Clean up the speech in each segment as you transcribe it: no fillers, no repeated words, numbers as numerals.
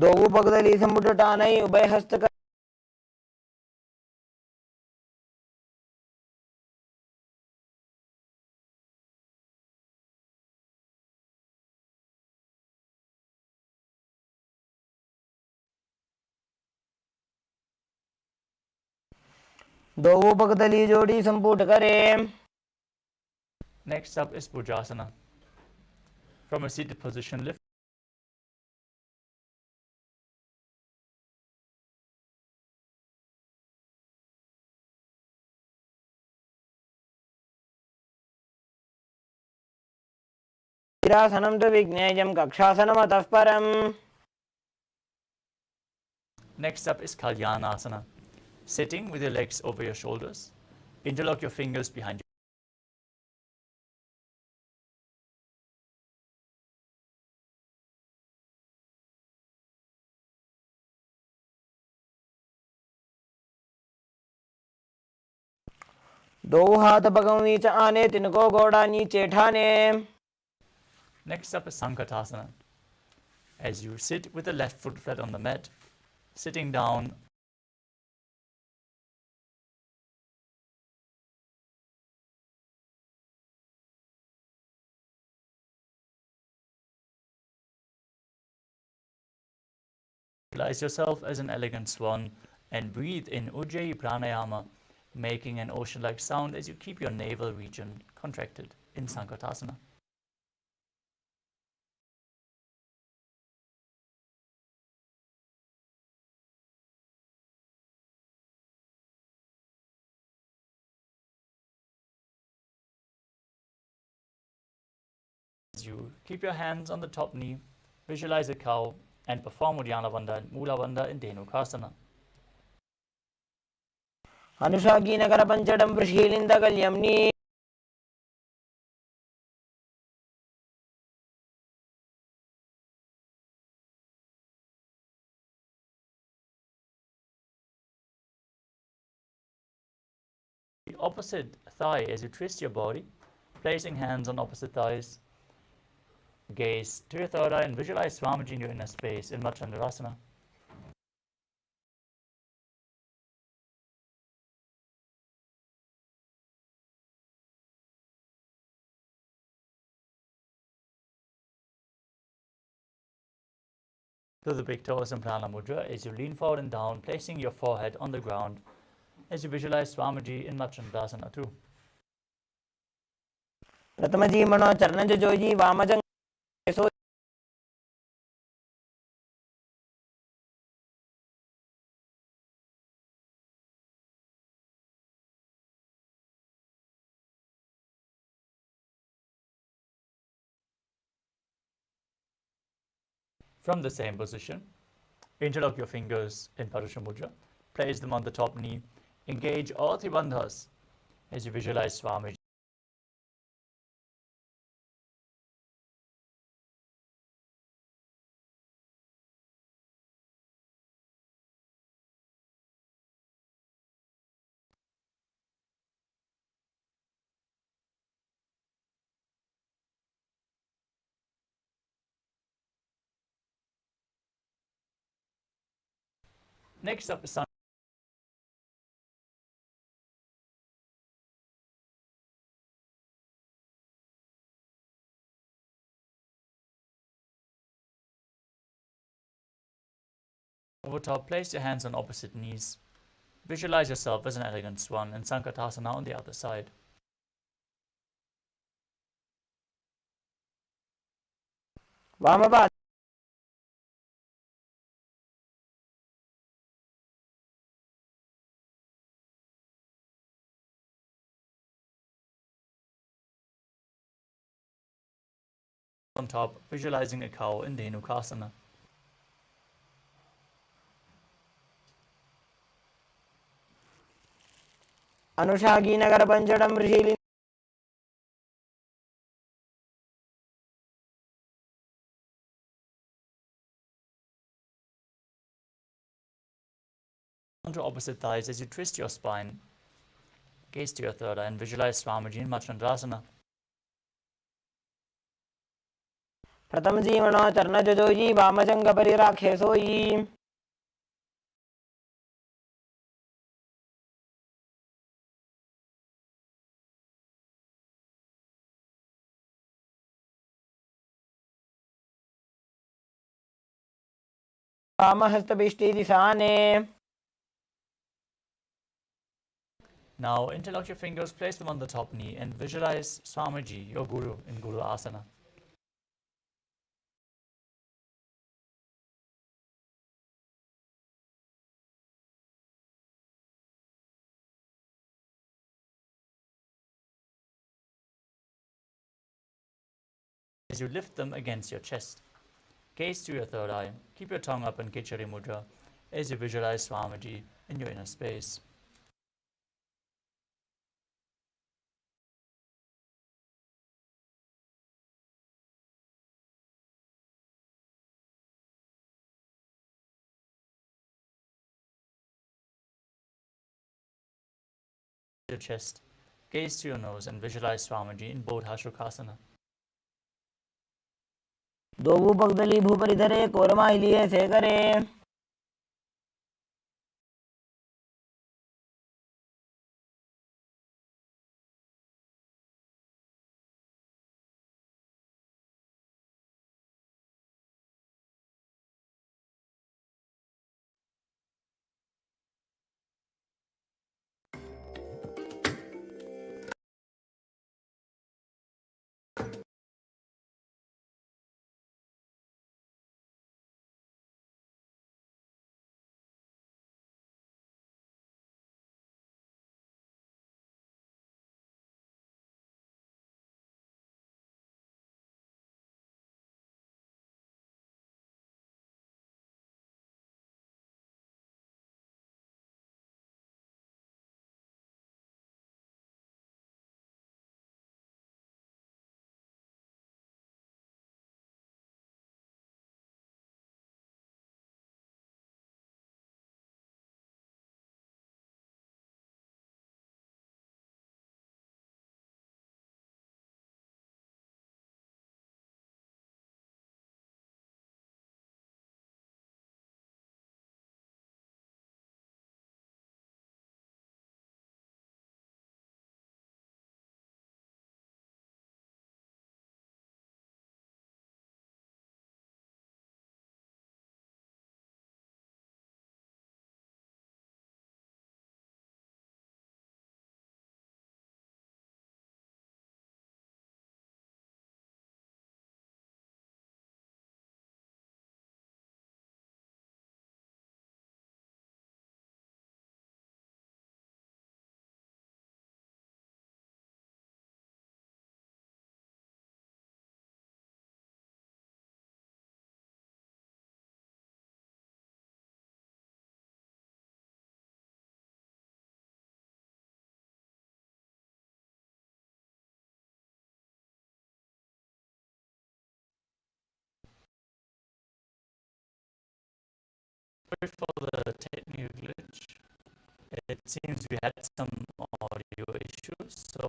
ದೋವು ಪಕ್ಕದಲ್ಲಿ ಸಂಬುಟ ಟಾನೈ ಉಭಯ ಹಸ್ತಕ दोवों पगदली जोड़ी संपुट करें. Next up is Bhujasana. From a seated position, lift वीरासनं तु विज्ञेयं कक्षासनमतः परम्. Next up is Kalyanasana. Sitting with your legs over your shoulders. Interlock your fingers behind you. दो हाथ पगों नीचे आने, तिनको गोड़ा नीचे ठाने. Next up is Sankatasana. As you sit with the left foot flat on the mat, sitting down, visualize yourself as an elegant swan and breathe in Ujjayi Pranayama, making an ocean-like sound as you keep your navel region contracted in Sankatasana. As you keep your hands on the top knee, visualize a cow and perform Uddiyana Bandha and Mula Bandha in Dhenukasana. अनुषागी Nagar पंचडम प्रशीलिंद कल्यमनी. The opposite thigh as you twist your body, placing hands on opposite thighs. Gaze to your third eye and visualize Swamiji in your inner space in Machandrasana. To the big toes in Prana Mudra as you lean forward and down, placing your forehead on the ground as you visualize Swamiji in Machandrasana too. प्रथमजी मनो चरणज जोजी वामजंग सो. From the same position, interlock your fingers in Parusha Mudra, place them on the top knee, engage all three bandhas as you visualize Swamiji. Next up is Sun. Over top, place your hands on opposite knees. Visualize yourself as an elegant swan and Sankatasana on the other side. वामपाद On top, visualizing a cow in Dhenukasana. अनुषागी Nagar पंचडम प्रशीलिंद. Onto opposite thighs as you twist your spine. Gaze to your third eye and visualize Swamiji in Machandrasana. प्रथम जीवण चरण जोजी वाम जंग परि राखे सोई। वाम हस्त बिष्टि दिशाने। Now interlock your fingers, place them on the top knee, and visualize Swamiji, your Guru, in Guru Asana. As you lift them against your chest, gaze to your third eye, keep your tongue up in Kichari Mudra as you visualize Swamiji in your inner space. Your chest, gaze to your nose and visualize Swamiji in Bodha Shukrasana. दो भूपगदली भूपरि धरे कोरमा हिलिए से करे। Sorry for the technical glitch. It seems we had some audio issues, so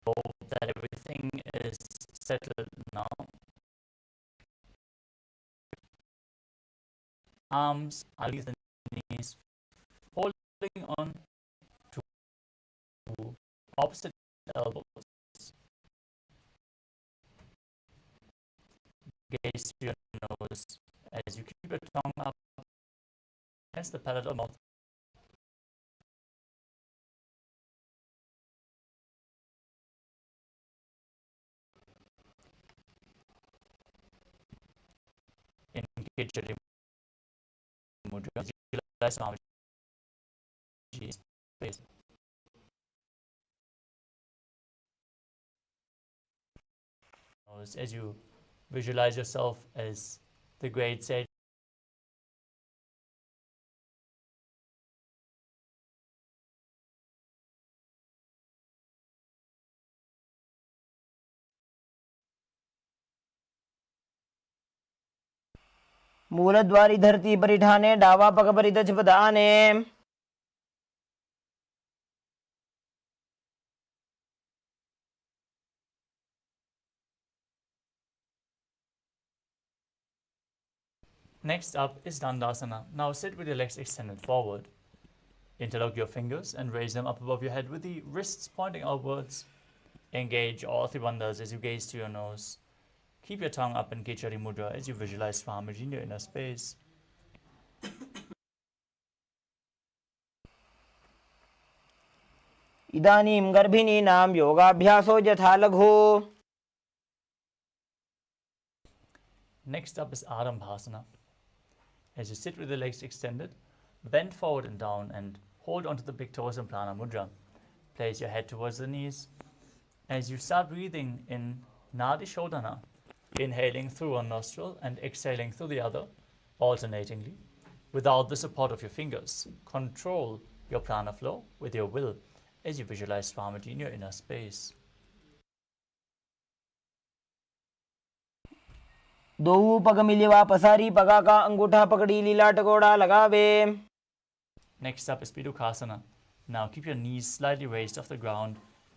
hope that everything is settled now. Arms underneath the knees, holding on to opposite elbows. Gaze to your nose as you keep your tongue up against the palate or mouth. Engage your mudra. Visualize Swamiji's face. As you visualize yourself as the great sage, मूलद्वारी धरती परिठाने डावा पग परिदच पदाने। Next up is Dandasana. Now sit with your legs extended forward. Interlock your fingers and raise them up above your head with the wrists pointing outwards. Engage all three bandhas as you gaze to your nose. Keep your tongue up in Kechari Mudra as you visualize Swamiji in your inner space. इदानीं गर्भिणीनां योगाभ्यासो यथा लघु. Next up is Arambhasana. As you sit with the legs extended, bend forward and down and hold onto the big toes in Prana Mudra. Place your head towards the knees. As you start breathing in Nadi Shodhana, inhaling through one nostril and exhaling through the other, alternatingly, without the support of your fingers. Control your prana flow with your will as you visualize Swamiji in your inner space. दो पग Mileva पसारी पगा का अंगूठा पकड़ी लीला टकोड़ा लगावे. Next up is Pidukasana. Now keep your knees slightly raised off the ground.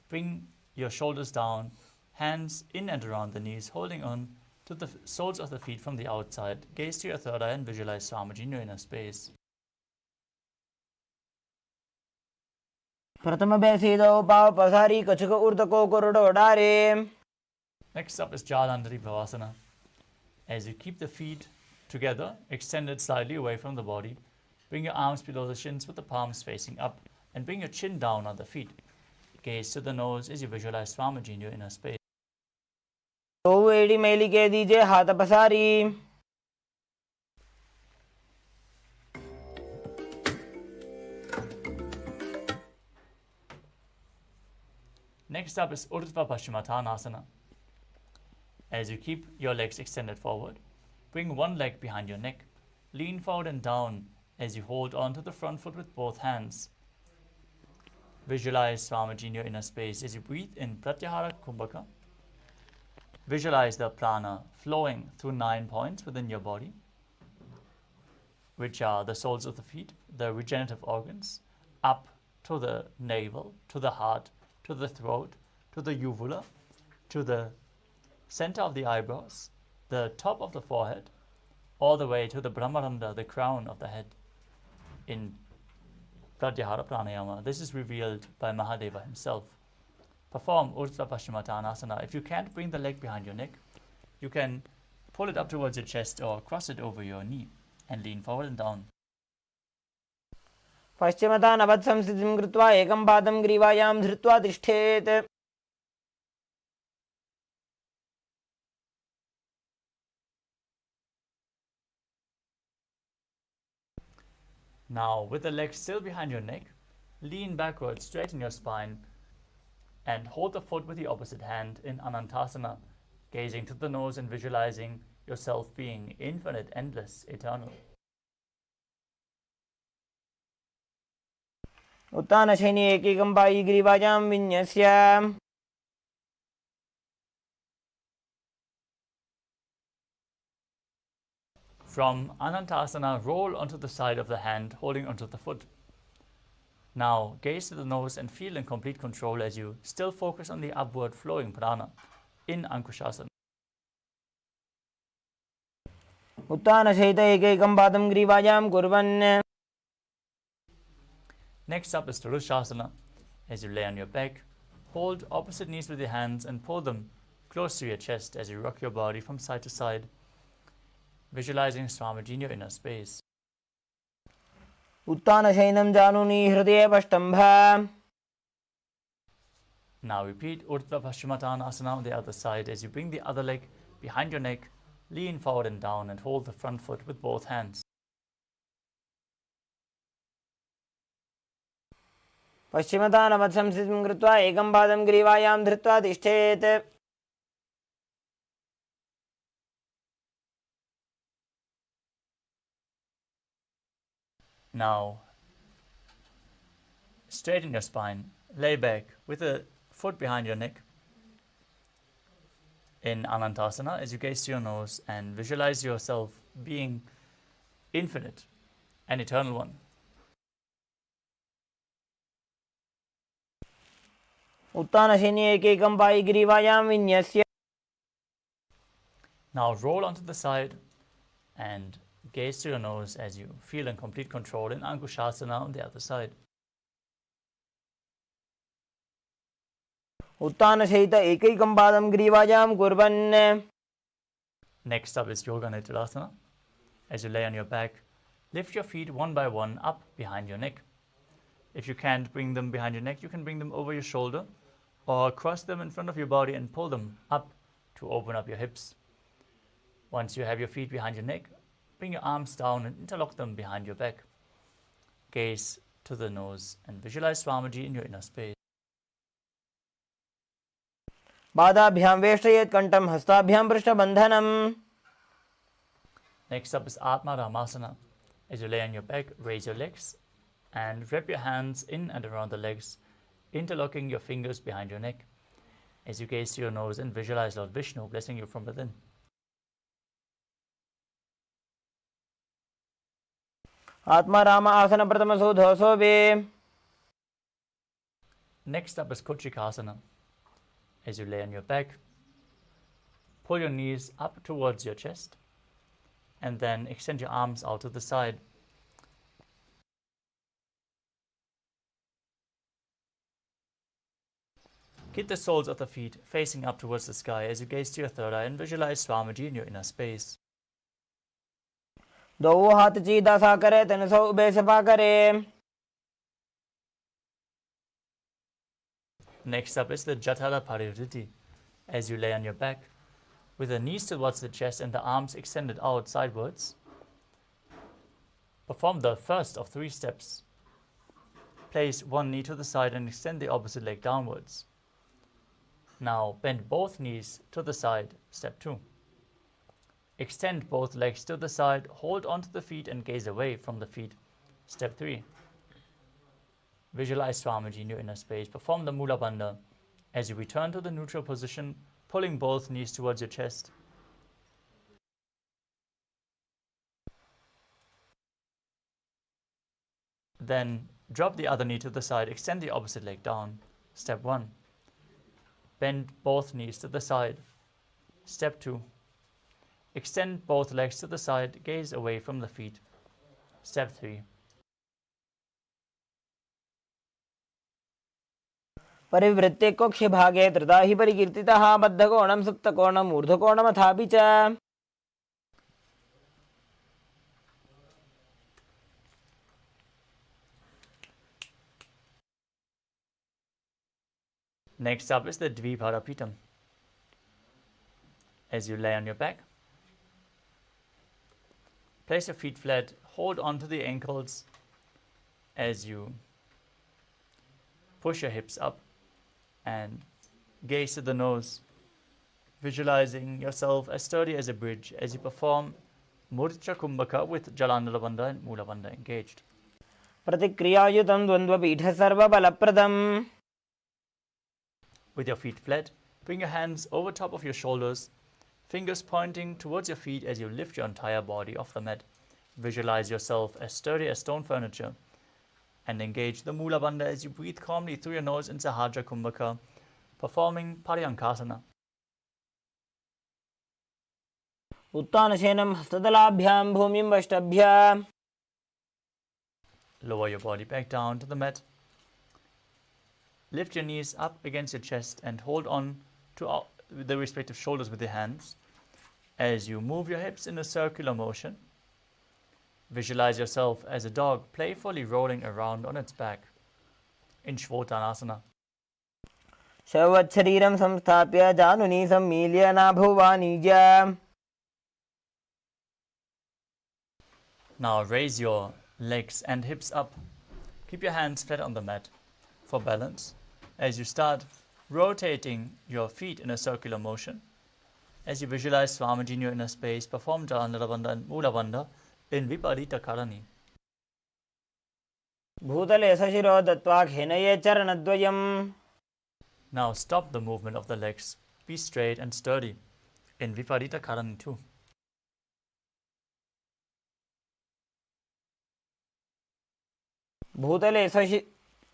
Bring your shoulders down, hands in and around the knees, holding on to the soles of the feet from the outside. Gaze to your third eye and visualize Swamiji in your inner space. प्रथम बैसेदो पाव पसारी कछुक उर्द को कोरडो डारे. Next up is Jalandhari Bhavasana. As you keep the feet together, extended slightly away from the body, bring your arms below the shins with the palms facing up and bring your chin down on the feet. Gaze to the nose as you visualize Swamiji in your inner space. दो एड़ी मैली के दीजिए हाथ पसारी. Next up is Urdhva Paschimottanasana. As you keep your legs extended forward, bring one leg behind your neck. Lean forward and down as you hold on to the front foot with both hands. Visualize Swamiji in your inner space as you breathe in Pratyahara Kumbhaka. Visualize the prana flowing through 9 points within your body, which are the soles of the feet, the regenerative organs, up to the navel, to the heart, to the throat, to the uvula, to the center of the eyebrows, the top of the forehead, all the way to the Brahmaranda, the crown of the head in Pratyahara Pranayama. This is revealed by Mahadeva himself. Perform Urdhva Paschimottanasana. If you can't bring the leg behind your neck, you can pull it up towards your chest or cross it over your knee and lean forward and down. पश्चिमतानवत् संस्थितिं कृत्वा एकं पादं ग्रीवायां धृत्वा तिष्ठेत्. Now, with the legs still behind your neck, lean backwards, straighten your spine, and hold the foot with the opposite hand in Anantasana, gazing to the nose and visualizing yourself being infinite, endless, eternal. उत्तानशयनि एकैकं Pai ग्रीवायां विन्यस्य. From Anantasana, roll onto the side of the hand, holding onto the foot. Now, gaze to the nose and feel in complete control as you still focus on the upward flowing prana in Ankushasana. उत्तानशयित एकैकं पादं ग्रीवायां कुर्वन्. Next up is Tarushasana. As you lay on your back, hold opposite knees with your hands and pull them close to your chest as you rock your body from side to side, visualizing Swamiji in your inner space. उत्तानशयनं जानुनि हृदये. Now repeat Urdhva Paschimottanasana on the other side as you bring the other leg behind your neck, lean forward and down and hold the front foot with both hands. पश्चिमतानवत् संस्थितिं कृत्वा एकं पादं ग्रीवायां धृत्वा तिष्ठेत्. Now, straighten your spine, lay back with a foot behind your neck in Anantasana as you gaze to your nose and visualize yourself being infinite, an eternal one. उत्तानशयनि एकैकं Pai ग्रीवायां विन्यस्य. Now roll onto the side and Gaze to your nose as you feel in complete control in Ankushasana on the other side. उत्तानसहित एकैकं पादं ग्रीवायां कुर्वन्. Next up is Yoga Nidra. As you lay on your back, lift your feet one by one up behind your neck. If you can't bring them behind your neck, you can bring them over your shoulder or cross them in front of your body and pull them up to open up your hips. Once you have your feet behind your neck, bring your arms down and interlock them behind your back. Gaze to the nose and visualize Swamiji in your inner space. पादाभ्यां वेष्टयेत् कण्ठं हस्ताभ्यां पृष्ठबन्धनम्. Next up is Atma Ramasana. As you lay on your back, raise your legs and wrap your hands in and around the legs, interlocking your fingers behind your neck. As you gaze to your nose and visualize Lord Vishnu blessing you from within. आत्मा राम आसन प्रथमसो धोसो वे. Next up is Kuchikasana. As you lay on your back, pull your knees up towards your chest and then extend your arms out to the side. Keep the soles of the feet facing up towards the sky as you gaze to your third eye and visualize Swamiji in your inner space. दो हाथ सीधा सा करे तनसो ube Sapa करे. Next up is the Jatala Parivriti. As you lay on your back, with the knees towards the chest and the arms extended out sidewards, perform the first of 3 steps. Place one knee to the side and extend the opposite leg downwards. Now bend both knees to the side, step 2. Extend both legs to the side, hold onto the feet and gaze away from the feet, step 3. Visualize Swamiji in your inner space. Perform the Mula Bandha as you return to the neutral position, pulling both knees towards your chest. Then drop the other knee to the side, extend the opposite leg down. Step 1. Bend both knees to the side. Step 2. Extend both legs to the side, gaze away from the feet. Step 3. परिवृत्ते कक्ष्य भागे त्रिधा हि परिकीर्तितः बद्धकोणं सुप्तकोणम् ऊर्ध्वकोणमथापि च. Next up is the Dviparapitam. As you lay on your back, place your feet flat, hold onto the ankles as you push your hips up and gaze to the nose, visualizing yourself as sturdy as a bridge as you perform Murcha Kumbhaka with Jalandhara Bandha and Mula Bandha engaged. प्रतिक्रियायुतं द्वन्द्वपीठ सर्वबलप्रदम्. With your feet flat, bring your hands over top of your shoulders, fingers pointing towards your feet as you lift your entire body off the mat. Visualize yourself as sturdy as stone furniture and engage the Mula Bandha as you breathe calmly through your nose in Sahaja Kumbhaka, performing Paryankasana. उत्तानशयनं हस्तदलाभ्यां भूमिं वष्टभ्य. Lower your body back down to the mat. Lift your knees up against your chest and hold on to the respective shoulders with your hands as you move your hips in a circular motion. Visualize yourself as a dog playfully rolling around on its back in Shvotanasana. शवच्छरीरं संस्थाप्य जानुनी सम्मील्य नाभुवानिज. Now raise your legs and hips up. Keep your hands flat on the mat for balance as you start rotating your feet in a circular motion. As you visualize Swamiji in your inner space, perform Jalandhara Bandha and Mula Bandha in Viparita Karani. भूतले सशिरो दत्त्वा घेनये चरणद्वयम्. Now stop the movement of the legs. Be straight and sturdy in Viparita Karani too.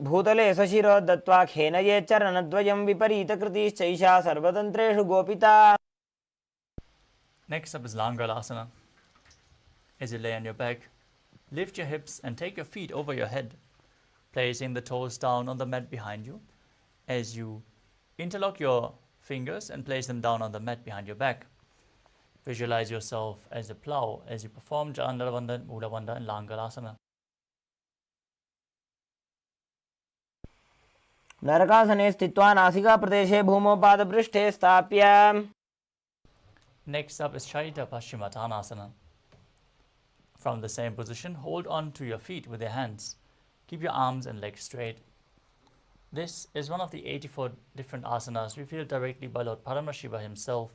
भूतले सशिरो दत्त्वा घेनये चरणद्वयं विपरीतकृतिश्चैषा सर्वतन्त्रेषु गोपिता. Next up is Langalasana. As you lay on your back, lift your hips and take your feet over your head, placing the toes down on the mat behind you. As you interlock your fingers and place them down on the mat behind your back. Visualize yourself as a plow as you perform Jalandhara Bandhan, Mula Bandhan and Langalasana. नरकासने स्थित्वा नासिका प्रदेशे भूमौ पादपृष्ठे स्थाप्य. Next up is Charita Paschimottanasana. From the same position, hold on to your feet with your hands. Keep your arms and legs straight. This is one of the 84 different asanas revealed directly by Lord Paramashiva himself.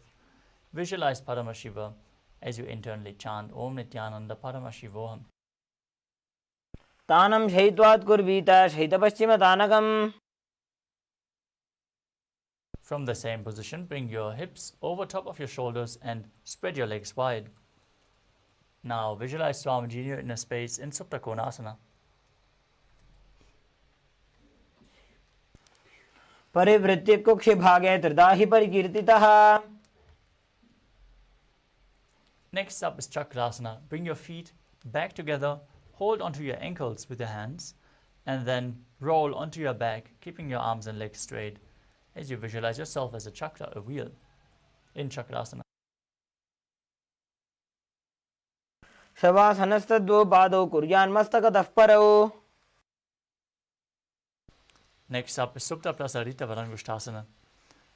Visualize Paramashiva as you internally chant Om Nithyananda Paramashivoham. तानं शयित्वात् कुर्वीत शयितपश्चिमतानकम्. From the same position, bring your hips over top of your shoulders and spread your legs wide. Now visualize Swamiji in your inner space in Supta Konasana. परिवृत्य कुक्षि भागे त्रिदाहि परिकीर्तितः. Next up is Chakrasana. Bring your feet back together, hold onto your ankles with your hands, and then roll onto your back, keeping your arms and legs straight as you visualize yourself as a chakra, a wheel, in Chakrasana. शवासनस्तद्वौ पादौ कुर्यान्मस्तकतः परौ. Next up is Supta Prasarita Varangushtasana.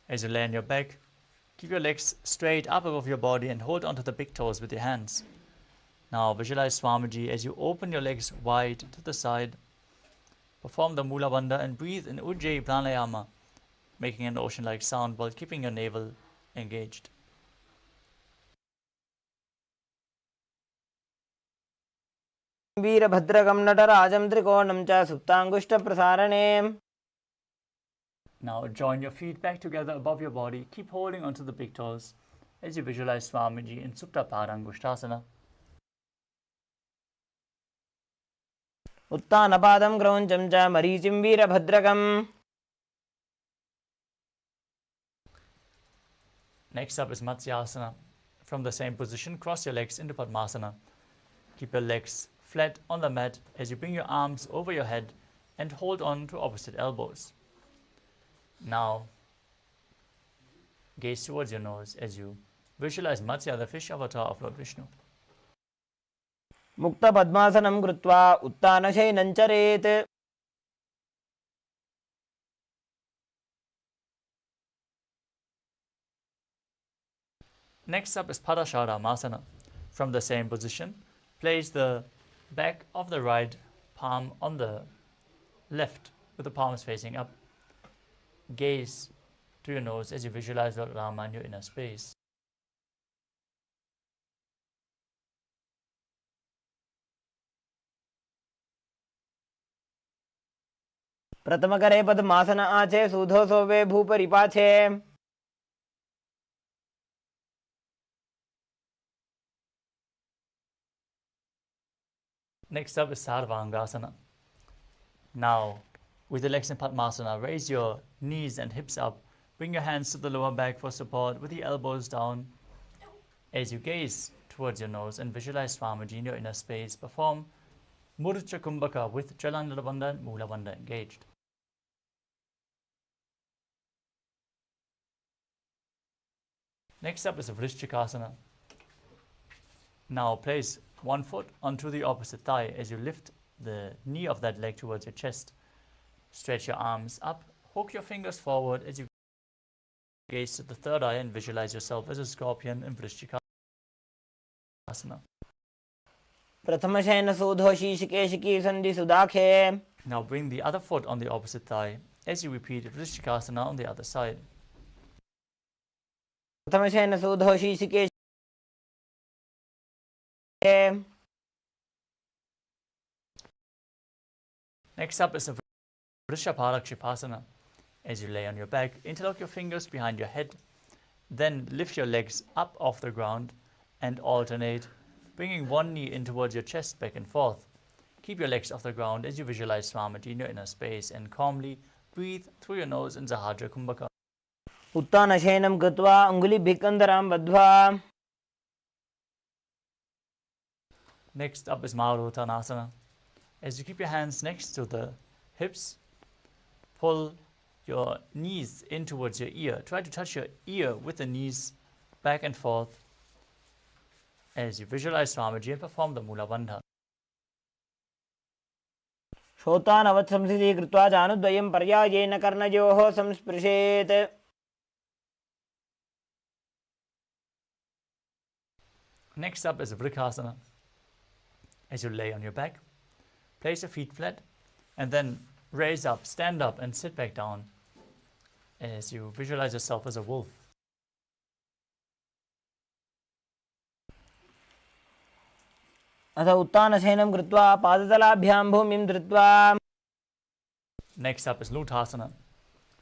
As you lay on your back, keep your legs straight up above your body and hold onto the big toes with your hands. Now visualize Swamiji as you open your legs wide to the side. Perform the Mula Bandha and breathe in Ujjayi Pranayama, making an ocean-like sound while keeping your navel engaged. वीरभद्रकं नटराजं त्रिकोणं च सुप्ताङ्गुष्ठप्रसारणे. Now join your feet back together above your body. Keep holding onto the big toes as you visualize Swamiji in Supta Padangushtasana. उत्तानपादं क्रौञ्चं च मरीचिं वीरभद्रकम्. Next up is Matsyasana. From the same position, cross your legs into Padmasana. Keep your legs flat on the mat as you bring your arms over your head and hold on to opposite elbows. Now, gaze towards your nose as you visualize Matsya, the fish avatar of Lord Vishnu. मुक्तपद्मासनं कृत्वा उत्तानशयनं चरेत्. Next up is Padasharamasana. From the same position, place the back of the right palm on the left with the palms facing up. Gaze to your nose as you visualize Lord Rama in your inner space. प्रथमकरे पद्मासन आचे सूधो सोवे भूपरिपाछे. Next up is Sarvangasana. Now, with the legs in Padmasana, raise your knees and hips up. Bring your hands to the lower back for support with the elbows down. As you gaze towards your nose and visualize Swamiji in your inner space, perform Murcha Kumbhaka with Jalandhara Bandhan, Mula Bandhan engaged. Next up is Vrishchikasana. Now place one foot onto the opposite thigh as you lift the knee of that leg towards your chest. Stretch your arms up, hook your fingers forward as you gaze to the third eye and visualize yourself as a scorpion in Vrishchikasana. प्रथमशयन सूधो शीशिकेशिकी सन्धि सुदाखे. Now bring the other foot on the opposite thigh as you repeat Vrishchikasana on the other side. प्रथमशयन सूधो शीशिकेशिकी. Next up is a Vrishabharakshipasana. As you lay on your back, interlock your fingers behind your head, then lift your legs up off the ground and alternate, bringing one knee in towards your chest back and forth. Keep your legs off the ground as you visualize Swamiji in your inner space and calmly breathe through your nose in Sahaja Kumbhaka. उत्तानशयनं कृत्वा अङ्गुलिभिः कन्दरां बद्ध्वा. Next up is Maruttanasana. As you keep your hands next to the hips, pull your knees in towards your ear. Try to touch your ear with the knees back and forth as you visualize Swamiji and perform the Mula Bandha. श्रोतानवत् संस्थिति कृत्वा जानुद्वयं पर्यायेन कर्णयोः संस्पृशेत्. Next up is Vriksasana. As you lay on your back, place your feet flat and then raise up, stand up and sit back down as you visualize yourself as a wolf. अथ उत्तानशयनं कृत्वा पादतलाभ्यां भूमिं धृत्वा. Next up is Lutasana.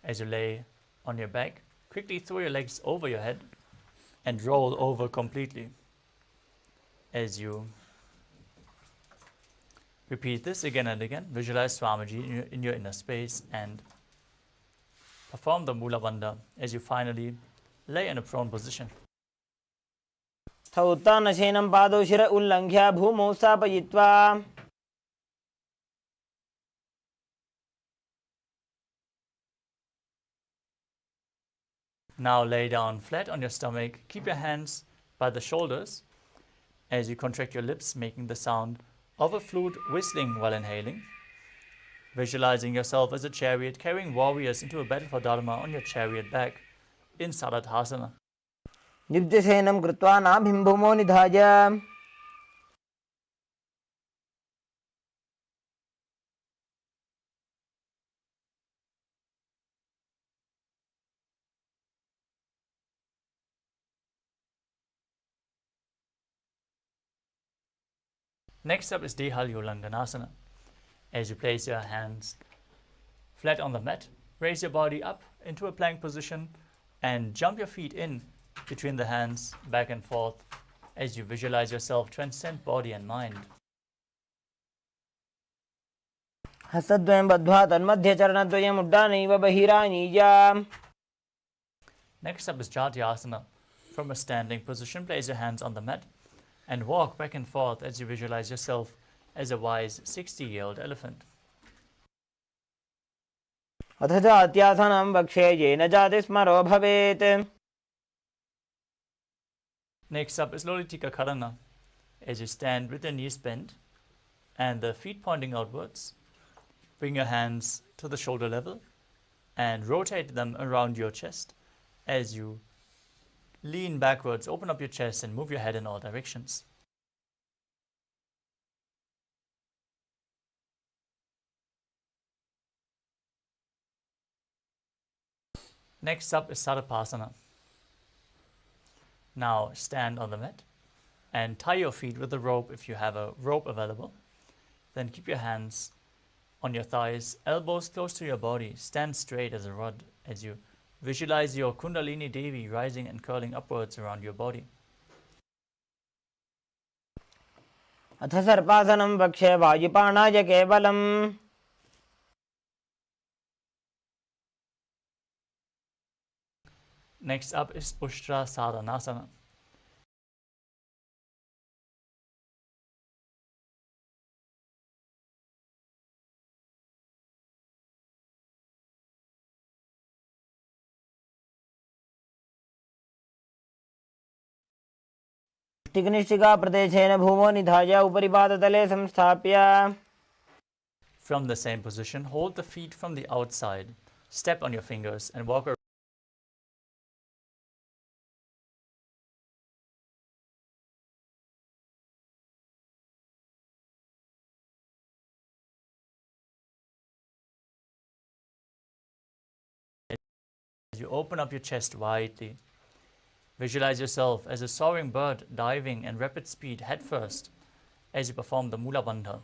As you lay on your back, quickly throw your legs over your head and roll over completely. As you repeat this again and again, visualize Swamiji in your inner space and perform the Mula Bandha as you finally lay in a prone position. अथ उत्तानशयनं पादौ शिर उल्लङ्घ्य भूमौ स्थापयित्वा. Now lay down flat on your stomach. Keep your hands by the shoulders as you contract your lips, making the sound of a flute whistling while inhaling. Visualizing yourself as a chariot carrying warriors into a battle for Dharma on your chariot back in Saradhasana. नित्यशयनं कृत्वा नाभिं भूमौ निधाय. Next up is Dehalyolanganasana. As you place your hands flat on the mat, raise your body up into a plank position and jump your feet in between the hands back and forth as you visualize yourself transcend body and mind. हस्तद्वयं बद्ध्वा तन्मध्ये चरणद्वयम् उड्डानैव बहिरानीय. Next up is Jatyasana. From a standing position, place your hands on the mat and walk back and forth as you visualize yourself as a wise 60-year-old elephant. अथ जात्यासनं वक्षे येन जातिस्मरो भवेत्. Next up is Lolitika Karana. As you stand with your knees bent and the feet pointing outwards, bring your hands to the shoulder level and rotate them around your chest as you lean backwards, open up your chest and move your head in all directions. Next up is Sarapasana. Now stand on the mat and tie your feet with a rope if you have a rope available. Then keep your hands on your thighs, elbows close to your body. Stand straight as a rod as you visualize your Kundalini Devi rising and curling upwards around your body. अथ सर्पासनं वक्षे वायुपाणाय केवलम्. Next up is Ushtra Sadhanasana. मुष्टिकनिष्ठिका प्रदेशेन भूमौ निधाय उपरि पादतले संस्थाप्य. From the same position, hold the feet from the outside, step on your fingers and walk around. As you open up your chest widely, visualize yourself as a soaring bird diving in rapid speed headfirst as you perform the Mula Bandha.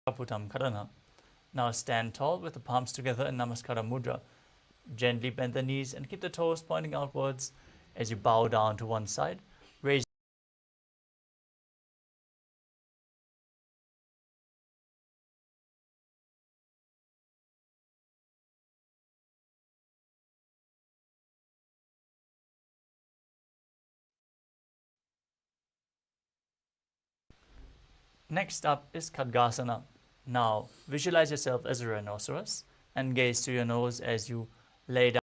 Putam Karana. Now stand tall with the palms together in Namaskara Mudra. Gently bend the knees and keep the toes pointing outwards as you bow down to one side. Raise Next up is Khadgasana. Now visualize yourself as a rhinoceros and gaze to your nose as you lay down.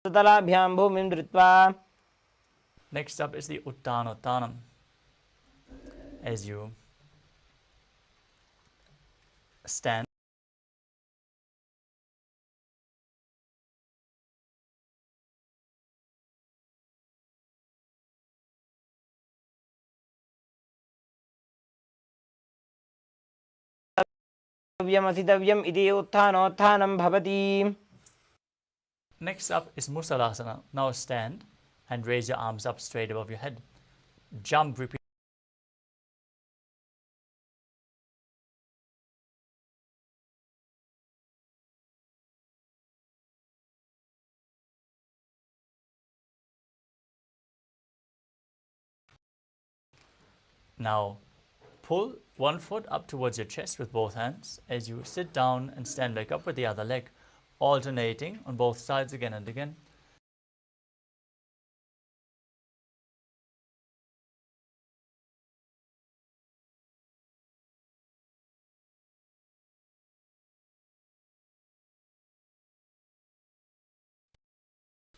तलाभ्यां भूमिं धृत्वा. Next up is the Uttanottanam. As you stand, asidavyam iti utthanotthanam bhavati. next up is Musalasana. Now stand and raise your arms up straight above your head. Jump, repeat. Now pull one foot up towards your chest with both hands as you sit down and stand back up with the other leg, alternating on both sides again and again.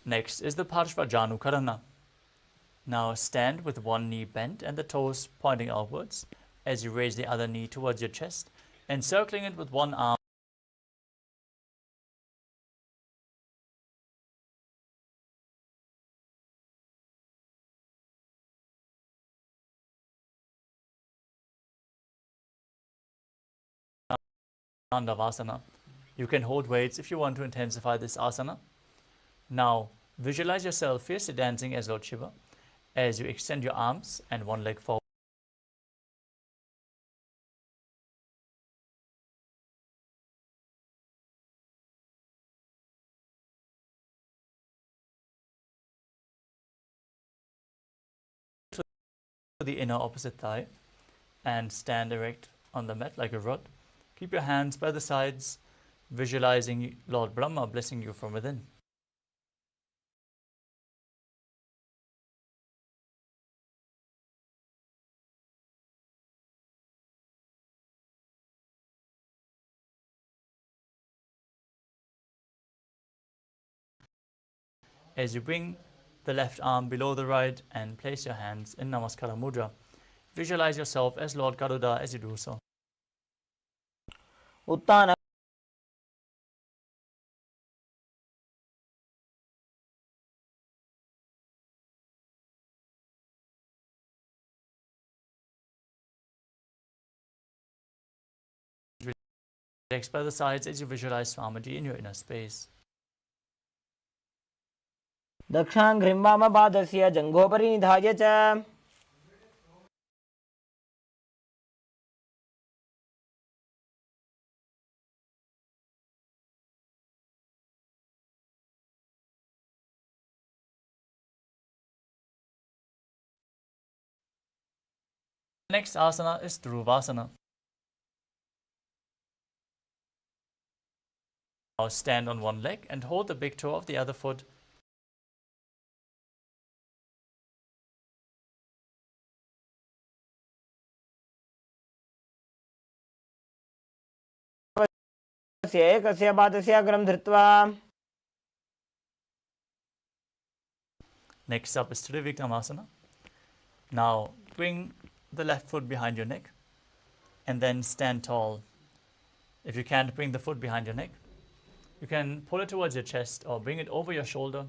Next is the Parshvajanukarana. Now stand with one knee bent and the toes pointing outwards as you raise the other knee towards your chest, encircling it with one arm. Dandavasana. You can hold weights if you want to intensify this asana. Now visualize yourself fiercely dancing as Lord Shiva as you extend your arms and one leg forward. To the inner opposite thigh and stand erect on the mat like a rod. Keep your hands by the sides, visualizing Lord Brahma blessing you from within. As you bring the left arm below the right and place your hands in Namaskara Mudra, visualize yourself as Lord Garuda as you do so. Uttana Relax by the sides as you visualize Swamiji in your inner space. दक्षाङ्घ्रिं वामपादस्य जङ्घोपरि निधाय च. Next asana is Dhruvasana. Now stand on one leg and hold the big toe of the other foot. एकस्य पादस्य अग्रं धृत्वा. Next up is Trivikramasana. Now bring the left foot behind your neck and then stand tall. If you can't bring the foot behind your neck, you can pull it towards your chest or bring it over your shoulder.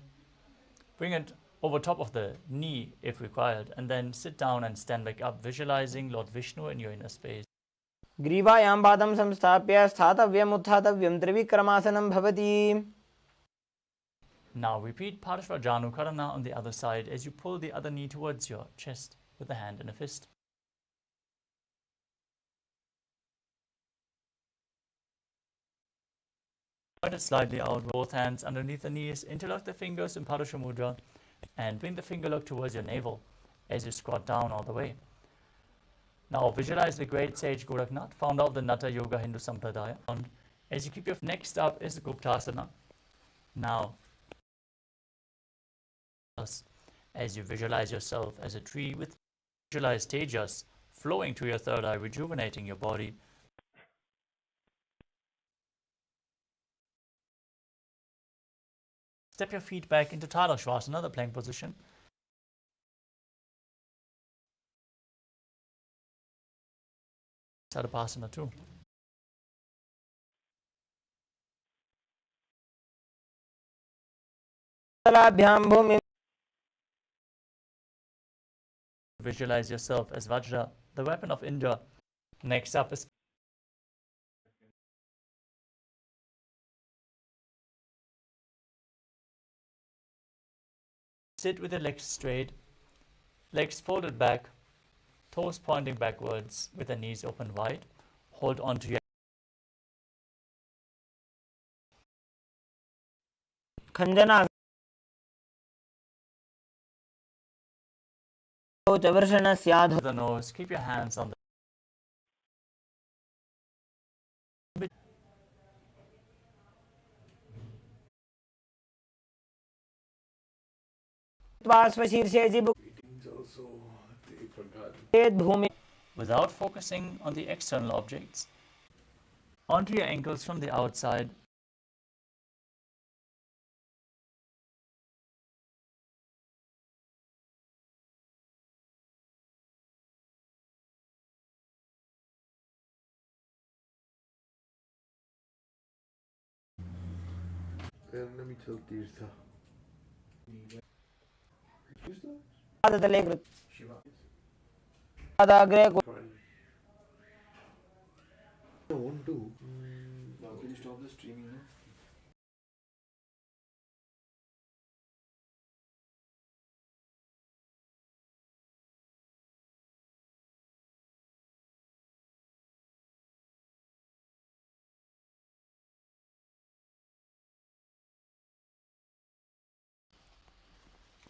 Bring it over top of the knee if required, and then sit down and stand back up, visualizing Lord Vishnu in your inner space. ग्रीवायां पादं संस्थाप्य स्थातव्यम् उत्थातव्यं त्रिविक्रमासनं भवति. Now repeat Parshvajanukarana on the other side as you pull the other knee towards your chest with a hand and a fist. Point it slightly out, both hands underneath the knees, interlock the fingers in Padasha Mudra and bring the finger look towards your navel as you squat down all the way. Now visualize the great sage Goraknath, founder of the Natha Yoga Hindu Sampradaya. And as you keep your next up is Guptasana. Now, as you visualize yourself as a tree with visualize tejas flowing to your third eye, rejuvenating your body. Step your feet back into Tadha Shvasana, the plank position. Sadapasana too. Visualize yourself as Vajra, the weapon of Indra. Next up is sit with your legs straight, legs folded back, toes pointing backwards with the knees open wide. Hold on to your Khanjana the nose. Keep your hands on the without focusing on the external objects. Onto your ankles from the outside. Let me tell Tirtha. Fine. I won't do. Now, can you stop the streaming now?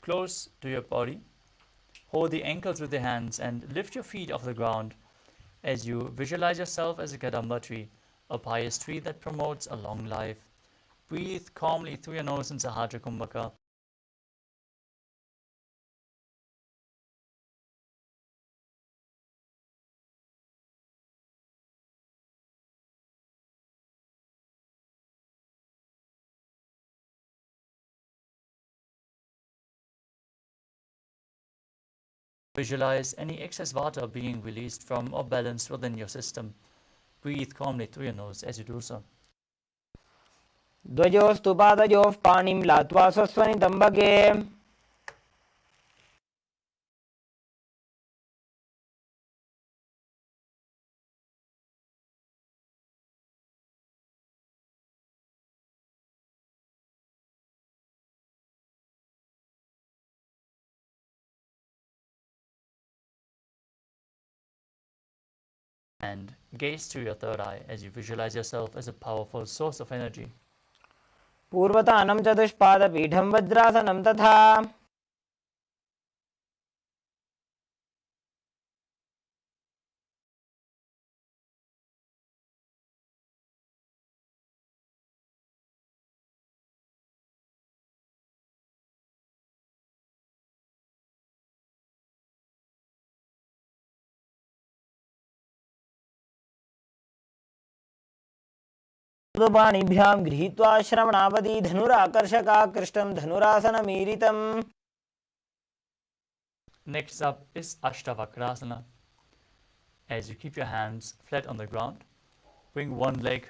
Close to your body. Hold the ankles with your hands and lift your feet off the ground as you visualize yourself as a Kadamba tree, a pious tree that promotes a long life. Breathe calmly through your nose in Sahaja Kumbhaka. Visualize any excess water being released from or balanced within your system. Breathe calmly through your nose as you do so. ध्वजोस्तु पादयोः पाणिं लात्वा स्वस्वनितम्बके And gaze to your third eye as you visualize yourself as a powerful source of energy. पूर्वतानं चतुष्पादपीठं वज्रासनं तथा पाणिभ्यां गृहीत्वा श्रवणावधि धनुराकर्षकाकृष्टं धनुरासनमीरितम्. Next up is Ashtavakrasana. As you keep your hands flat on the ground, bring one leg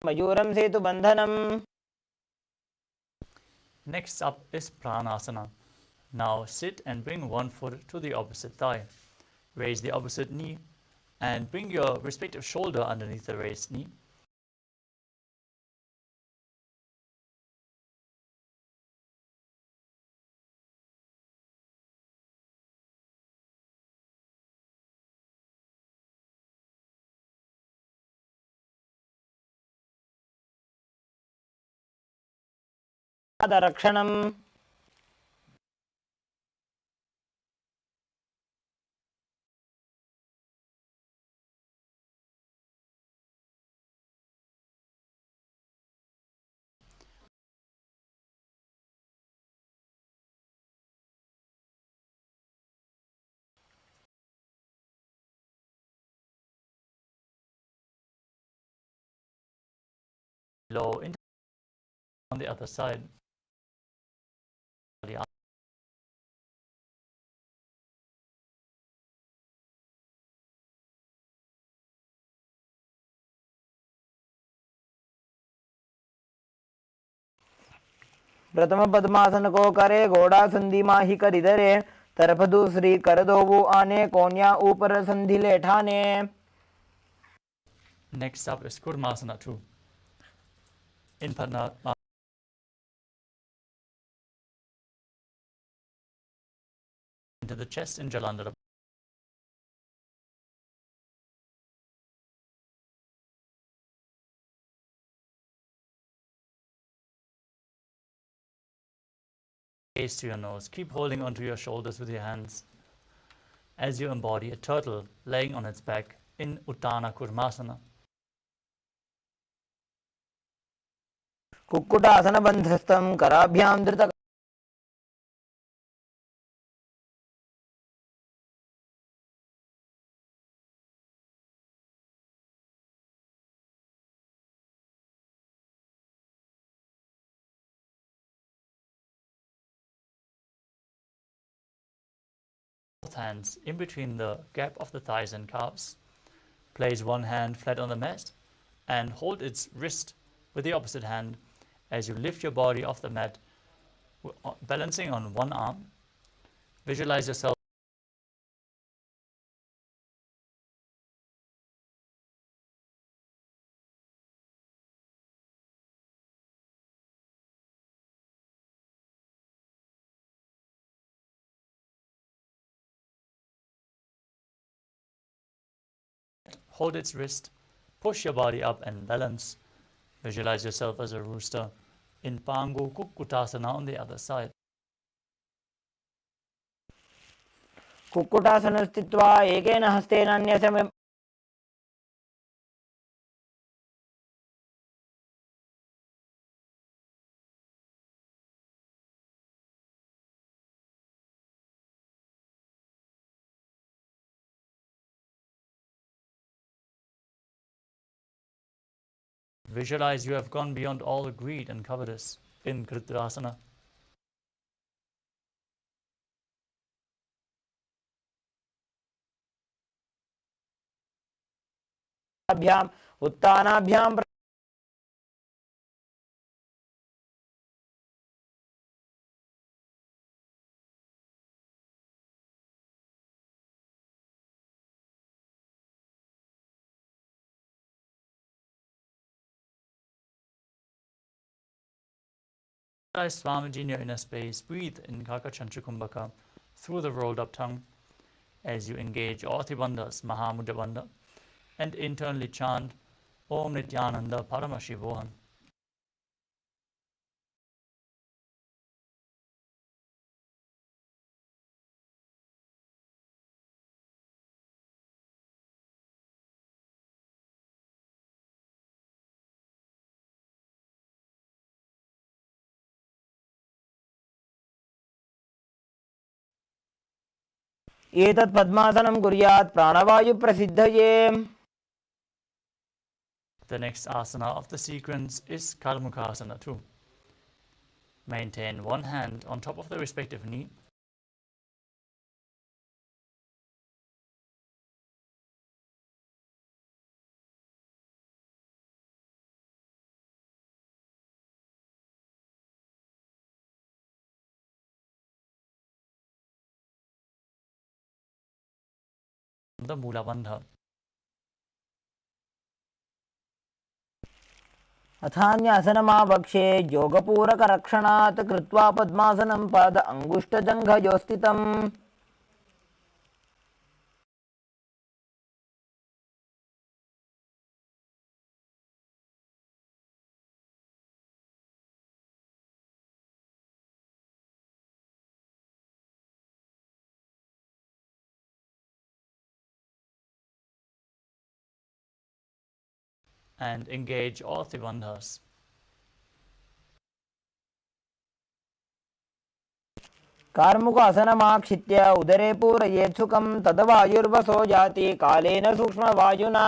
मयूरं सेतुबन्धनम्. Next up is Pranasana. Now sit and bring one foot to the opposite thigh. Raise the opposite knee and bring your respective shoulder underneath the raised knee. रक्षणम् low on the other side. प्रथम पद्मासन को करे घोड़ा संधि माही कर इधरे तरफ दूसरी कर दो वो आने कोन्या ऊपर संधि लेठाने. Next up is Kurmasana 2. In Padma into the chest in Jalandhara. Gaze to your nose. Keep holding onto your shoulders with your hands as you embody a turtle laying on its back in Uttana Kurmasana. Kukkutasana बंधस्थं कराभ्यां धृत Both hands in between the gap of the thighs and calves. Place one hand flat on the mat and hold its wrist with the opposite hand as you lift your body off the mat, balancing on one arm. Visualize yourself hold its wrist, push your body up and balance. Visualize yourself as a rooster in Pangu Kukkutasana on the other side. Kukkutasana स्थित्वा एकेन हस्तेन अन्यस्य Visualize you have gone beyond all greed and covetous in Kritrasana. अभ्याम उत्तानाभ्याम Visualize Swamiji in your inner space. Breathe in Kakachanchukumbhaka through the rolled up tongue as you engage all three bandhas, Mahamudra Bandha, and internally chant Om Nithyananda Paramashivoham. एतत् पद्मासनं कुर्यात् प्राणवायु प्रसिद्धये. The next asana of the sequence is Karmukhasana 2. Maintain one hand on top of the respective knee. The Mula Bandha. अथान्यासनमावक्षे योगपूरकरक्षणात् कृत्वा पद्मासनं पाद अङ्गुष्ठजङ्घयोस्थितम्. and engage all three bandhas. कार्मुकासनमाक्षित्य उदरे पूरयेत् सुखं तद्वायुर्वसो जाति कालेन सूक्ष्मवायुना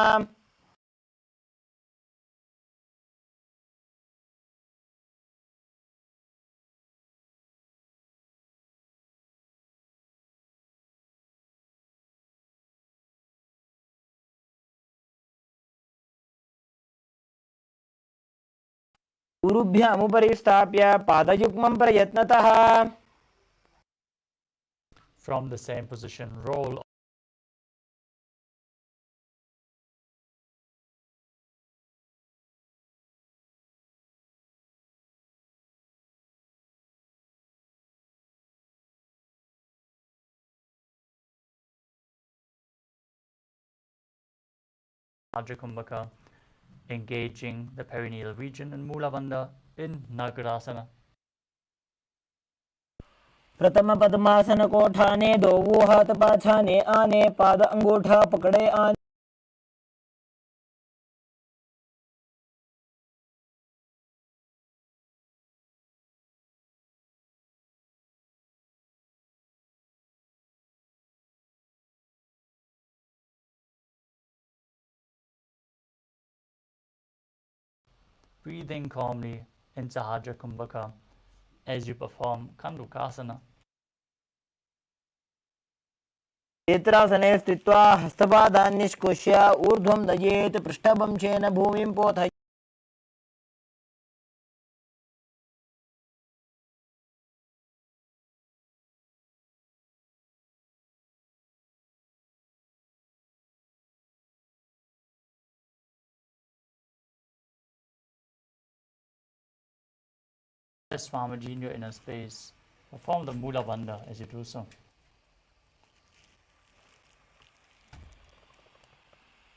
उरुभ्यामुपरि स्थाप्य पादयुग्मं प्रयत्नतः. From the same position, roll Sahaja Kumbhaka, engaging the perineal region and Mula Bandha in Nagarasana. प्रथम पद्मासन को ठाने दो वो हाथ पाछाने आने पाद अंगूठा पकड़े आने Breathing calmly in Sahaja Kumbhaka as you perform Kandukasana. नेत्रासने स्थित्वा हस्तपादान् निष्कुष्य ऊर्ध्वं नयेत् पृष्ठवंशेन भूमिं पोथयेत्. Swamiji in your inner space. Perform the Mula Bandha as you do so.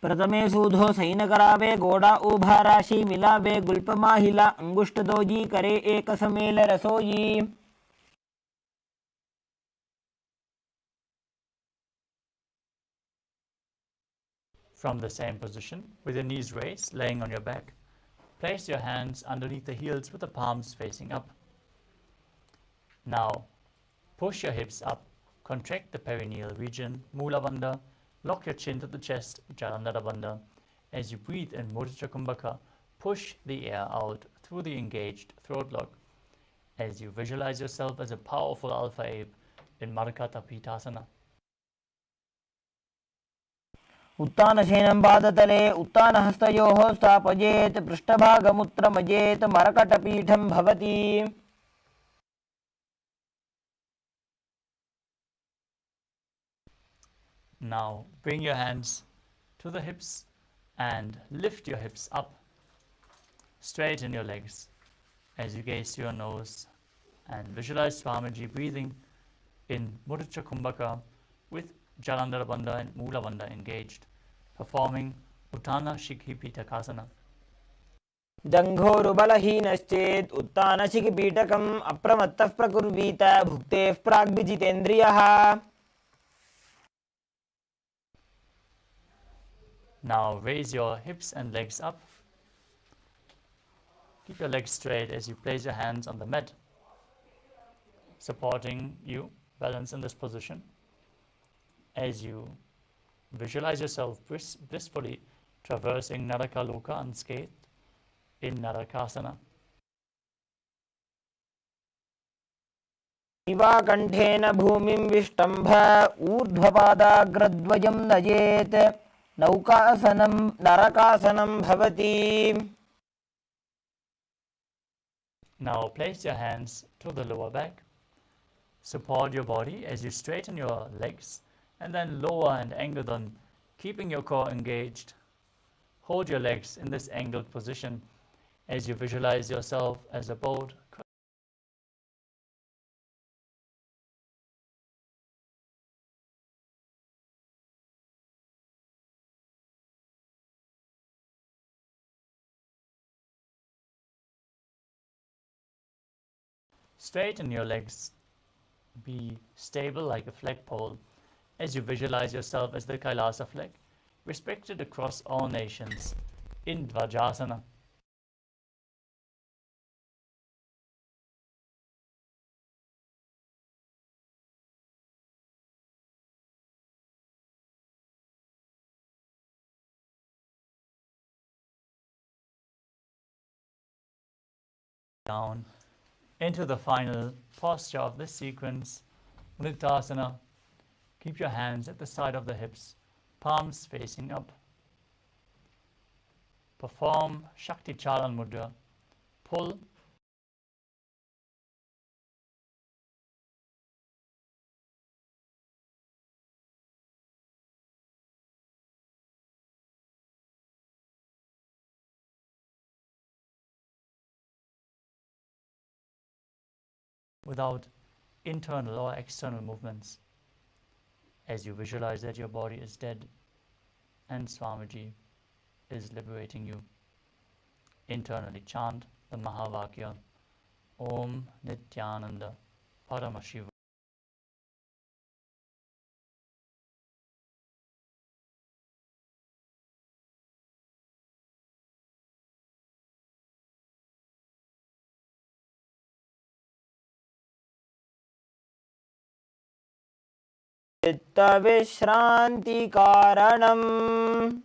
प्रथमे सूधो सैन करावे गोड़ा उभा राशि मिलावे गुल्प माहिला अंगुष्ठ दोजी करे एक समेल रसोई. From the same position, with your knees raised, laying on your back, place your hands underneath the heels with the palms facing up. Now, push your hips up, contract the perineal region, Mula Bandha, lock your chin to the chest, Jalandhara Bandha. As you breathe in Murthy Kumbhaka, push the air out through the engaged throat lock. As you visualize yourself as a powerful alpha ape in Markata Pitasana. उत्तानशयनं पादतले उत्तानहस्तयोः स्थापयेत् पृष्ठभागमुत्रमजेत् मरकटपीठं भवति. Now bring your hands to the hips and lift your hips up. Straighten your legs as you gaze to your nose and visualize Swamiji breathing in Murthy Kumbhaka with Jalandhara Bandha and Mula Bandha engaged, performing Uttana Shikhi Pitakasana. जङ्घोरुबलहीनश्चेत् उत्तानशिखिपीठकम् अप्रमत्तः प्रकुर्वीत भुक्तेः प्राग्विजितेन्द्रियः. Now raise your hips and legs up. Keep your legs straight as you place your hands on the mat, supporting you, balance in this position. As you visualize yourself blissfully traversing Narakaloka unscathed in Narakasana. इवाकण्ठेन भूमिं विष्टम्भ ऊर्ध्वपादाग्रद्वयं नयेत् नौकासनं नरकासनं भवति. Now place your hands to the lower back. Support your body as you straighten your legs and then lower and angle them, keeping your core engaged. Hold your legs in this angled position as you visualize yourself as a boat. Straighten your legs. Be stable like a flagpole as you visualize yourself as the KAILASA flag, respected across all nations in Dvajasana. Down into the final posture of this sequence, Uttanasana. Keep your hands at the side of the hips, palms facing up. Perform Shakti Chalan Mudra. Pull without internal or external movements, as you visualize that your body is dead and Swamiji is liberating you. Internally chant the Mahavakya, Om Nithyananda Paramashivam. चित्तविश्रान्ति कारणम्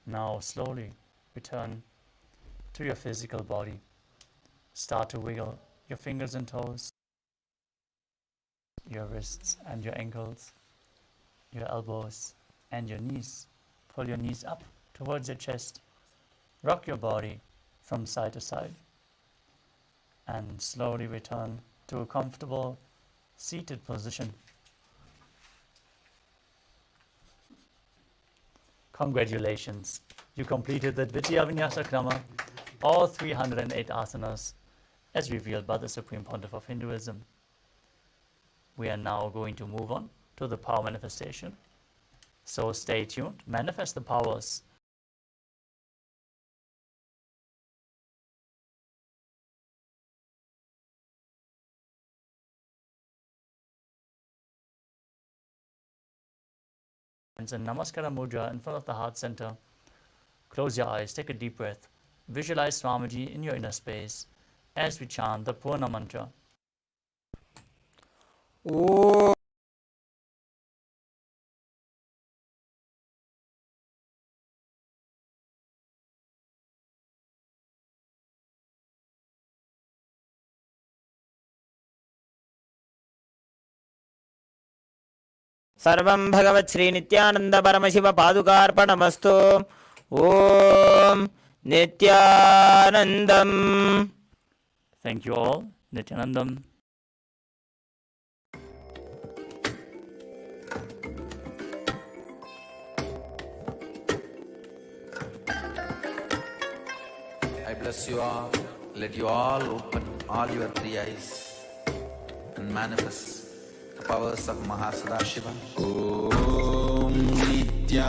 Now slowly return to your physical body. Start to wiggle your fingers and toes, your wrists and your ankles, your elbows and your knees. Pull your knees up towards your chest. Rock your body from side to side and slowly return to a comfortable seated position. Congratulations, you completed the Dvitiya Vinyasa Krama, all 308 asanas as revealed by the Supreme Pontiff of Hinduism. We are now going to move on to the power manifestation. So stay tuned, manifest the powers. And Namaskara Mudra in front of the heart center. Close your eyes, take a deep breath. Visualize Swamiji in your inner space as we chant the Purna mantra. Om सर्वं भगवत् श्री नित्यानंद परमशिव पादुकार्पणमस्तु। ओम Nityanandam. Thank you all. Nityanandam. I bless you all. Let you all open all your three eyes and manifest the powers of Mahasadashiva. Om Nithyananda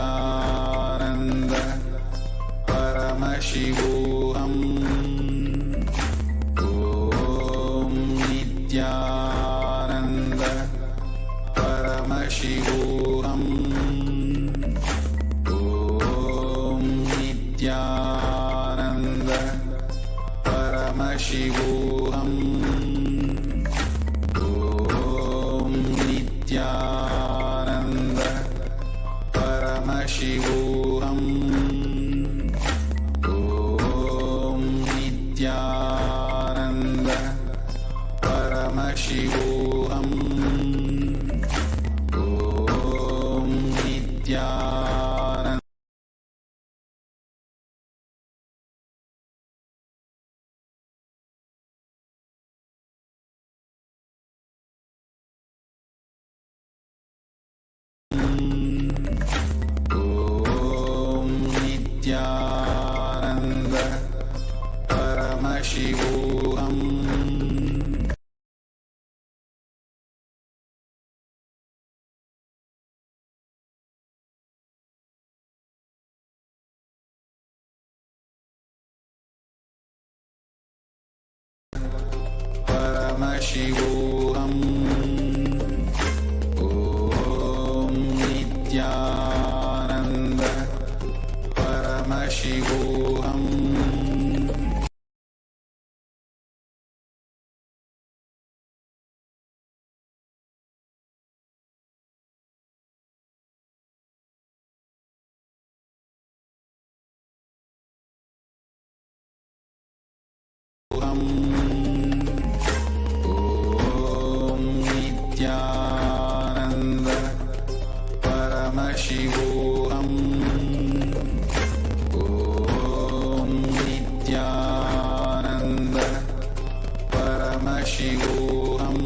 Paramashivoham. Om Nithyananda Paramashivoham. Om Nithyananda Paramashivoham. Om Nithyananda Paramashivoham. Om Nithyananda Paramashivoham. Om Nithyananda Om Nithyananda Paramashivoham. Paramashivoham. Om Nithyananda Paramashivoham. Om Nithyananda Paramashivoham. Om Nithyananda Paramashivoham.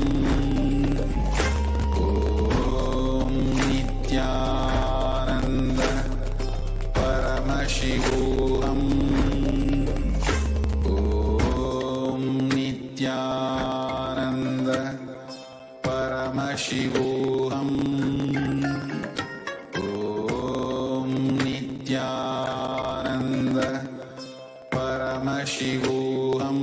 Om Nithyananda Paramashivoham. Om Nithyananda Paramashivoham. Om Nithyananda Paramashivoham.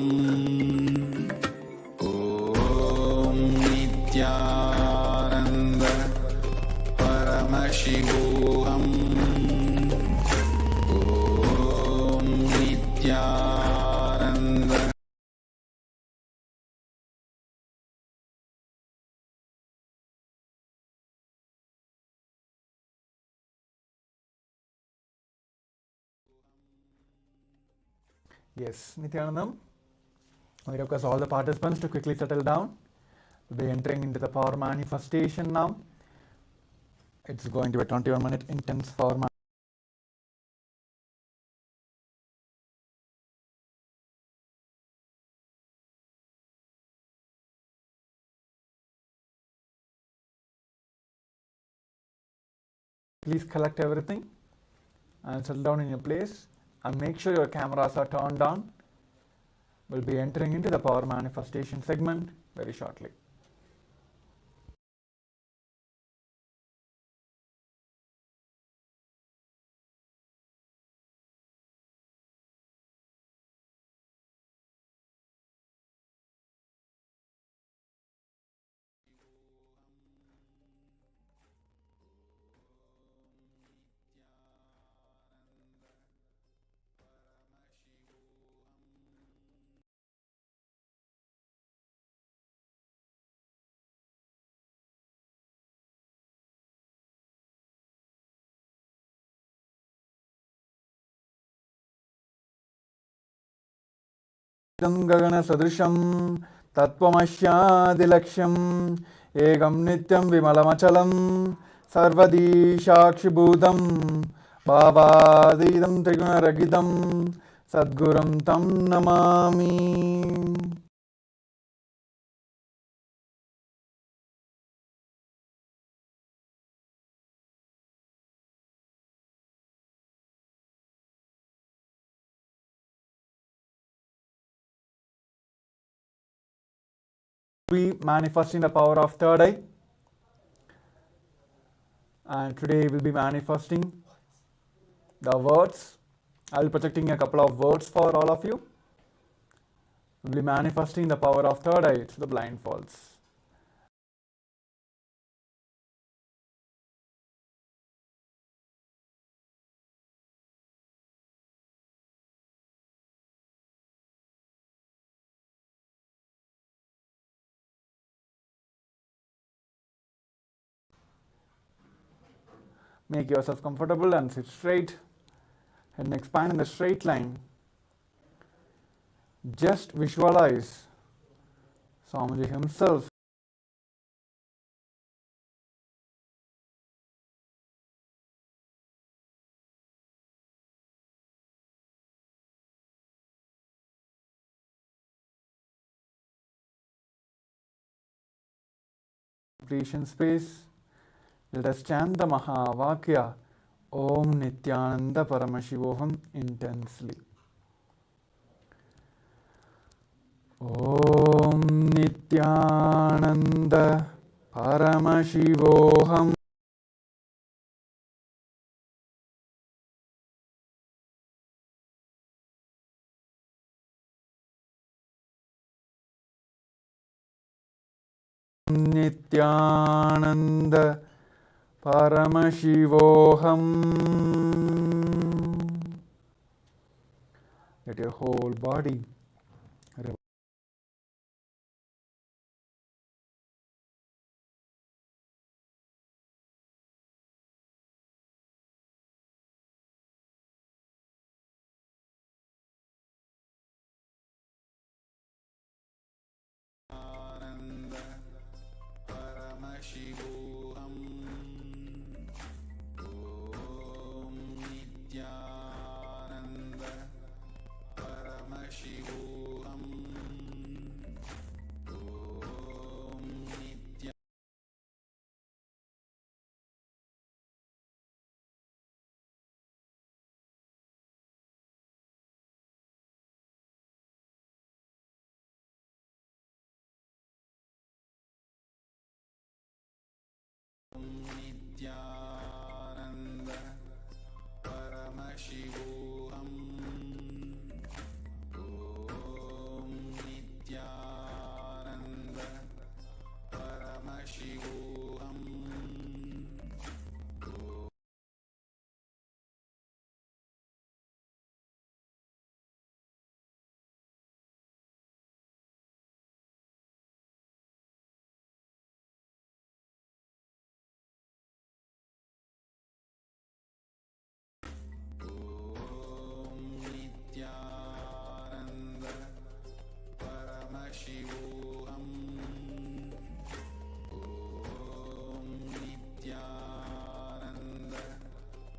Om Nithyananda Paramashivoham. Om Nithyananda Yes, Nithyanandam. We request all the participants to quickly settle down. We'll be entering into the power manifestation now. It's going to be a 21-minute intense power manifestation. Please collect everything and settle down in your place and make sure your cameras are turned on. We'll be entering into the power manifestation segment very shortly. Paramashivoham. गगन सदृशं तत्त्वमस्यादिलक्ष्यम् एकं नित्यं विमलमचलं सर्वदी साक्षिभूतं भावातीतं त्रिगुणरहितं सद्गुरुं तं Namami. Be manifesting the power of third eye, and today we'll be manifesting the words. I'll be projecting a couple of words for all of you. We'll be manifesting the power of third eye to the blindfolds. Make yourself comfortable and sit straight. Head and expand in the straight line. Just visualize Swamiji himself completion space. Let us chant the Mahavakya Om Nithyananda Paramashivoham intensely. Om Nithyananda Paramashivoham Nithyananda Paramashivoham. Let your whole body Paramashivoham. Om Nithyananda Paramashivoham. Om Nithyananda Paramashivoham. Om Nithyananda Paramashivoham. Nithyananda Paramashivoham. Om Nithyananda Paramashivoham.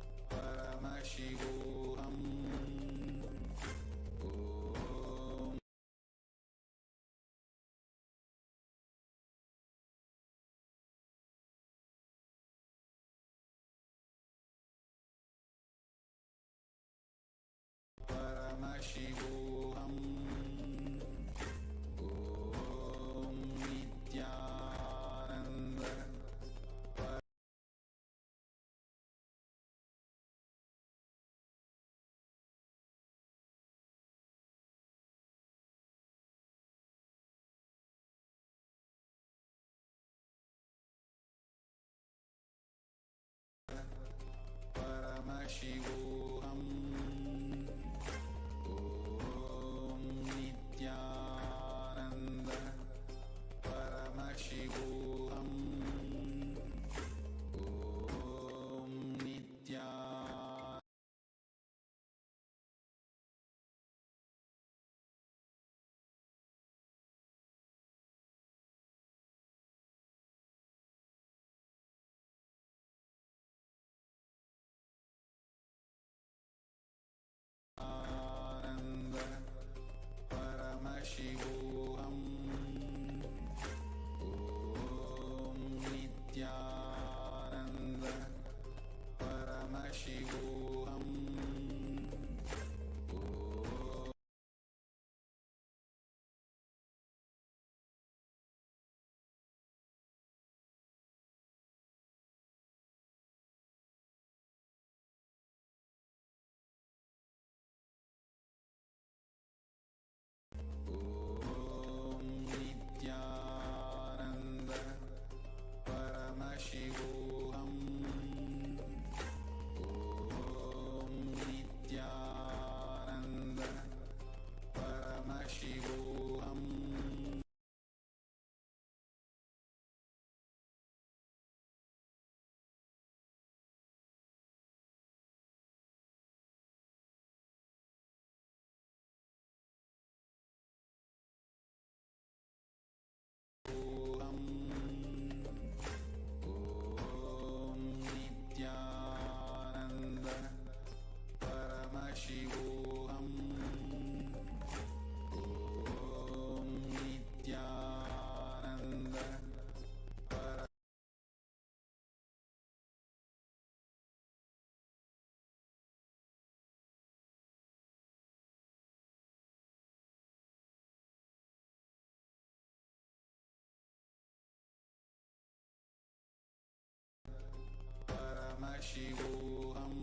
Paramashivoham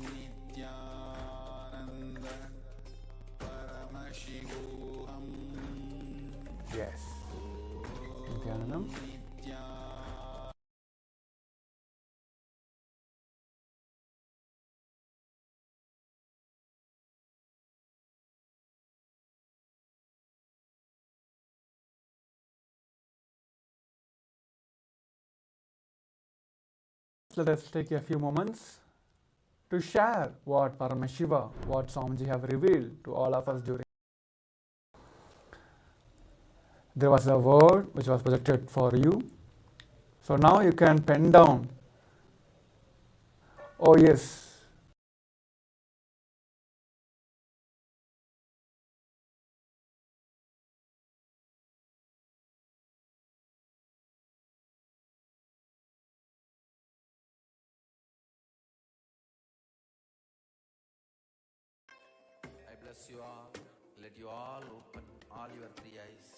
Nithyananda Paramashivoham Yes. Nithyanandam. Let us take a few moments to share what Paramashiva, what Swamiji have revealed to all of us during. There was a word which was projected for you. So now you can pen down. Oh yes. I bless you all. Let you all open all your three eyes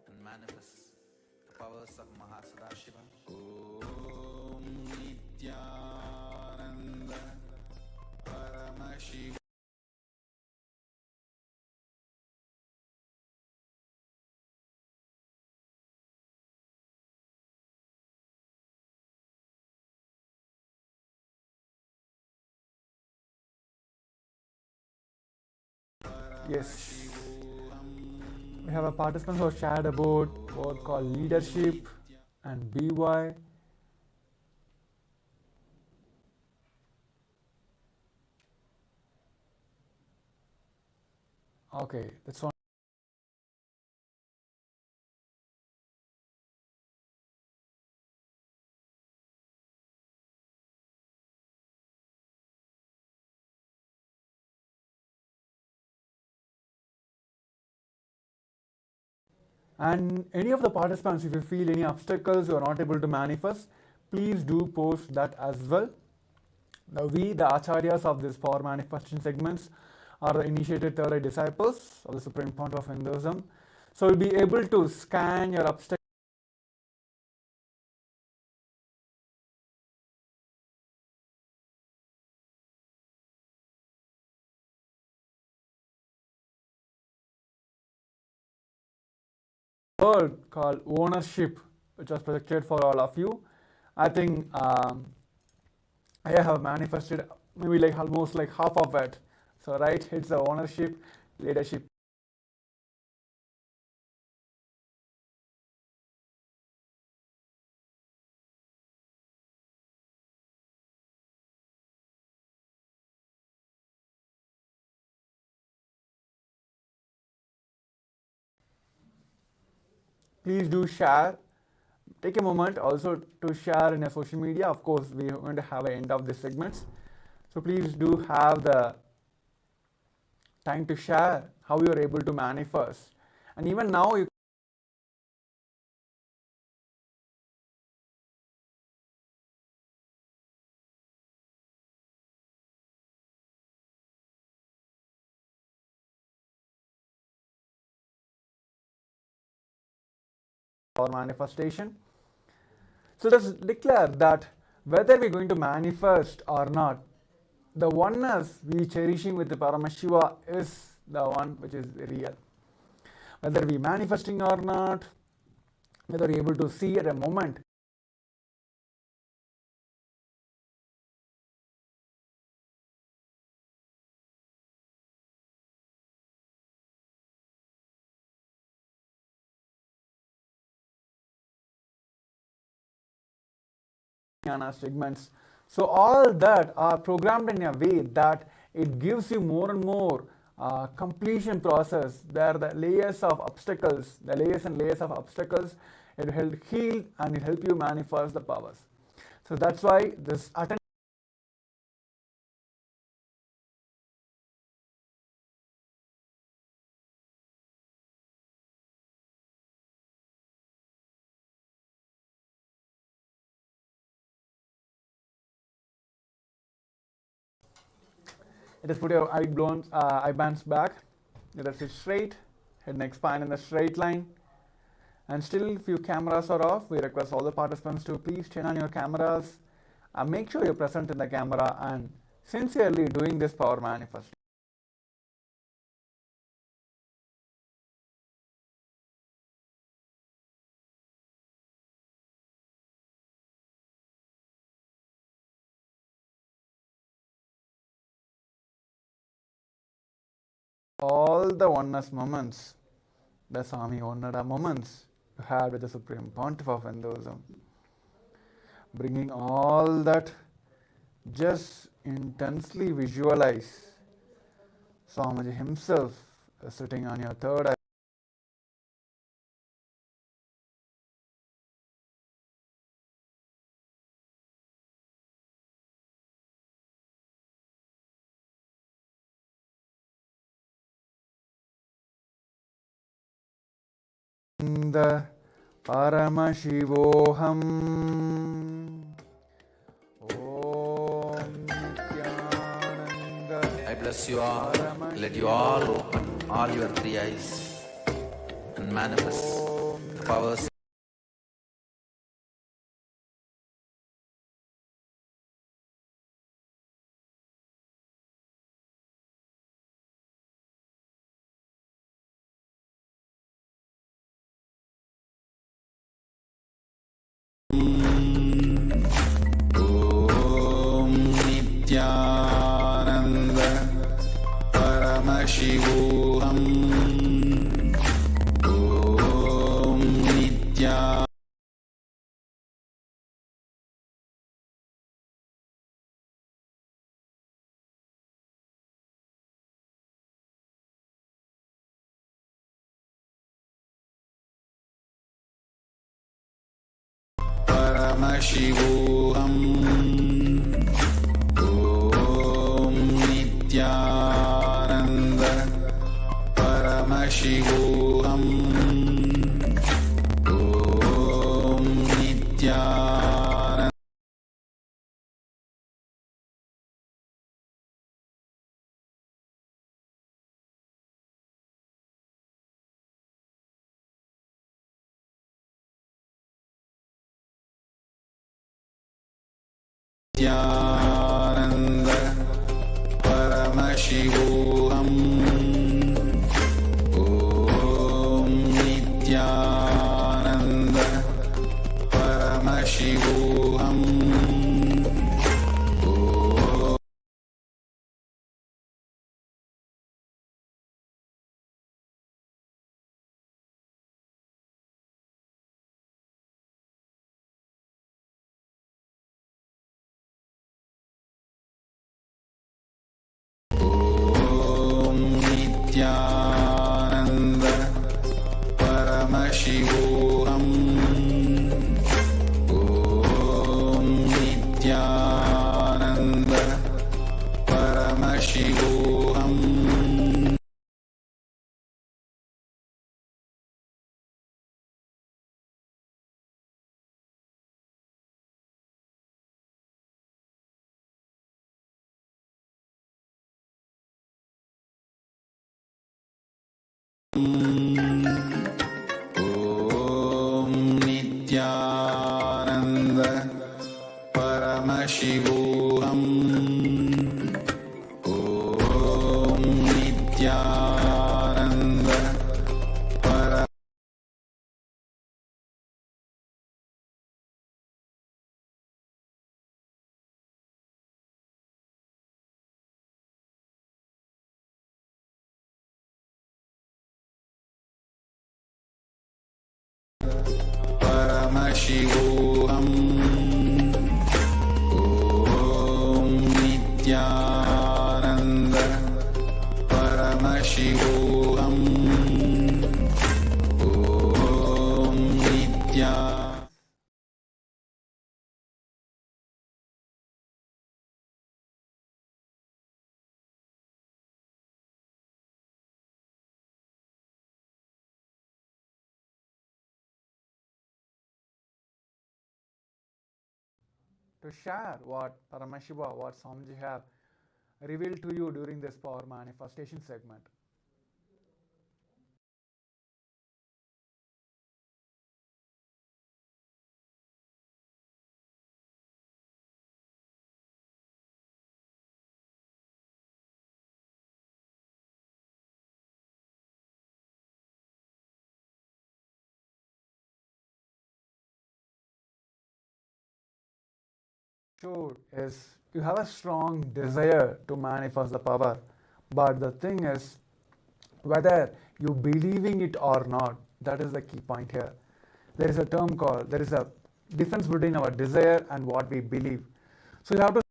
and manifest the powers of Mahasadashiva. Om Nithyananda Paramashiva. Yes. We have a participant who has shared about word called leadership and BY. Okay, that's one. And any of the participants, if you feel any obstacles you are not able to manifest, please do post that as well. Now we, the Acharyas of this power manifestation segments, are the initiated third eye disciples of the Supreme Pontiff of Hinduism. So we'll be able to scan your obstacles. Word called ownership, which was projected for all of you. I think I have manifested maybe like almost like half of it. So right, it's the ownership, leadership. Please do share. Take a moment also to share in your social media. Of course, we are going to have an end of this segments. So please do have the time to share how you are able to manifest. And even now you or manifestation. So let's declare that whether we're going to manifest or not, the oneness we cherishing with the Paramashiva is the one which is real. Whether we manifesting or not, whether we're able to see at a moment, segments. So all that are programmed in a way that it gives you more and more completion process. There are the layers of obstacles, the layers and layers of obstacles. It will help heal and it help you manifest the powers. So that's why this Let us put your eye bands back. Let us sit straight, head neck spine in the straight line. And still, few cameras are off. We request all the participants to please turn on your cameras and make sure you're present in the camera and sincerely doing this power manifest. All the oneness moments, the Swami Onnada moments you had with the Supreme Pontiff of Hinduism, bringing all that, just intensely visualize Swamiji himself sitting on your third eye. The Paramashivoham Om Nithyananda. I bless you all. Let you all open all your three eyes and manifest the powers. Om Nithyananda Paramashivoham. Om Nithyananda. Paramashivoham. Om Nithyananda Paramashivoham. Om Nithyananda. Nithyananda Paramashivoham. Om Nithyananda Paramashivoham. Om Nithyananda Paramashivoham. Om Nithyananda Paramashivoham. Om Nithyananda Paramashivoham. Om Nithyananda Paramashivoham. Paramashivoham. Om Nithyananda Paramashivoham. Om Nithyananda. To share what Paramashiva, what Swamiji have revealed to you during this power manifestation segment. Sure, is you have a strong desire to manifest the power, but the thing is whether you believing it or not, that is the key point here. There is a term called, there is a difference between our desire and what we believe. So you have to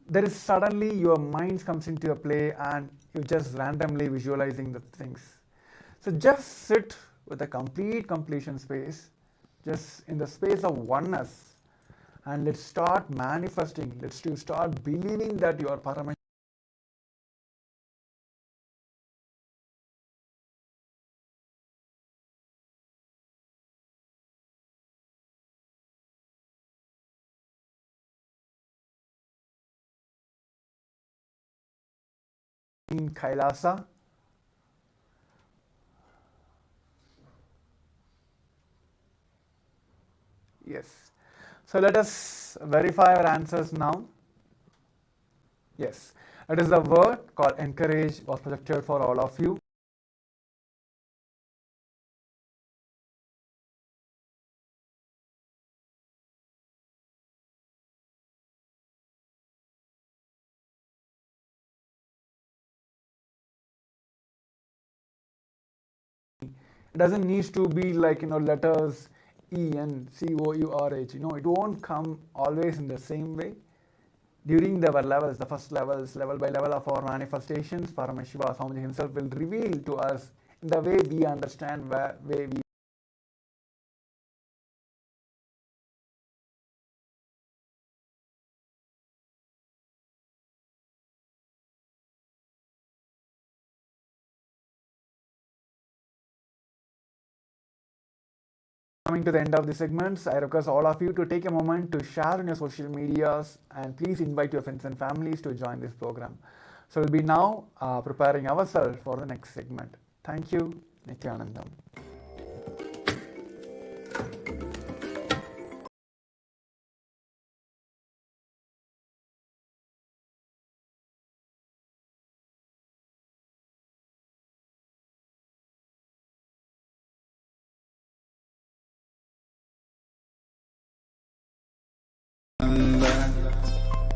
there is suddenly your mind comes into a play and you just randomly visualizing the things. So just sit with a complete completion space, just in the space of oneness, and let's start manifesting. Let's start believing that you are Paramashivoham in KAILASA. Yes. So let us verify our answers now. Yes. It is the word called encourage was projected for all of you. It doesn't need to be like, letters E and COURH. It won't come always in the same way. During our levels, the first levels, level by level of our manifestations, Paramashiva Swamiji himself will reveal to us in the way we understand, way we coming to the end of the segments. I request all of you to take a moment to share on your social medias and please invite your friends and families to join this program. So we'll be now preparing ourselves for the next segment. Thank you. Nithyanandam.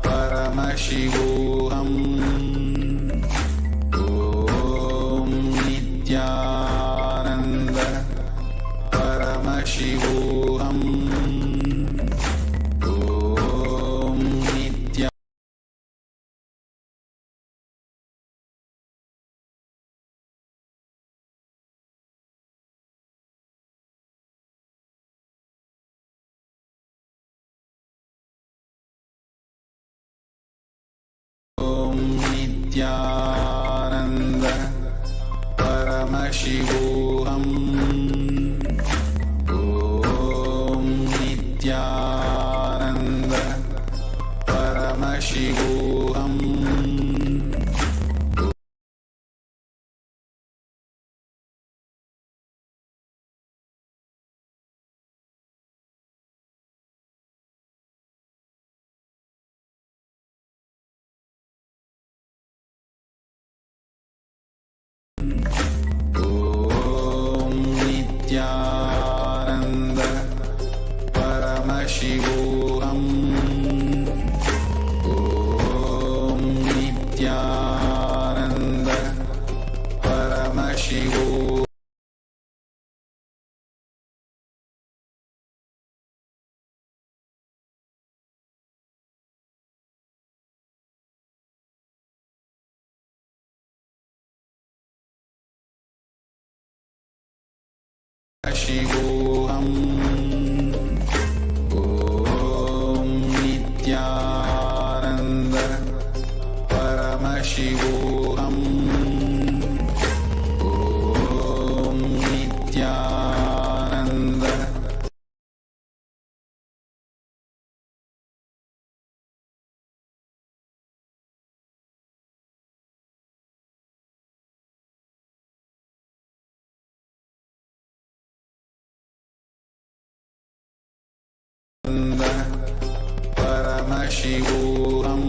Paramashivoham Om Nithyananda Paramashivoham Om Nithyananda Nithyananda Paramashivoham Om Nithyananda Paramashivoham Nithyananda Paramashivoham Om Nithyananda Paramashivoham Shivoham Om Nithyananda Paramashivoham Om Nithyananda Nithyananda Paramashivoham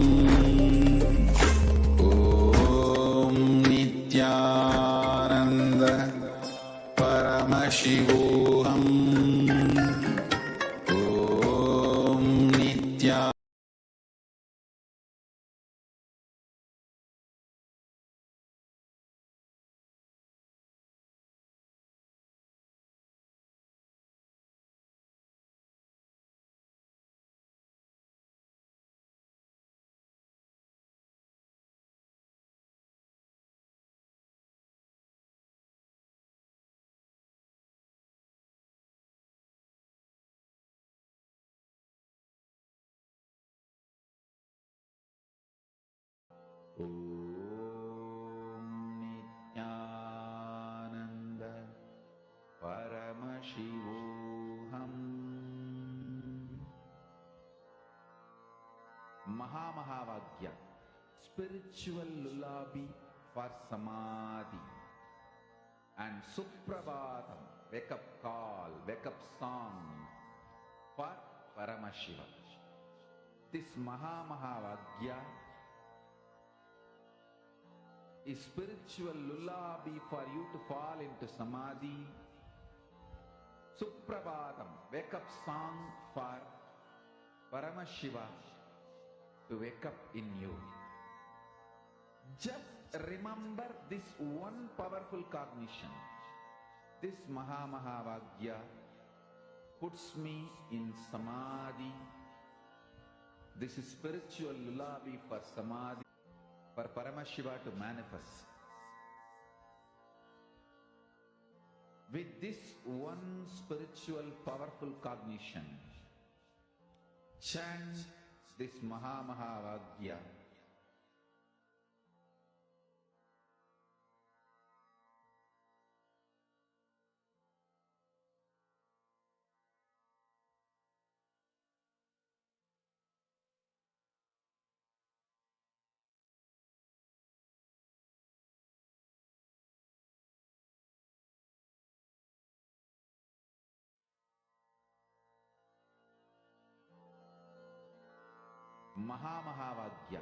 Om Nithyananda Paramashivoham Om Nithyananda Paramashivoham Mahamahavagya, spiritual lullaby for Samadhi, and Suprabhatam, wake up call, wake up song for Paramashiva. This Mahamahavagya is spiritual lullaby for you to fall into Samadhi. Suprabhatam, wake up song for Paramashiva to wake up in you. Just remember this one powerful cognition. This Mahamahavagya puts me in Samadhi. This is spiritual lullaby for Samadhi, for Paramashiva to manifest. With this one spiritual powerful cognition, chant this Mahamahavagya. Mahamahavagya,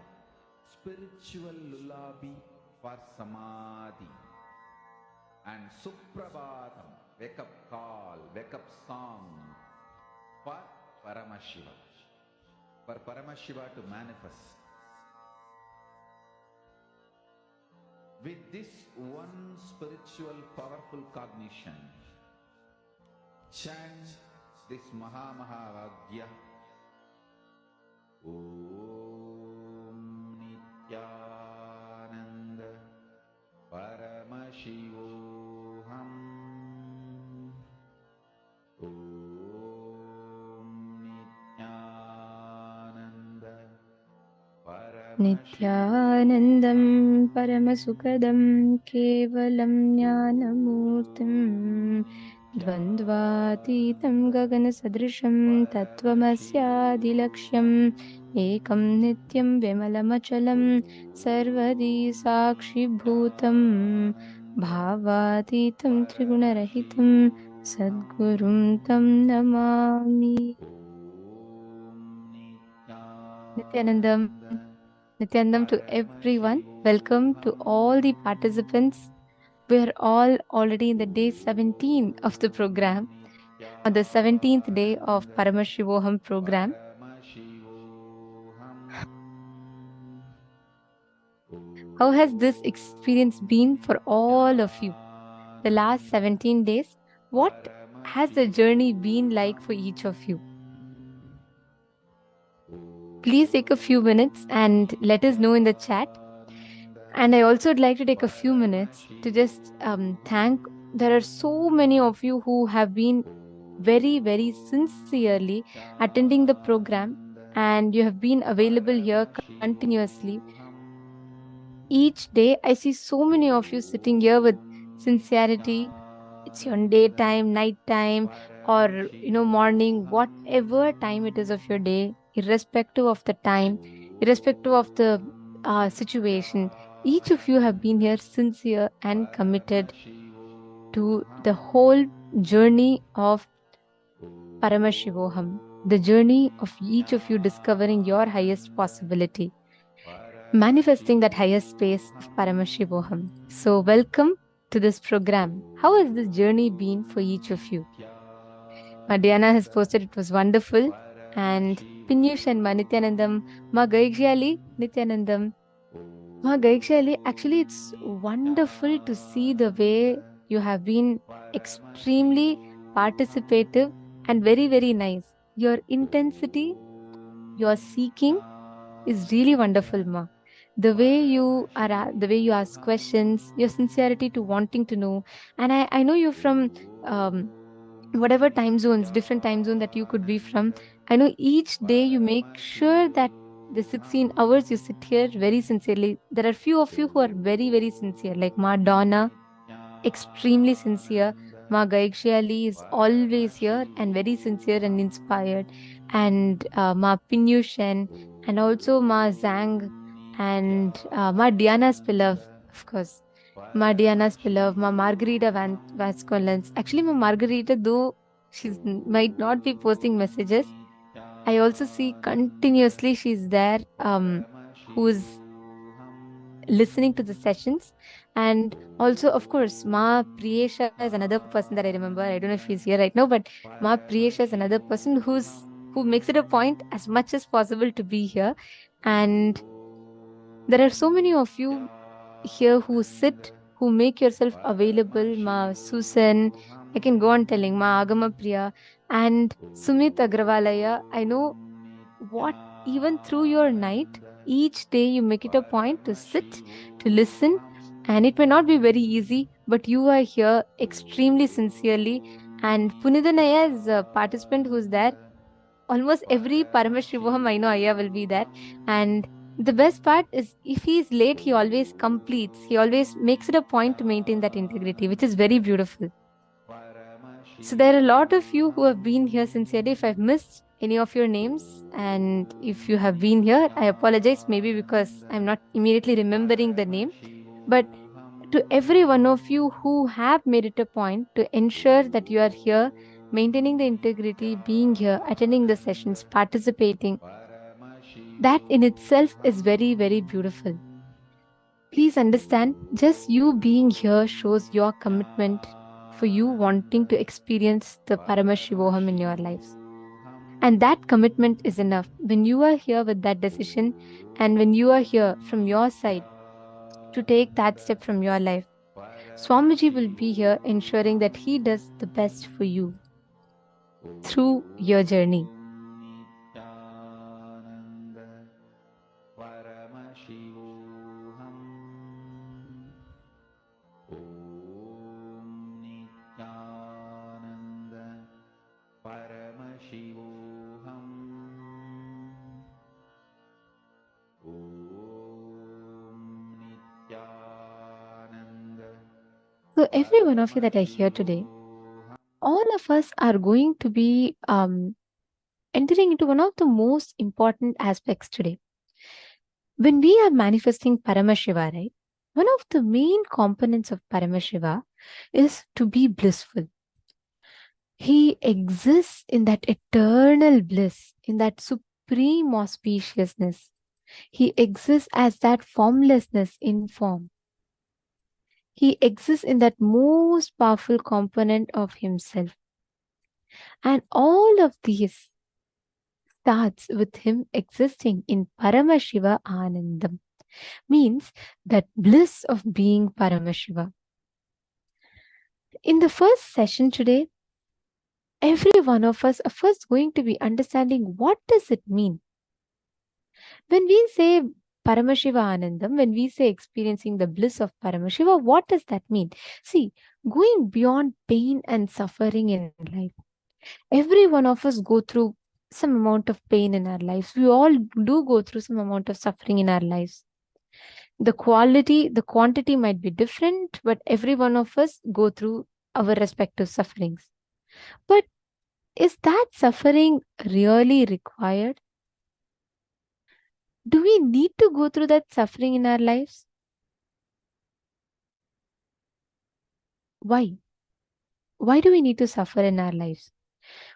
spiritual lullaby for Samadhi, and Suprabhatam, wake up call, wake up song for Paramashiva, for Paramashiva to manifest. With this one spiritual powerful cognition, chant this Mahamahavagya. Om Nithyananda Paramashivoham Om Nithyananda Nithyanandam Paramasukadam Kevalam Jnanamurtim Dvandvatitam Gaganasadrisham Tattvamasyadilaksham Ekam Nityam Vimalamachalam Sarvadi Sakshibhutam Bhavatitam Trigunarahitam Sadgurum Tam Namami. Nithyanandam. Nithyanandam to everyone. Welcome to all the participants. We are all already in the day 17 of the program, on the 17th day of Paramashivoham program. How has this experience been for all of you? The last 17 days, what has the journey been like for each of you? Please take a few minutes and let us know in the chat. And I also would like to take a few minutes to just thank. There are so many of you who have been very, very sincerely attending the program, and you have been available here continuously. Each day, I see so many of you sitting here with sincerity. It's your daytime, nighttime, or morning, whatever time it is of your day, irrespective of the time, irrespective of the situation. Each of you have been here sincere and committed to the whole journey of Paramashivoham, the journey of each of you discovering your highest possibility, manifesting that highest space of Paramashivoham. So, welcome to this program. How has this journey been for each of you? Diana has posted it was wonderful, and Pinyush and Nithyanandam, Ma Gaikshali, Nithyanandam. Ma Gaikshali, actually, it's wonderful to see the way you have been extremely participative and very, very nice. Your intensity, your seeking is really wonderful, Ma. The way you are, the way you ask questions, your sincerity to wanting to know, and I know you're from whatever time zones, different time zone that you could be from. I know each day you make sure that the 16 hours you sit here very sincerely. There are few of you who are very, very sincere, like Ma Donna, extremely sincere. Ma Gaikshali is always here and very sincere and inspired. And Ma Pinyushen, and also Ma Zhang, and Ma Diana's beloved, of course. Ma Diana's beloved, Ma Margarita Vasconcelos. Actually, Ma Margarita, though she might not be posting messages, I also see continuously she's there, who's listening to the sessions. And also, of course, Ma Priyesha is another person that I remember. I don't know if he's here right now, but Ma Priyesha is another person who makes it a point as much as possible to be here. And there are so many of you here who sit, who make yourself available. Ma Susan, I can go on telling, Ma Agama Priya, and Sumit Agrawalaya. I know what, even through your night, each day you make it a point to sit, to listen, and it may not be very easy, but you are here extremely sincerely. And Punidanaya is a participant who's there. Almost every Paramashivoham, I know Aya will be there. And the best part is, if he is late, he always completes. He always makes it a point to maintain that integrity, which is very beautiful. So there are a lot of you who have been here sincerely. If I've missed any of your names, and if you have been here, I apologize, maybe because I'm not immediately remembering the name. But to every one of you who have made it a point to ensure that you are here, maintaining the integrity, being here, attending the sessions, participating, that in itself is very, very beautiful. Please understand, just you being here shows your commitment for you wanting to experience the Paramashivoham in your lives. And that commitment is enough. When you are here with that decision, and when you are here from your side to take that step from your life, Swamiji will be here ensuring that he does the best for you through your journey. So every one of you that are here today, all of us are going to be entering into one of the most important aspects today. When we are manifesting Paramashiva, right, one of the main components of Paramashiva is to be blissful. He exists in that eternal bliss, in that supreme auspiciousness. He exists as that formlessness in form. He exists in that most powerful component of himself. And all of these starts with him existing in Paramashiva Anandam. Means that bliss of being Paramashiva. In the first session today, every one of us are first going to be understanding what does it mean. When we say Paramashiva Anandam, when we say experiencing the bliss of Paramashiva, what does that mean? See, going beyond pain and suffering in life. Every one of us go through some amount of pain in our lives. We all do go through some amount of suffering in our lives. The quantity might be different, but every one of us go through our respective sufferings. But is that suffering really required? Do we need to go through that suffering in our lives? Why? Why do we need to suffer in our lives?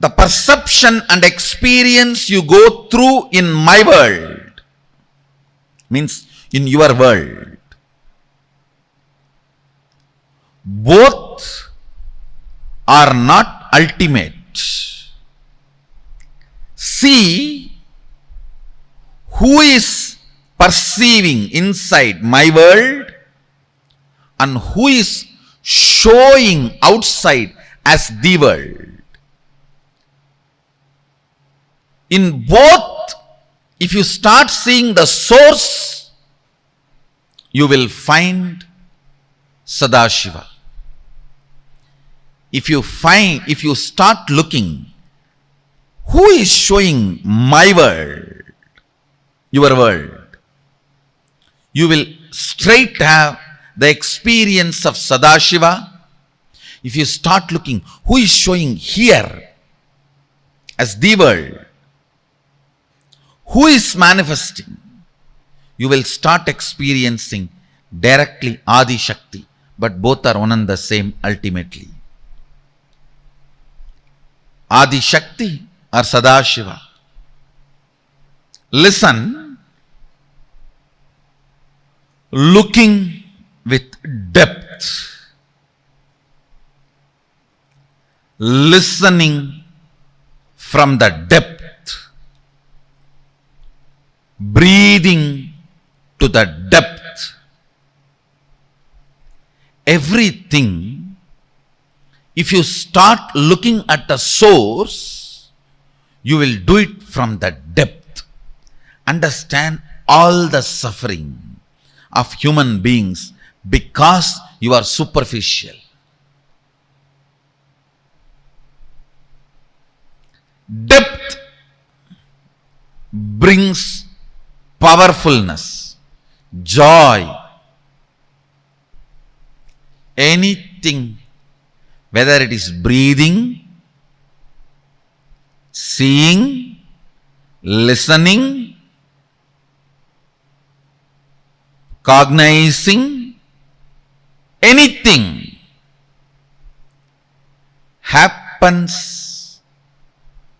the perception and experience you go through in my world, means in your world, both are not ultimate. See who is perceiving inside my world and who is showing outside as the world. In both, if you start seeing the source, you will find Sadashiva. If you start looking, who is showing my world, your world, you will straight have the experience of Sadashiva. If you start looking, who is showing here as the world, who is manifesting, you will start experiencing directly Adi Shakti, but both are one and the same ultimately. Adi Shakti or Sadashiva. Listen, looking with depth, listening from the depth, breathing to the depth. Everything, if you start looking at the source, you will do it from the depth. Understand all the suffering of human beings because you are superficial. Depth brings powerfulness, joy. Anything, whether it is breathing, seeing, listening, cognizing, anything happens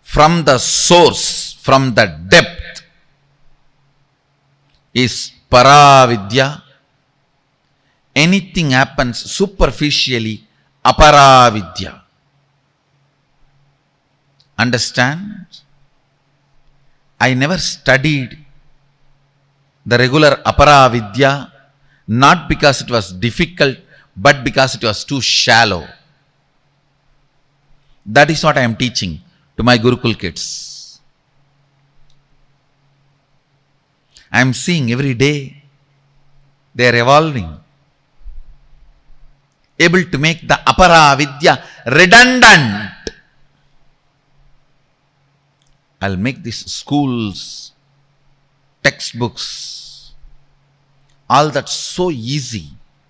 from the source, from the depth, is Paravidya. Anything happens superficially, Aparavidya. Understand? I never studied the regular Aparavidya, not because it was difficult, but because it was too shallow. That is what I am teaching to my Gurukul kids. I am seeing every day they are evolving, able to make the Aparavidya redundant. I'll make these schools, textbooks, all that so easy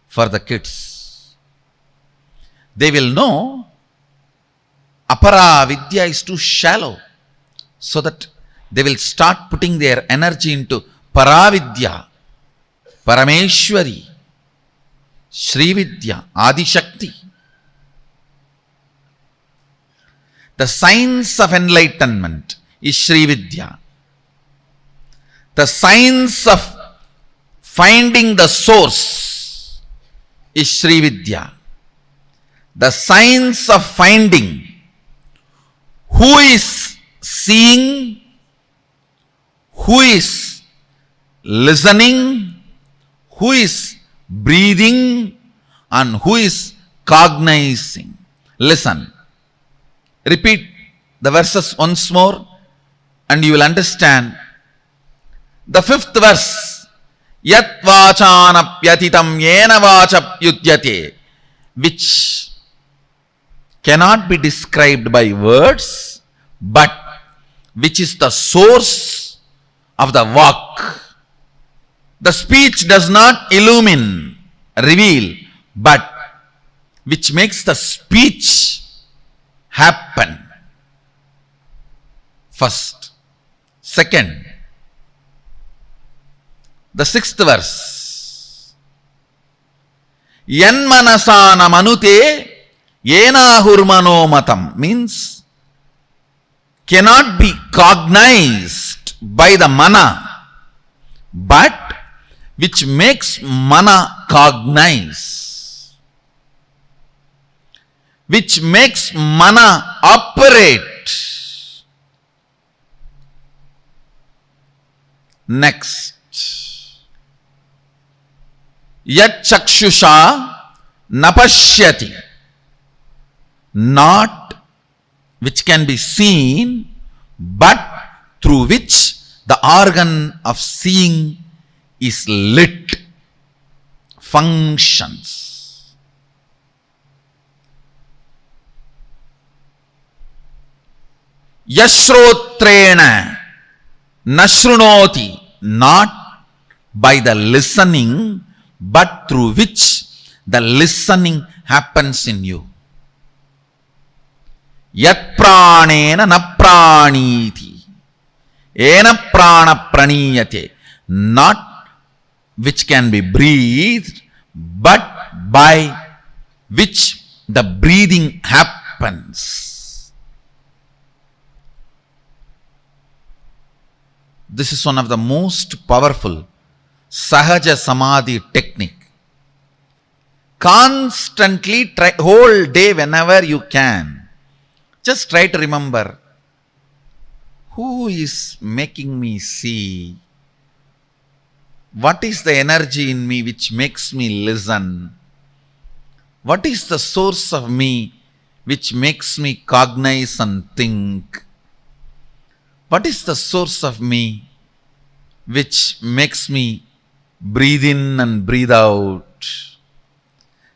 for the kids. They will know Aparavidya is too shallow, so that they will start putting their energy into Paravidya, Parameshwari, Srividya, Adi Shakti. The science of enlightenment is Srividya. The science of finding the source is Srividya. The science of finding who is seeing, who is listening, who is breathing, and who is cognizing. Listen. Repeat the verses once more and you will understand. The fifth verse, Yat vachanapyatitam yena vachapyudyate, which cannot be described by words, but which is the source of the vak. The speech does not illumine, reveal, but which makes the speech happen. First. Second, the sixth verse. Yanmanasana manute yena hurmano matam, means cannot be cognized by the mana, but which makes mana cognize, which makes mana operate. Next, yat chakshusha napashyati, not which can be seen, but through which the organ of seeing is lit, functions. Yashrotrena nashrunoti, not by the listening, but through which the listening happens in you. Yat pranena na praniti, ena prana praniyate, not which can be breathed, but by which the breathing happens. This is one of the most powerful Sahaja Samādhi technique. Constantly try, whole day whenever you can, just try to remember, who is making me see? What is the energy in me which makes me listen? What is the source of me which makes me cognize and think? What is the source of me which makes me breathe in and breathe out?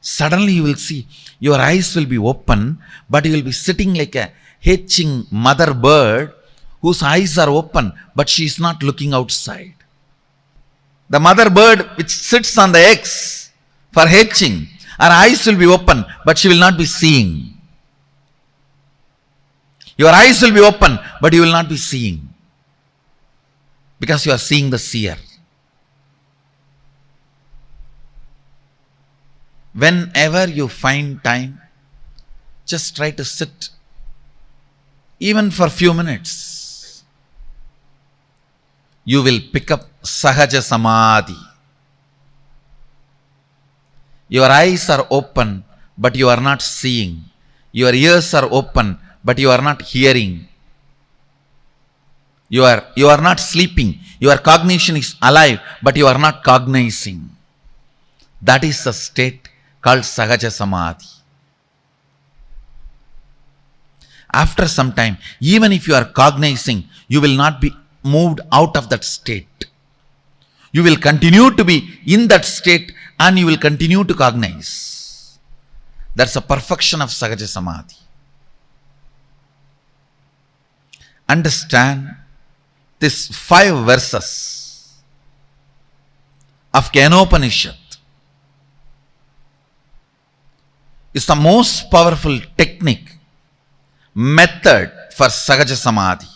Suddenly you will see, your eyes will be open, but you will be sitting like a hatching mother bird whose eyes are open, but she is not looking outside. The mother bird which sits on the eggs for hatching, her eyes will be open, but she will not be seeing. Your eyes will be open, but you will not be seeing, because you are seeing the seer. Whenever you find time, just try to sit, even for a few minutes. You will pick up Sahaja Samādhi. Your eyes are open, but you are not seeing. Your ears are open, but you are not hearing. You are not sleeping. Your cognition is alive, but you are not cognizing. That is the state called Sahaja Samādhi. After some time, even if you are cognizing, you will not be moved out of that state. You will continue to be in that state and you will continue to cognize. That's a perfection of Sahaja Samādhi. Understand these 5 verses of Kenopanishad is the most powerful technique, method for Sahaja Samādhi.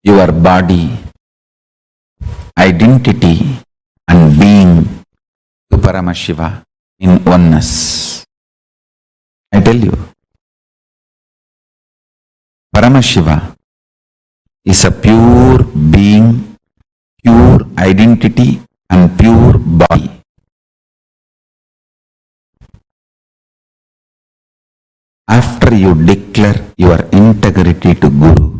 Your body, identity and being to Paramashiva in oneness. I tell you, Paramashiva is a pure being, pure identity and pure body. After you declare your integrity to Guru,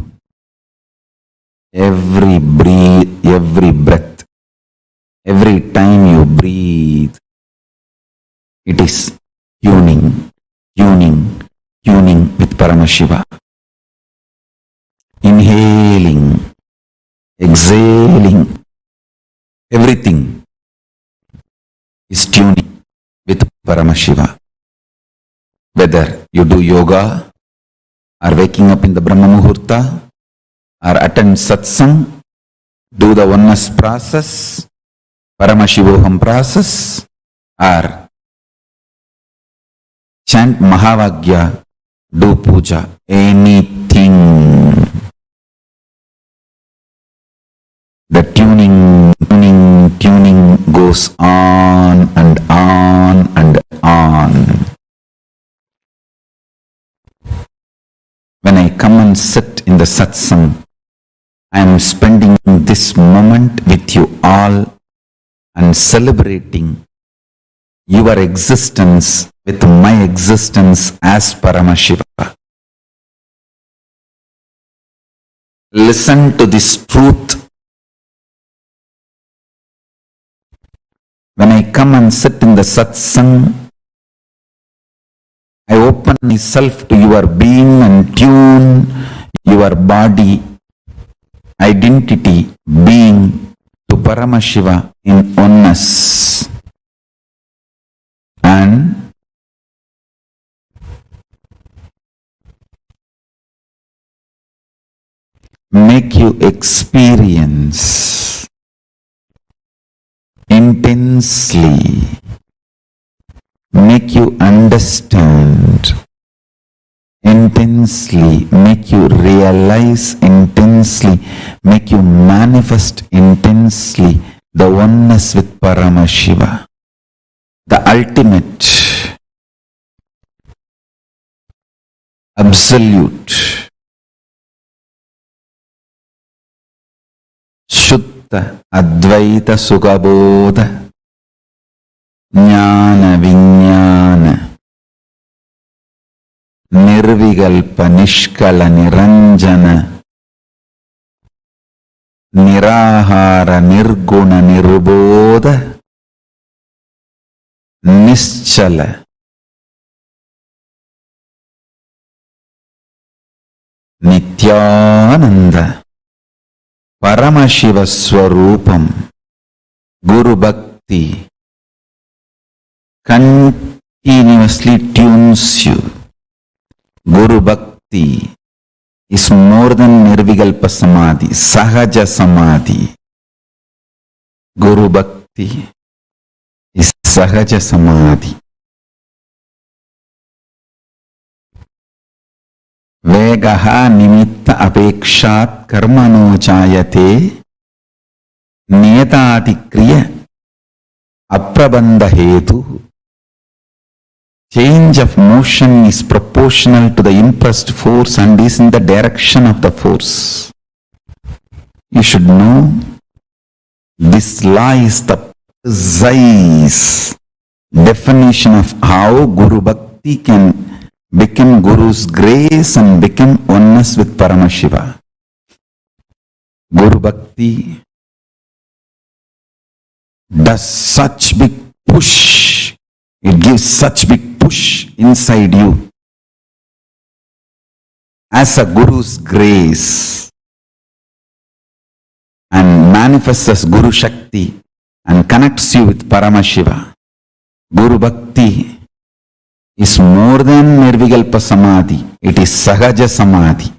every breath, every time you breathe, it is tuning with Paramashiva. Inhaling, exhaling, everything is tuning with Paramashiva. Whether you do yoga, or waking up in the Brahma Muhurta, or attend satsang, do the oneness process, Paramashivoham process, or chant Mahavagya, do puja, anything. The tuning goes on and and sit in the satsang, I am spending this moment with you all and celebrating your existence with my existence as Paramashiva. Listen to this truth. When I come and sit in the satsang, I open myself to your being and tune your body, identity, being to Paramashiva in oneness. And make you experience intensely, make you understand intensely, make you realize intensely, make you manifest intensely the oneness with Paramashiva, the ultimate, absolute, Shuddha Advaita Sukhabodha Jnana Vijnana Nirvikalpa Nishkala Niranjana Nirahara Nirguna Nirbodha Nischala Nithyananda Paramashiva Swarupam Guru Bhakti continuously tunes you. Guru Bhakti is more than Nirvikalpa Samadhi, Sahaja Samādhi. Guru Bhakti is Sahaja Samādhi. Vegaha nimitta apekshat karmano jayate niyatadikriya aprabandha hetu. Change of motion is proportional to the impressed force and is in the direction of the force. You should know this law is the precise definition of how Guru Bhakti can become Guru's grace and become oneness with Paramashiva. Guru Bhakti does such big push, it gives such big push inside you as a Guru's grace and manifests as Guru Shakti and connects you with Paramashiva. Guru Bhakti is more than Nirvikalpa Samadhi, it is Sahaja Samādhi.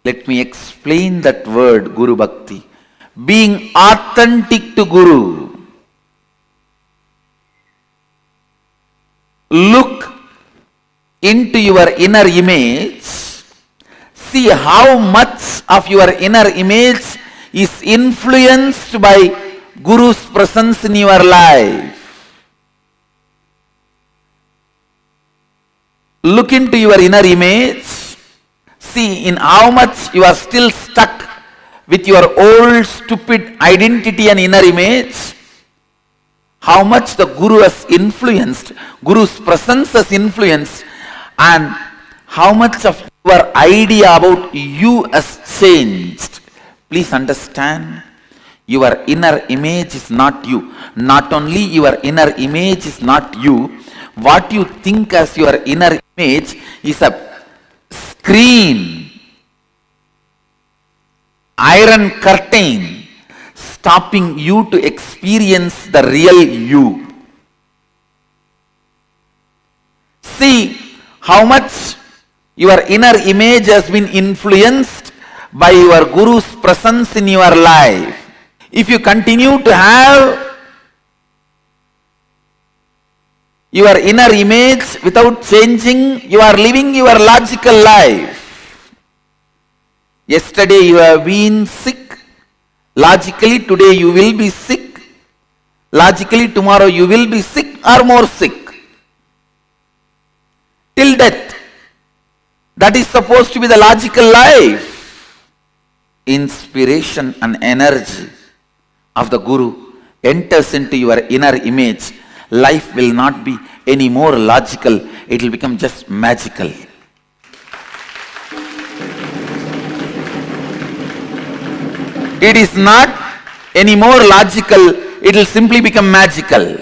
Let me explain that word Guru Bhakti. Being authentic to Guru. Look into your inner image. See how much of your inner image is influenced by Guru's presence in your life. Look into your inner image. See in how much you are still stuck with your old stupid identity and inner image. How much the Guru has influenced, Guru's presence has influenced, and how much of your idea about you has changed. Please understand, your inner image is not you. Not only your inner image is not you, what you think as your inner image is a screen, iron curtain, stopping you to experience the real you. See how much your inner image has been influenced by your Guru's presence in your life. If you continue to have your inner image without changing, you are living your logical life. Yesterday you have been sick, logically today you will be sick. Logically, tomorrow you will be sick or more sick. Till death. That is supposed to be the logical life. Inspiration and energy of the Guru enters into your inner image. Life will not be any more logical. It will become just magical. It is not any more logical. It will simply become magical.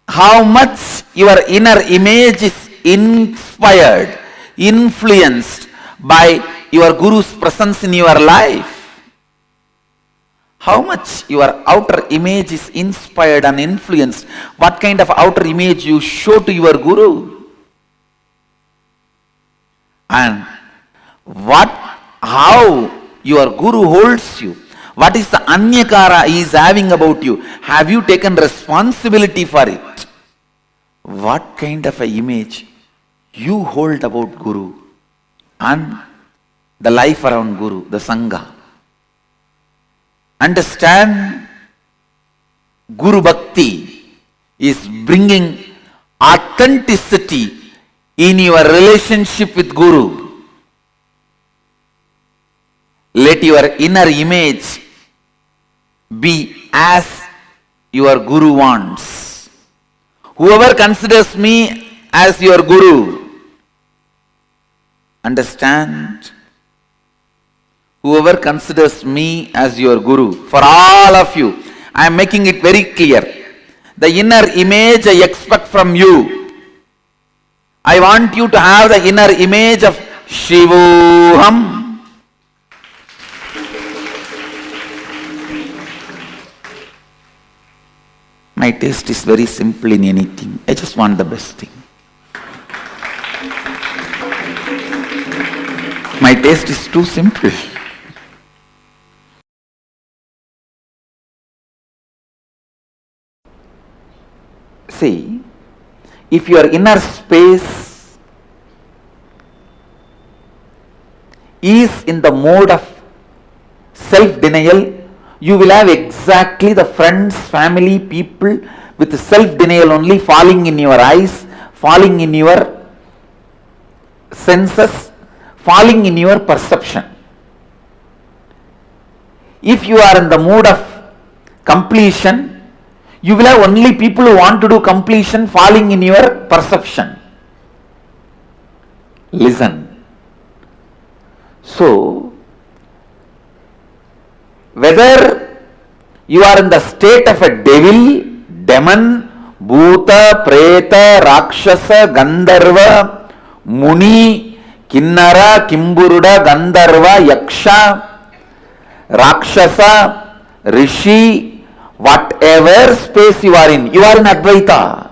How much your inner image is inspired, influenced by your Guru's presence in your life. How much your outer image is inspired and influenced. What kind of outer image you show to your Guru. And how your Guru holds you. What is the anyakara he is having about you? Have you taken responsibility for it? What kind of an image you hold about Guru and the life around Guru, the Sangha. Understand, Guru Bhakti is bringing authenticity in your relationship with Guru. Let your inner image be as your Guru wants. Whoever considers me as your Guru, understand, whoever considers me as your Guru, for all of you, I am making it very clear. The inner image I expect from you. I want you to have the inner image of Shivoham. My taste is very simple in anything. I just want the best thing. My taste is too simple. See, if your inner space is in the mode of self-denial, you will have exactly the friends, family, people with self-denial only falling in your eyes, falling in your senses, falling in your perception. If you are in the mood of completion, you will have only people who want to do completion falling in your perception. Listen. So, whether you are in the state of a devil, demon, bhuta, preta, rakshasa, gandharva, muni, kinnara, kimburuda, gandharva, yaksha, rakshasa, rishi, whatever space you are in Advaita.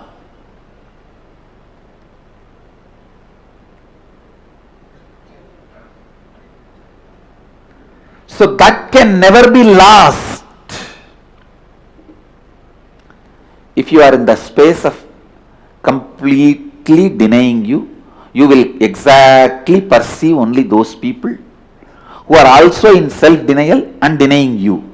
So that can never be lost. If you are in the space of completely denying you, you will exactly perceive only those people who are also in self-denial and denying you.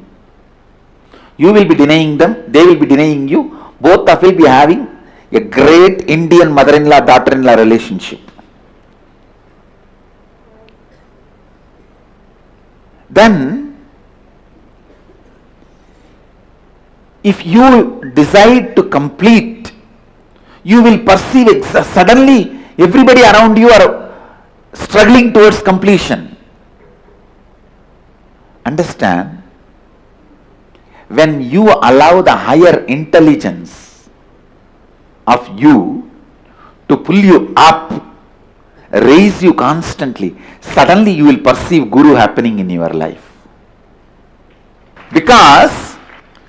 You will be denying them, they will be denying you. Both of you will be having a great Indian mother-in-law, daughter-in-law relationship. Then, if you decide to complete, you will perceive suddenly everybody around you are struggling towards completion. Understand? When you allow the higher intelligence of you to pull you up, raise you constantly, suddenly you will perceive Guru happening in your life. Because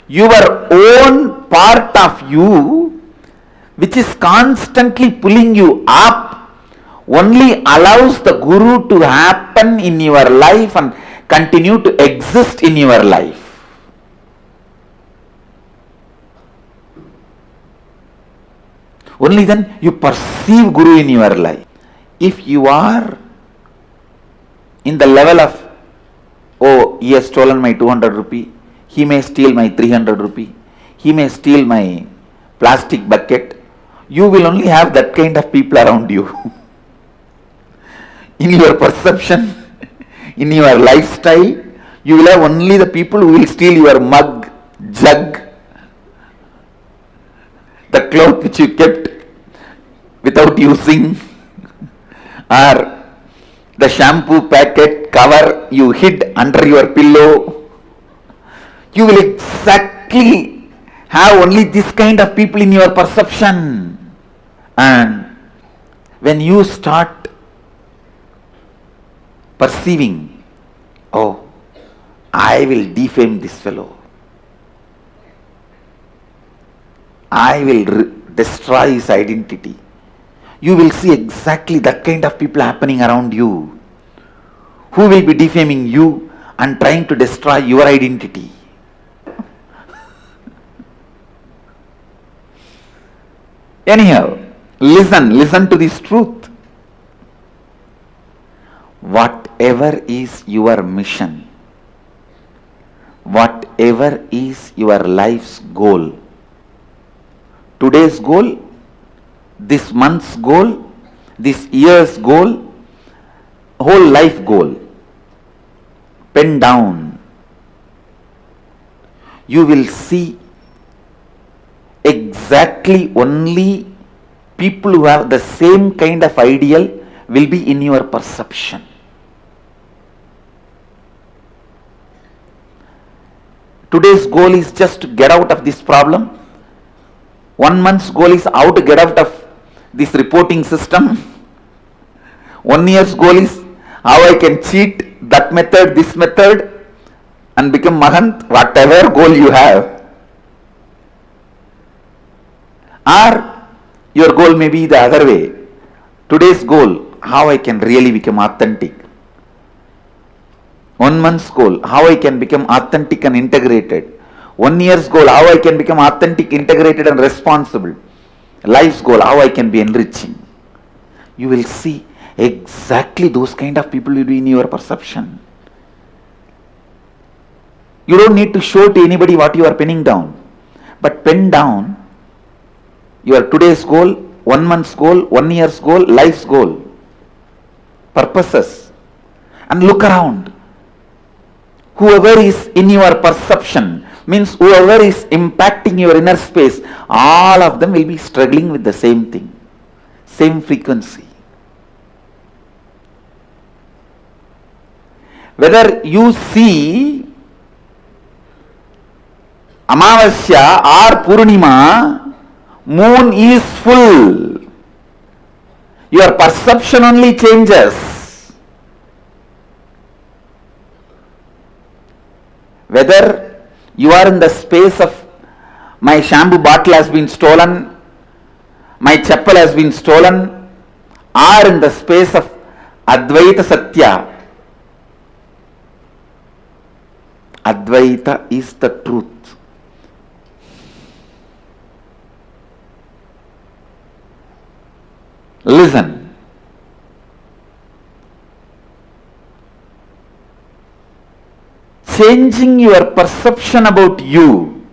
your own part of you, which is constantly pulling you up, only allows the Guru to happen in your life and continue to exist in your life. Only then you perceive Guru in your life. If you are in the level of oh, he has stolen my 200 rupee, he may steal my 300 rupee, he may steal my plastic bucket. You will only have that kind of people around you. In your perception, in your lifestyle, you will have only the people who will steal your mug, jug, the cloth which you kept without using, or the shampoo packet cover you hid under your pillow. You will exactly have only this kind of people in your perception. And when you start perceiving, oh, I will defame this fellow, I will destroy his identity, you will see exactly that kind of people happening around you, who will be defaming you and trying to destroy your identity. Anyhow, listen to this truth. Whatever is your mission, whatever is your life's goal, today's goal, this month's goal, this year's goal, whole life goal, pen down. You will see exactly only people who have the same kind of ideal will be in your perception. Today's goal is just to get out of this problem. 1 month's goal is how to get out of this reporting system. 1 year's goal is how I can cheat that method, this method, and become Mahant, whatever goal you have. Or your goal may be the other way. Today's goal, how I can really become authentic. 1 month's goal, how I can become authentic and integrated. 1 year's goal, how I can become authentic, integrated and responsible. Life's goal, how I can be enriching. You will see exactly those kind of people will be in your perception. You don't need to show to anybody what you are penning down. But pen down your today's goal, 1 month's goal, 1 year's goal, life's goal, purposes, and look around. Whoever is in your perception, means whoever is impacting your inner space, all of them will be struggling with the same thing, same frequency. Whether you see Amavasya or Purnima, moon is full. Your perception only changes. Whether you are in the space of my shampoo bottle has been stolen, my chappal has been stolen, or in the space of Advaita Satya. Advaita is the truth. Listen. Changing your perception about you,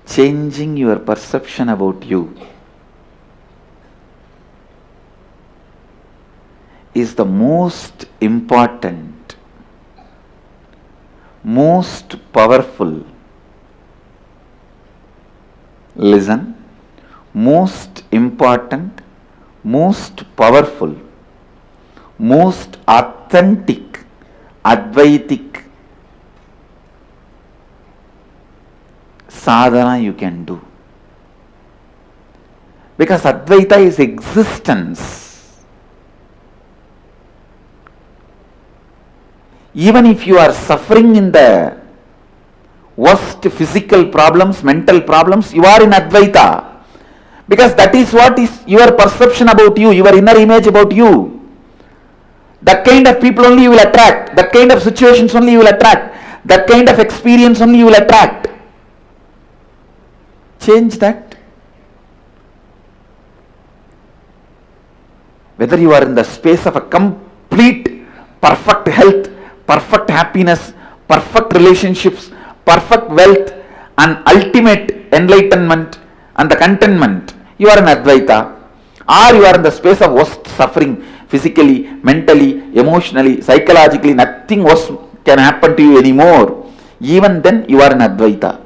changing your perception about you is the most important, most powerful, listen, most important, most powerful, most authentic, Advaitic sadhana you can do. Because Advaita is existence. Even if you are suffering in the worst physical problems, mental problems, you are in Advaita. Because that is what is your perception about you, your inner image about you. That kind of people only you will attract. That kind of situations only you will attract. That kind of experience only you will attract. Change that. Whether you are in the space of a complete, perfect health, perfect happiness, perfect relationships, perfect wealth, and ultimate enlightenment and the contentment, you are an Advaita. Or you are in the space of worst suffering, physically, mentally, emotionally, psychologically, nothing worse can happen to you anymore. Even then, you are an Advaita.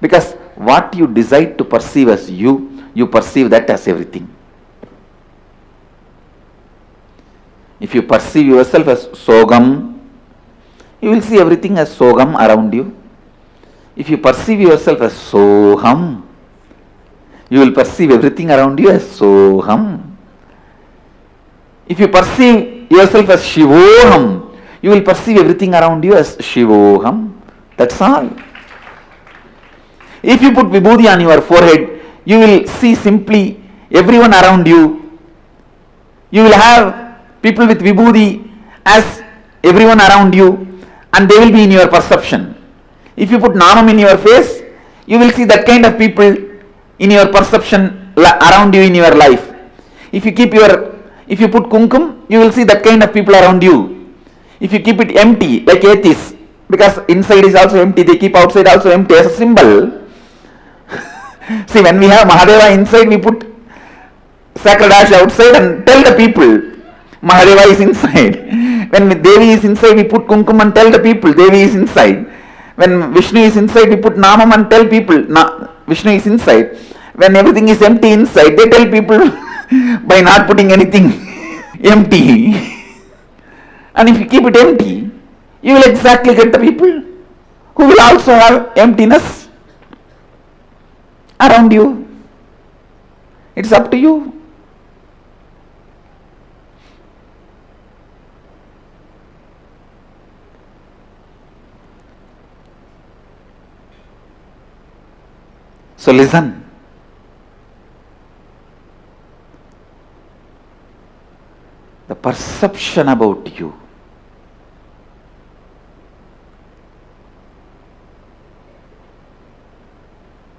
Because what you decide to perceive as you perceive that as everything. If you perceive yourself as Sogam, you will see everything as Sogam around you. If you perceive yourself as Soham, you will perceive everything around you as Soham. If you perceive yourself as Shivoham, you will perceive everything around you as Shivoham. That's all. If you put Vibhuti on your forehead, you will see simply everyone around you. You will have people with Vibhuti as everyone around you, and they will be in your perception. If you put Namam in your face, you will see that kind of people in your perception around you in your life. If you put Kumkum, you will see that kind of people around you. If you keep it empty, like atheists, because inside is also empty, they keep outside also empty as a symbol. See, when we have Mahadeva inside, we put sacred ash outside and tell the people Mahadeva is inside. When Devi is inside, we put Kumkum and tell the people Devi is inside. When Vishnu is inside, we put Namam and tell people Vishnu is inside. When everything is empty inside, they tell people by not putting anything empty. And if you keep it empty, you will exactly get the people who will also have emptiness around you. It's up to you. So listen. The perception about you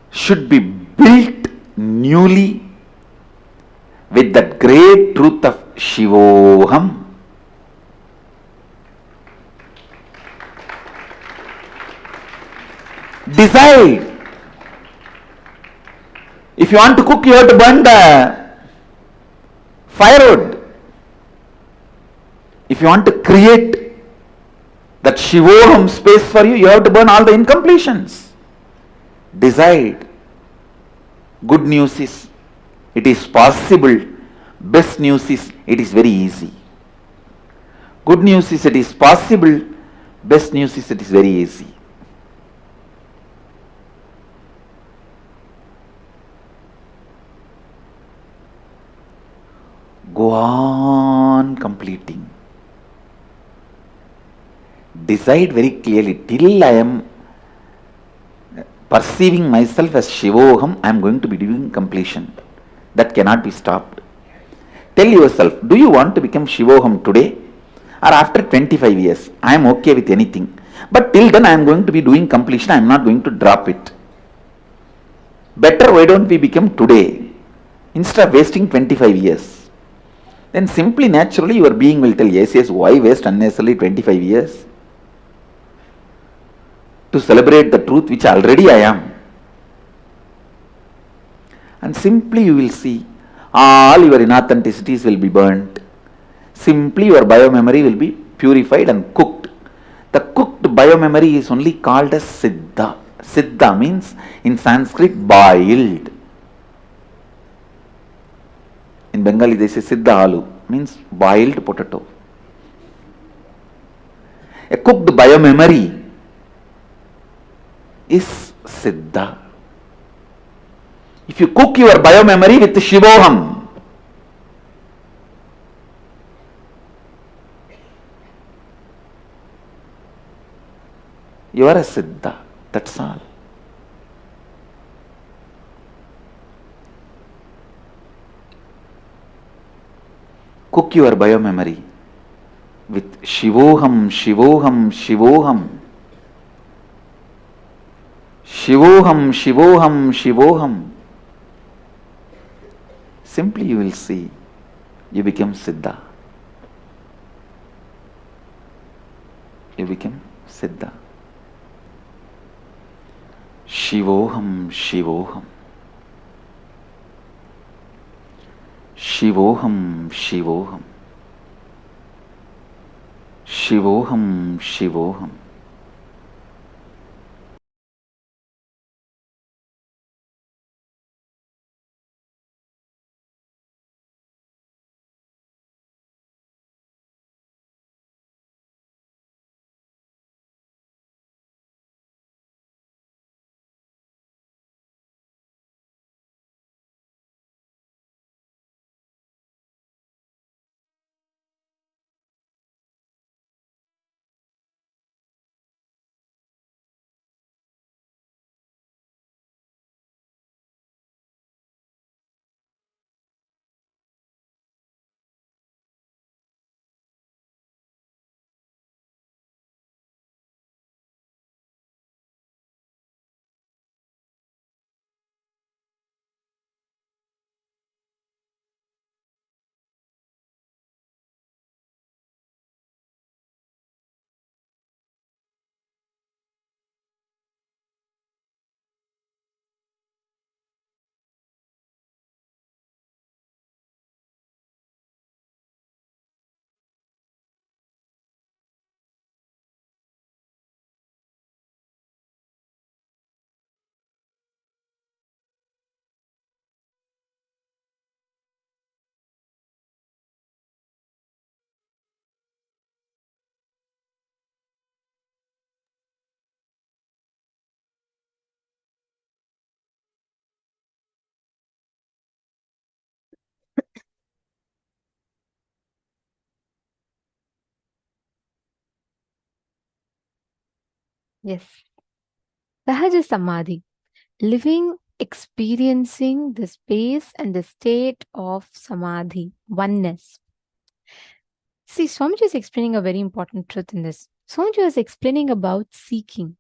should be built newly with that great truth of Shivoham. Decide. If you want to cook, you have to burn the firewood. If you want to create that Shivoham space for you, you have to burn all the incompletions. Decide. Good news is, it is possible. Best news is, it is very easy. Good news is, it is possible. Best news is, it is very easy. Go on completing. Decide very clearly, till I am perceiving myself as Shivoham, I am going to be doing completion. That cannot be stopped. Tell yourself, do you want to become Shivoham today or after 25 years? I am okay with anything. But till then I am going to be doing completion, I am not going to drop it. Better, why don't we become today instead of wasting 25 years? Then simply, naturally, your being will tell, yes, why waste unnecessarily 25 years? To celebrate the truth which already I am. And simply you will see all your inauthenticities will be burnt. Simply your biomemory will be purified and cooked. The cooked biomemory is only called as Siddha. Siddha means in Sanskrit boiled. In Bengali they say Siddha Alu, means boiled potato. A cooked biomemory is Siddha. If you cook your biomemory with Shivoham, you are a Siddha. That's all. Cook your biomemory with Shivoham, Shivoham, Shivoham. Shivoham, Shivoham, Shivoham. Simply you will see you become Siddha. You become Siddha. Shivoham, Shivoham. Shivoham, Shivoham. Shivoham, Shivoham. Yes. Sahaja Samādhi. Living, experiencing the space and the state of Samadhi, oneness. See, Swamiji is explaining a very important truth in this. Swamiji was explaining about seeking.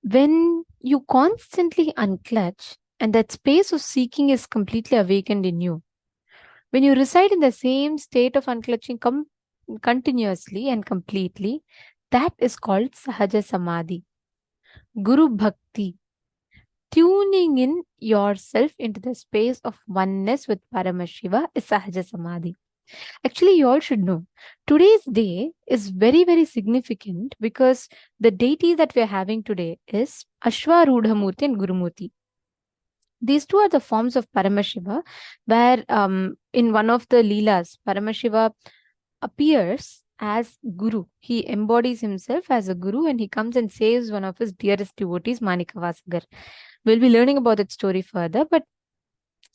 When you constantly unclutch and that space of seeking is completely awakened in you, when you reside in the same state of unclutching continuously and completely, that is called Sahaja Samādhi. Guru Bhakti. Tuning in yourself into the space of oneness with Paramashiva is Sahaja Samādhi. Actually, you all should know, today's day is very, very significant because the deity that we are having today is Ashwarudhamurti and Gurumurti. These two are the forms of Paramashiva, where in one of the Leelas, Paramashiva appears as Guru. He embodies himself as a Guru and he comes and saves one of his dearest devotees, Manikavasagar. We'll be learning about that story further, but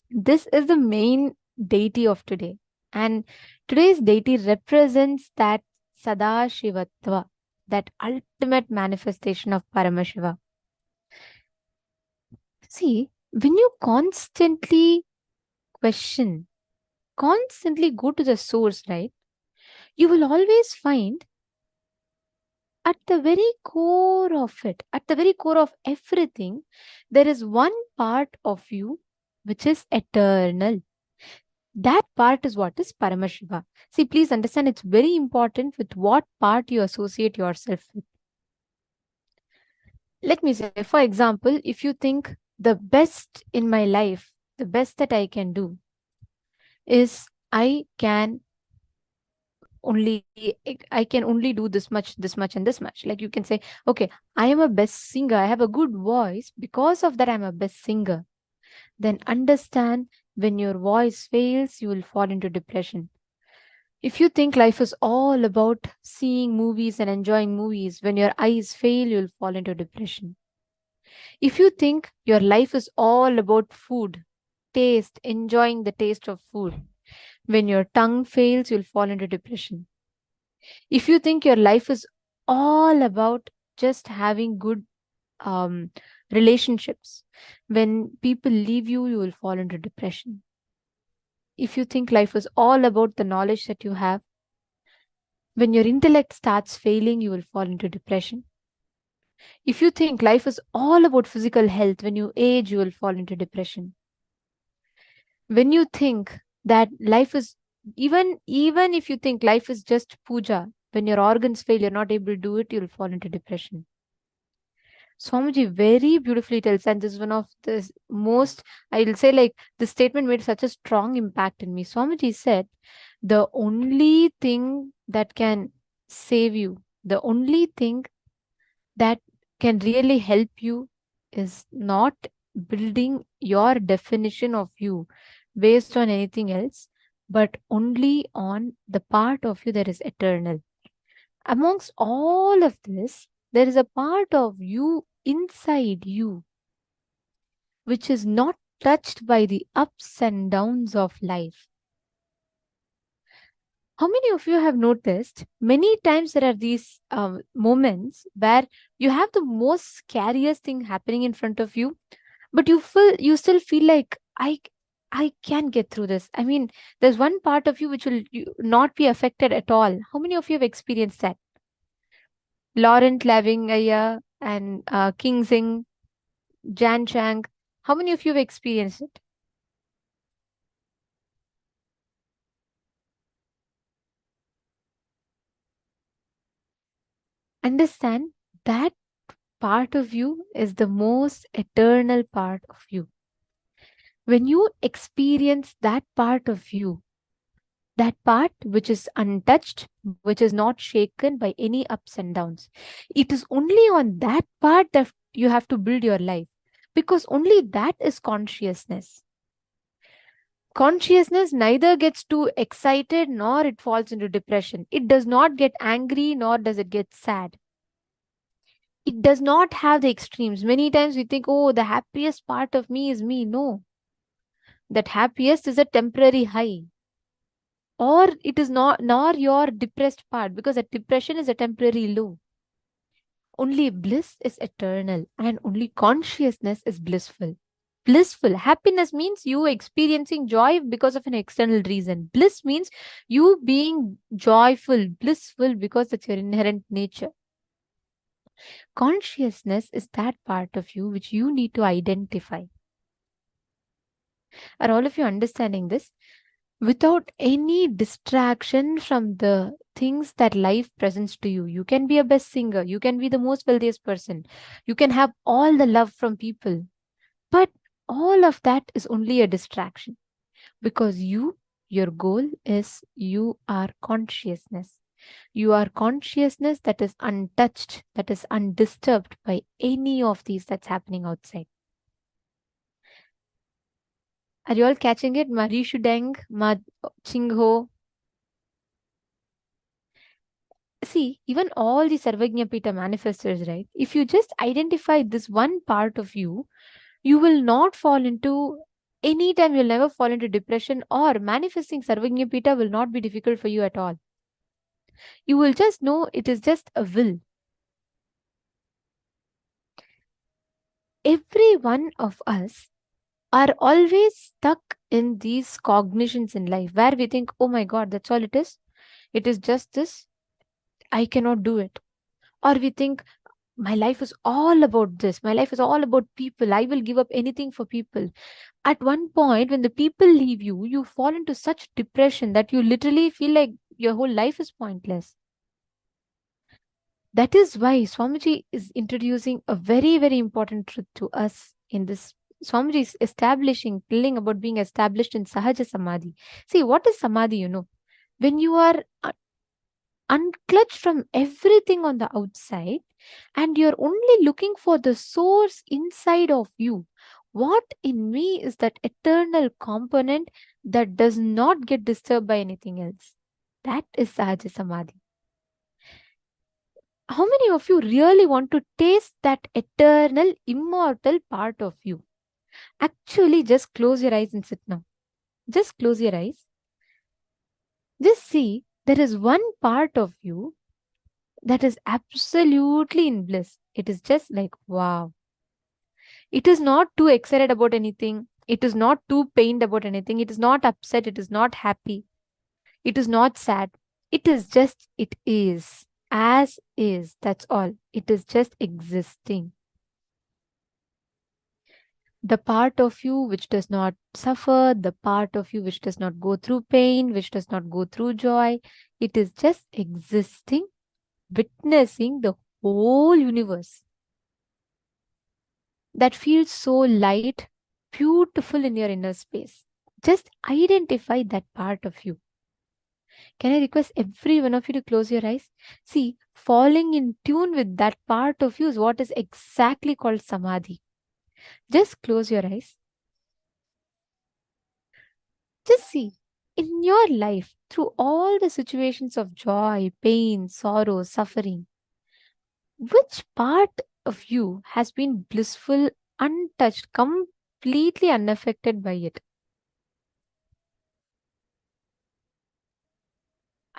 this is the main deity of today. And today's deity represents that Sadashivatva, that ultimate manifestation of Paramashiva. See, when you constantly question, constantly go to the source, right? You will always find at the very core of it, at the very core of everything, there is one part of you which is eternal. That part is what is Paramashiva. See, please understand, it's very important with what part you associate yourself with. Let me say, for example, if you think the best in my life, the best that I can do is I can only do this much, and this much. Like you can say, okay, I am a best singer. I have a good voice. Because of that, I'm a best singer. Then understand, when your voice fails, you will fall into depression. If you think life is all about seeing movies and enjoying movies, when your eyes fail, you'll fall into depression. If you think your life is all about food, taste, enjoying the taste of food, when your tongue fails, you'll fall into depression. If you think your life is all about just having good relationships, when people leave you, you will fall into depression. If you think life is all about the knowledge that you have, when your intellect starts failing, you will fall into depression. If you think life is all about physical health, when you age, you will fall into depression. When you think that life is, even if you think life is just puja, when your organs fail, you're not able to do it, you'll fall into depression. Swamiji very beautifully tells, and this is one of the most, I will say, like, this statement made such a strong impact in me. Swamiji said, the only thing that can save you, the only thing that can really help you is not building your definition of you based on anything else, but only on the part of you that is eternal. Amongst all of this, there is a part of you inside you which is not touched by the ups and downs of life. How many of you have noticed many times there are these moments where you have the most scariest thing happening in front of you, but you still feel like I can get through this. I mean, there's one part of you which will not be affected at all. How many of you have experienced that? Laurent Lavingaya and King Singh, Jan Chang. How many of you have experienced it? Understand that part of you is the most eternal part of you. When you experience that part of you, that part which is untouched, which is not shaken by any ups and downs, it is only on that part that you have to build your life, because only that is consciousness. Consciousness neither gets too excited nor it falls into depression. It does not get angry nor does it get sad. It does not have the extremes. Many times we think, oh, the happiest part of me is me. No, that happiest is a temporary high. Or it is not, nor your depressed part, because a depression is a temporary low. Only bliss is eternal and only consciousness is blissful. Blissful. Happiness means you experiencing joy because of an external reason. Bliss means you being joyful, blissful because that's your inherent nature. Consciousness is that part of you which you need to identify. Are all of you understanding this? Without any distraction from the things that life presents to you. You can be a best singer. You can be the most wealthiest person. You can have all the love from people. But all of that is only a distraction, because your goal is you are consciousness. You are consciousness that is untouched, that is undisturbed by any of these that's happening outside. Are you all catching it? Marishu Deng, Ma Chingho. See, even all the Sarvajñapita manifestors, right? If you just identify this one part of you, you will not fall into, anytime you'll never fall into depression, or manifesting Sarvajñapita will not be difficult for you at all. You will just know it is just a will. Every one of us are always stuck in these cognitions in life where we think, oh my God, that's all it is. It is just this. I cannot do it. Or we think, my life is all about this. My life is all about people. I will give up anything for people. At one point, when the people leave you, you fall into such depression that you literally feel like your whole life is pointless. That is why Swamiji is introducing a very, very important truth to us in this. Swamiji is telling about being established in Sahaja Samādhi. See, what is Samādhi, When you are unclutched from everything on the outside and you're only looking for the source inside of you. What in me is that eternal component that does not get disturbed by anything else? That is Sahaja Samādhi. How many of you really want to taste that eternal, immortal part of you? Actually, just close your eyes and sit now. Just close your eyes. Just see, there is one part of you that is absolutely in bliss. It is just like, wow. It is not too excited about anything. It is not too pained about anything. It is not upset. It is not happy. It is not sad. It is just, it is. As is. That's all. It is just existing. The part of you which does not suffer, the part of you which does not go through pain, which does not go through joy. It is just existing, witnessing the whole universe. That feels so light, beautiful in your inner space. Just identify that part of you. Can I request every one of you to close your eyes? See, falling in tune with that part of you is what is exactly called samadhi. Just close your eyes. Just see, in your life, through all the situations of joy, pain, sorrow, suffering, which part of you has been blissful, untouched, completely unaffected by it?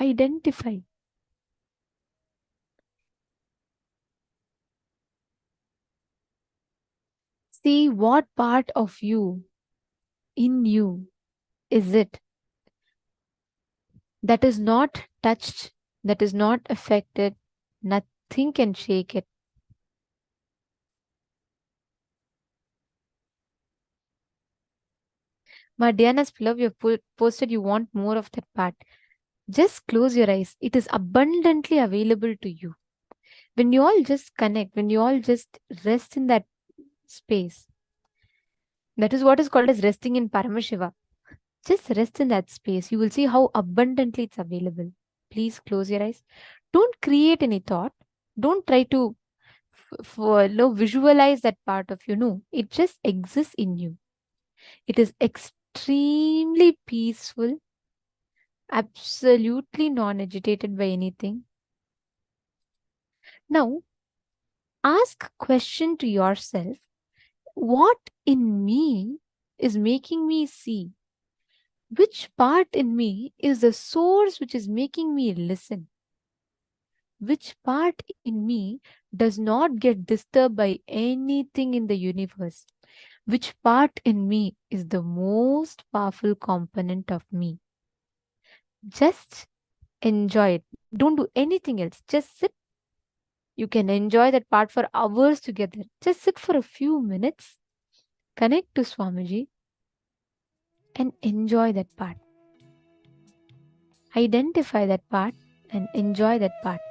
Identify. See what part of you, in you, is it that is not touched, that is not affected, nothing can shake it. Madhyana's beloved, you have posted you want more of that part. Just close your eyes. It is abundantly available to you. When you all just connect, when you all just rest in that space, that is what is called as resting in Paramashiva. Just rest in that space. You will see how abundantly it's available. Please close your eyes. Don't create any thought. Don't try to visualize that part of you. No, it just exists in you. It is extremely peaceful, absolutely non-agitated by anything. Now, ask a question to yourself. What in me is making me see? Which part in me is the source which is making me listen? Which part in me does not get disturbed by anything in the universe? Which part in me is the most powerful component of me? Just enjoy it. Don't do anything else. Just sit. You can enjoy that part for hours together. Just sit for a few minutes. Connect to Swamiji and enjoy that part. Identify that part and enjoy that part.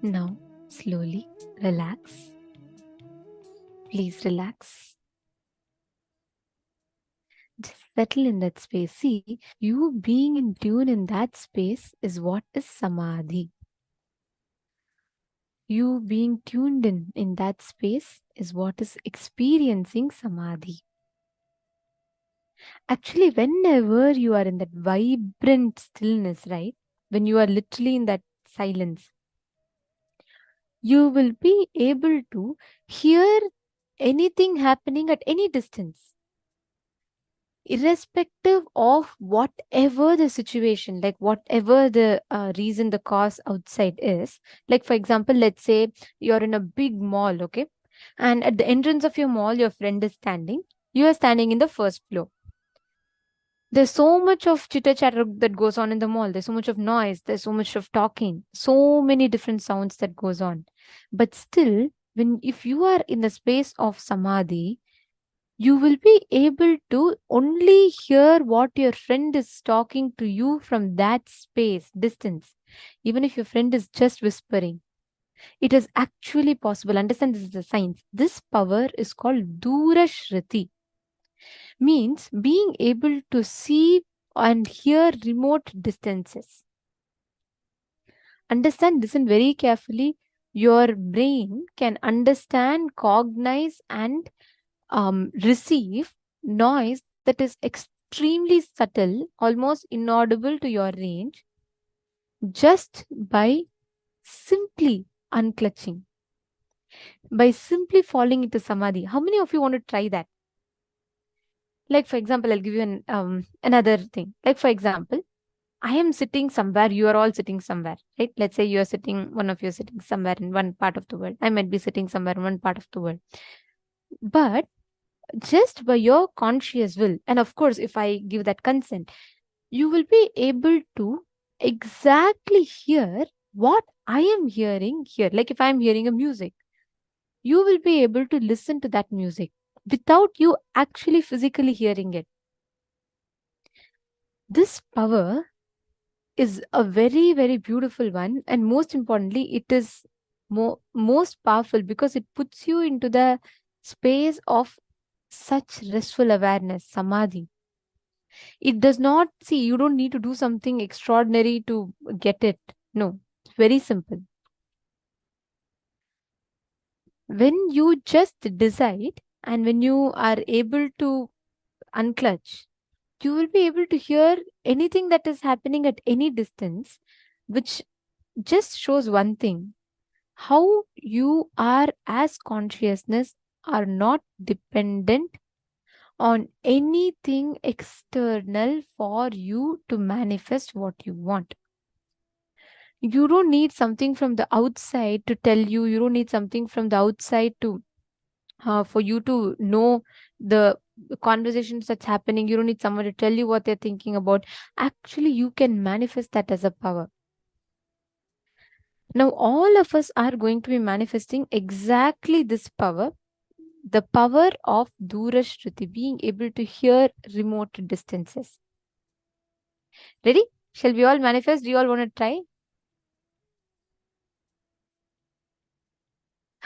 Now, slowly relax. Please relax. Just settle in that space. See, you being in tune in that space is what is samadhi. You being tuned in that space is what is experiencing samadhi. Actually, whenever you are in that vibrant stillness, right? When you are literally in that silence, you will be able to hear anything happening at any distance, irrespective of whatever the situation, like whatever the reason, the cause outside is. Like, for example, let's say you're in a big mall, okay? And at the entrance of your mall, your friend is standing. You are standing in the first floor. There's so much of chitter chatter that goes on in the mall. There's so much of noise. There's so much of talking. So many different sounds that goes on. But still, if you are in the space of samadhi, you will be able to only hear what your friend is talking to you from that space, distance. Even if your friend is just whispering, it is actually possible. Understand, this is the science. This power is called Durashriti. Means being able to see and hear remote distances. Understand, listen very carefully. Your brain can understand, cognize, and receive noise that is extremely subtle, almost inaudible to your range, just by simply unclutching, by simply falling into samadhi. How many of you want to try that? Like, for example, I'll give you another thing. Like, for example, I am sitting somewhere, you are all sitting somewhere, right? Let's say you are sitting, one of you are sitting somewhere in one part of the world. I might be sitting somewhere in one part of the world. But just by your conscious will, and of course, if I give that consent, you will be able to exactly hear what I am hearing here. Like if I'm hearing a music, you will be able to listen to that music without you actually physically hearing it. This power is a very, very beautiful one. And most importantly, it is most powerful because it puts you into the space of such restful awareness, samadhi. It does not, see, you don't need to do something extraordinary to get it. No, it's very simple. When you just decide and when you are able to unclutch, you will be able to hear anything that is happening at any distance, which just shows one thing: how you are as consciousness are not dependent on anything external for you to manifest what you want. You don't need something from the outside to tell you. You don't need something from the outside to for you to know the conversations that's happening. You don't need someone to tell you what they're thinking about. Actually, you can manifest that as a power. Now, all of us are going to be manifesting exactly this power, the power of Durashruti, being able to hear remote distances. Ready? Shall we all manifest? Do you all want to try?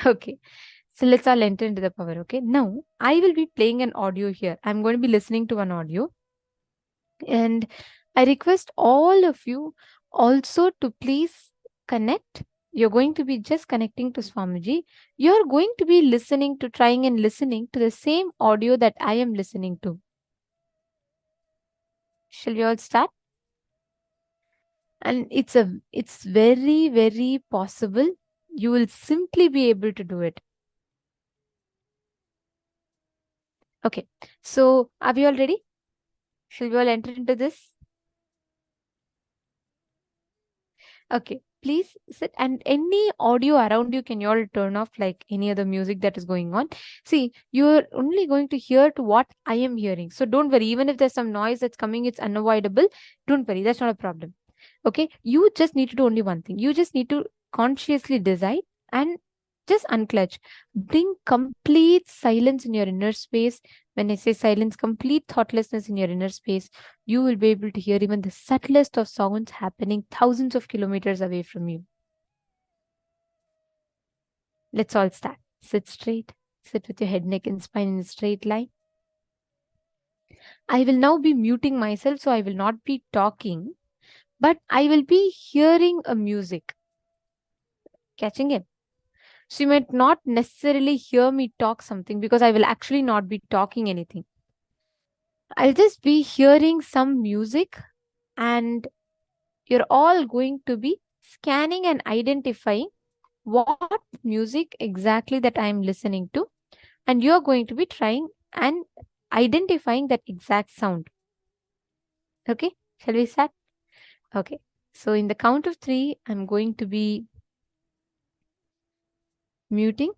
Okay. So let's all enter into the power. Okay. Now, I will be playing an audio here. I'm going to be listening to an audio. And I request all of you also to please connect. You're going to be just connecting to Swamiji. You're going to be listening to, trying and listening to the same audio that I am listening to. Shall we all start? And it's very, very possible. You will simply be able to do it. Okay. So are we all ready? Shall we all enter into this? Okay. Please sit, and any audio around you, can you all turn off, like any other music that is going on? See, you're only going to hear to what I am hearing. So don't worry. Even if there's some noise that's coming, it's unavoidable. Don't worry. That's not a problem. Okay. You just need to do only one thing. You just need to consciously decide and just unclutch. Bring complete silence in your inner space. When I say silence, complete thoughtlessness in your inner space, you will be able to hear even the subtlest of sounds happening thousands of kilometers away from you. Let's all start. Sit straight. Sit with your head, neck, and spine in a straight line. I will now be muting myself, so I will not be talking, but I will be hearing a music. Catching it? So you might not necessarily hear me talk something because I will actually not be talking anything. I'll just be hearing some music, and you're all going to be scanning and identifying what music exactly that I'm listening to, and you're going to be trying and identifying that exact sound. Okay, shall we start? Okay, so in the count of 3, I'm going to be muting.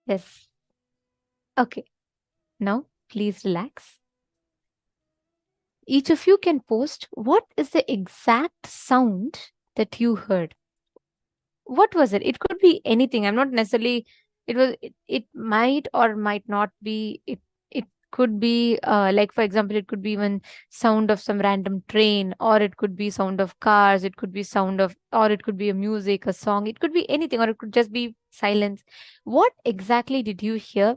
Yes. Okay. Now, please relax. Each of you can post what is the exact sound that you heard. What was it? It could be anything. I'm not necessarily. It might or might not be. It could be like, for example, it could be even sound of some random train, or it could be sound of cars. It could be sound of, or it could be a music, a song. It could be anything, or it could just be silence. What exactly did you hear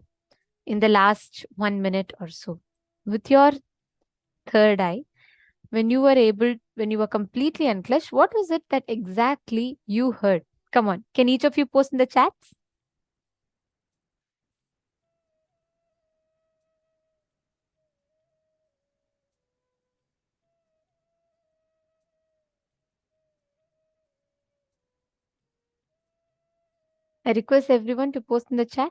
in the last 1 minute or so with your third eye? When you were completely unclutched, what was it that exactly you heard? Come on, can each of you post in the chats? I request everyone to post in the chat.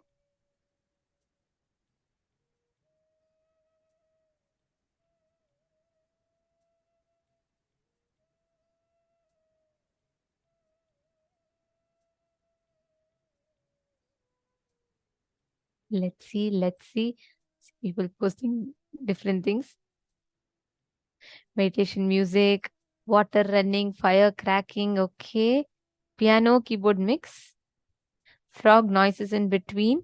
Let's see. People posting different things. Meditation music, water running, fire cracking. Okay. Piano, keyboard mix. Frog noises in between.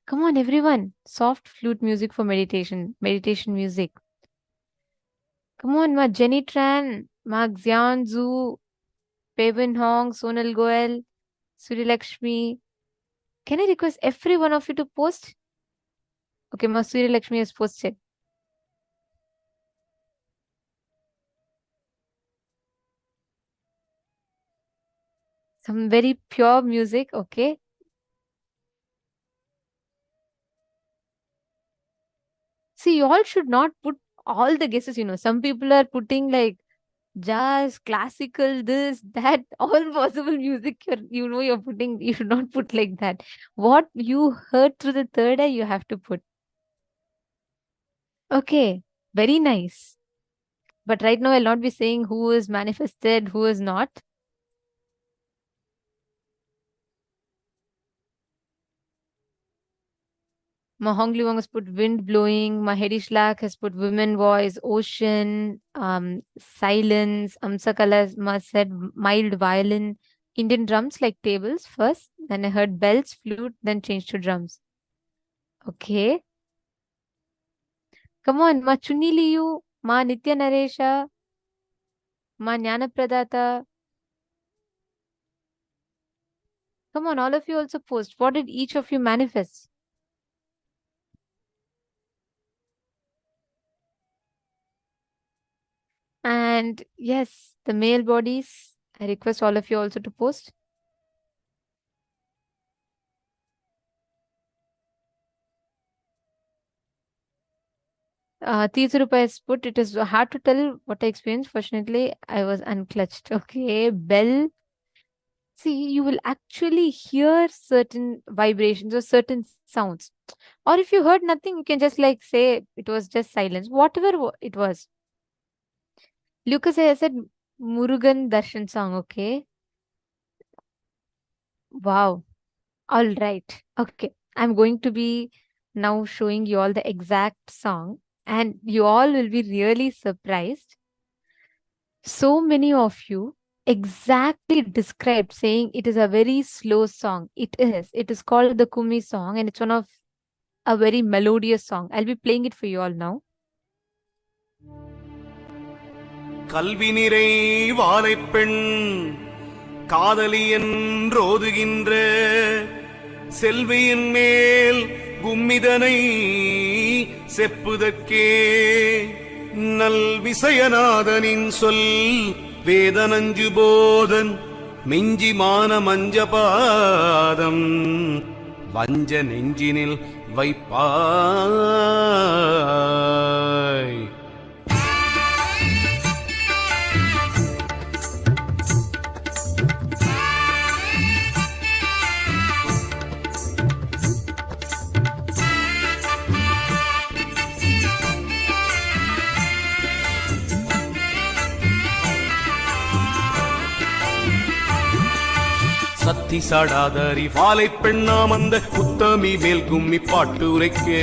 Come on, everyone. Soft flute music for meditation. Meditation music. Come on, Ma Jenny Tran, Ma Xian Zhu, Pevin Hong, Sonal Goel, Suri Lakshmi. Can I request every one of you to post? Okay, Ma Suri Lakshmi has posted. Some very pure music, okay. See, you all should not put all the guesses, Some people are putting like jazz, classical, this, that, all possible music you're putting. You should not put like that. What you heard through the third eye, you have to put. Okay, very nice. But right now, I'll not be saying who is manifested, who is not. Mahongli Wong has put wind blowing. Mahedi Shlak has put women voice, ocean, silence. Amsakala said mild violin. Indian drums like tables first. Then I heard bells, flute, then changed to drums. Okay. Come on, Ma Chuniliyu, Ma Nitya Naresha, Ma Jnana Pradata. Come on, all of you also post. What did each of you manifest? And yes, the male bodies, I request all of you also to post. Tizurupa has put, it is hard to tell what I experienced. Fortunately, I was unclutched. Okay, bell. See, you will actually hear certain vibrations or certain sounds. Or if you heard nothing, you can just like say it was just silence. Whatever it was. Lucas has said Murugan Darshan song, okay? Wow. All right. Okay. I'm going to be now showing you all the exact song, and you all will be really surprised. So many of you exactly described saying it is a very slow song. It is. It is called the Kumi song, and it's one of a very melodious song. I'll be playing it for you all now. கல்வி நிறை வாழைப்பெண் காதலி என்றோதுகின்ற செல்வியின் மேல் கும்மிதனை செப்புதற்கே நல் விசயநாதனின் சொல் வேதனஞ்சு போதன் மிஞ்சிமான மஞ்சபாதம் வஞ்ச நெஞ்சினில் வைப்பாய். சத்தி சாடாதரி வாழை பெண்ணாம் அந்த உத்தமி மேல் கும்மி பாட்டுரைக்கே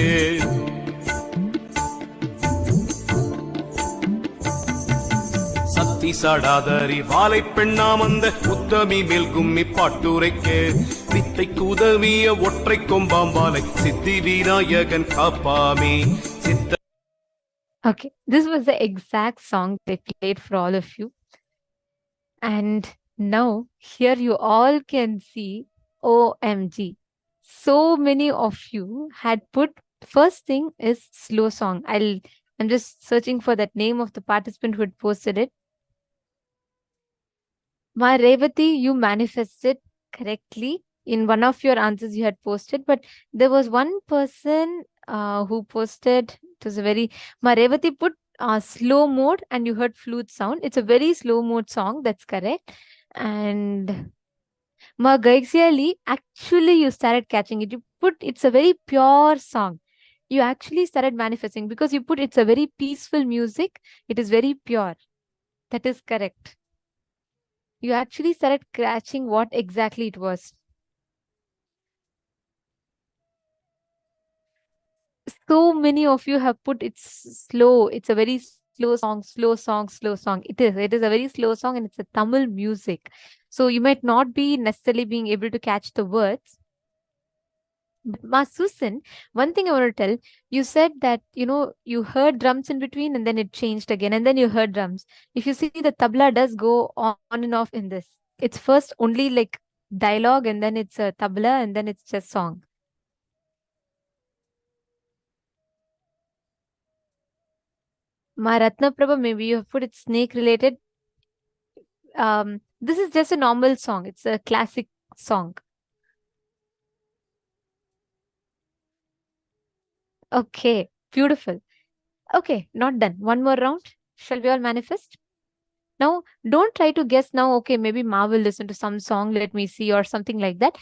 சத்தி சாடாதரி வாழை பெண்ணாம் அந்த உத்தமி மேல் கும்மி பாட்டுரைக்கே வித்தைக்கு உதவிய ஒற்றை கொம்பாம்பாலை சித்தி விநாயகன் காப்பாமே சித்த. Okay, this was the exact song they played for all of you. And now here you all can see, OMG. So many of you had put, first thing is slow song. I'm just searching for that name of the participant who had posted it. Ma Revati, you manifested correctly. In one of your answers you had posted, but there was one person who posted, it was a very, Ma Revati put slow mode and you heard flute sound. It's a very slow mode song, that's correct. And Ma Gaixiali, actually you started catching it. You put, it's a very pure song. You actually started manifesting because you put, it's a very peaceful music. It is very pure. That is correct. You actually started catching what exactly it was. So many of you have put, it's slow. It's a very slow song, slow song, slow song. It is a very slow song and it's a Tamil music. So you might not be necessarily being able to catch the words. But Ma Susan, one thing I want to tell, you said that, you heard drums in between and then it changed again and then you heard drums. If you see, the tabla does go on and off in this. It's first only like dialogue and then it's a tabla and then it's just song. Ma Ratna Prabha, maybe you have put it snake related. This is just a normal song. It's a classic song. Okay, beautiful. Okay, not done. One more round. Shall we all manifest? Now, don't try to guess now, okay, maybe Ma will listen to some song, let me see, or something like that.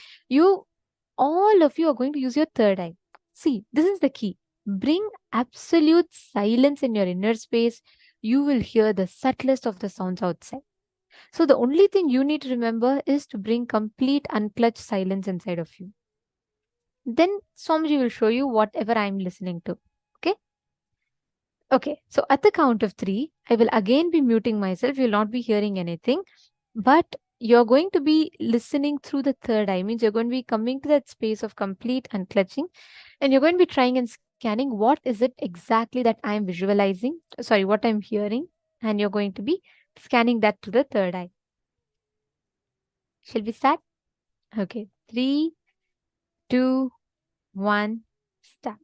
All of you are going to use your third eye. See, this is the key. Bring absolute silence in your inner space. You will hear the subtlest of the sounds outside. So the only thing you need to remember is to bring complete unclutched silence inside of you. Then Swamiji will show you whatever I'm listening to. Okay? Okay, so at the count of 3, I will again be muting myself. You'll not be hearing anything. But you're going to be listening through the third eye. Means you're going to be coming to that space of complete unclutching. And you're going to be trying and scanning what is it exactly that I'm visualizing. Sorry, what I'm hearing. And you're going to be scanning that to the third eye. Shall we start? Okay, 3, 2, 1, start.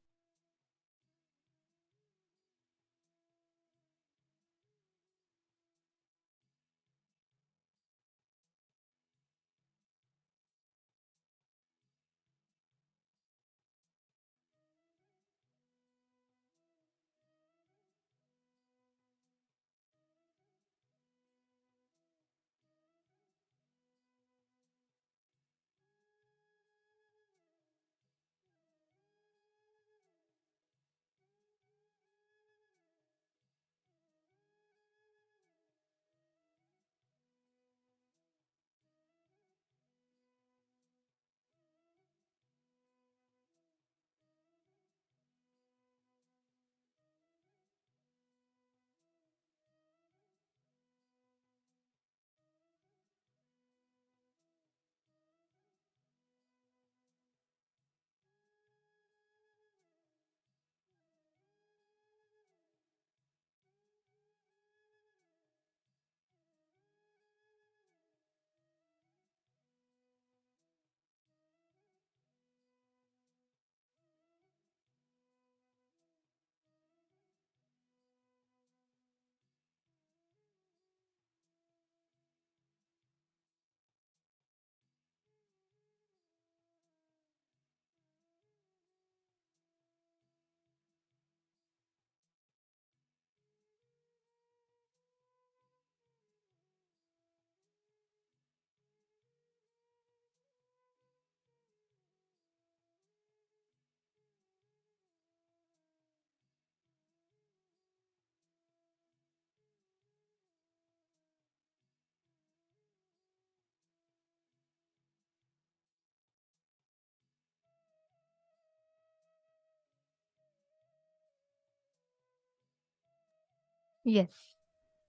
Yes.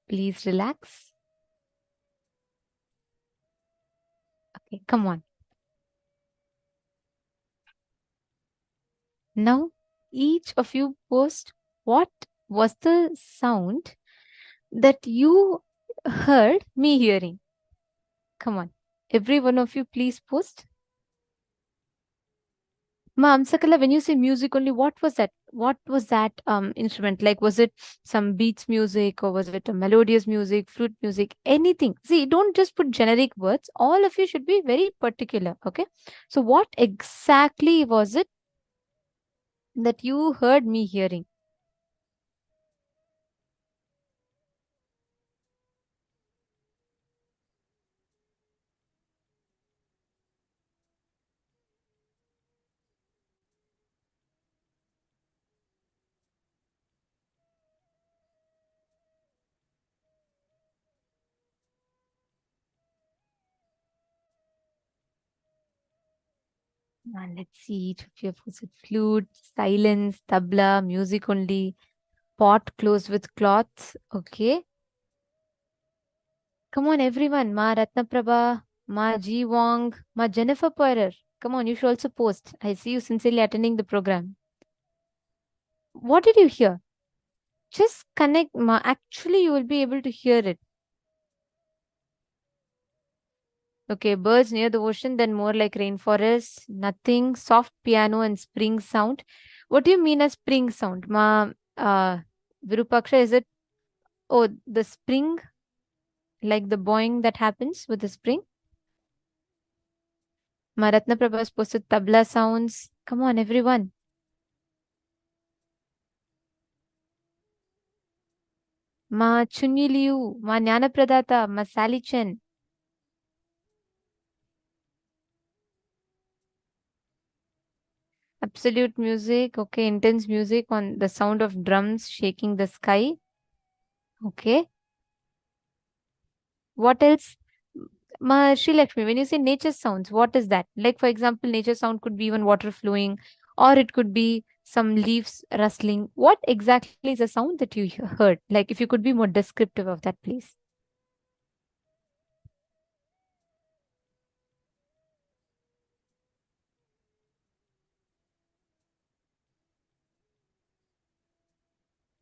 Please relax. Okay, come on. Now, each of you post what was the sound that you heard me hearing. Come on. Every one of you, please post. Ma'am, Sakala, when you say music only, what was that? What was that instrument? Like, was it some beats music or was it a melodious music, flute music, anything? See, don't just put generic words. All of you should be very particular. Okay. So, what exactly was it that you heard me hearing? And let's see, each of you was it flute, silence, tabla, music only, pot closed with cloths. Okay. Come on, everyone. Ma Ratnaprabha, Ma G Wong, Ma Jennifer Poirer. Come on, you should also post. I see you sincerely attending the program. What did you hear? Just connect, Ma. Actually, you will be able to hear it. Okay, birds near the ocean, then more like rainforest. Nothing. Soft piano and spring sound. What do you mean as spring sound? Ma Virupaksha, is it? Oh, the spring, like the boing that happens with the spring. Ma Ratnaprabha has posted tabla sounds. Come on, everyone. Ma Chunyiliu, Ma Jnanapradata, Ma Sally Chen. Absolute music, okay, intense music on the sound of drums shaking the sky. Okay. What else? Ma Sri Lakshmi, when you say nature sounds, what is that? Like, for example, nature sound could be even water flowing, or it could be some leaves rustling. What exactly is the sound that you heard? Like, if you could be more descriptive of that, please.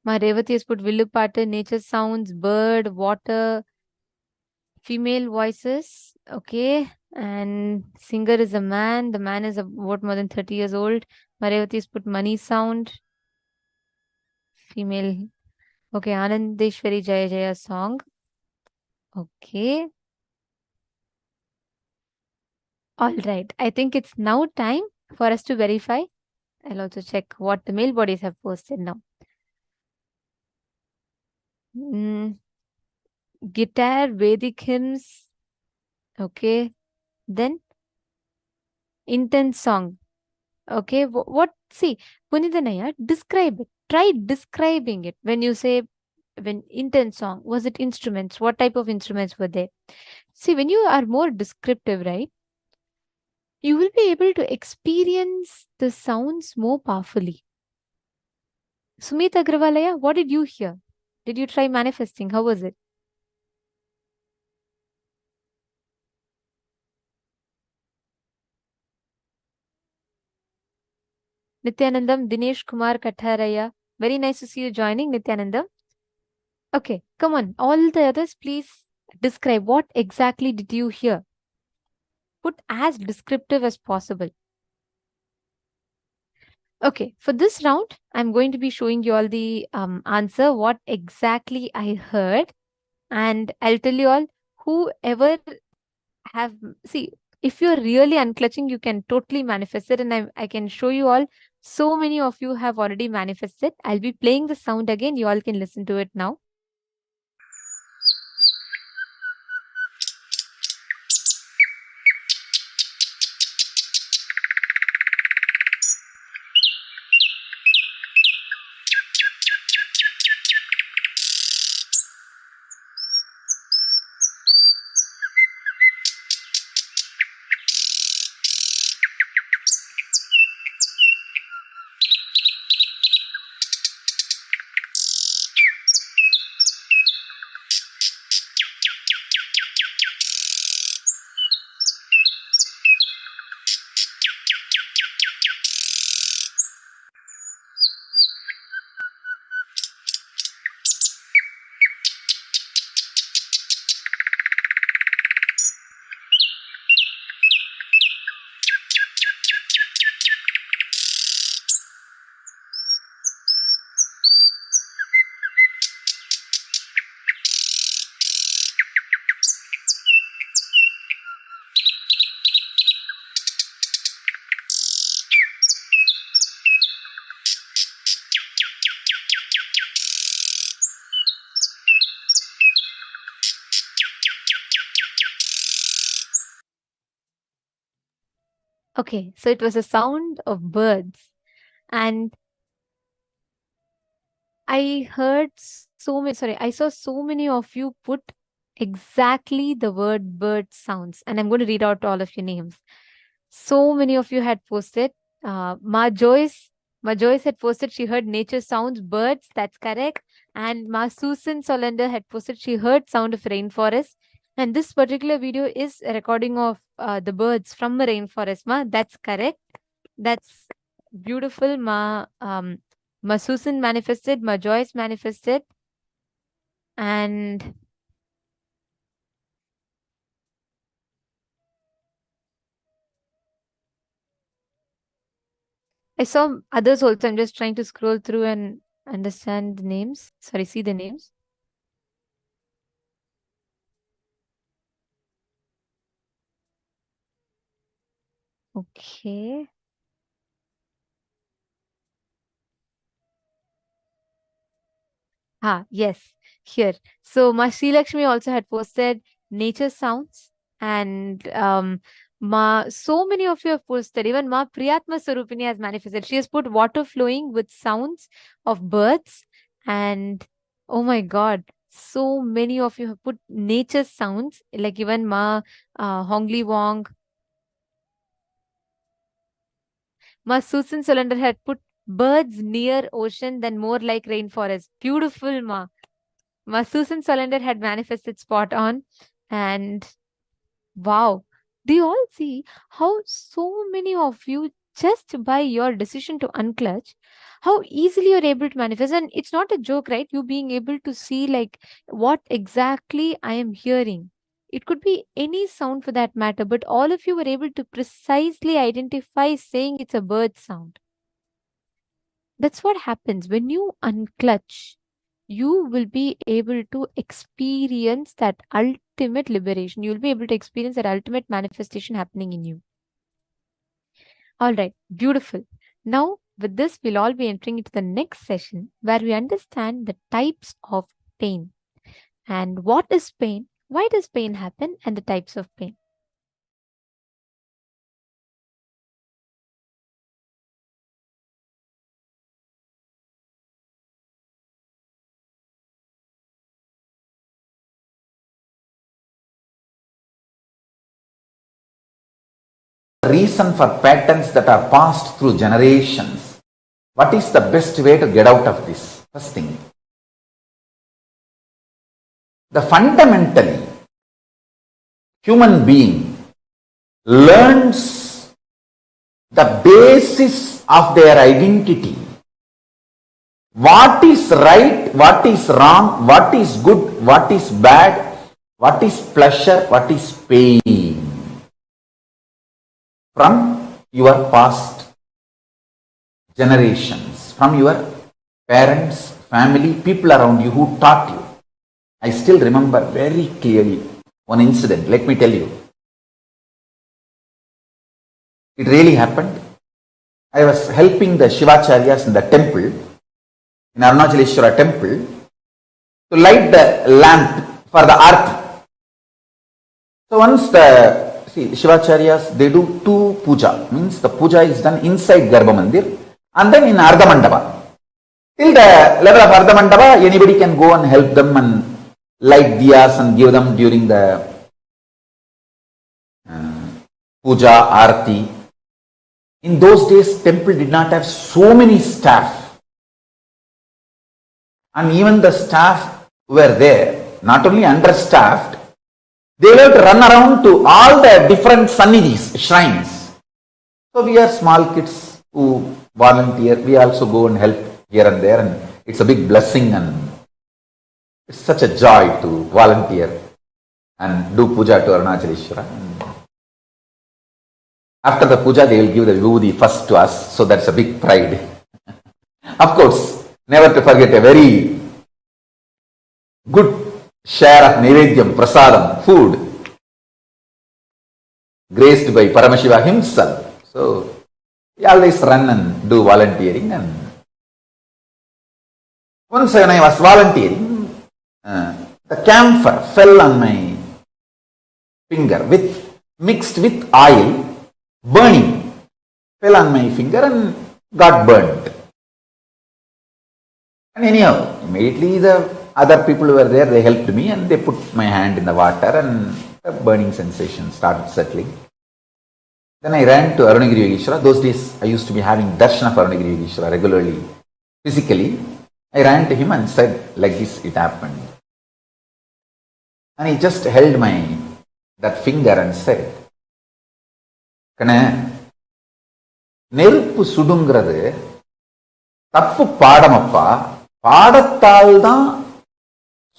Ma Revati has put Villupata, nature sounds, bird, water, female voices. Okay. And singer is a man. The man is about more than 30 years old. Ma Revati has put money sound. Female. Okay. Anandeshwari Jaya Jaya song. Okay. All right. I think it's now time for us to verify. I'll also check what the male bodies have posted now. Guitar, Vedic hymns. Okay. Then intense song. Okay. What? See, Punidanaya, describe it. Try describing it. When you say, when intense song, was it instruments? What type of instruments were there? See, when you are more descriptive, right? You will be able to experience the sounds more powerfully. Sumit Agrawalaya, what did you hear? Did you try manifesting? How was it? Nithyanandam, Dinesh Kumar Katharaya. Very nice to see you joining, Nithyanandam. Okay, come on. All the others, please describe what exactly did you hear? Put as descriptive as possible. Okay, for this round, I'm going to be showing you all the answer, what exactly I heard. And I'll tell you all, whoever have, see, if you're really unclutching, you can totally manifest it. And I can show you all, so many of you have already manifested. I'll be playing the sound again. You all can listen to it now. Okay, so it was a sound of birds. And I heard I saw so many of you put exactly the word bird sounds. And I'm going to read out all of your names. So many of you had posted. Ma Joyce had posted she heard nature sounds, birds, that's correct. And Ma Susan Solander had posted she heard sound of rainforest. And this particular video is a recording of the birds from a rainforest. Ma, that's correct. That's beautiful. Ma Susan manifested, Ma Joyce manifested. And I saw others also. I'm just trying to scroll through and understand the names. Sorry, see the names. Okay. Yes. here. So Ma Sri Lakshmi also had posted nature sounds, and so many of you have posted. Even Ma Priyatma Sarupini has manifested. She has put water flowing with sounds of birds, and oh my God, so many of you have put nature sounds, like even Ma Hongli Wong. Ma Susan Solander had put birds near ocean, then more like rainforest. Beautiful, Ma. Ma Susan Solander had manifested spot on. And wow, do you all see how so many of you, just by your decision to unclutch, how easily you're able to manifest? And it's not a joke, right? You being able to see like what exactly I am hearing. It could be any sound for that matter, but all of you were able to precisely identify saying it's a bird sound. That's what happens when you unclutch. You will be able to experience that ultimate liberation. You'll be able to experience that ultimate manifestation happening in you. All right, beautiful. Now, with this, we'll all be entering into the next session where we understand the types of pain. And what is pain? Why does pain happen? And the types of pain. Reason for patterns that are passed through generations. What is the best way to get out of this? First thing, the fundamentally human being learns the basis of their identity. What is right, what is wrong, what is good, what is bad, what is pleasure, what is pain. From your past generations, from your parents, family, people around you who taught you. I still remember very clearly one incident. Let me tell you. It really happened. I was helping the Shivacharyas in the temple, in Arunachaleshwara temple, to light the lamp for the earth. So once Shivacharyas, they do two puja, means the puja is done inside Garbha Mandir and then in Ardha Mandapa. Till the level of Ardha Mandapa, anybody can go and help them and light diyas and give them during the puja, arati. In those days, temple did not have so many staff. And even the staff were there, not only understaffed, they were to run around to all the different sannidhis, shrines. So we are small kids who volunteer. We also go and help here and there, and it's a big blessing and it's such a joy to volunteer and do puja to Arunachaleshwara. After the puja, they will give the vibhuti first to us, so that's a big pride. Of course, never to forget a very good share of Naivedyam, Prasadam, food, graced by Paramashiva himself. So, we always run and do volunteering. And once when I was volunteering, the camphor fell on my finger mixed with oil, burning, fell on my finger and got burnt. And anyhow, immediately the other people who were there, they helped me and they put my hand in the water and the burning sensation started settling. Then I ran to Arunagiri Yogeshwara. Those days I used to be having darshan of Arunagiri Yogeshwara regularly, physically. I ran to him and said, like this it happened. And he just held that finger and said, Kana, நெருப்பு சுடுங்கிறது தப்பு பாடமப்பா, பாடத்தால் தான்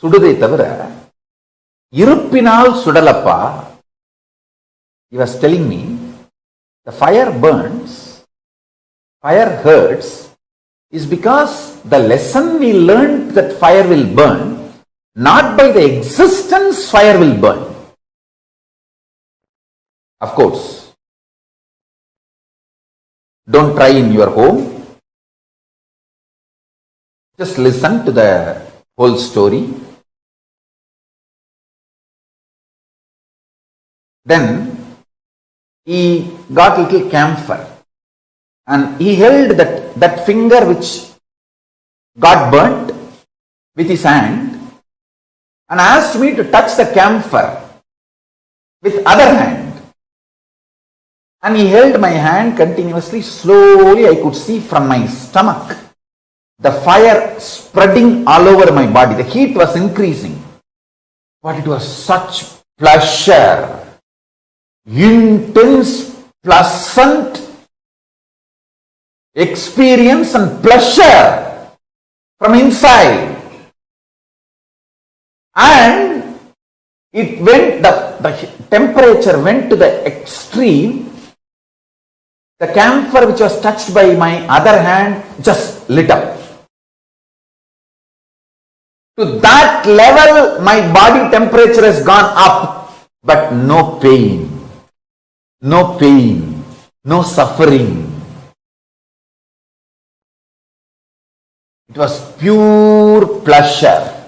சுடுதை தவிர இருப்பினால் சுடலப்பா. He was telling me the fire burns, fire hurts is because the lesson we learned that fire will burn, not by the existence fire will burn. Of course, don't try in your home. Just listen to the whole story Then he got a little camphor and he held that finger which got burnt with his hand and asked me to touch the camphor with other hand. And he held my hand continuously. Slowly I could see from my stomach the fire spreading all over my body. The heat was increasing. But it was such pleasure, intense, pleasant experience and pleasure from inside. And it went, the temperature went to the extreme. The camphor which was touched by my other hand just lit up. To that level, my body temperature has gone up, but no pain, no suffering. It was pure pleasure.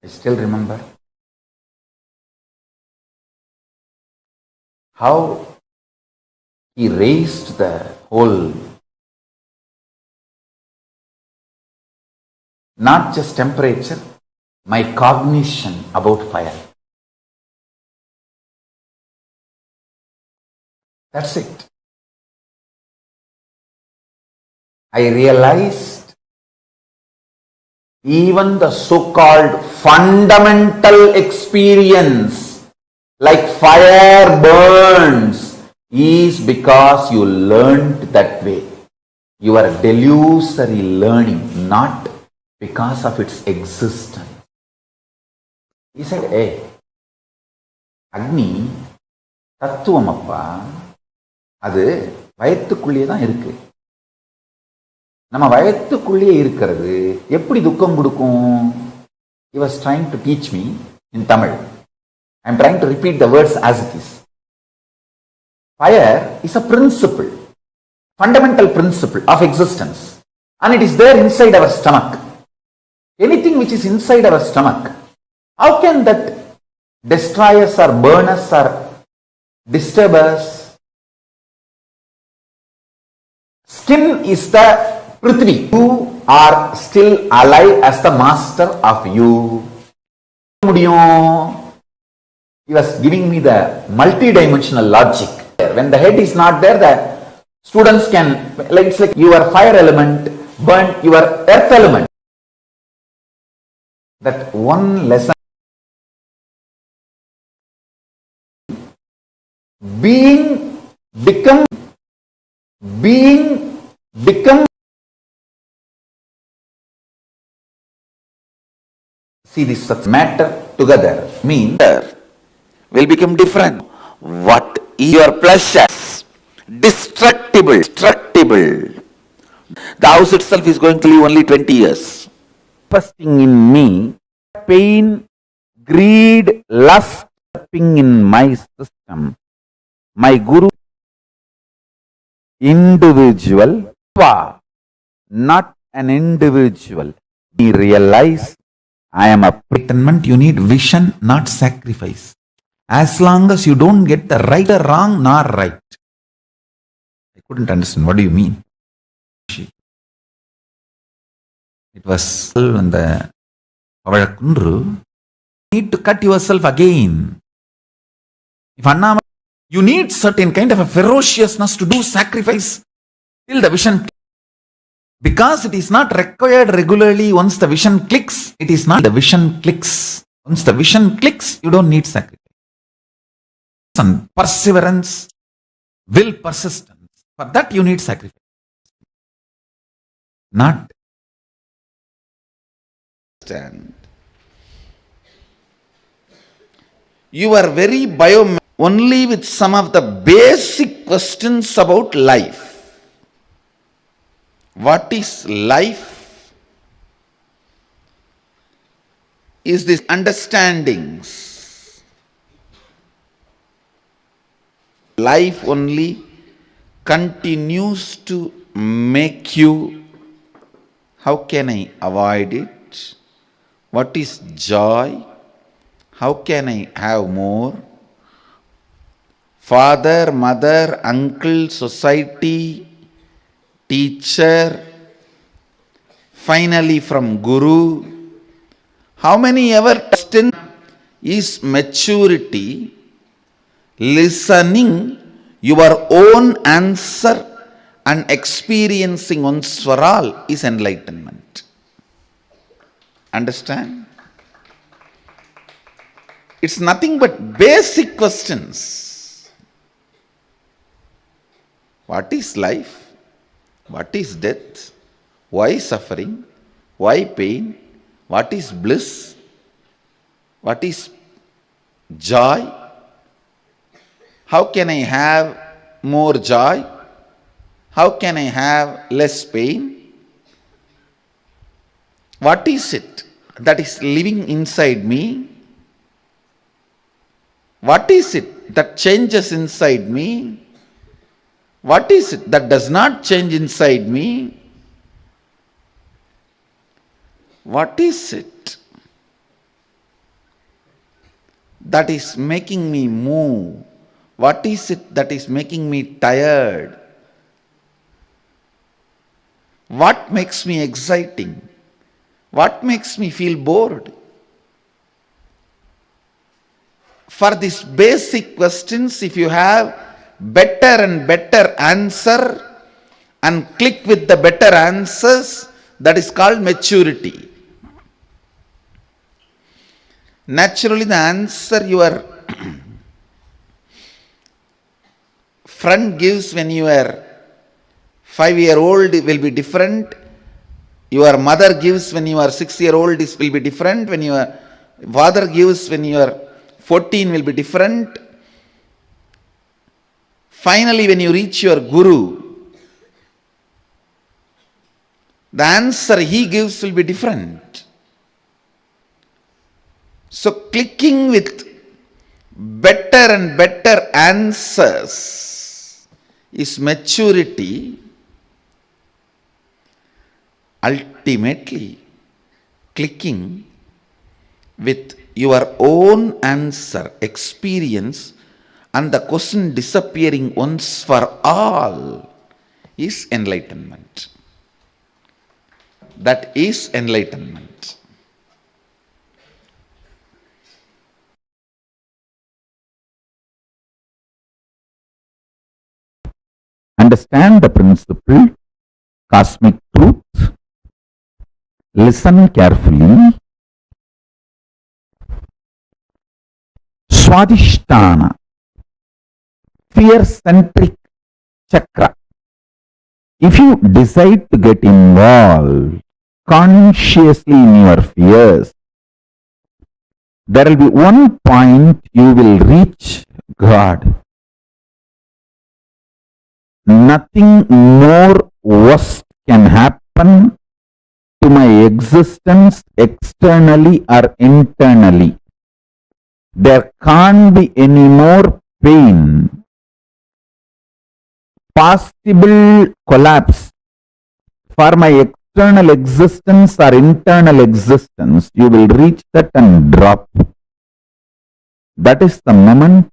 I still remember how he raised the whole, not just temperature, my cognition about fire. That's it. I realized even the so-called fundamental experience, like fire burns, is because you learned that way. You are delusory learning, not because of its existence. He said, hey, Agni, தத்துவமப்பா, அது வயத்துக்குள்ளே தான் இருக்கு. நம்ம வயத்துக்குள்ளே இருக்கிறது எப்படி துக்கம் கொடுக்கும்? He was trying to teach me in Tamil. I am trying to repeat the words as it is. Fire is a principle, fundamental principle of existence, and it is there inside our stomach. Anything which is inside our stomach, how can that destroy us or burn us or disturb us? Skin is the Prithvi. You are still alive as the master of you. He was giving me the multi-dimensional logic. When the head is not there, the students can, like it's like your fire element burn your earth element. That one lesson, being, become. See, this matter together means will become different. What is your pleasures? Destructible. The house itself is going to live only 20 years. Manifesting in me, pain, greed, lust, in my system. My guru, individual, not an individual. He realized I am a pretendment. You need vision, not sacrifice. As long as you don't get the right or wrong, nor right. I couldn't understand. What do you mean? It was when the Avalakunru, you need to cut yourself again. If Annama, you need certain kind of a ferociousness to do sacrifice till the vision. Because it is not required regularly. Once the vision clicks, it is not the vision clicks. Once the vision clicks, you don't need sacrifice. And perseverance, will, persistence. For that you need sacrifice. Not understand. You are very only with some of the basic questions about life. What is life? Is this understandings. Life only continues to make you, how can I avoid it? What is joy? How can I have more? Father, mother, uncle, society, teacher, finally from Guru. How many ever question is maturity, listening your own answer and experiencing once for all is enlightenment. Understand? It's nothing but basic questions. What is life? What is death? Why suffering? Why pain? What is bliss? What is joy? How can I have more joy? How can I have less pain? What is it that is living inside me? What is it that changes inside me? What is it that does not change inside me? What is it that is making me move? What is it that is making me tired? What makes me exciting? What makes me feel bored? For these basic questions, if you have better and better answer and click with the better answers, that is called maturity. Naturally, the answer your friend gives when you are 5-year-old will be different. Your mother gives when you are 6-year-old will be different. When your father gives when you are 14 will be different. Finally, when you reach your Guru, the answer he gives will be different. So, clicking with better and better answers is maturity. Ultimately, clicking with your own answer, experience, and the question disappearing once for all is enlightenment. That is enlightenment. Understand the principle, cosmic truth, listen carefully. Swadhisthana, fear-centric chakra. If you decide to get involved consciously in your fears, there will be one point you will reach God. Nothing more worst can happen to my existence externally or internally. There can't be any more pain. Possible collapse for my external existence or internal existence, you will reach that and drop. That is the moment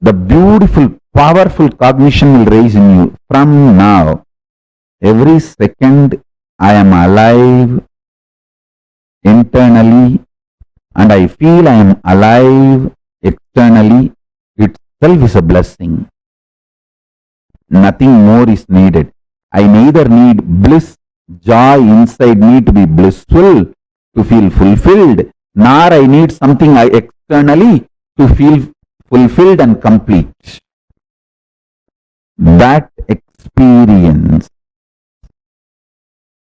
the beautiful, powerful cognition will rise in you. From now, every second I am alive internally and I feel I am alive externally. Itself is a blessing. Nothing more is needed. I neither need bliss, joy inside me to be blissful, to feel fulfilled, nor I need something externally to feel fulfilled and complete. that experience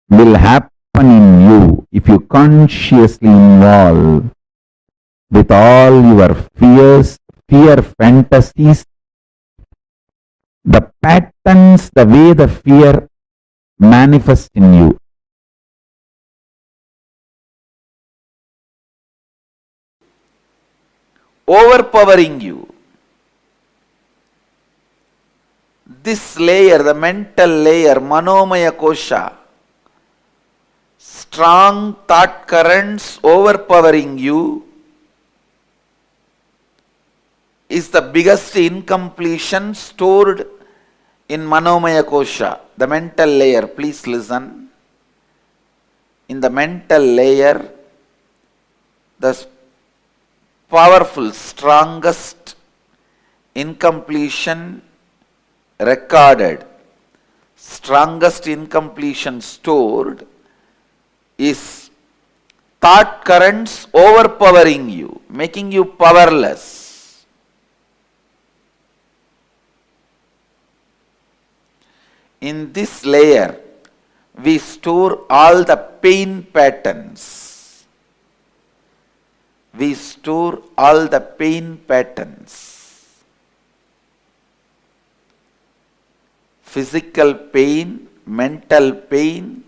will happen in you if you consciously involve with all your fears, fear fantasies, the patterns, the way the fear manifests in you. Overpowering you. This layer, the mental layer, Manomaya Kosha, strong thought currents overpowering you, is the biggest incompletion stored in Manomaya Kosha, the mental layer. Please listen. In the mental layer, the powerful, strongest incompletion recorded, strongest incompletion stored is thought currents overpowering you, making you powerless. In this layer, we store all the pain patterns. We store all the pain patterns. Physical pain, mental pain,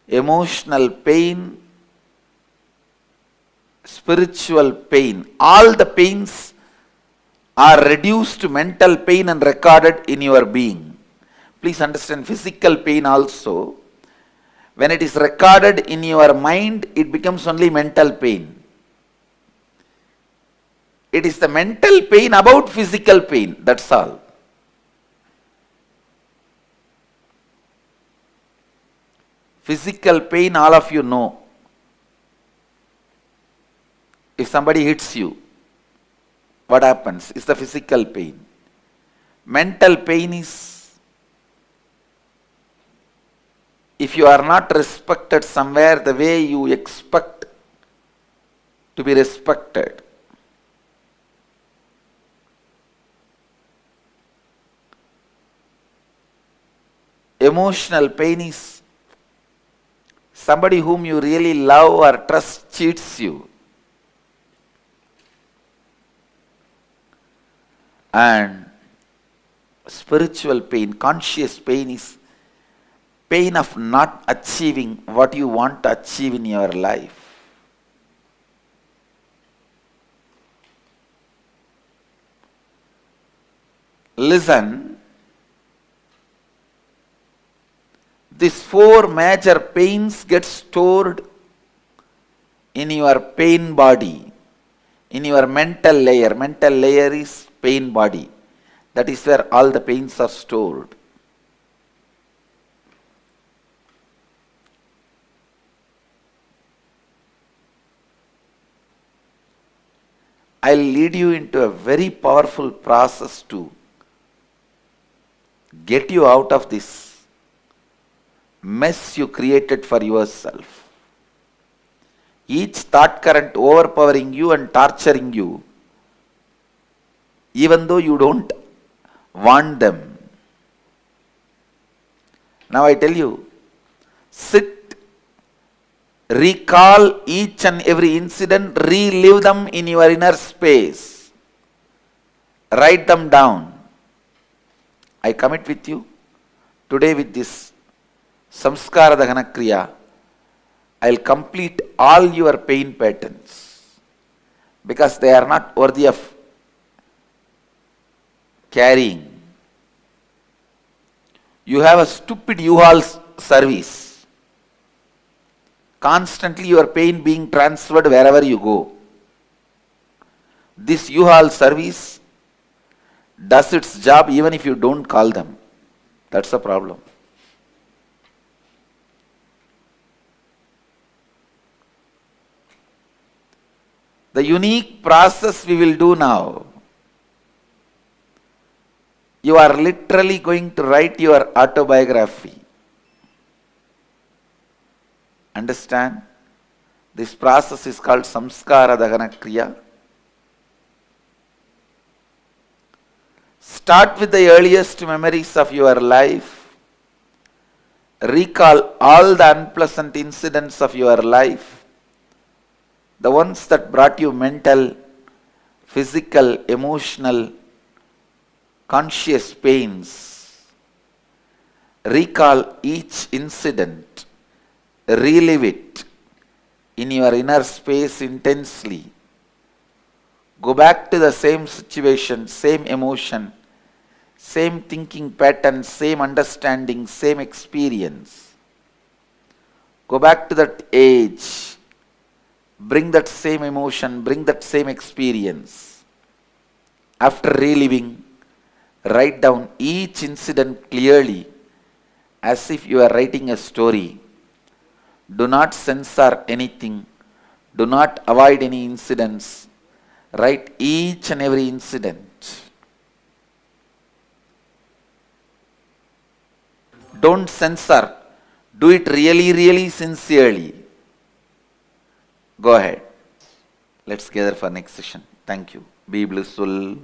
emotional pain, spiritual pain. All the pains are reduced to mental pain and recorded in your being. Please understand, physical pain also, when it is recorded in your mind, it becomes only mental pain. It is the mental pain about physical pain, that's all. Physical pain, all of you know. If somebody hits you, what happens? It's the physical pain. Mental pain is, if you are not respected somewhere the way you expect to be respected. Emotional pain is somebody whom you really love or trust cheats you. And spiritual pain, conscious pain is pain of not achieving what you want to achieve in your life. Listen, these four major pains get stored in your pain body, in your mental layer. Mental layer is pain body. That is where all the pains are stored. I'll lead you into a very powerful process to get you out of this mess you created for yourself. Each thought current overpowering you and torturing you, even though you don't want them. Now I tell you, sit, recall each and every incident, relive them in your inner space. Write them down. I commit with you, today with this Samskara Dahana Kriya, I will complete all your pain patterns because they are not worthy of carrying. You have a stupid U-Haul service. Constantly your pain being transferred wherever you go. This U-Haul service does its job even if you don't call them. That's the problem. The unique process we will do now, you are literally going to write your autobiography. Understand? This process is called Samskara Dahana Kriya. Start with the earliest memories of your life. Recall all the unpleasant incidents of your life, the ones that brought you mental, physical, emotional, conscious pains. Recall each incident, relive it in your inner space intensely. Go back to the same situation, same emotion, same thinking pattern, same understanding, same experience. Go back to that age. Bring that same emotion, bring that same experience. After reliving, write down each incident clearly as if you are writing a story. Do not censor anything. Do not avoid any incidents. Write each and every incident. Don't censor. Do it really, really sincerely. Go ahead. Let's gather for next session. Thank you. Be blissful.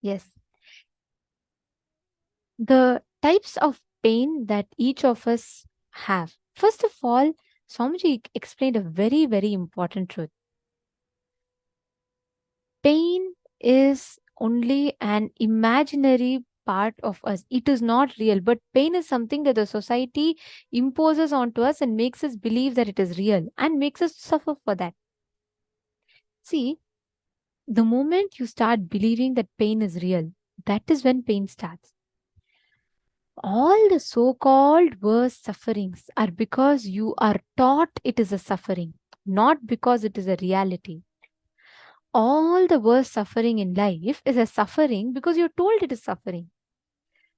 Yes. The types of pain that each of us have. First of all, Swamiji explained a very, very important truth. Pain is only an imaginary part of us. It is not real, but pain is something that the society imposes onto us and makes us believe that it is real and makes us suffer for that. See, the moment you start believing that pain is real, that is when pain starts. All the so-called worse sufferings are because you are taught it is a suffering, not because it is a reality. All the worst suffering in life is a suffering because you're told it is suffering,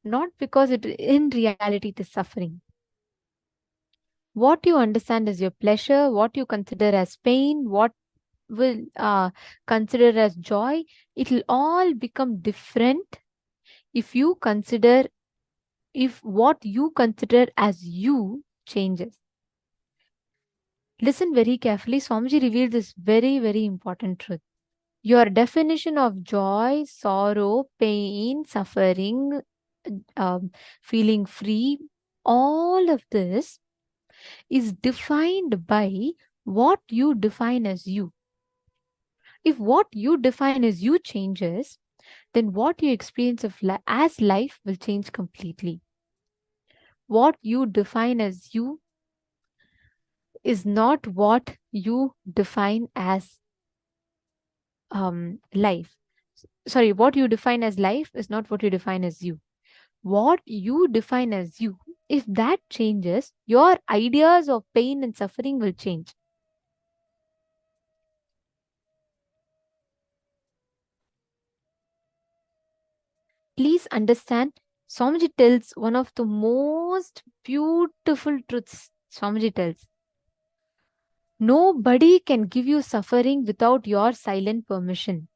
not because in reality it is suffering. What you understand as your pleasure, what you consider as pain, what will consider as joy, it will all become different if what you consider as you changes. Listen very carefully. Swamiji revealed this very, very important truth. Your definition of joy, sorrow, pain, suffering, feeling free, all of this is defined by what you define as you. If what you define as you changes, then what you experience as life will change completely. What you define as you is not what you define as life. Sorry, what you define as life is not what you define as you. What you define as you, if that changes, your ideas of pain and suffering will change. Please understand, Swamiji tells one of the most beautiful truths. Swamiji tells, nobody can give you suffering without your silent permission.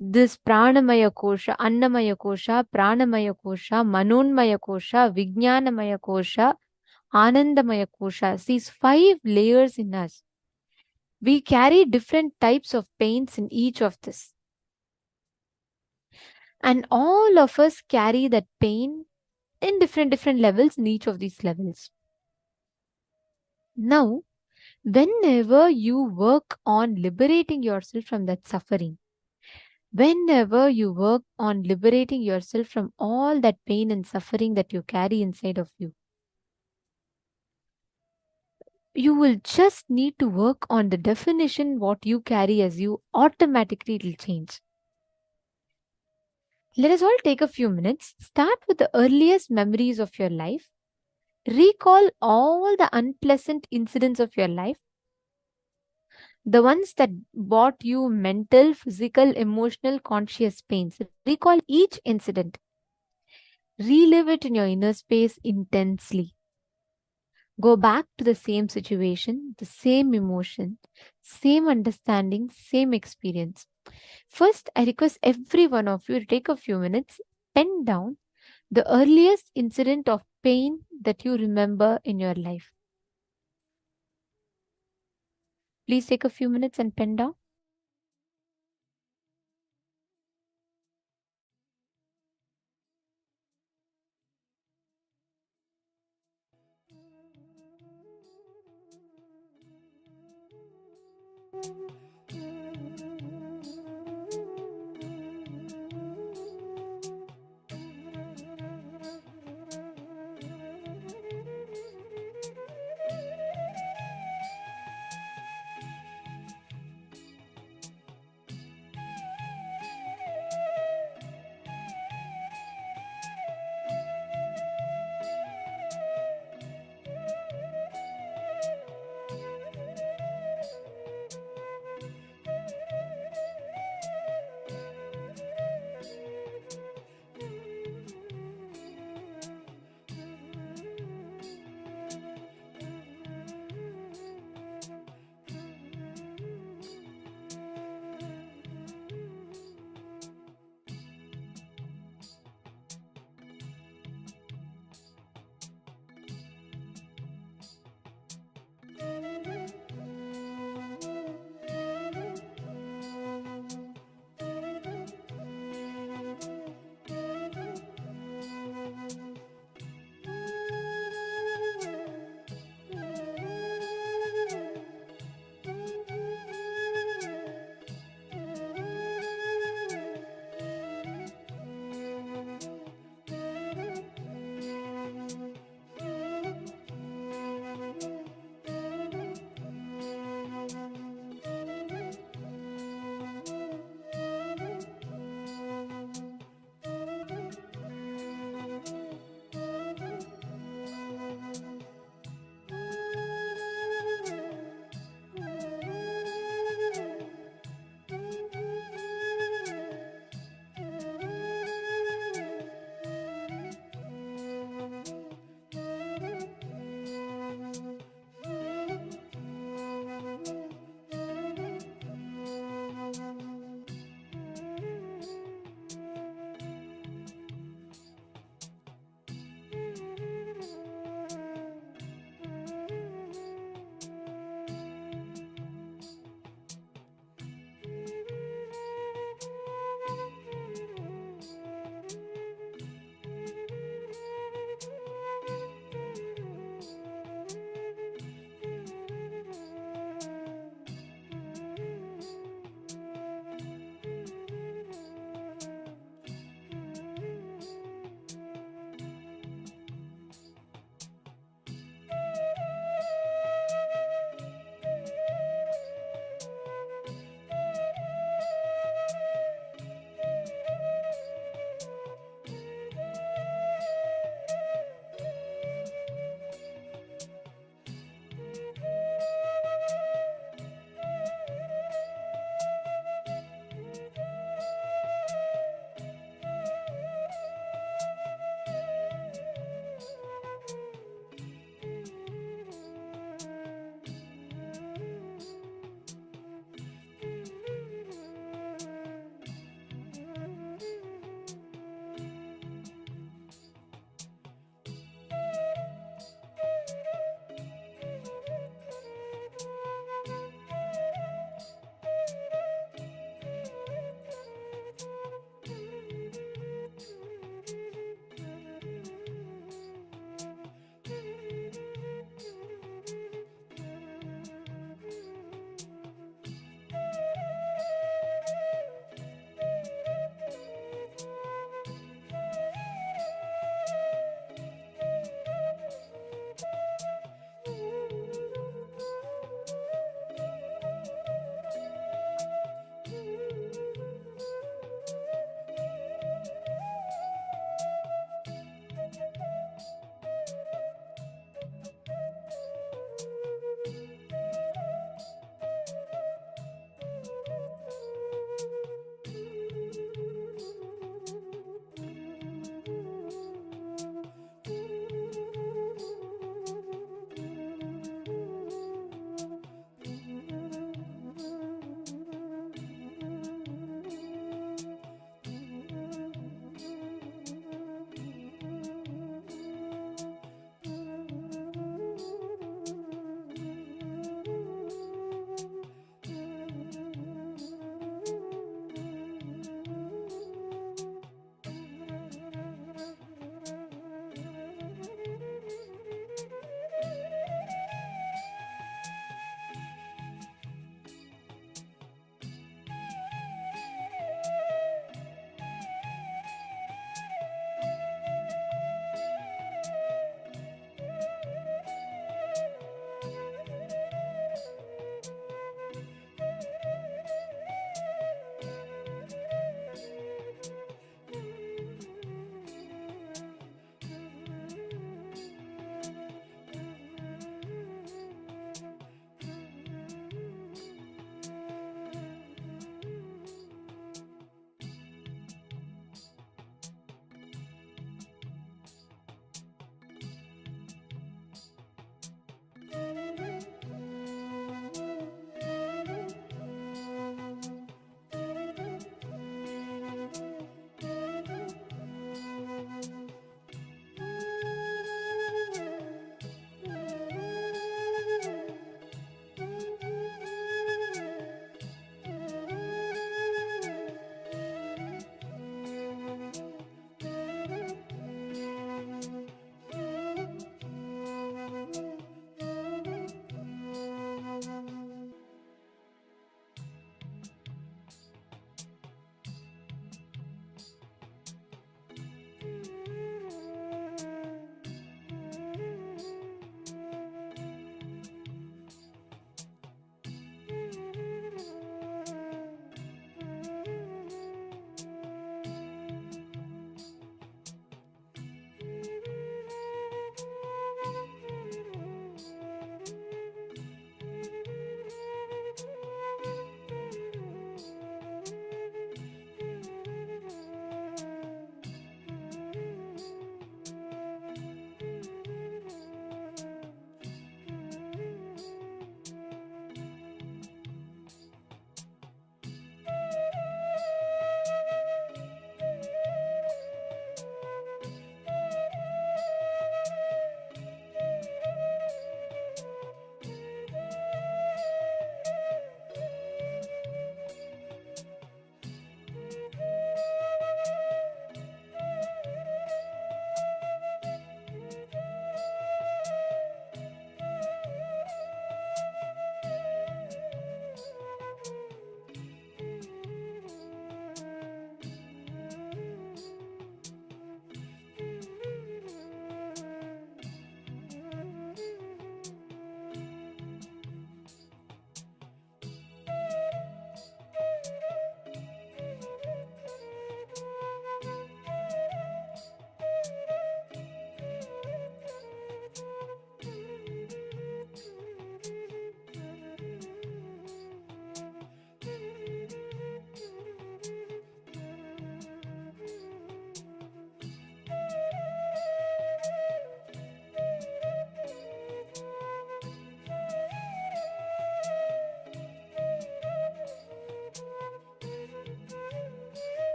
This pranamaya kosha, annamaya kosha, pranamaya kosha, manonmaya kosha, vijnanamaya kosha, anandamaya kosha, these 5 layers in us. We carry different types of pains in each of this. And all of us carry that pain in different levels in each of these levels. Now, Whenever you work on liberating yourself from that suffering, whenever you work on liberating yourself from all that pain and suffering that you carry inside of you, you will just need to work on the definition what you carry as you, automatically it will change. Let us all take a few minutes. Start with the earliest memories of your life. Recall all the unpleasant incidents of your life, the ones that brought you mental, physical, emotional, conscious pains. Recall each incident. Relive it in your inner space intensely. Go back to the same situation, the same emotion, same understanding, same experience. First, I request every one of you to take a few minutes, pen down the earliest incident of pain that you remember in your life. Please take a few minutes and pen down.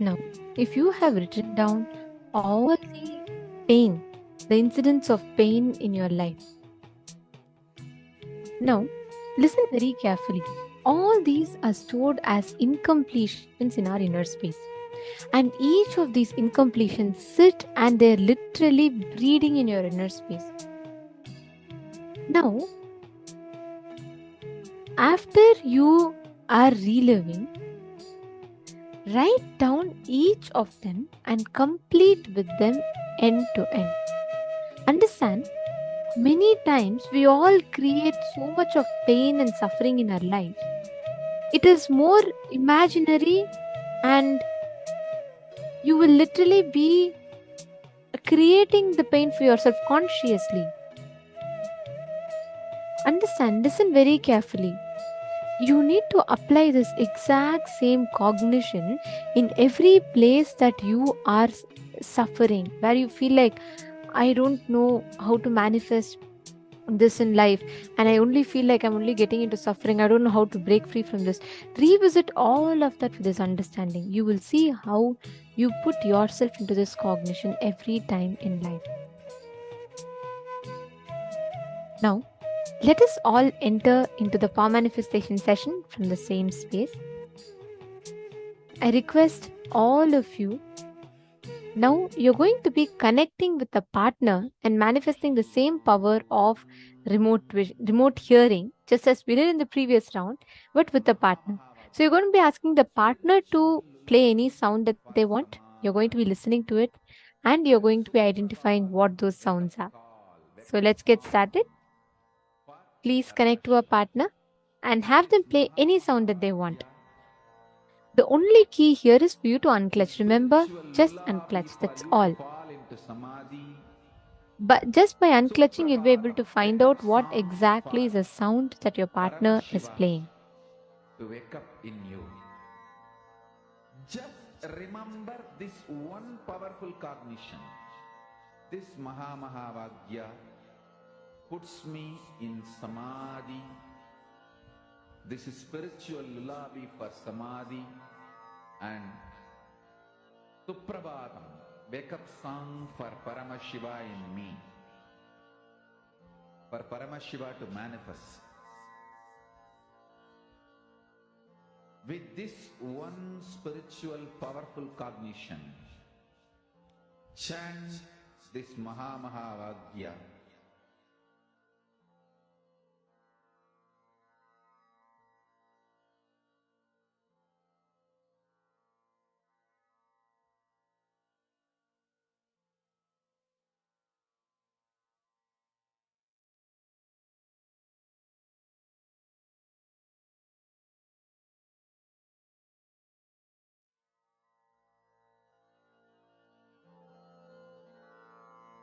Now, if you have written down all the pain, the incidents of pain in your life, now listen very carefully. All these are stored as incompletions in our inner space. And each of these incompletions sit and they're literally breeding in your inner space. Now, after you are reliving, write down each of them and complete with them end to end. Understand, many times we all create so much of pain and suffering in our life. It is more imaginary and you will literally be creating the pain for yourself consciously. Understand, listen very carefully. You need to apply this exact same cognition in every place that you are suffering, where you feel like, I don't know how to manifest this in life, and I only feel like I'm only getting into suffering. I don't know how to break free from this. Revisit all of that with this understanding. You will see how you put yourself into this cognition every time in life. Now, let us all enter into the power manifestation session from the same space. I request all of you, now you're going to be connecting with a partner and manifesting the same power of remote hearing, just as we did in the previous round, but with a partner. So you're going to be asking the partner to play any sound that they want. You're going to be listening to it and you're going to be identifying what those sounds are. So let's get started. Please connect to a partner and have them play any sound that they want. The only key here is for you to unclutch. Remember, just unclutch, that's all. But just by unclutching, you'll be able to find out what exactly is the sound that your partner is playing. To wake up in you. Just remember this one powerful cognition. This Mahamahavagyā puts me in Samadhi. This is spiritual lullaby for Samadhi and Suprabhatam, wake up song for Paramashiva in me. For Paramashiva to manifest. With this one spiritual powerful cognition, chant this Mahamahavagyā.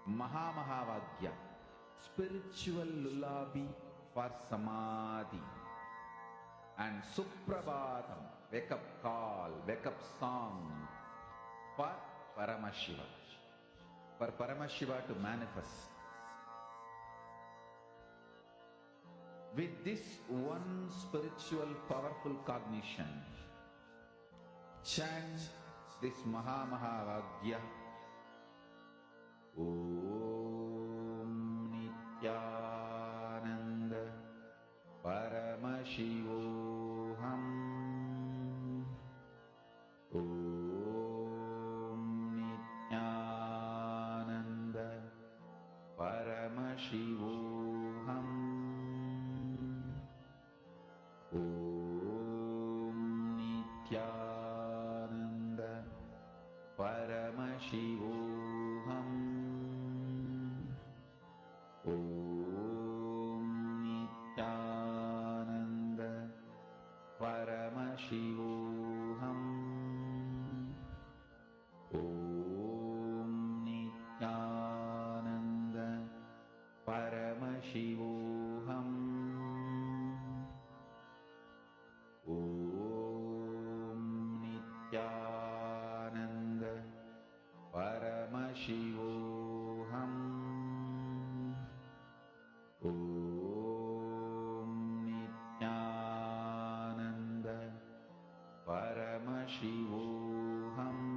Mahamahavagyā, spiritual lullaby for Samadhi. And Suprabhatam, wake up call, wake up song for Paramashiva. For Paramashiva to manifest. With this one spiritual powerful cognition, chant this Mahamahavagyā. Om Nithyananda Paramashivoham. Om Nithyananda Paramashivoham. Om Nithyananda Paramashivoham. Om Nithyananda Paramashivoham. Om Nithyananda Paramashivoham. Om Nithyananda Paramashivoham. Om Nithyananda Paramashivoham.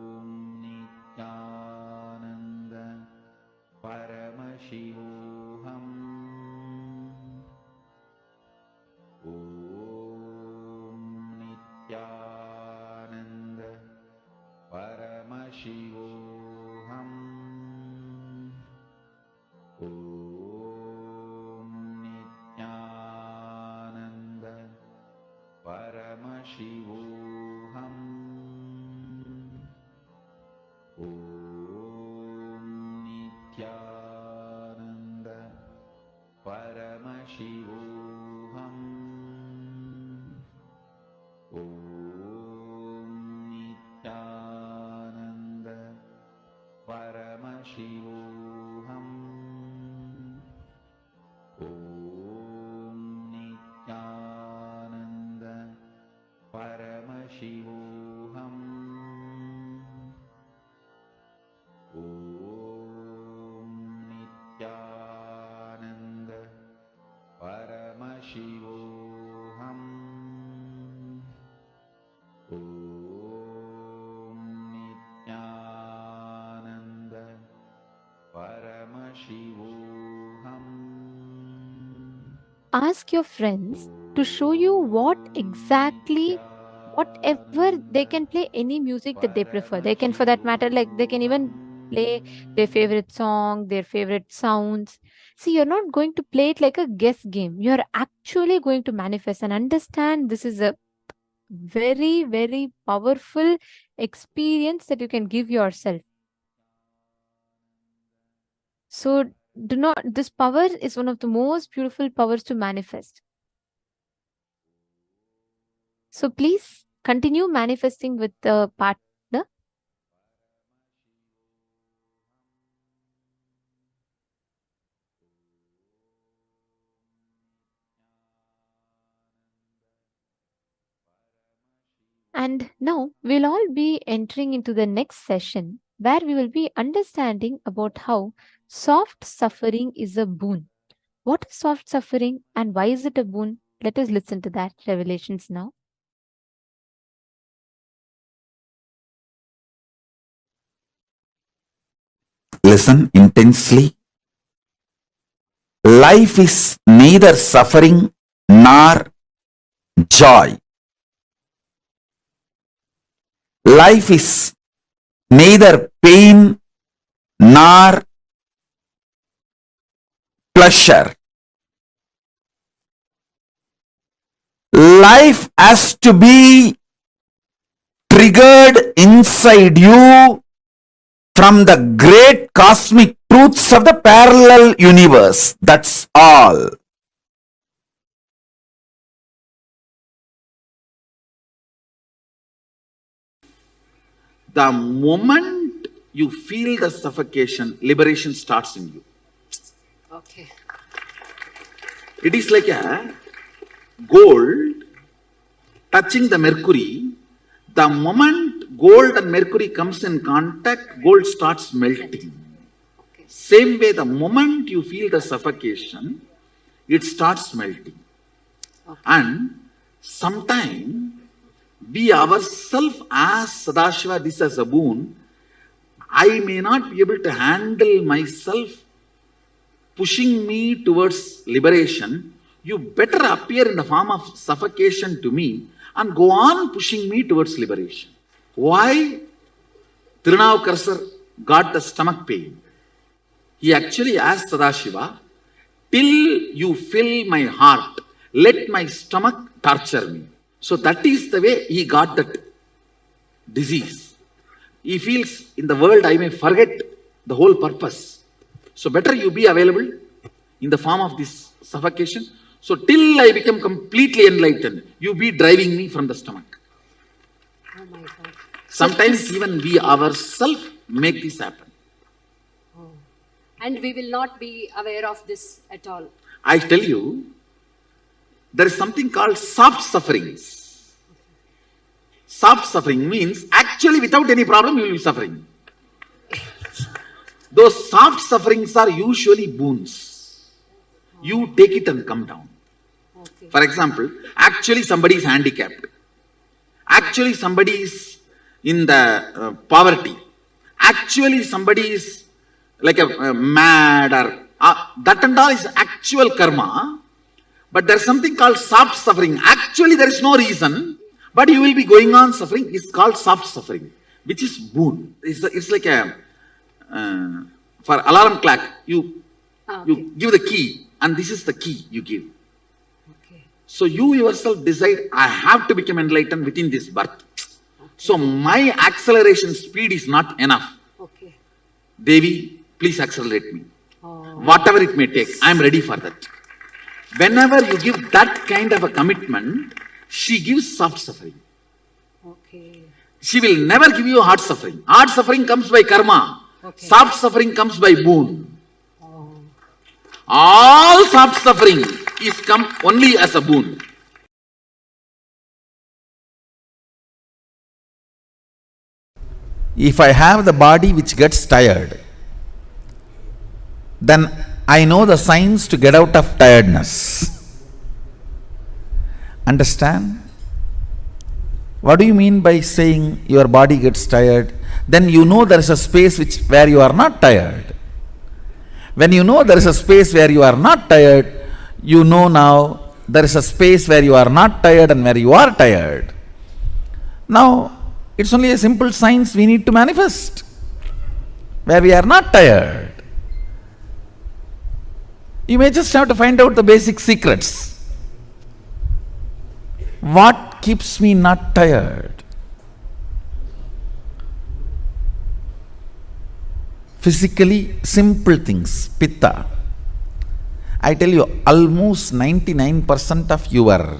Ask your friends to show you whatever they can play, any music that they prefer. They can, for that matter, like they can even play their favorite song, their favorite sounds. See, you're not going to play it like a guess game. You're actually going to manifest and understand this is a very, very powerful experience that you can give yourself. So this power is one of the most beautiful powers to manifest. So please continue manifesting with the partner. And now we'll all be entering into the next session where we will be understanding about how soft suffering is a boon. What is soft suffering and why is it a boon? Let us listen to that revelations now. Listen intensely. Life is neither suffering nor joy. Life is neither pain nor pleasure. Life has to be triggered inside you from the great cosmic truths of the parallel universe. That's all. The moment you feel the suffocation, liberation starts in you. Okay. It is like a gold touching the mercury. The moment gold and mercury comes in contact, gold starts melting. Okay. Same way, the moment you feel the suffocation, it starts melting. Okay. And sometime we ourselves ask Sadashiva this as a boon. I may not be able to handle myself pushing me towards liberation. You better appear in the form of suffocation to me and go on pushing me towards liberation. Why Tirunavukkarasar got the stomach pain? He actually asked Sadashiva, till you fill my heart, let my stomach torture me. So that is the way he got that disease. He feels in the world I may forget the whole purpose. So better you be available in the form of this suffocation. So till I become completely enlightened, you be driving me from the stomach. Oh my God. Sometimes even we ourselves make this happen. Oh. And we will not be aware of this at all. I tell you, there is something called soft sufferings. Soft suffering means actually without any problem you will be suffering. Those soft sufferings are usually boons. You take it and come down. Okay. For example, actually somebody is handicapped. Actually somebody is in the poverty. Actually somebody is like a mad or that and all is actual karma. But there is something called soft suffering. Actually there is no reason, but you will be going on suffering. It's called soft suffering. which is boon. It's like a, for alarm clock, you give the key, and this is the key you give. Okay. So you yourself decide, I have to become enlightened within this birth. Okay. So my acceleration speed is not enough. Okay. Devi, please accelerate me. Oh. Whatever it may take, I am ready for that. Whenever you give that kind of a commitment, she gives soft suffering. Okay. She will never give you hard suffering. Hard suffering comes by karma. Okay. Soft suffering comes by boon. Oh. All soft suffering is come only as a boon. If I have the body which gets tired, then I know the signs to get out of tiredness. Understand? What do you mean by saying your body gets tired? Then you know there is a space where you are not tired. When you know there is a space where you are not tired, you know now there is a space where you are not tired and where you are tired. Now, it's only a simple science we need to manifest, where we are not tired. You may just have to find out the basic secrets. What keeps me not tired? Physically simple things, pitta. I tell you, almost 99% of your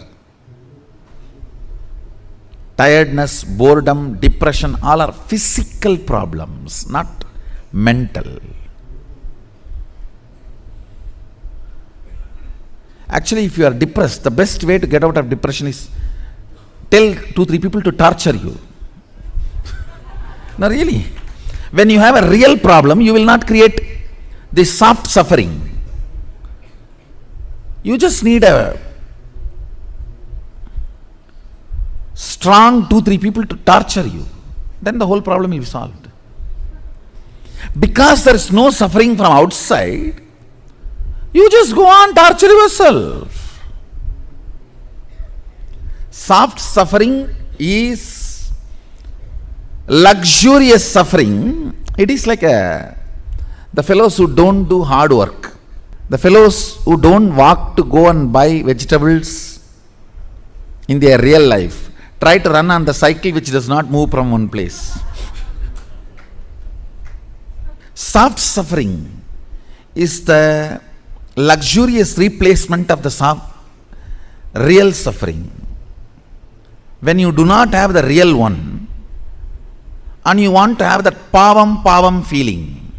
tiredness, boredom, depression, all are physical problems, not mental. Actually, if you are depressed, the best way to get out of depression is tell 2-3 people to torture you. No, really. When you have a real problem, you will not create this soft suffering. You just need a strong 2-3 people to torture you. Then the whole problem will be solved. Because there is no suffering from outside, you just go on, torture yourself. Soft suffering is luxurious suffering. It is like the fellows who don't do hard work. The fellows who don't walk to go and buy vegetables in their real life try to run on the cycle which does not move from one place. Soft suffering is the luxurious replacement of the real suffering. When you do not have the real one and you want to have that pavam feeling,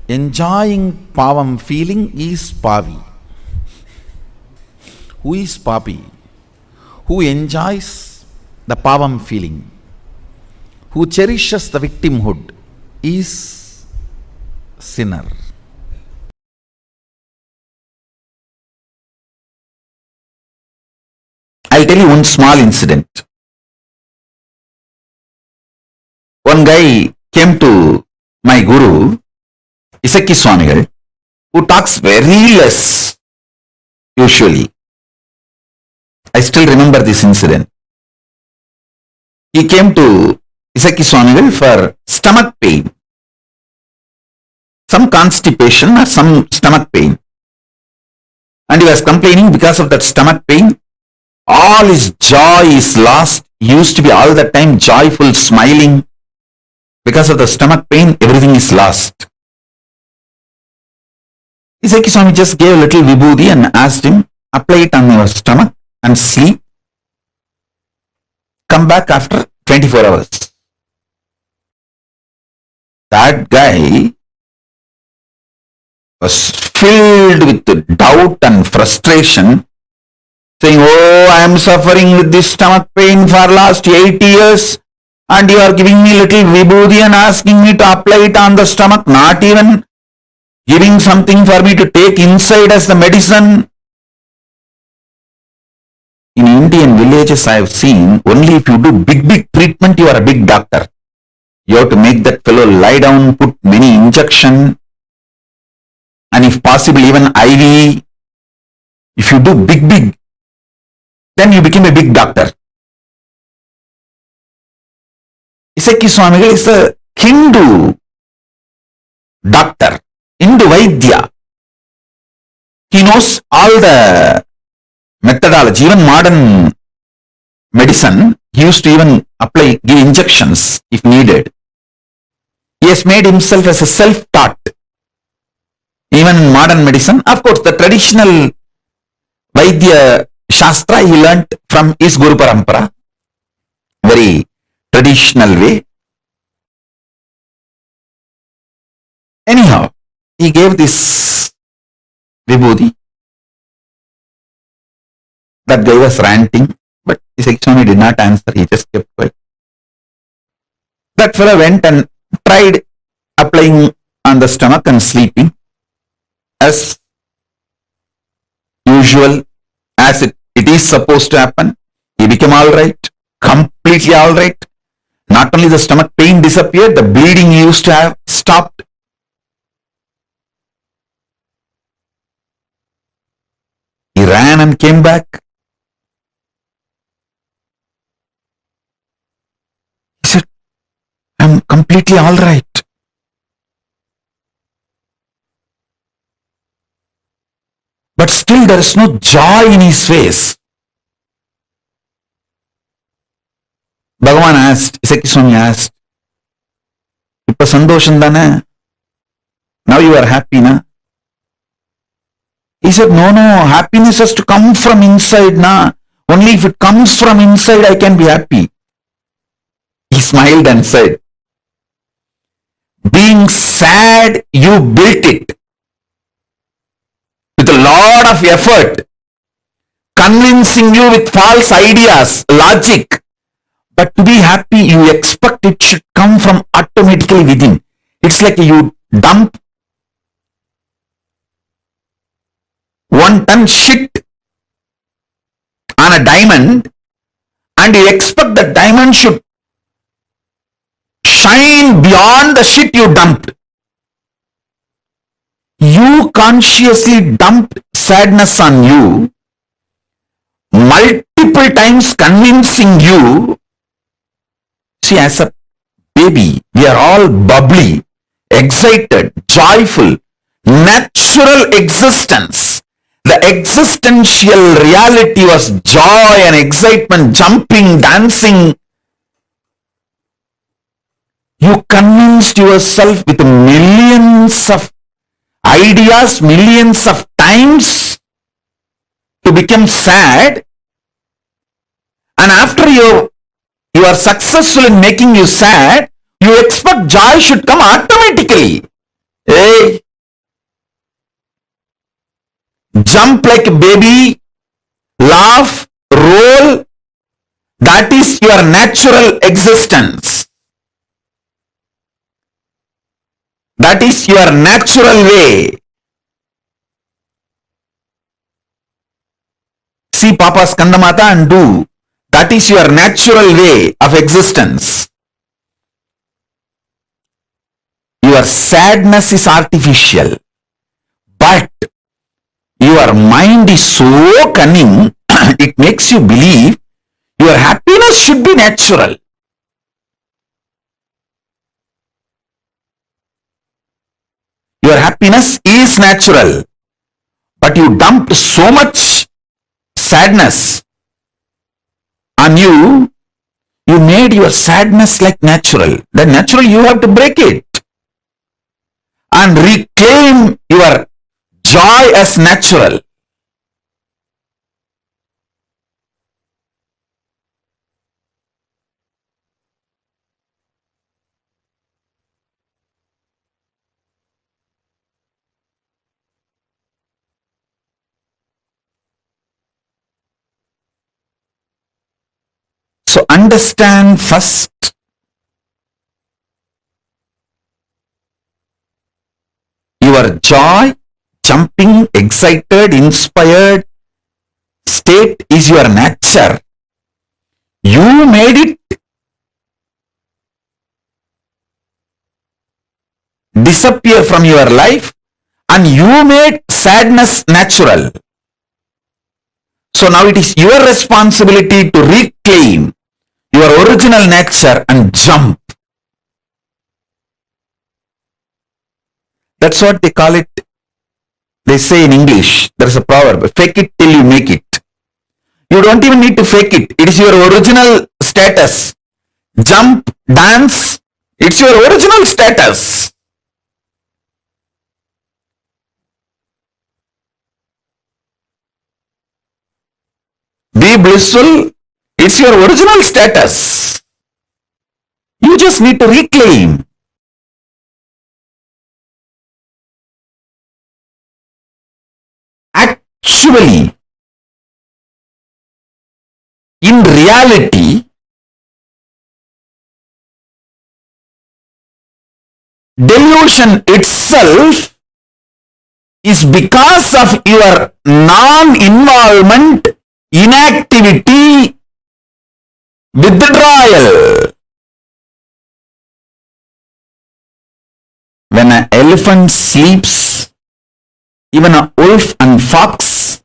enjoying pavam feeling is pavi. Who is papi? Who enjoys the pavam feeling, who cherishes the victimhood, is sinner. I'll tell you one small incident. One guy came to my guru, Isaki Swamigal, who talks very less usually. I still remember this incident. He came to Isaki Swamigal for stomach pain, some constipation or some stomach pain. And he was complaining because of that stomach pain. All his joy is lost. He used to be all the time joyful, smiling. Because of the stomach pain, everything is lost. Isaki Swami just gave a little vibhuti and asked him, apply it on your stomach and sleep. Come back after 24 hours. That guy was filled with doubt and frustration, saying, oh, I am suffering with this stomach pain for last 8 years and you are giving me little vibhuti and asking me to apply it on the stomach, not even giving something for me to take inside as the medicine. In Indian villages I have seen, only if you do big treatment, you are a big doctor. You have to make that fellow lie down, put many injection, and if possible even IV. If you do big, then you become a big doctor. Isaki Swamigal is a Hindu doctor, Hindu Vaidya. He knows all the methodology, even modern medicine. He used to even give injections if needed. He has made himself as a self-taught. Even in modern medicine, of course, the traditional Vaidya Shastra he learnt from his Guru Parampara, very traditional way. Anyhow, he gave this Vibhuti. That guy was ranting, but his Swami did not answer, he just kept quiet. That fellow went and tried applying on the stomach and sleeping as usual, as it is supposed to happen. He became alright, completely alright. Not only the stomach pain disappeared, the bleeding he used to have stopped. He ran and came back. He said, I'm completely alright. But still there is no joy in his face. Bhagavan asked, Isaki Swami asked, Ippa sandosham dana? Now you are happy, na? He said, no, happiness has to come from inside, na? Only if it comes from inside, I can be happy. He smiled and said, being sad, you built it with a lot of effort, convincing you with false ideas, logic. But to be happy, you expect it should come from automatically within. It's like you dump 1 ton shit on a diamond and you expect the diamond should shine beyond the shit you dumped. You consciously dumped sadness on you, multiple times convincing you. See, as a baby, we are all bubbly, excited, joyful, natural existence. The existential reality was joy and excitement, jumping, dancing. You convinced yourself with millions of ideas, millions of times to become sad, and after you are successful in making you sad, you expect joy should come automatically. Hey, jump like a baby, laugh, roll, that is your natural existence. That is your natural way. See Papa's Skandamata and do. That is your natural way of existence. Your sadness is artificial, but your mind is so cunning, it makes you believe your happiness should be natural. Your happiness is natural, but you dumped so much sadness on you, you made your sadness like natural. The natural, you have to break it and reclaim your joy as natural. So understand first your joy, jumping, excited, inspired state is your nature. You made it disappear from your life and you made sadness natural. So now it is your responsibility to reclaim your original nature and jump. That's what they call it. They say in English, there's a proverb, fake it till you make it. You don't even need to fake it. It is your original status. Jump, dance, it's your original status. Be blissful, it's your original status. You just need to reclaim. Actually, in reality, delusion itself is because of your non-involvement, inactivity, withdrawal. When an elephant sleeps, even a wolf and fox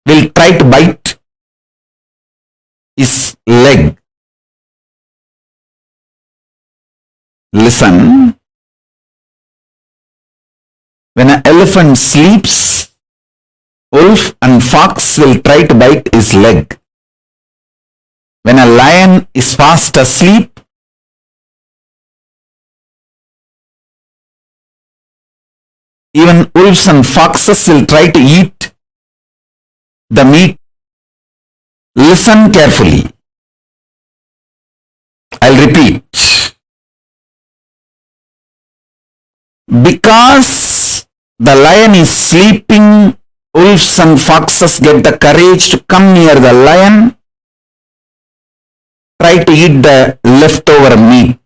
will try to bite his leg. Listen. When an elephant sleeps, wolf and fox will try to bite his leg. When a lion is fast asleep, even wolves and foxes will try to eat the meat. Listen carefully. I'll repeat. Because the lion is sleeping, wolves and foxes get the courage to come near the lion, try to eat the leftover meat.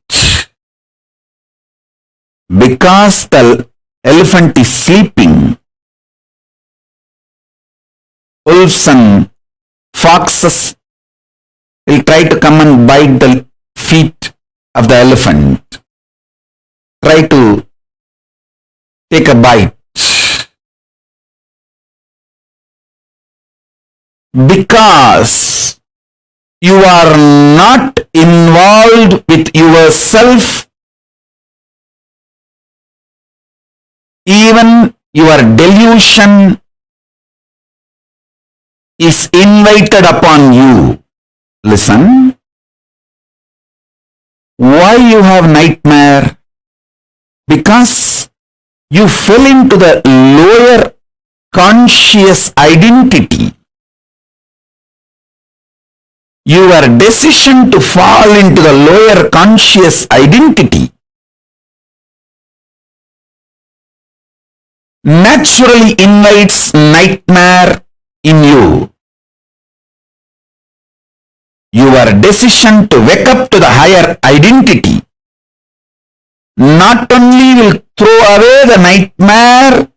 Because the elephant is sleeping, wolves and foxes will try to come and bite the feet of the elephant, try to take a bite. Because you are not involved with yourself, even your delusion is invited upon you. Listen. Why you have nightmare? Because you fell into the lower conscious identity. Your decision to fall into the lower conscious identity naturally invites nightmare in you. Your decision to wake up to the higher identity not only will throw away the nightmare,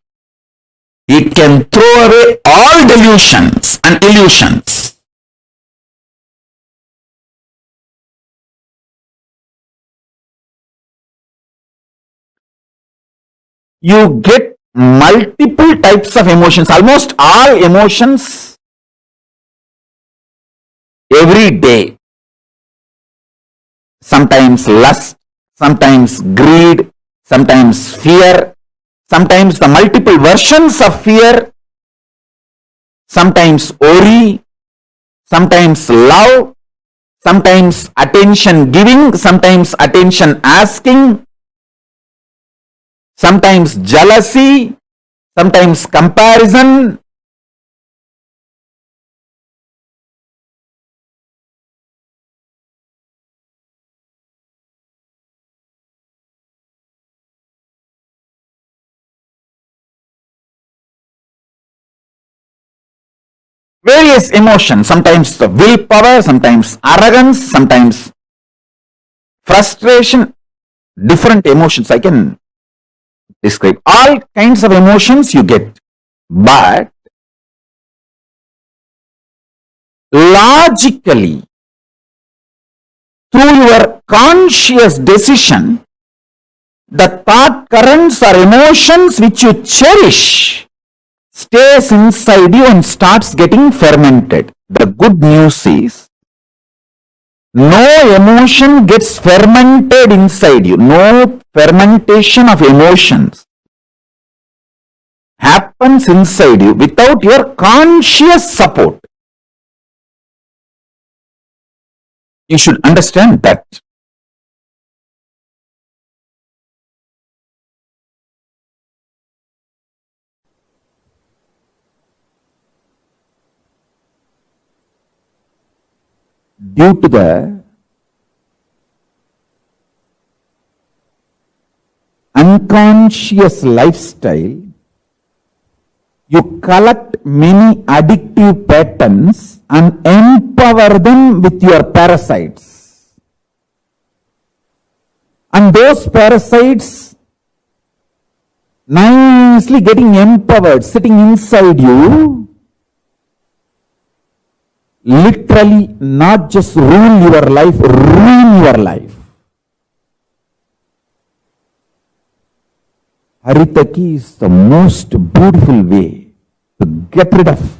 it can throw away all delusions and illusions. You get multiple types of emotions, almost all emotions every day. Sometimes lust, sometimes greed, sometimes fear, sometimes the multiple versions of fear, sometimes worry, sometimes love, sometimes attention giving, sometimes attention asking, sometimes jealousy, sometimes comparison. Various emotions, sometimes the willpower, sometimes arrogance, sometimes frustration, different emotions I can describe. All kinds of emotions you get. But logically, through your conscious decision, the thought currents or emotions which you cherish stays inside you and starts getting fermented. The good news is, no emotion gets fermented inside you. No fermentation of emotions. happens inside you without your conscious support. You should understand that. Due to the unconscious lifestyle, you collect many addictive patterns and empower them with your parasites. And those parasites nicely getting empowered, sitting inside you, literally not just rule your life, ruin your life. Haritaki is the most beautiful way to get rid of.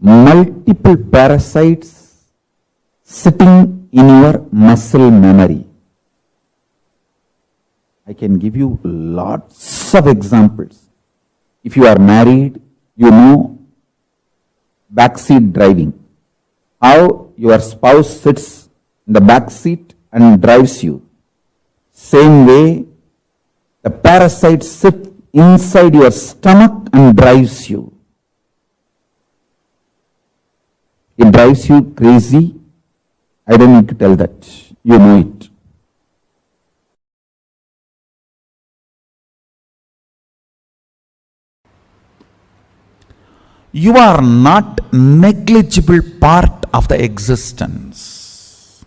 Multiple parasites sitting in your muscle memory. I can give you lots of examples. If you are married, you know backseat driving. How your spouse sits in the back seat and drives you. Same way, the parasites sit inside your stomach and drives you. It drives you crazy. I don't need to tell that. You know it. You are not negligible part of the existence.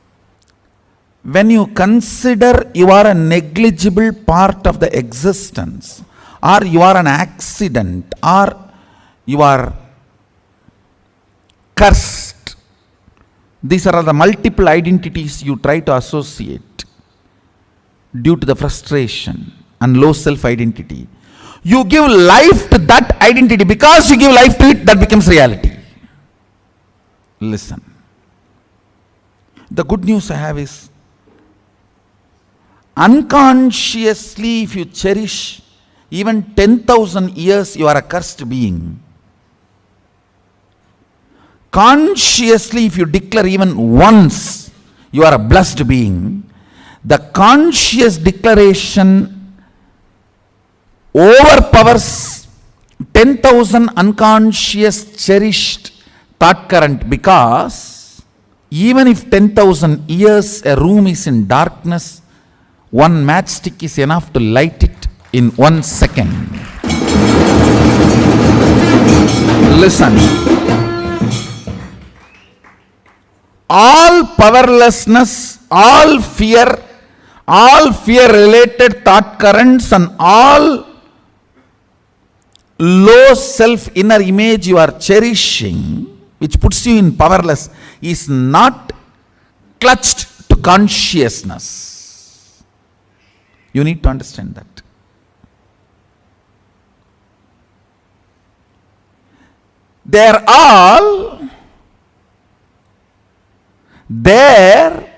When you consider you are a negligible part of the existence, or you are an accident, or you are cursed. These are the multiple identities you try to associate due to the frustration and low self-identity. You give life to that identity. Because you give life to it, that becomes reality. Listen. The good news I have is, unconsciously, if you cherish even 10,000 years, you are a cursed being. Consciously, if you declare even once, you are a blessed being. The conscious declaration overpowers 10,000 unconscious cherished thought current, because even if 10,000 years a room is in darkness, one matchstick is enough to light it in 1 second. Listen. All powerlessness, all fear related thought currents, and all low self inner image you are cherishing, which puts you in powerless, is not clutched to consciousness. You need to understand that. They are all there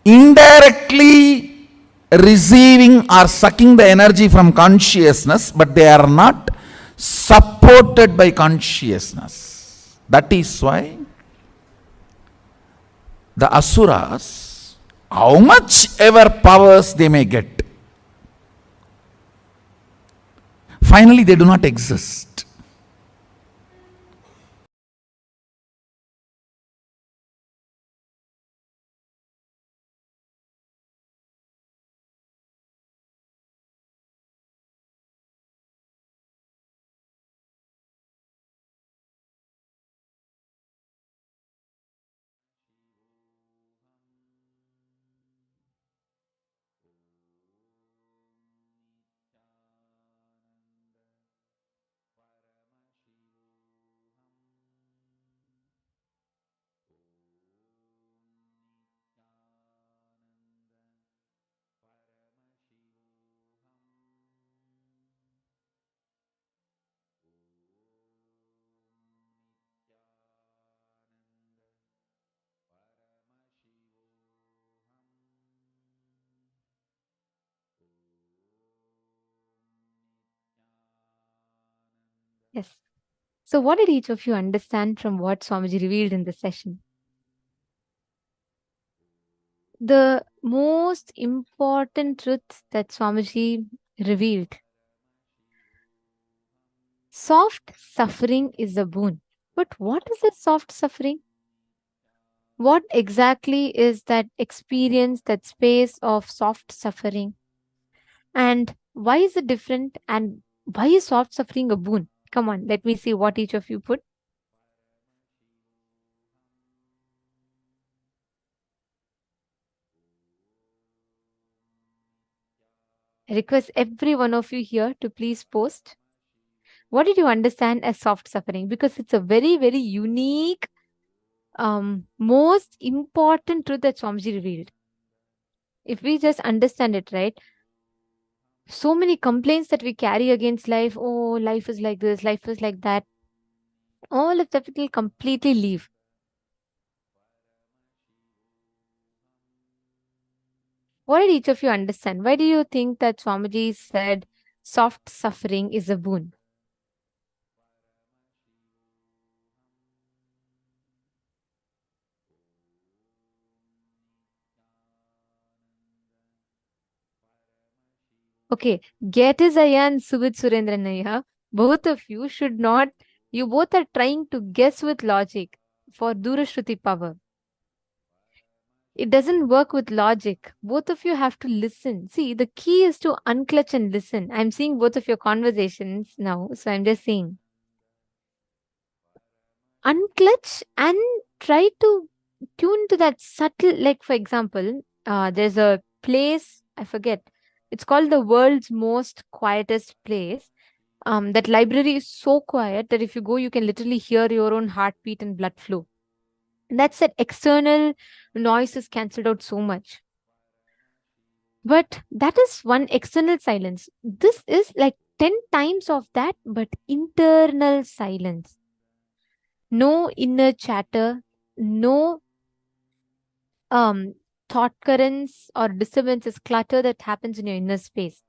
indirectly receiving or sucking the energy from consciousness, but they are not supported by consciousness. That is why the asuras, how much ever powers they may get, finally they do not exist. Yes. So, what did each of you understand from what Swamiji revealed in this session? The most important truth that Swamiji revealed: soft suffering is a boon. But what is that soft suffering? What exactly is that experience, that space of soft suffering? And why is it different? And why is soft suffering a boon? Come on, let me see what each of you put. I request every one of you here to please post. What did you understand as soft suffering? Because it's a very, very unique, most important truth that Swamiji revealed. If we just understand it, right? So many complaints that we carry against life. Oh, life is like this, life is like that. All of that will completely leave. What did each of you understand? Why do you think that Swamiji said soft suffering is a boon? Okay, Getizaya and Suvit Surendranaya, both of you should not, you both are trying to guess with logic for Durashruti power. It doesn't work with logic. Both of you have to listen. See, the key is to unclutch and listen. I'm seeing both of your conversations now, so I'm just saying. Unclutch and try to tune to that subtle, like for example, there's a place, I forget, it's called the world's most quietest place. That library is so quiet that if you go, you can literally hear your own heartbeat and blood flow. That's that external noise is cancelled out so much. But that is one external silence. This is like 10 times of that, but internal silence. No inner chatter, no thought currents or disturbances, clutter that happens in your inner space.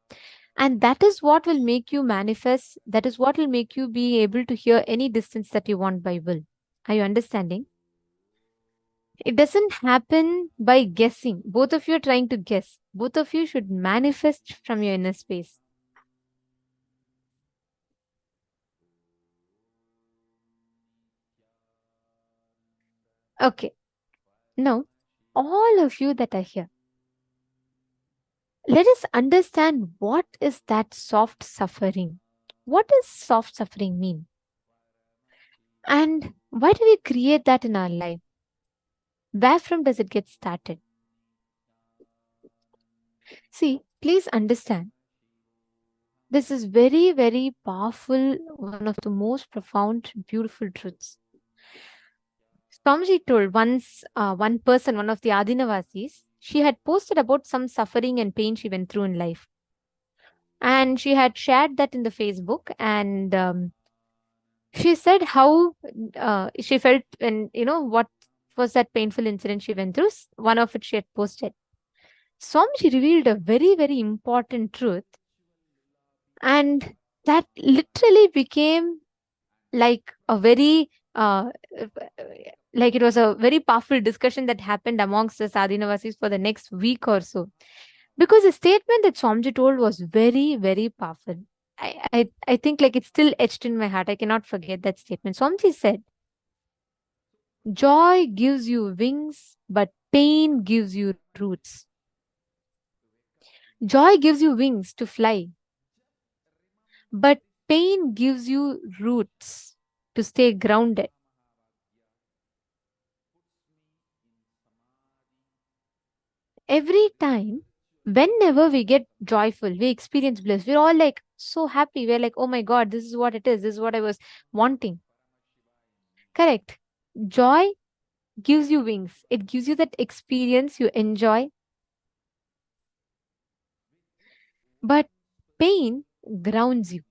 And that is what will make you manifest. That is what will make you be able to hear any distance that you want by will. Are you understanding? It doesn't happen by guessing. Both of you are trying to guess. Both of you should manifest from your inner space. Okay. Now, all of you that are here, let us understand what is that soft suffering. What does soft suffering mean? And why do we create that in our life? Where from does it get started? See, please understand. This is very, very powerful, one of the most profound, beautiful truths. Swamiji told once one person, one of the Adinavasis, she had posted about some suffering and pain she went through in life. And she had shared that in the Facebook, and she said how she felt when, what was that painful incident she went through. One of it she had posted. Swamiji revealed a very, very important truth. And that literally became like a very, like it was a very powerful discussion that happened amongst the Sadhinavasis for the next week or so. Because the statement that Swamiji told was very, very powerful. I think like it's still etched in my heart. I cannot forget that statement. Swamiji said, joy gives you wings, but pain gives you roots. Joy gives you wings to fly, but pain gives you roots to stay grounded. Every time, whenever we get joyful, we experience bliss, we're all like so happy. We're like, oh my God, this is what it is. This is what I was wanting. Correct. Joy gives you wings. It gives you that experience you enjoy. But pain grounds you.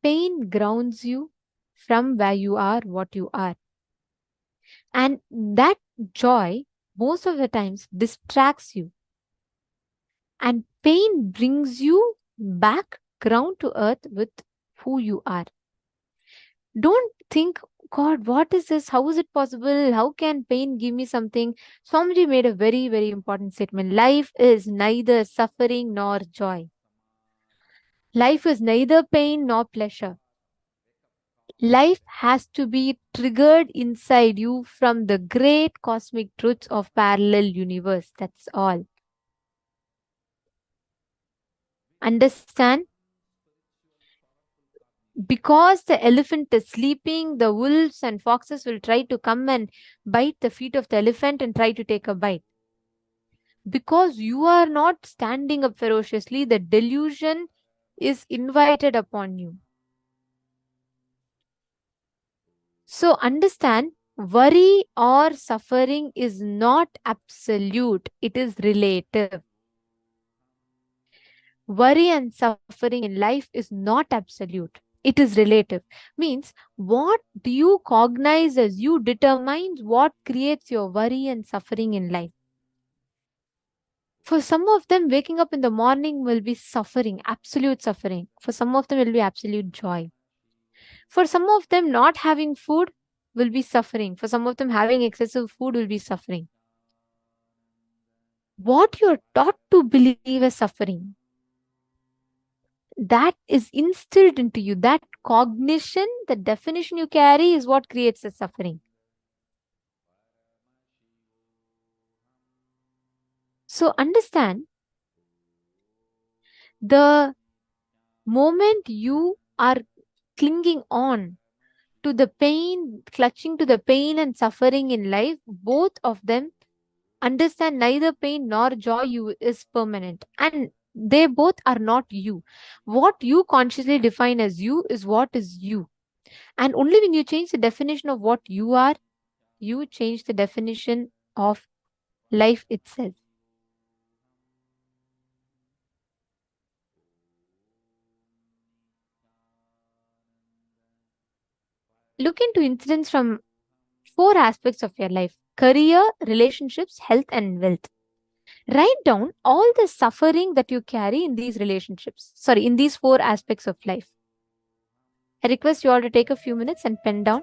Pain grounds you from where you are, what you are. And that joy, most of the times, distracts you. And pain brings you back ground to earth with who you are. Don't think, God, what is this? How is it possible? How can pain give me something? Swamiji made a very, very important statement. Life is neither suffering nor joy. Life is neither pain nor pleasure. Life has to be triggered inside you from the great cosmic truths of parallel universe. That's all. Understand? Because the elephant is sleeping, the wolves and foxes will try to come and bite the feet of the elephant and try to take a bite. Because you are not standing up ferociously, the delusion is invited upon you. So understand, worry or suffering is not absolute, it is relative. Worry and suffering in life is not absolute. It is relative. Means what do you cognize as you determines what creates your worry and suffering in life. For some of them, waking up in the morning will be suffering, absolute suffering. For some of them, it will be absolute joy. For some of them, not having food will be suffering. For some of them, having excessive food will be suffering. What you're taught to believe as suffering, that is instilled into you. That cognition, the definition you carry is what creates the suffering. So understand, the moment you are clinging on to the pain, clutching to the pain and suffering in life, both of them, understand neither pain nor joy you is permanent. And they both are not you. What you consciously define as you is what is you. And only when you change the definition of what you are, you change the definition of life itself. Look into incidents from 4 aspects of your life: career, relationships, health, and wealth. Write down all the suffering that you carry in these relationships. Sorry, in these 4 aspects of life. I request you all to take a few minutes and pen down.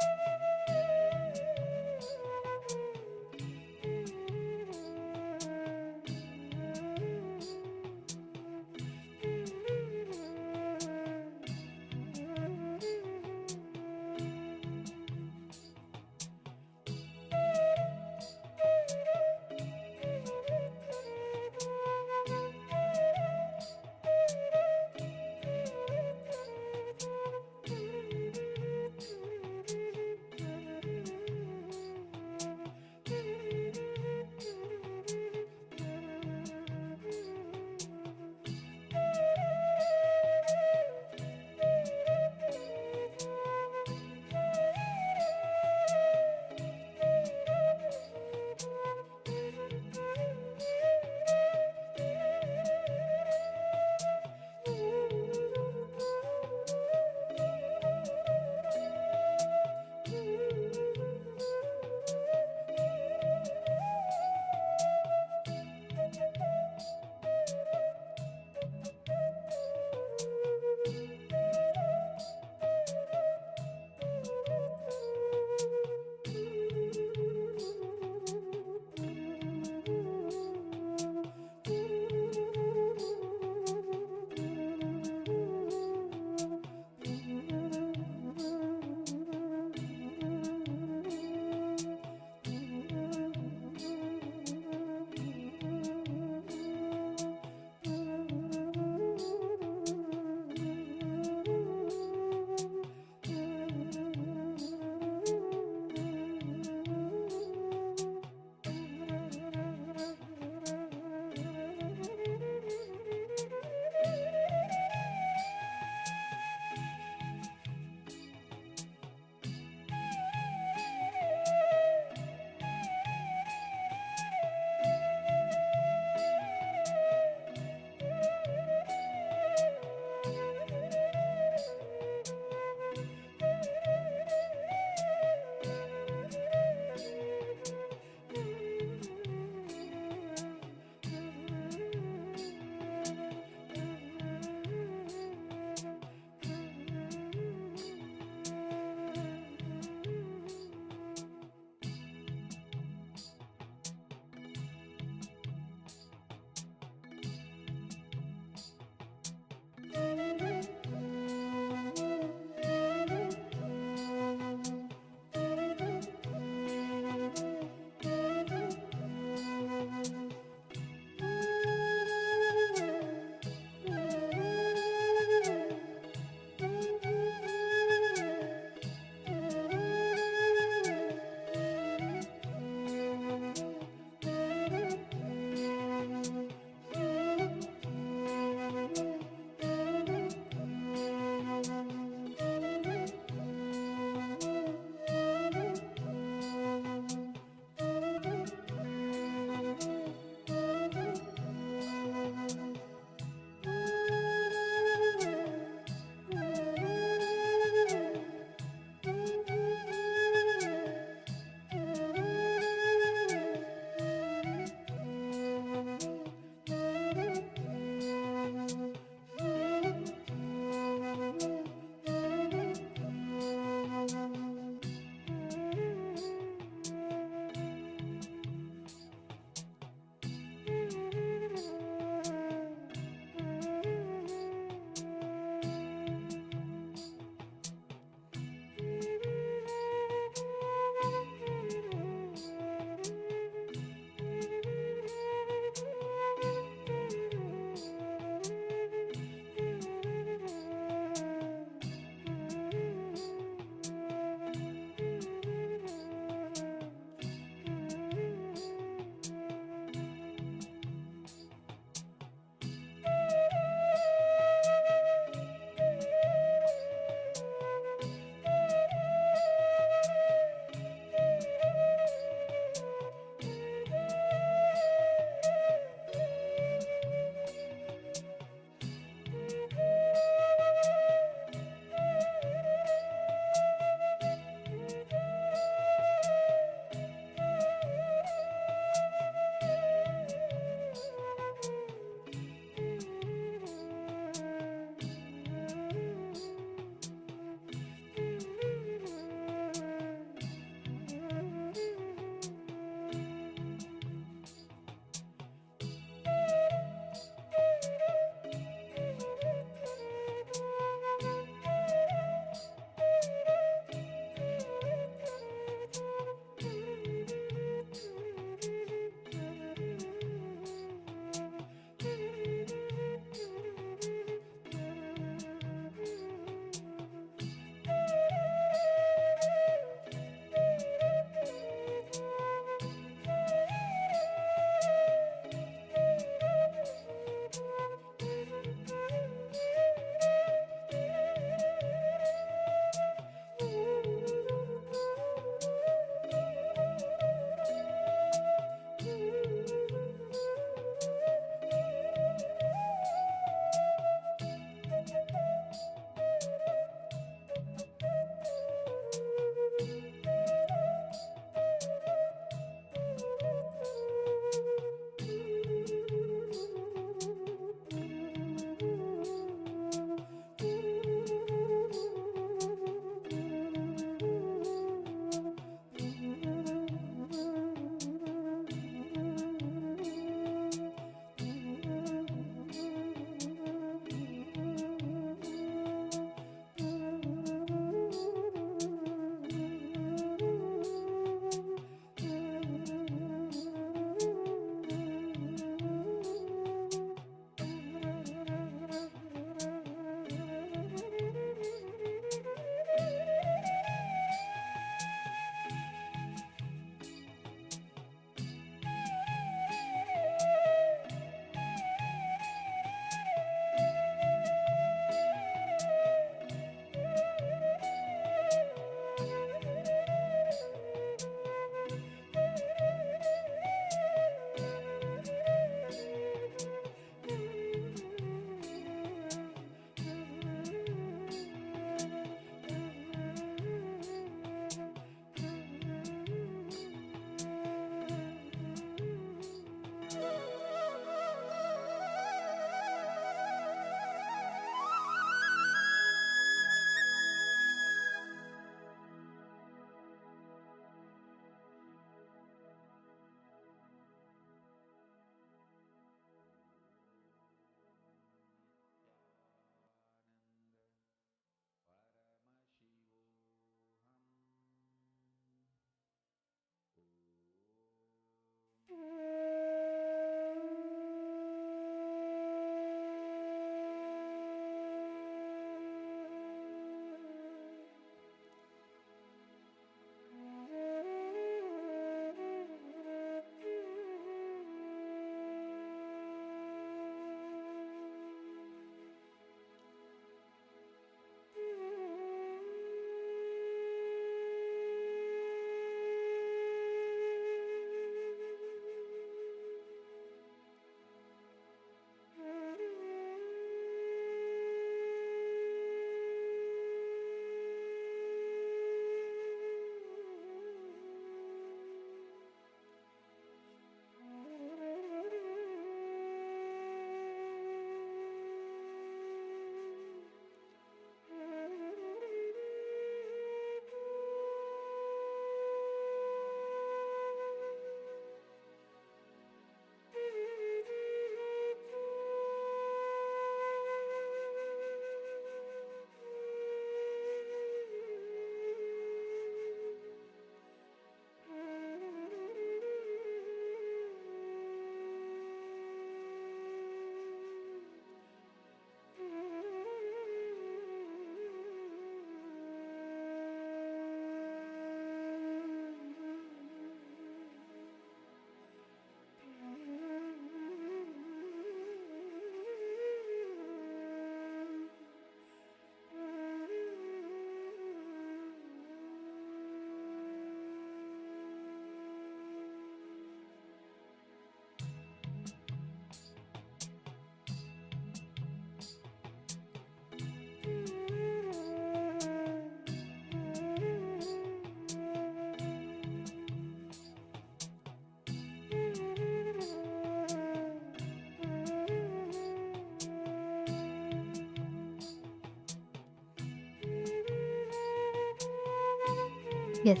Yes.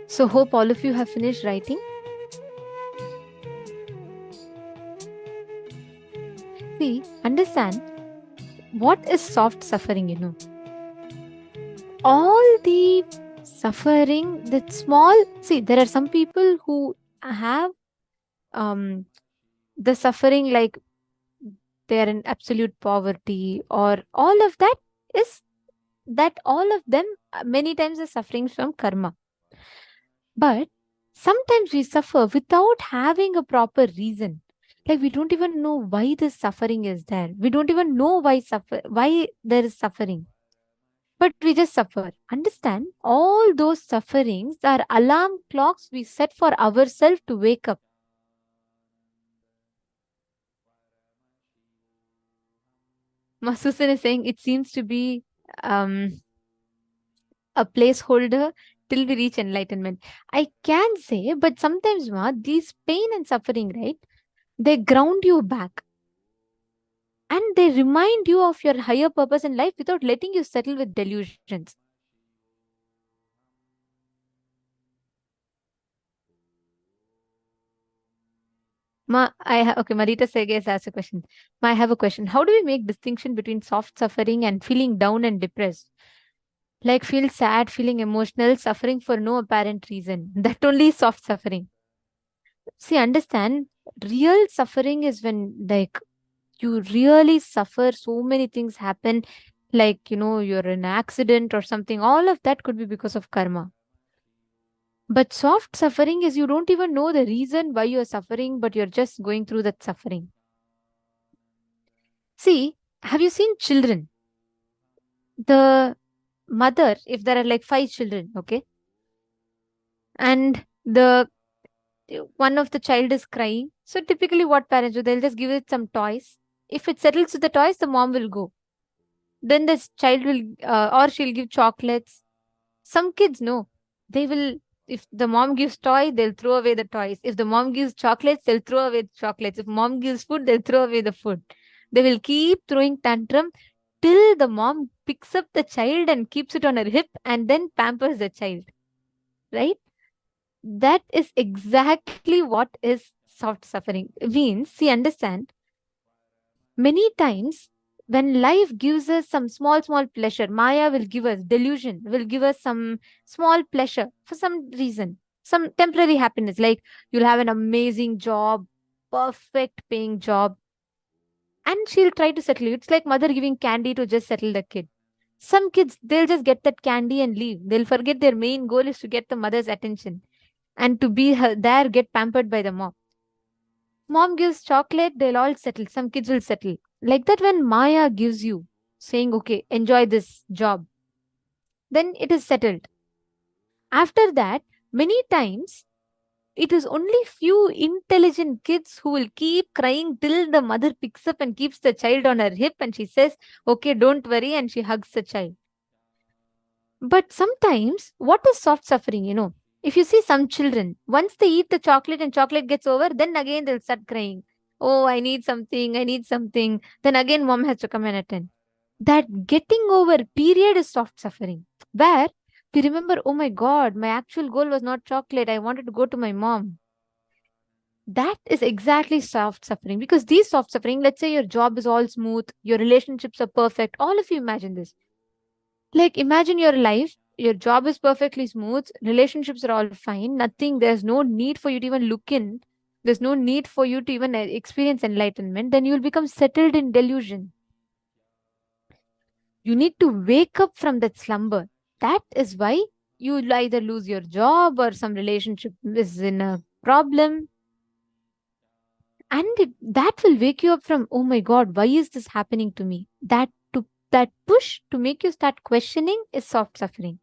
So hope all of you have finished writing. See, understand what is soft suffering, All the suffering, that small, see, there are some people who have the suffering like they are in absolute poverty, or all of that is that all of them many times are suffering from karma. But sometimes we suffer without having a proper reason. Like we don't even know why this suffering is there. We don't even know why there is suffering. But we just suffer. Understand? All those sufferings are alarm clocks we set for ourselves to wake up. Masusan is saying it seems to be a placeholder till we reach enlightenment. I can say, but sometimes these pain and suffering, right? They ground you back. And they remind you of your higher purpose in life without letting you settle with delusions. Okay, Marita Sege asked a question. I have a question. How do we make distinction between soft suffering and feeling down and depressed? Like feel sad, feeling emotional, suffering for no apparent reason. That only is soft suffering. See, understand, real suffering is when like you really suffer, so many things happen, like, you're in an accident or something. All of that could be because of karma. But soft suffering is you don't even know the reason why you're suffering, but you're just going through that suffering. See, have you seen children? The mother, if there are like 5 children, okay, and one of the child is crying. So typically what parents do, they'll just give it some toys. If it settles with the toys, the mom will go. Then this child will, or she'll give chocolates. Some kids, no, they will, if the mom gives toy, they'll throw away the toys. If the mom gives chocolates, they'll throw away the chocolates. If mom gives food, they'll throw away the food. They will keep throwing tantrum till the mom picks up the child and keeps it on her hip and then pampers the child. Right? That is exactly what is soft suffering. Means, see, understand, many times when life gives us some small pleasure, Maya will give us, delusion will give us some small pleasure for some reason, some temporary happiness, like you'll have an amazing job, perfect paying job, and she'll try to settle you. It's like mother giving candy to just settle the kid. Some kids, they'll just get that candy and leave. They'll forget their main goal is to get the mother's attention and to be there, get pampered by the mom. Mom gives chocolate, they'll all settle. Some kids will settle. Like that, when Maya gives you, saying, okay, enjoy this job, then it is settled. After that, many times, it is only few intelligent kids who will keep crying till the mother picks up and keeps the child on her hip and she says, okay, don't worry, and she hugs the child. But sometimes, what is soft suffering, If you see some children, once they eat the chocolate and chocolate gets over, then again they'll start crying. Oh, I need something, I need something. Then again mom has to come and attend. That getting over period is soft suffering. Where we remember, oh my God, my actual goal was not chocolate. I wanted to go to my mom. That is exactly soft suffering. Because these soft suffering, let's say your job is all smooth, your relationships are perfect. All of you imagine this. Like imagine your life, your job is perfectly smooth, relationships are all fine, nothing, there's no need for you to even look in, there's no need for you to even experience enlightenment, then you'll become settled in delusion. You need to wake up from that slumber. That is why you'll either lose your job or some relationship is in a problem. And that will wake you up from, oh my God, why is this happening to me? That push to make you start questioning is soft suffering.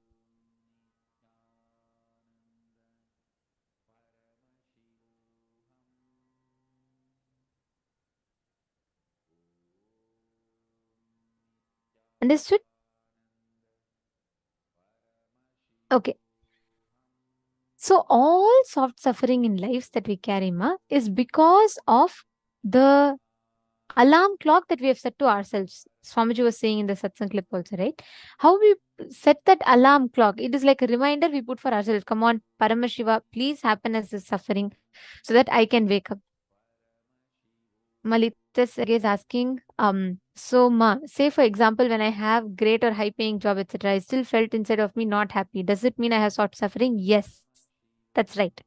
Understood? Okay. So all soft suffering in lives that we carry is because of the alarm clock that we have set to ourselves. Swamiji was saying in the satsang clip also, right? How we set that alarm clock. It is like a reminder we put for ourselves. Come on, Paramashiva, please happen as this suffering so that I can wake up. Malitas is asking, so ma, say for example, when I have great or high paying job, etc., I still felt inside of me not happy. Does it mean I have soft suffering? Yes, that's right.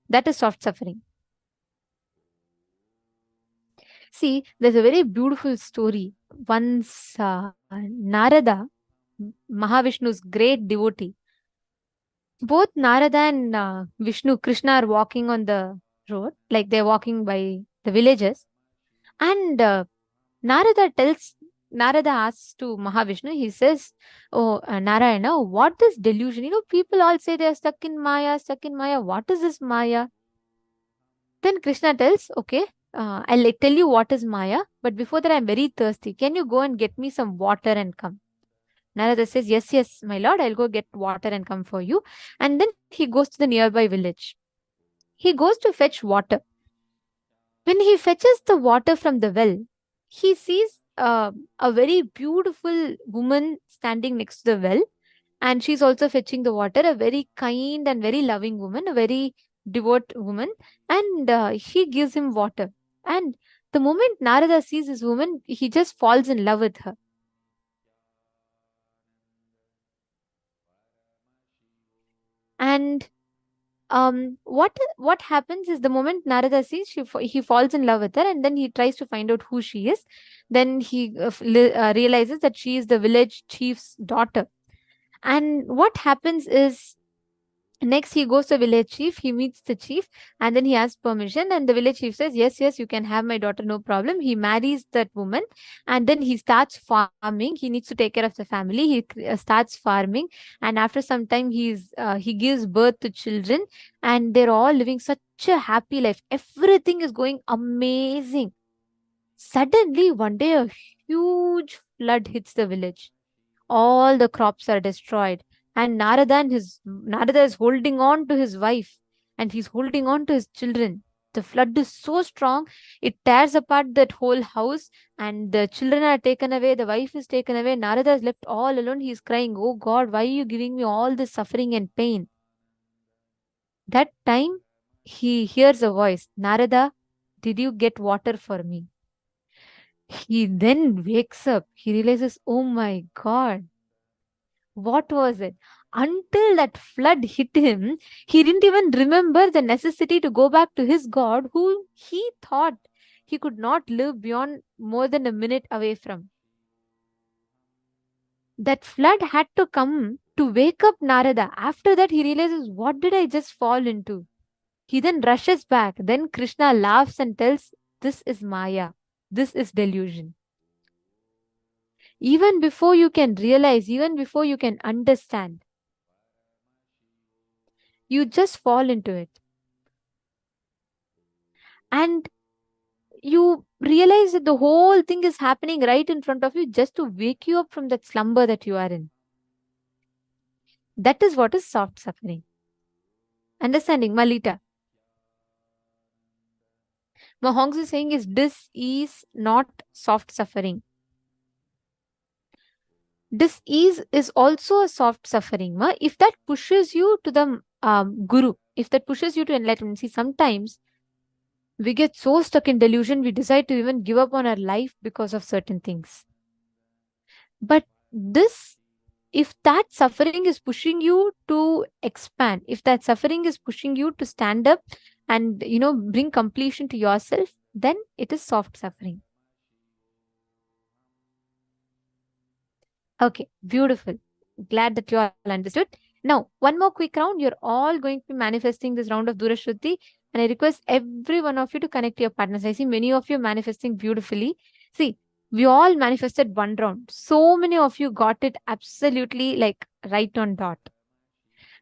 That is soft suffering. See, there's a very beautiful story. Once Narada, Mahavishnu's great devotee, both Narada and Vishnu, Krishna are walking on the road, like they're walking by the villages. And Narada asks to Mahavishnu, he says, oh, Narayana, what is delusion? You know, people all say they're stuck in Maya, stuck in Maya. What is this Maya? Then Krishna tells, okay, I'll tell you what is Maya, but before that, I'm very thirsty. Can you go and get me some water and come? Narada says, yes, yes, my lord, I'll go get water and come for you. And then he goes to the nearby village. He goes to fetch water. When he fetches the water from the well, he sees a very beautiful woman standing next to the well. And she's also fetching the water, a very kind and very loving woman, a very devout woman. And he gives him water. And the moment Narada sees this woman, he just falls in love with her. And what happens is the moment Narada sees, he falls in love with her, and then he tries to find out who she is. Then he realizes that she is the village chief's daughter. And what happens is, next he goes to village chief, he meets the chief, and then he asks permission, and the village chief says, yes, yes, you can have my daughter, no problem. He marries that woman, and then he starts farming. He needs to take care of the family. He starts farming, and after some time he gives birth to children, and they're all living such a happy life. Everything is going amazing. Suddenly one day a huge flood hits the village. All the crops are destroyed, and Narada is holding on to his wife, and he's holding on to his children. The flood is so strong, it tears apart that whole house, and the children are taken away, the wife is taken away. Narada is left all alone. He's crying, oh God, why are you giving me all this suffering and pain? That time he hears a voice, Narada, did you get water for me? He then wakes up. He realizes, oh my God, what was it? Until that flood hit him, he didn't even remember the necessity to go back to his God, who he thought he could not live beyond more than a minute away from. That flood had to come to wake up Narada. After that, he realizes, what did I just fall into? He then rushes back. Then Krishna laughs and tells, this is Maya. This is delusion. Even before you can realize, even before you can understand, you just fall into it. And you realize that the whole thing is happening right in front of you just to wake you up from that slumber that you are in. That is what is soft suffering. Understanding, Malita? Mahongs is saying this is not soft suffering. Dis-ease is also a soft suffering. If that pushes you to the guru, if that pushes you to enlightenment, see, sometimes we get so stuck in delusion, we decide to even give up on our life because of certain things. But this, if that suffering is pushing you to expand, if that suffering is pushing you to stand up and, bring completion to yourself, then it is soft suffering. Okay, beautiful. Glad that you all understood. Now, one more quick round. You're all going to be manifesting this round of Durashruti, and I request every one of you to connect to your partners. I see many of you manifesting beautifully. See, we all manifested one round. So many of you got it absolutely like right on dot.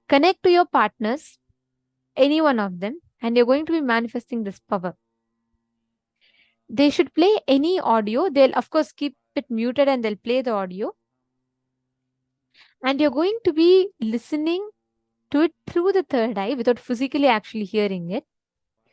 Connect to your partners, any one of them, and you're going to be manifesting this power. They should play any audio. They'll, of course, keep it muted and they'll play the audio. And you're going to be listening to it through the third eye without physically actually hearing it.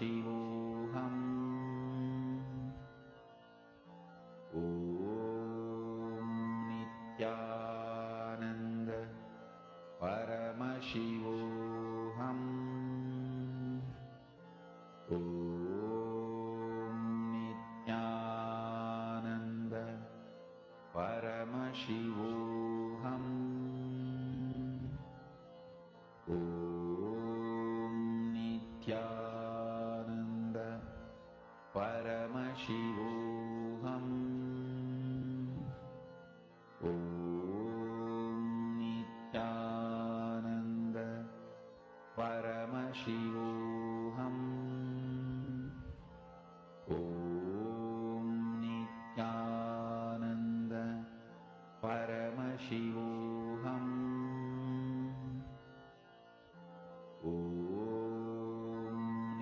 Paramashivoham. Om Nithyananda Paramashivoham. Om Nithyananda Paramashivoham. Om Nithyananda Paramashivoham. Om Nithyananda Paramashivoham. Om Nithyananda Paramashivoham. Om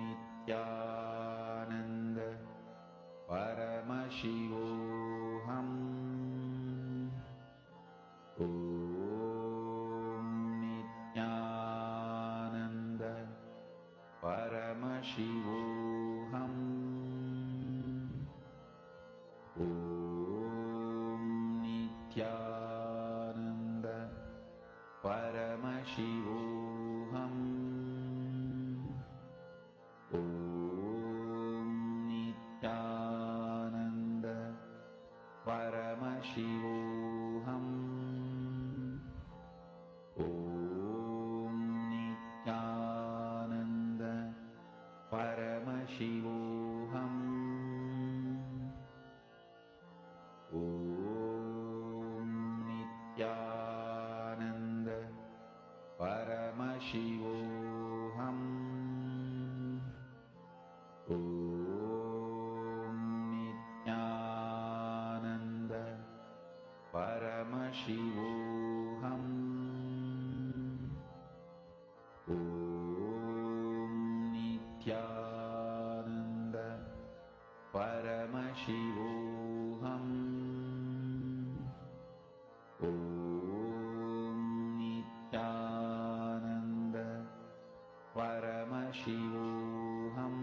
Nithyananda Paramashivoham. Om Nithyananda Paramashivoham. Om Nithyananda Paramashivoham. Om Nithyananda Paramashivoham. Om Nithyananda Paramashivoham. Om Nithyananda Paramashivoham. Om Nithyananda Paramashivoham. Om Nithyananda Paramashivoham. Om Nithyananda Paramashivoham.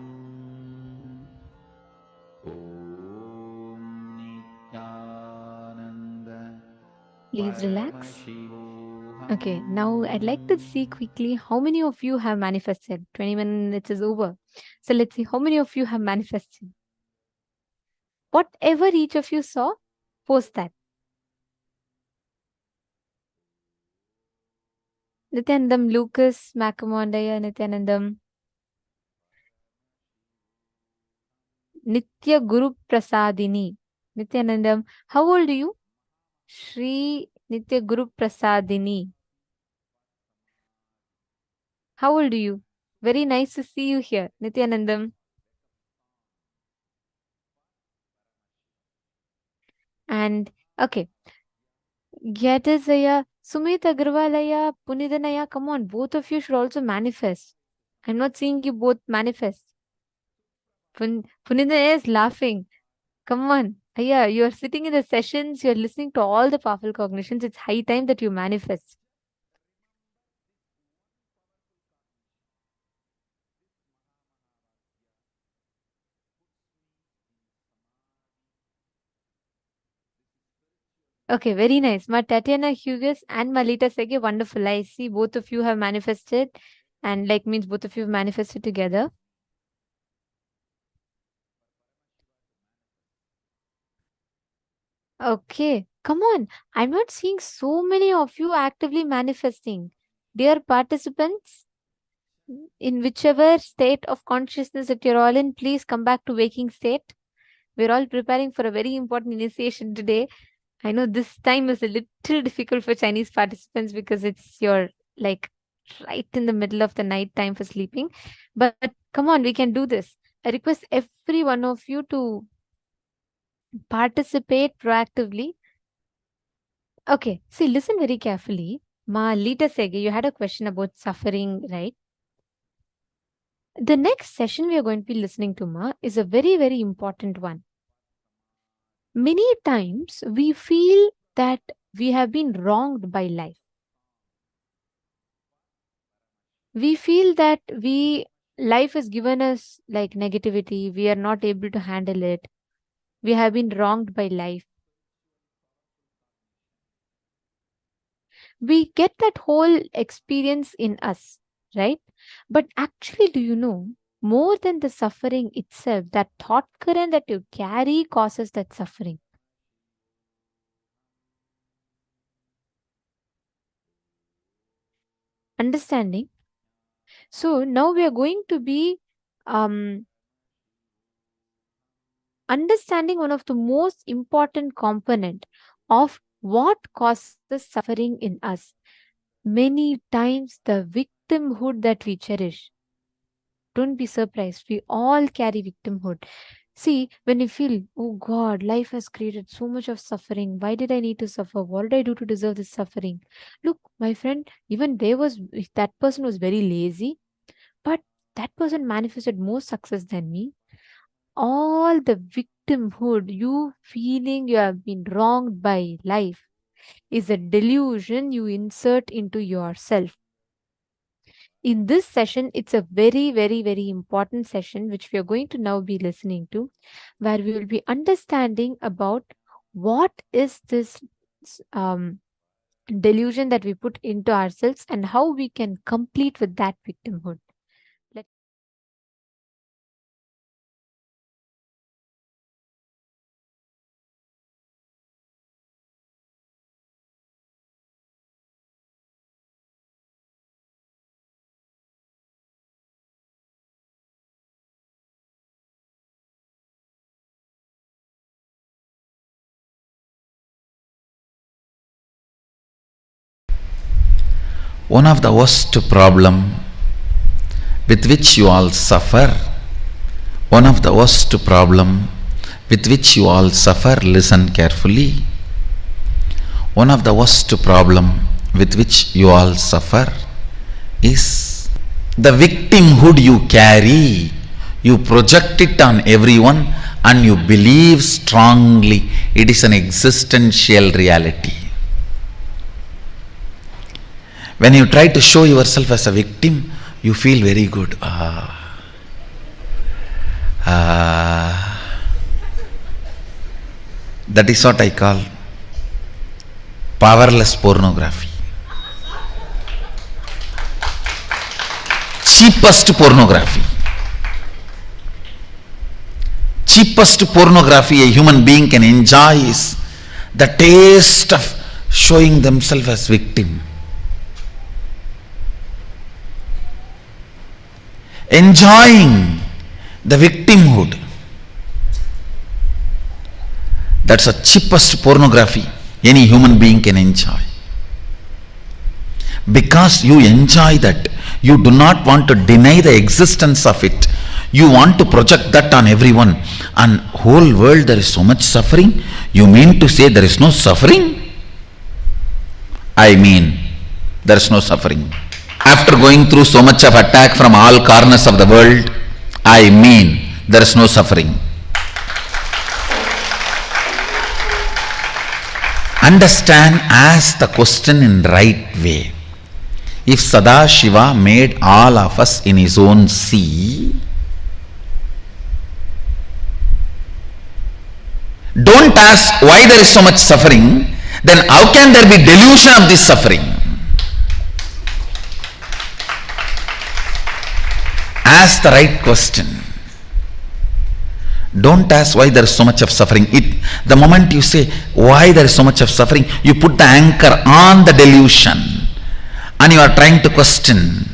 Om Nithyananda Please relax. Paramashivoham. Okay, now I'd like to see quickly how many of you have manifested. 20 minutes is over. So let's see how many of you have manifested. Whatever each of you saw, post that. Nithyanandam, Lucas, Makamandaya, Nithyanandam. Nitya Guru Prasadini. Nithyanandam, how old are you? Shri Nitya Guru Prasadini. How old are you? Very nice to see you here. Nithyanandam. And okay. Gyatasaya, Sumit Agrawalaya, Punidanaya, come on, both of you should also manifest. I'm not seeing you both manifest. Punidanaya is laughing. Come on. Yeah, you're sitting in the sessions, you're listening to all the powerful cognitions. It's high time that you manifest. Okay, very nice. Ma Tatiana Hughes and Malita Sege, wonderful. I see both of you have manifested, and like means both of you have manifested together. Okay, come on. I'm not seeing so many of you actively manifesting. Dear participants, in whichever state of consciousness that you're all in, please come back to waking state. We're all preparing for a very important initiation today. I know this time is a little difficult for Chinese participants because it's your like right in the middle of the night time for sleeping. But come on, we can do this. I request every one of you to participate proactively. Okay, see, listen very carefully. Ma Lita Sege, you had a question about suffering, right? The next session we are going to be listening to, Ma, is a very, very important one. Many times we feel that we have been wronged by life. We feel that we life has given us like negativity. We are not able to handle it. We have been wronged by life. We get that whole experience in us, right? But actually, do you know, more than the suffering itself, that thought current that you carry causes that suffering. Understanding? So now we are going to be understanding one of the most important component of what causes suffering in us. Many times the victimhood that we cherish. Don't be surprised. We all carry victimhood. See, when you feel, oh God, life has created so much of suffering. Why did I need to suffer? What did I do to deserve this suffering? Look, my friend, even that person was very lazy, but that person manifested more success than me. All the victimhood, you feeling you have been wronged by life, is a delusion you insert into yourself. In this session, it's a very, very, very important session which we are going to now be listening to, where we will be understanding about what is this delusion that we put into ourselves and how we can complete with that victimhood. One of the worst problem with which you all suffer, listen carefully. One of the worst problem with which you all suffer is the victimhood you carry. You project it on everyone and you believe strongly it is an existential reality. When you try to show yourself as a victim, you feel very good. That is what I call powerless pornography. Cheapest pornography. Cheapest pornography a human being can enjoy is the taste of showing themselves as victim. Enjoying the victimhood. That's the cheapest pornography any human being can enjoy. Because you enjoy that, you do not want to deny the existence of it. You want to project that on everyone. And whole world there is so much suffering. You mean to say there is no suffering? I mean, there is no suffering. After going through so much of attack from all corners of the world, I mean, there is no suffering. Understand, ask the question in right way. If Sadashiva made all of us in his own sea, don't ask why there is so much suffering, then how can there be delusion of this suffering? Ask the right question. Don't ask why there is so much of suffering. The moment you say why there is so much of suffering, you put the anchor on the delusion and you are trying to question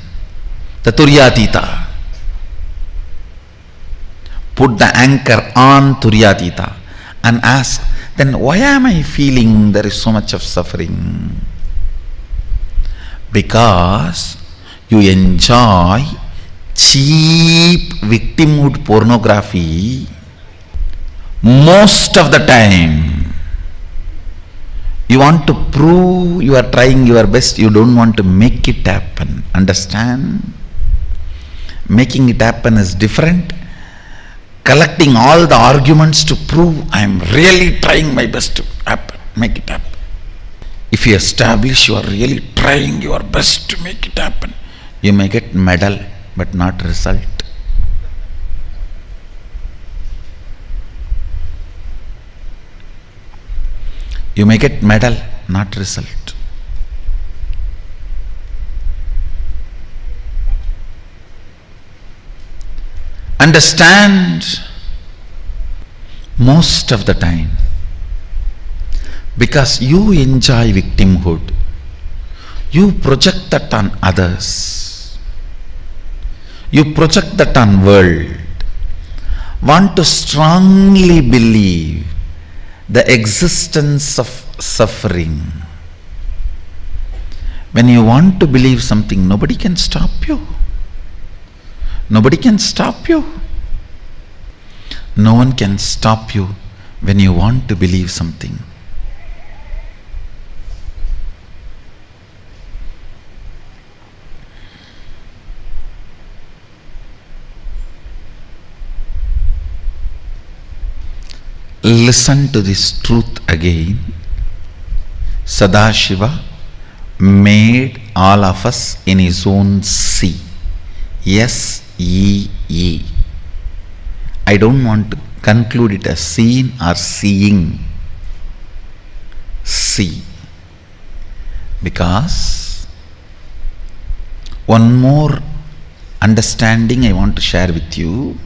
the Turyatita. Put the anchor on Turyatita and ask, then why am I feeling there is so much of suffering? Because you enjoy cheap victimhood pornography most of the time. You want to prove you are trying your best, you don't want to make it happen. Understand? Making it happen is different. Collecting all the arguments to prove I am really trying my best to happen, make it happen. If you establish you are really trying your best to make it happen, you may get medal but not result. You may get medal, not result. Understand most of the time, because you enjoy victimhood, you project that on others, you project that on world, want to strongly believe the existence of suffering. When you want to believe something, nobody can stop you. Nobody can stop you. No one can stop you when you want to believe something. Listen to this truth again. Sadashiva made all of us in his own sea. S-E-E. I don't want to conclude it as seeing or seeing. See. Because one more understanding I want to share with you.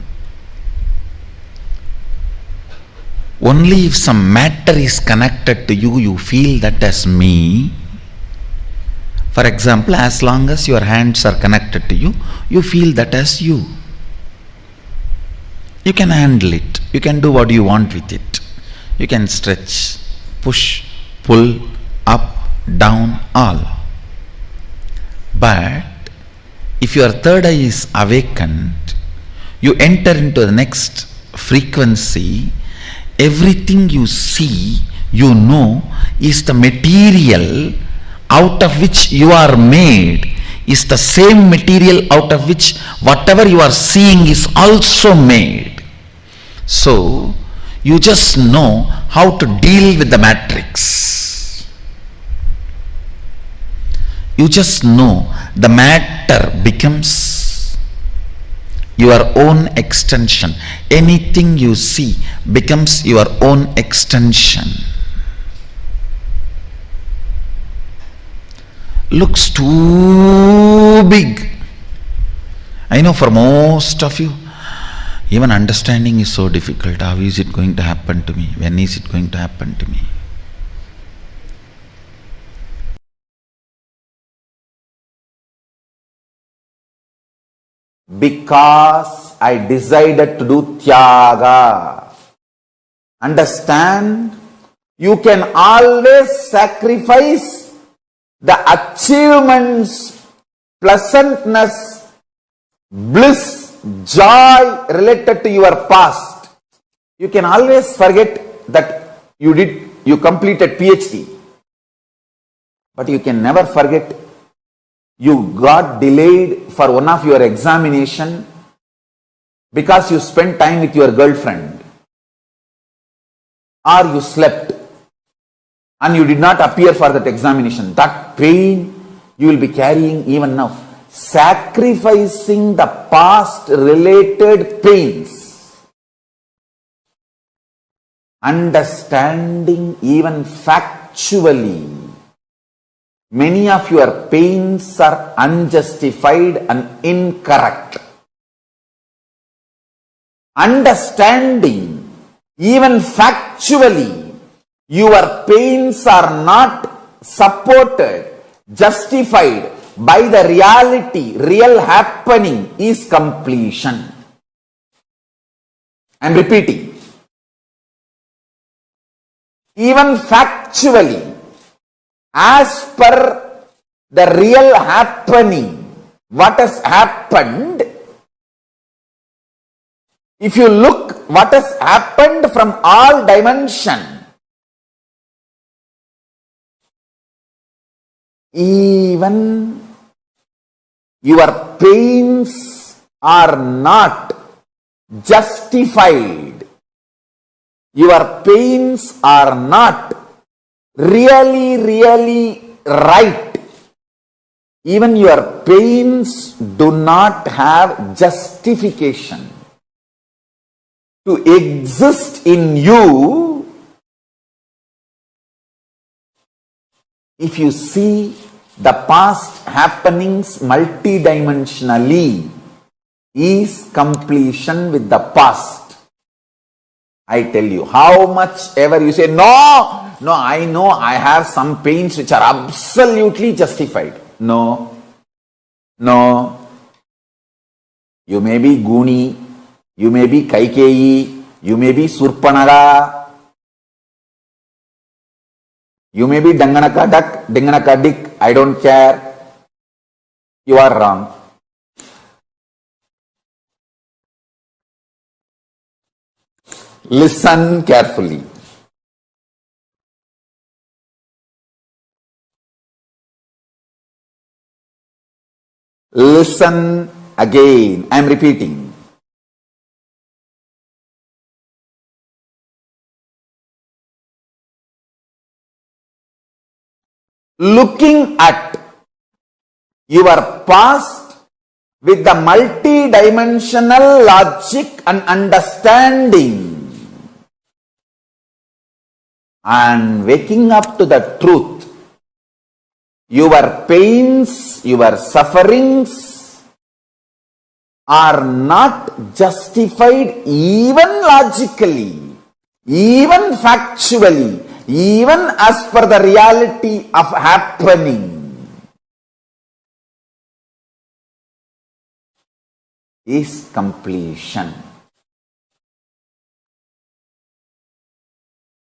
Only if some matter is connected to you, you feel that as me. For example, as long as your hands are connected to you, you feel that as you. You can handle it. You can do what you want with it. You can stretch, push, pull, up, down, all. But if your third eye is awakened, you enter into the next frequency. Everything you see, you know, is the material out of which you are made, is the same material out of which whatever you are seeing is also made. So, you just know how to deal with the matrix. You just know the matter becomes your own extension. Anything you see becomes your own extension. Looks too big. I know for most of you, even understanding is so difficult. How is it going to happen to me? When is it going to happen to me? Because I decided to do tyaga. Understand? You can always sacrifice the achievements, pleasantness, bliss, joy related to your past. You can always forget that you completed PhD. But you can never forget you got delayed for one of your examination because you spent time with your girlfriend, or you slept and you did not appear for that examination. That pain you will be carrying even now. Sacrificing the past related pains. Understanding even factually, many of your pains are unjustified and incorrect. Understanding, even factually, your pains are not supported, justified by the reality, real happening is completion. I am repeating. Even factually, as per the real happening, what has happened, if you look what has happened from all dimensions, even your pains are not justified. Your pains are not really right. Even your pains do not have justification to exist in you. if you see the past happenings multidimensionally, is completion with the past. I tell you, how much ever you say, no, I know I have some pains which are absolutely justified. No. You may be Guni, you may be Kaikeyi, you may be Surpanaga, you may be Danganaka Duck, Danganaka Dick, I don't care. You are wrong. Listen carefully. Listen again. I am repeating. Looking at your past with the multi-dimensional logic and understanding, and waking up to the truth, your pains, your sufferings are not justified even logically, even factually, even as per the reality of happening, is completion.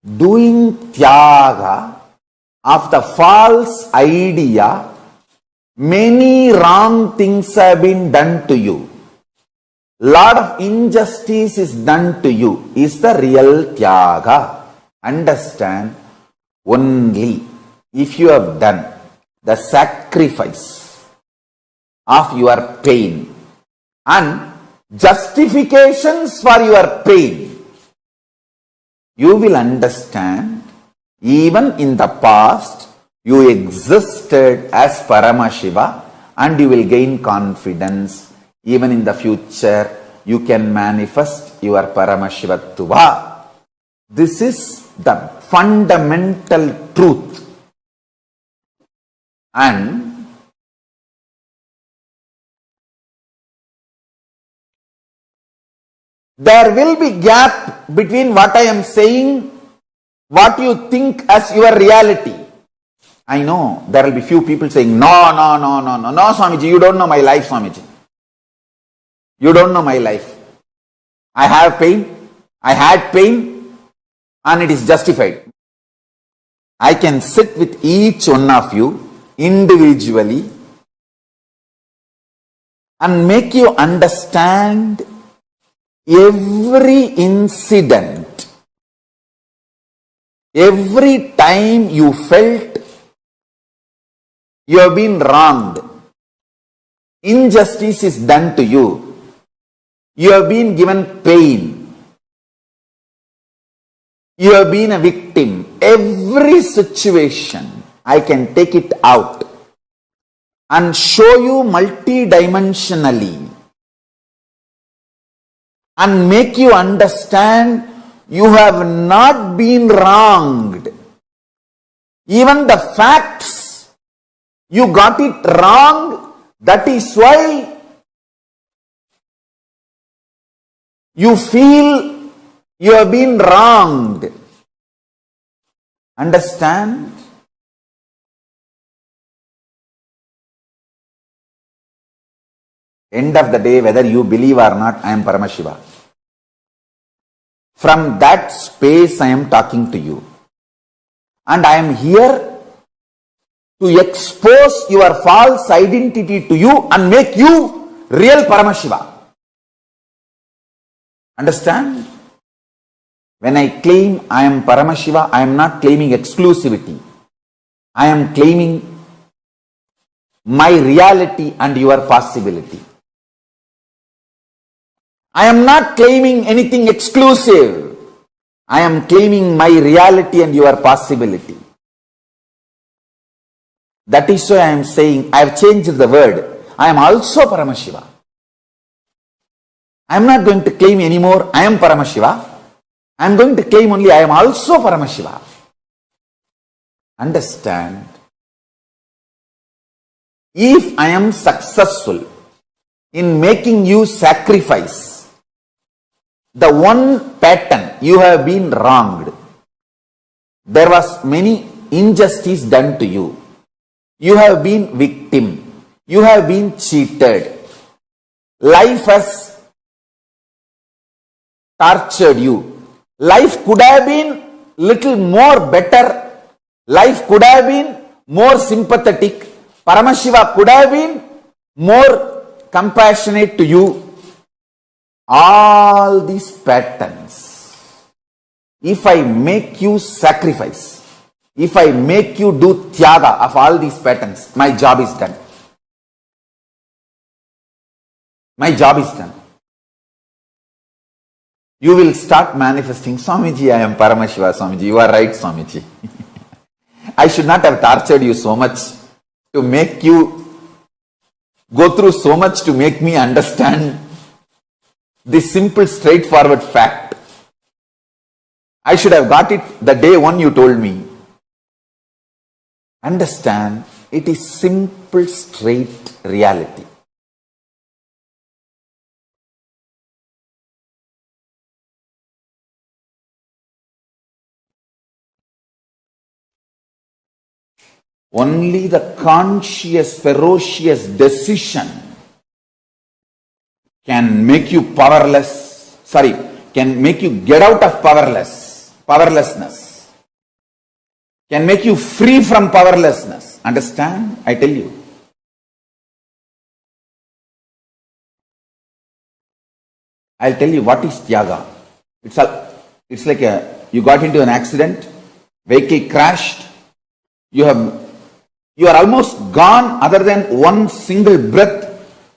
Doing tyaga of the false idea, many wrong things have been done to you, lot of injustice is done to you, is the real tyaga. Understand, only if you have done the sacrifice of your pain and justifications for your pain, you will understand even in the past you existed as Paramashiva, and you will gain confidence. Even in the future you can manifest your Paramashivatva. This is the fundamental truth. And there will be gap between what I am saying, what you think as your reality. I know there will be few people saying, no, Swamiji, you don't know my life, Swamiji. You don't know my life. I have pain, I had pain, and it is justified. I can sit with each one of you individually and make you understand every incident, every time you felt you have been wronged, injustice is done to you, you have been given pain, you have been a victim. Every situation, I can take it out and show you multidimensionally and make you understand you have not been wronged. Even the facts, you got it wrong. That is why you feel you have been wronged. Understand? End of the day, whether you believe or not, I am Paramashiva. From that space I am talking to you. And I am here to expose your false identity to you and make you real Paramashiva. Understand? When I claim I am Paramashiva, I am not claiming exclusivity. I am claiming my reality and your possibility. I am not claiming anything exclusive. I am claiming my reality and your possibility. That is why I am saying, I have changed the word. I am also Paramashiva. I am not going to claim anymore, I am Paramashiva. I am going to claim only, I am also Paramashiva. Understand? If I am successful in making you sacrifice the one pattern you have been wronged, there was many injustice done to you, you have been victim, you have been cheated, life has tortured you, life could have been little more better, life could have been more sympathetic, Paramashiva could have been more compassionate to you. All these patterns, if I make you sacrifice, if I make you do tyaga of all these patterns, my job is done. My job is done. You will start manifesting, Swamiji, I am Paramashiva, Swamiji. You are right, Swamiji. I should not have tortured you so much to make you go through so much to make me understand this simple, straightforward fact. I should have got it the day one you told me. Understand, it is simple, straight reality. Only the conscious, ferocious decision can make you powerless, can make you get out of powerlessness, can make you free from powerlessness. Understand? I tell you. I'll tell you what is tyaga. It's like you got into an accident, vehicle crashed, you are almost gone other than one single breath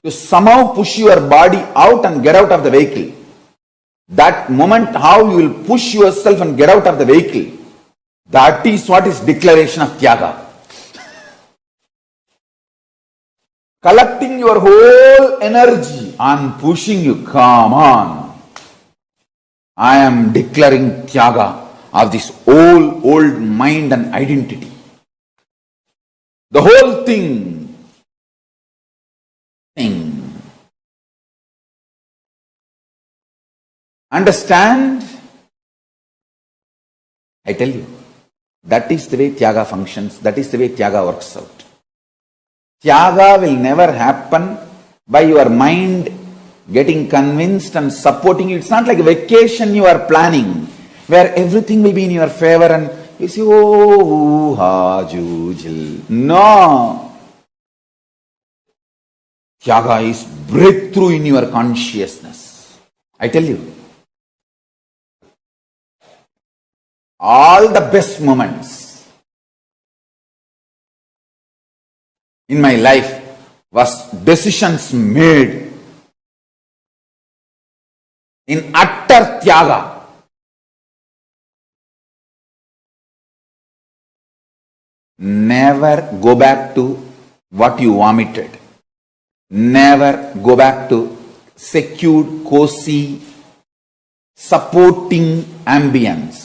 to somehow push your body out and get out of the vehicle. That moment how you will push yourself and get out of the vehicle, that is what is declaration of tyaga. Collecting your whole energy and pushing you, come on. I am declaring tyaga of this old mind and identity. The whole thing. Understand? I tell you, that is the way tyaga functions, that is the way tyaga works out. Tyaga will never happen by your mind getting convinced and supporting you. It's not like a vacation you are planning, where everything will be in your favor and you say, oh, ha, jujil. No. Tyaga is breakthrough in your consciousness. I tell you. All the best moments in my life was decisions made in utter tyaga. Never go back to what you vomited. Never go back to secured, cozy, supporting ambience.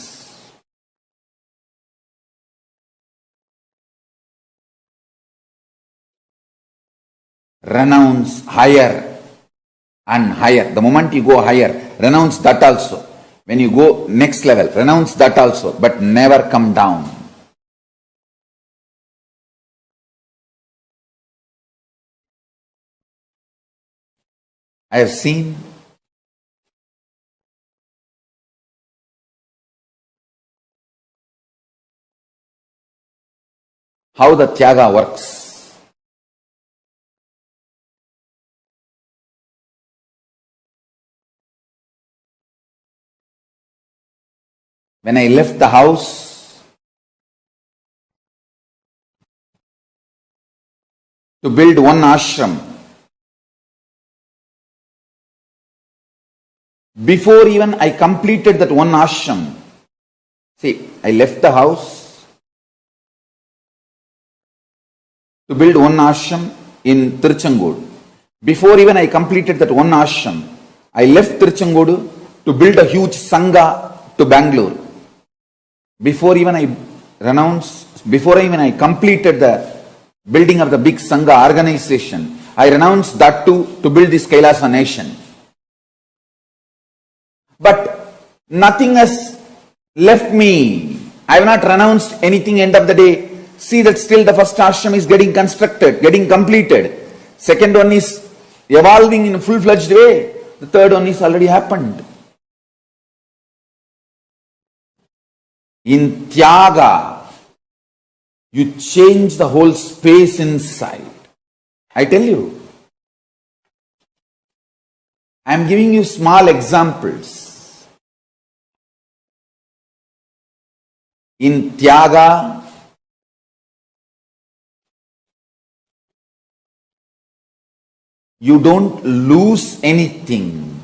Renounce higher and higher. The moment you go higher, renounce that also. When you go next level, renounce that also, but never come down. I have seen how the tyaga works. When I left the house to build one ashram, before even I completed that one ashram, see, I left the house to build one ashram in Tiruchengodu. Before even I completed that one ashram, I left Tiruchengodu to build a huge sangha to Bangalore. Before even I completed the building of the big Sangha organization. I renounced that too to build this Kailasa nation. But nothing has left me. I have not renounced anything. End of the day, see that still the first ashram is getting constructed, getting completed. Second one is evolving in a full-fledged way. The third one is already happened. In Tyaga, you change the whole space inside. I tell you. I am giving you small examples. In Tyaga, you don't lose anything.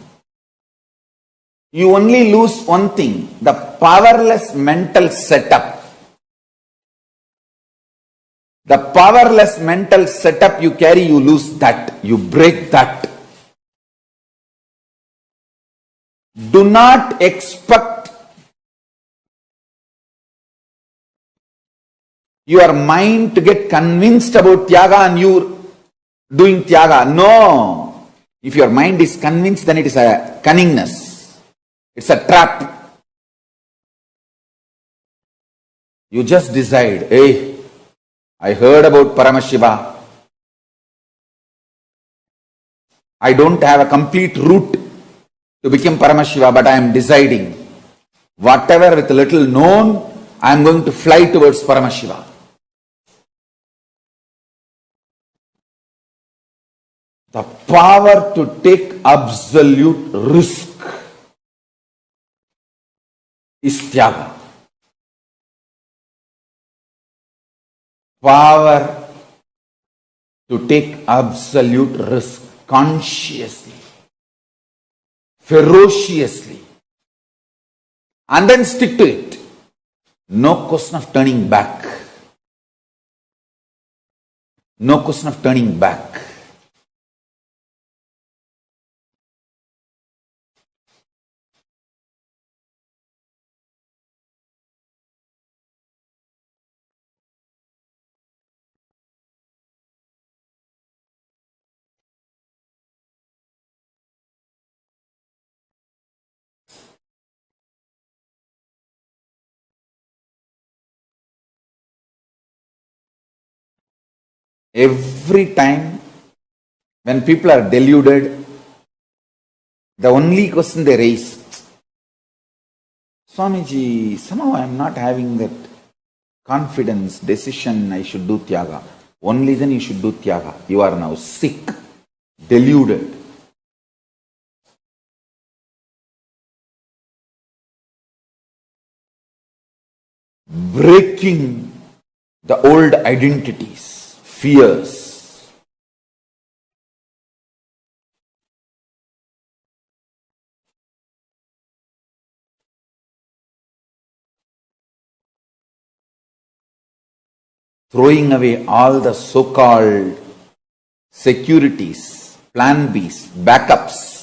You only lose one thing, the powerless mental setup. The powerless mental setup you carry, you lose that. You break that. Do not expect your mind to get convinced about Tyaga and you doing Tyaga. No. If your mind is convinced, then it is a cunningness. It's a trap. You just decide, hey, I heard about Paramashiva. I don't have a complete route to become Paramashiva, but I am deciding. Whatever with little known, I am going to fly towards Paramashiva. The power to take absolute risk is Tyaga. Power to take absolute risk consciously, ferociously, and then stick to it. No question of turning back. No question of turning back. Every time when people are deluded, the only question they raise, Swamiji, somehow I am not having that confidence, decision, I should do Tyaga. Only then you should do Tyaga. You are now sick, deluded. Breaking the old identities. Fears. Throwing away all the so-called securities, plan Bs, backups.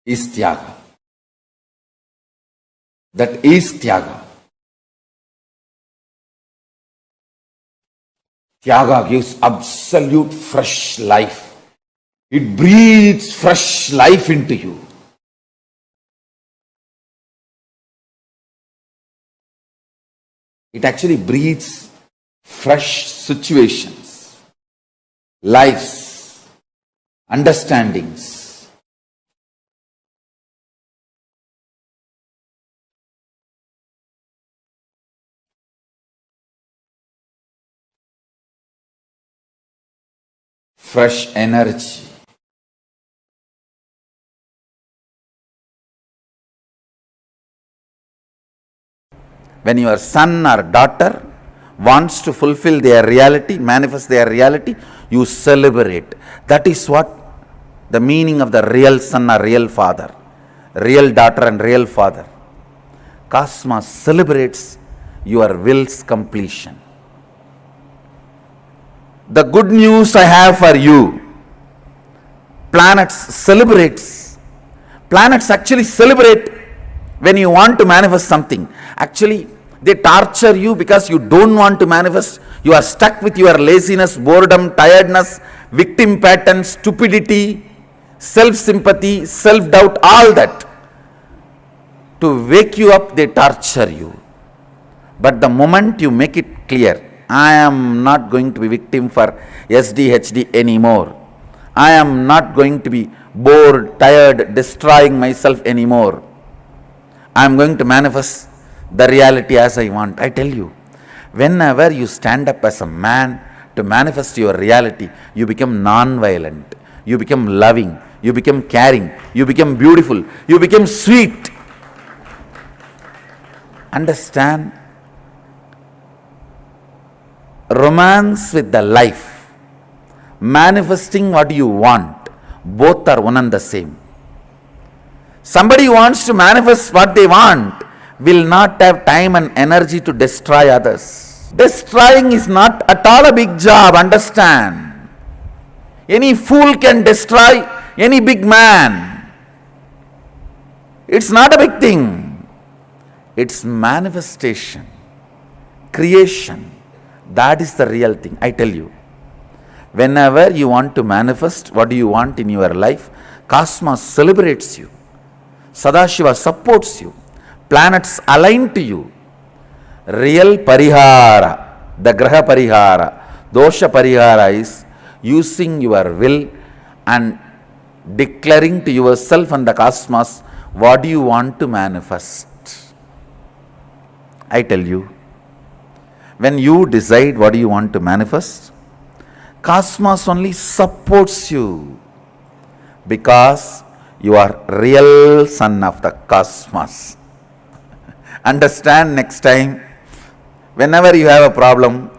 Is Tyaga. That is Tyaga. Tyaga gives absolute fresh life. It breathes fresh life into you. It actually breathes fresh situations, lives, understandings. Fresh energy. When your son or daughter wants to fulfill their reality, manifest their reality, you celebrate. That is what the meaning of the real son or real father, real daughter and real father. Cosmos celebrates your will's completion. The good news I have for you, Planets celebrates. Planets actually celebrate when you want to manifest something. Actually, they torture you because you don't want to manifest. You are stuck with your laziness, boredom, tiredness, victim pattern, stupidity, self-sympathy, self-doubt, all that. To wake you up, they torture you. But the moment you make it clear, I am not going to be victim for SDHD anymore. I am not going to be bored, tired, destroying myself anymore. I am going to manifest the reality as I want. I tell you, whenever you stand up as a man to manifest your reality, you become non-violent, you become loving, you become caring, you become beautiful, you become sweet. Understand? Romance with the life, manifesting what you want, both are one and the same. Somebody who wants to manifest what they want will not have time and energy to destroy others. Destroying is not at all a big job, understand? Any fool can destroy any big man. It's not a big thing. It's manifestation, creation. That is the real thing. I tell you, whenever you want to manifest what do you want in your life, cosmos celebrates you. Sadashiva supports you. Planets align to you. Real parihara, the graha parihara, dosha parihara is using your will and declaring to yourself and the cosmos what do you want to manifest. I tell you, when you decide what do you want to manifest, cosmos only supports you because you are real son of the cosmos. Understand next time, whenever you have a problem,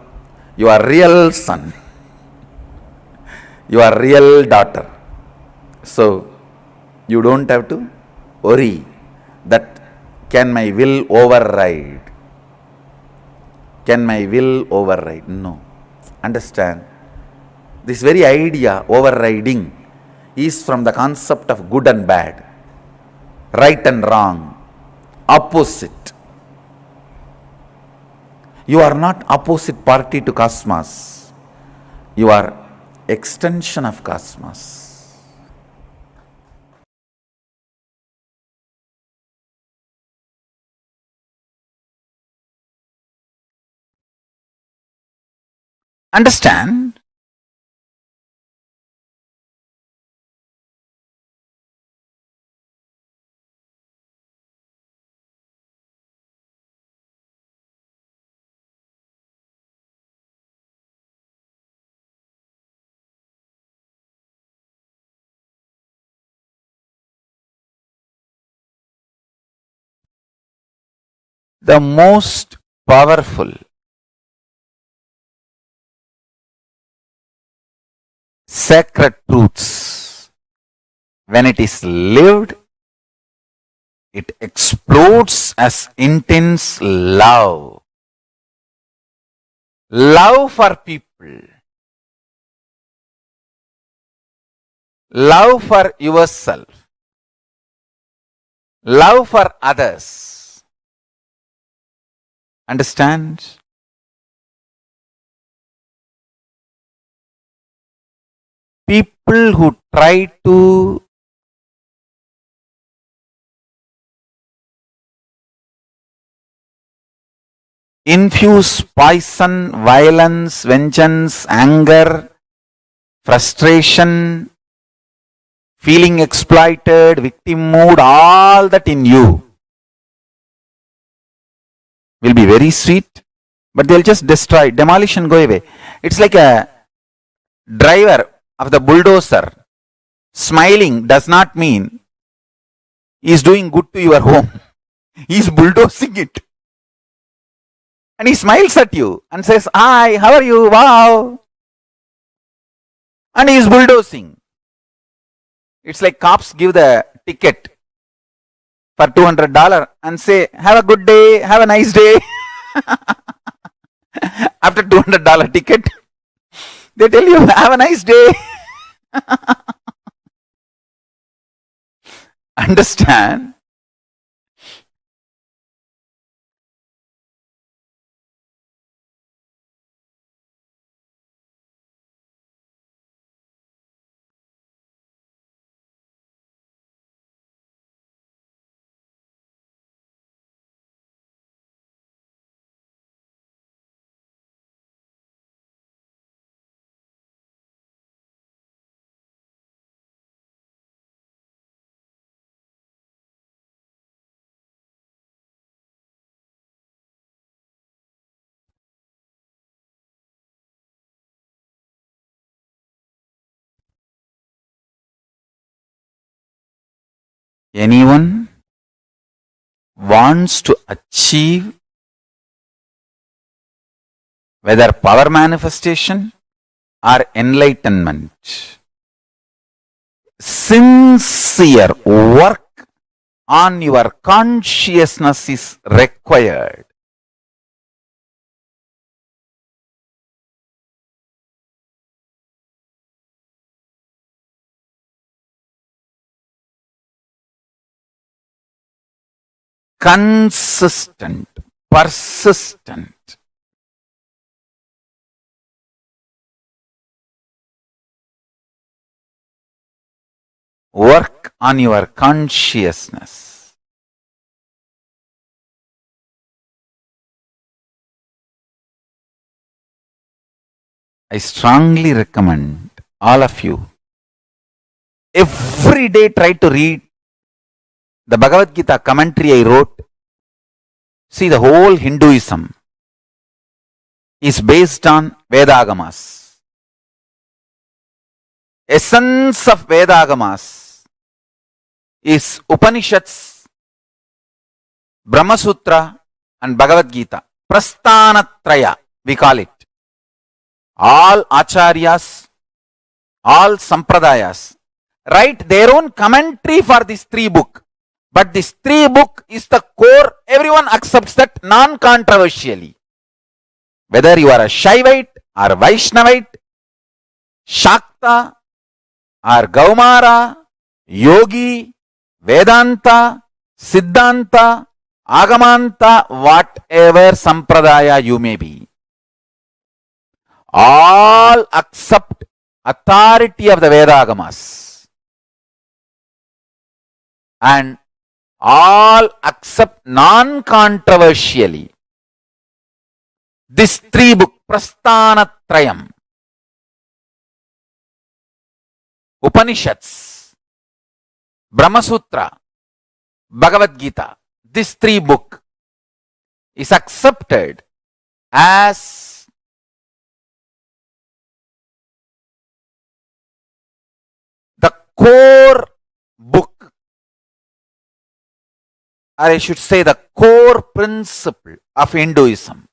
you are real son, you are real daughter. So, you don't have to worry that can my will override? Can my will override? No. Understand? This very idea, overriding, is from the concept of good and bad, right and wrong, opposite. You are not opposite party to cosmos. You are extension of cosmos. Understand? The most powerful sacred truths, when it is lived, it explodes as intense love. Love for people. Love for yourself. Love for others. Understand? People who try to infuse poison, violence, vengeance, anger, frustration, feeling exploited, victim mood, all that in you will be very sweet, but they'll just destroy, demolish and go away. It's like a driver of the bulldozer smiling does not mean he is doing good to your home. He is bulldozing it. And he smiles at you and says, "Hi, how are you? Wow." And he is bulldozing. It's like cops give the ticket for $200 and say, "Have a good day, have a nice day." After $200 ticket, they tell you, "Have a nice day." Understand? Anyone wants to achieve whether power manifestation or enlightenment, sincere work on your consciousness is required. Consistent, persistent. Work on your consciousness. I strongly recommend all of you every day try to read the Bhagavad Gita commentary I wrote. See, the whole Hinduism is based on Vedagamas. Essence of Vedagamas is Upanishads, Brahma Sutra and Bhagavad Gita. Prasthanatraya, we call it. All acharyas, all sampradayas write their own commentary for this three book. But this three book is the core, everyone accepts that non-controversially. Whether you are a Shaivite or Vaishnavite, Shakta or Gaumara, Yogi, Vedanta, Siddhanta, Agamanta, whatever sampradaya you may be, all accept authority of the Vedagamas and all accept non-controversially this three book, Prasthanatrayam, Upanishads, Brahma Sutra, Bhagavad Gita. This three book is accepted as the core book, or I should say the core principle of Hinduism.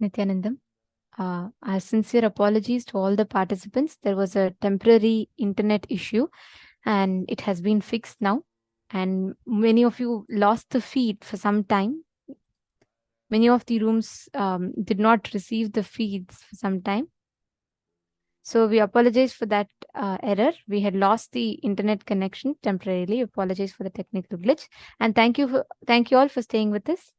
Nithyanandam. Our sincere apologies to all the participants. There was a temporary internet issue and it has been fixed now. And many of you lost the feed for some time. Many of the rooms did not receive the feeds for some time. So we apologize for that error. We had lost the internet connection temporarily. Apologize for the technical glitch. And thank you all for staying with us.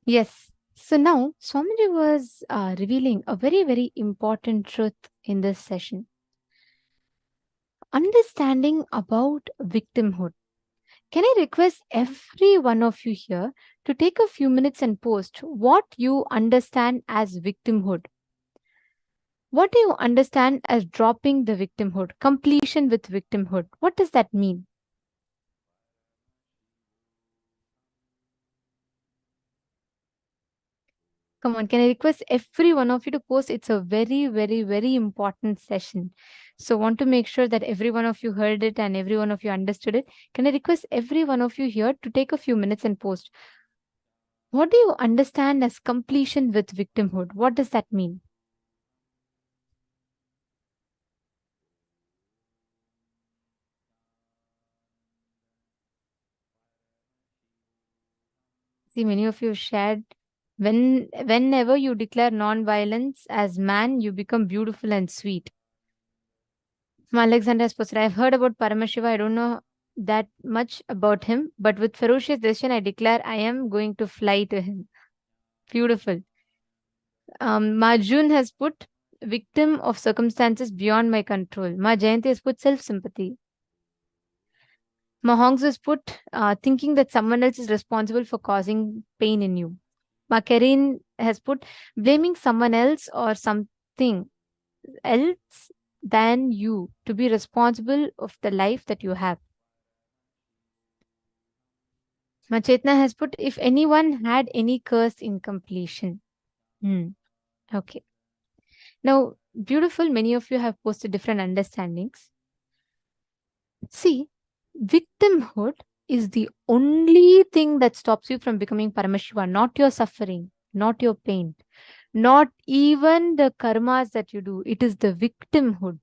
Yes. So now Swamiji was revealing a very, very important truth in this session. Understanding about victimhood. Can I request every one of you here to take a few minutes and post what you understand as victimhood? What do you understand as dropping the victimhood, completion with victimhood? What does that mean? Come on, can I request every one of you to post? It's a very, very, very important session. So want to make sure that every one of you heard it and every one of you understood it. Can I request every one of you here to take a few minutes and post? What do you understand as completion with victimhood? What does that mean? See, many of you shared, whenever you declare non-violence as man, you become beautiful and sweet. Alexander has posted, I've heard about Paramashiva. I don't know that much about him, but with ferocious decision, I declare I am going to fly to him. Beautiful. Majun has put, victim of circumstances beyond my control. Ma Jayanti has put self-sympathy. Mahongs has put thinking that someone else is responsible for causing pain in you. Karin has put blaming someone else or something else than you to be responsible of the life that you have. Machetna has put if anyone had any curse in completion. Okay. Now, beautiful, many of you have posted different understandings. See, victimhood is the only thing that stops you from becoming Paramashiva, not your suffering, not your pain, not even the karmas that you do. It is the victimhood.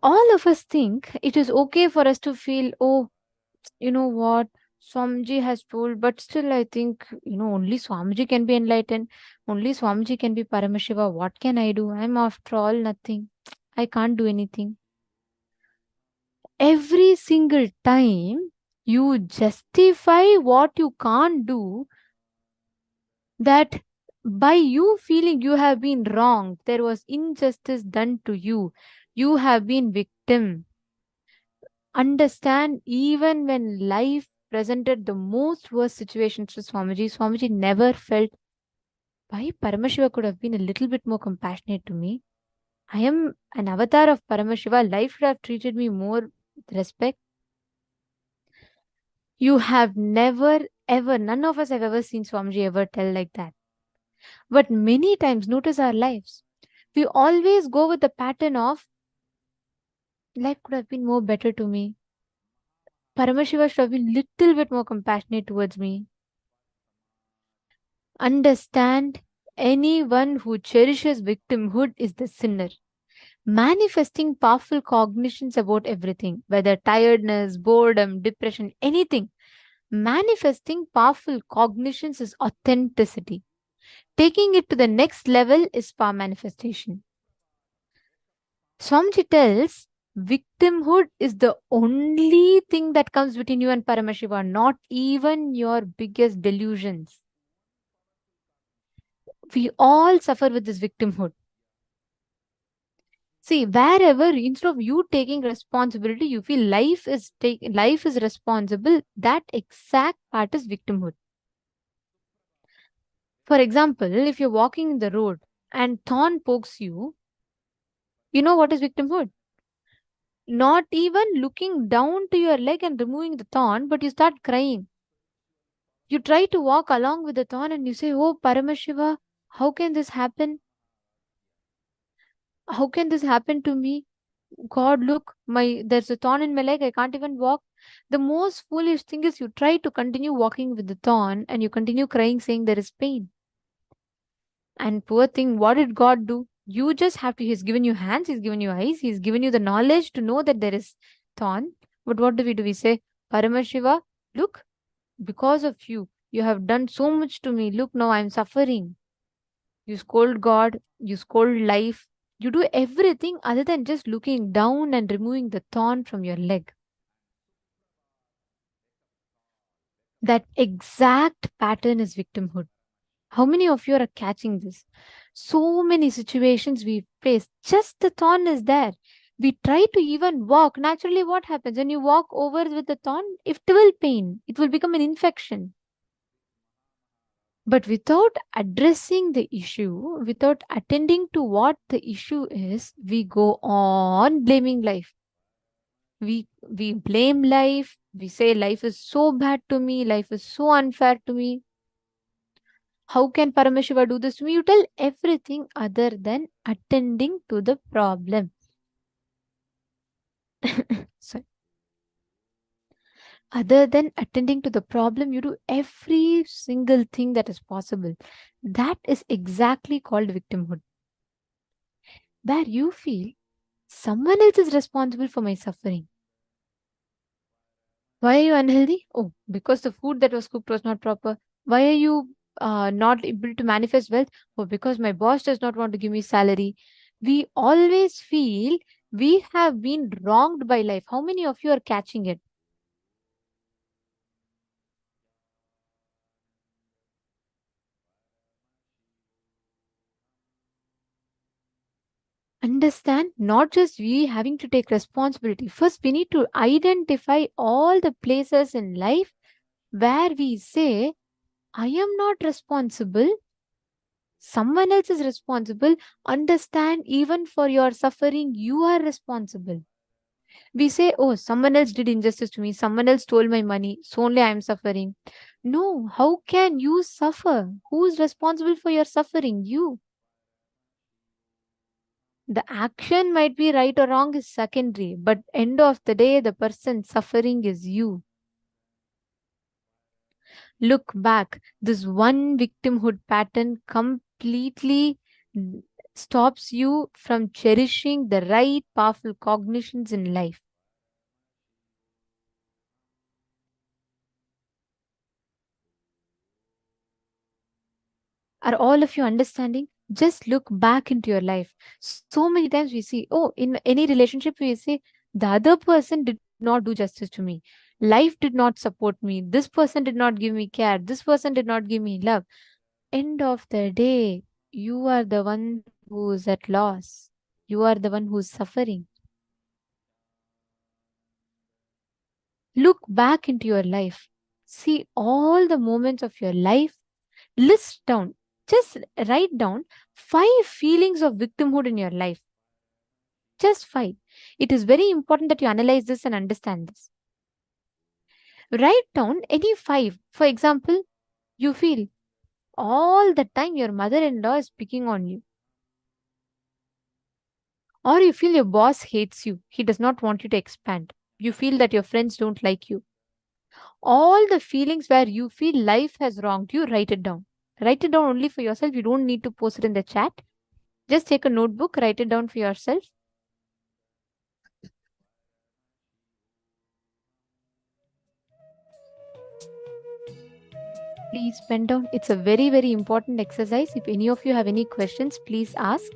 All of us think it is okay for us to feel, oh, you know what, Swamiji has told, but still I think, only Swamiji can be enlightened. Only Swamiji can be Paramashiva. What can I do? I'm after all nothing. I can't do anything. Every single time you justify what you can't do, that by you feeling you have been wronged, there was injustice done to you, you have been victim. Understand, even when life presented the most worst situations to Swamiji, Swamiji never felt, why Paramashiva could have been a little bit more compassionate to me. I am an avatar of Paramashiva. Life should have treated me more with respect. You have never, ever, none of us have ever seen Swamiji ever tell like that. But many times, notice our lives. We always go with the pattern of, life could have been more better to me. Paramashiva should have been little bit more compassionate towards me. Understand, anyone who cherishes victimhood is the sinner. Manifesting powerful cognitions about everything, whether tiredness, boredom, depression, anything. Manifesting powerful cognitions is authenticity. Taking it to the next level is power manifestation. Swamiji tells, victimhood is the only thing that comes between you and Paramashiva, not even your biggest delusions. We all suffer with this victimhood. See, wherever instead of you taking responsibility, you feel life is responsible, that exact part is victimhood. For example, if you're walking in the road and thorn pokes you, you know what is victimhood? Not even looking down to your leg and removing the thorn, but you start crying. You try to walk along with the thorn and you say, oh, Paramashiva, how can this happen? How can this happen to me? God, look, there's a thorn in my leg. I can't even walk. The most foolish thing is you try to continue walking with the thorn and you continue crying saying there is pain. And poor thing, what did God do? You just have to, He's given you hands, He's given you eyes, He's given you the knowledge to know that there is thorn. But what do? We say, Paramashiva, look, because of you, you have done so much to me. Look, now I'm suffering. You scold God, you scold life, you do everything other than just looking down and removing the thorn from your leg. That exact pattern is victimhood. How many of you are catching this? So many situations we face, just the thorn is there. We try to even walk. Naturally, what happens when you walk over with the thorn? It will pain. It will become an infection. But without addressing the issue, without attending to what the issue is, we go on blaming life. We blame life. We say life is so bad to me. Life is so unfair to me. How can Paramashiva do this to me? You tell everything other than attending to the problem. Sorry. Other than attending to the problem, you do every single thing that is possible. That is exactly called victimhood. Where you feel someone else is responsible for my suffering. Why are you unhealthy? Oh, because the food that was cooked was not proper. Why are you not able to manifest wealth? Oh, because my boss does not want to give me salary. We always feel we have been wronged by life. How many of you are catching it? Understand, not just we having to take responsibility. First, we need to identify all the places in life where we say, I am not responsible. Someone else is responsible. Understand, even for your suffering, you are responsible. We say, oh, someone else did injustice to me. Someone else stole my money. So only I am suffering. No, how can you suffer? Who is responsible for your suffering? You. The action might be right or wrong is secondary, but end of the day, the person suffering is you. Look back. This one victimhood pattern completely stops you from cherishing the right powerful cognitions in life. Are all of you understanding? Just look back into your life. So many times we see, oh, in any relationship, we say, the other person did not do justice to me. Life did not support me. This person did not give me care. This person did not give me love. End of the day, you are the one who is at loss. You are the one who is suffering. Look back into your life. See all the moments of your life. List down. Just write down 5 feelings of victimhood in your life. Just 5. It is very important that you analyze this and understand this. Write down any 5. For example, you feel all the time your mother-in-law is picking on you. Or you feel your boss hates you. He does not want you to expand. You feel that your friends don't like you. All the feelings where you feel life has wronged you, write it down. Write it down only for yourself. You don't need to post it in the chat. Just take a notebook, write it down for yourself. Please pen down. It's a very, very important exercise. If any of you have any questions, please ask.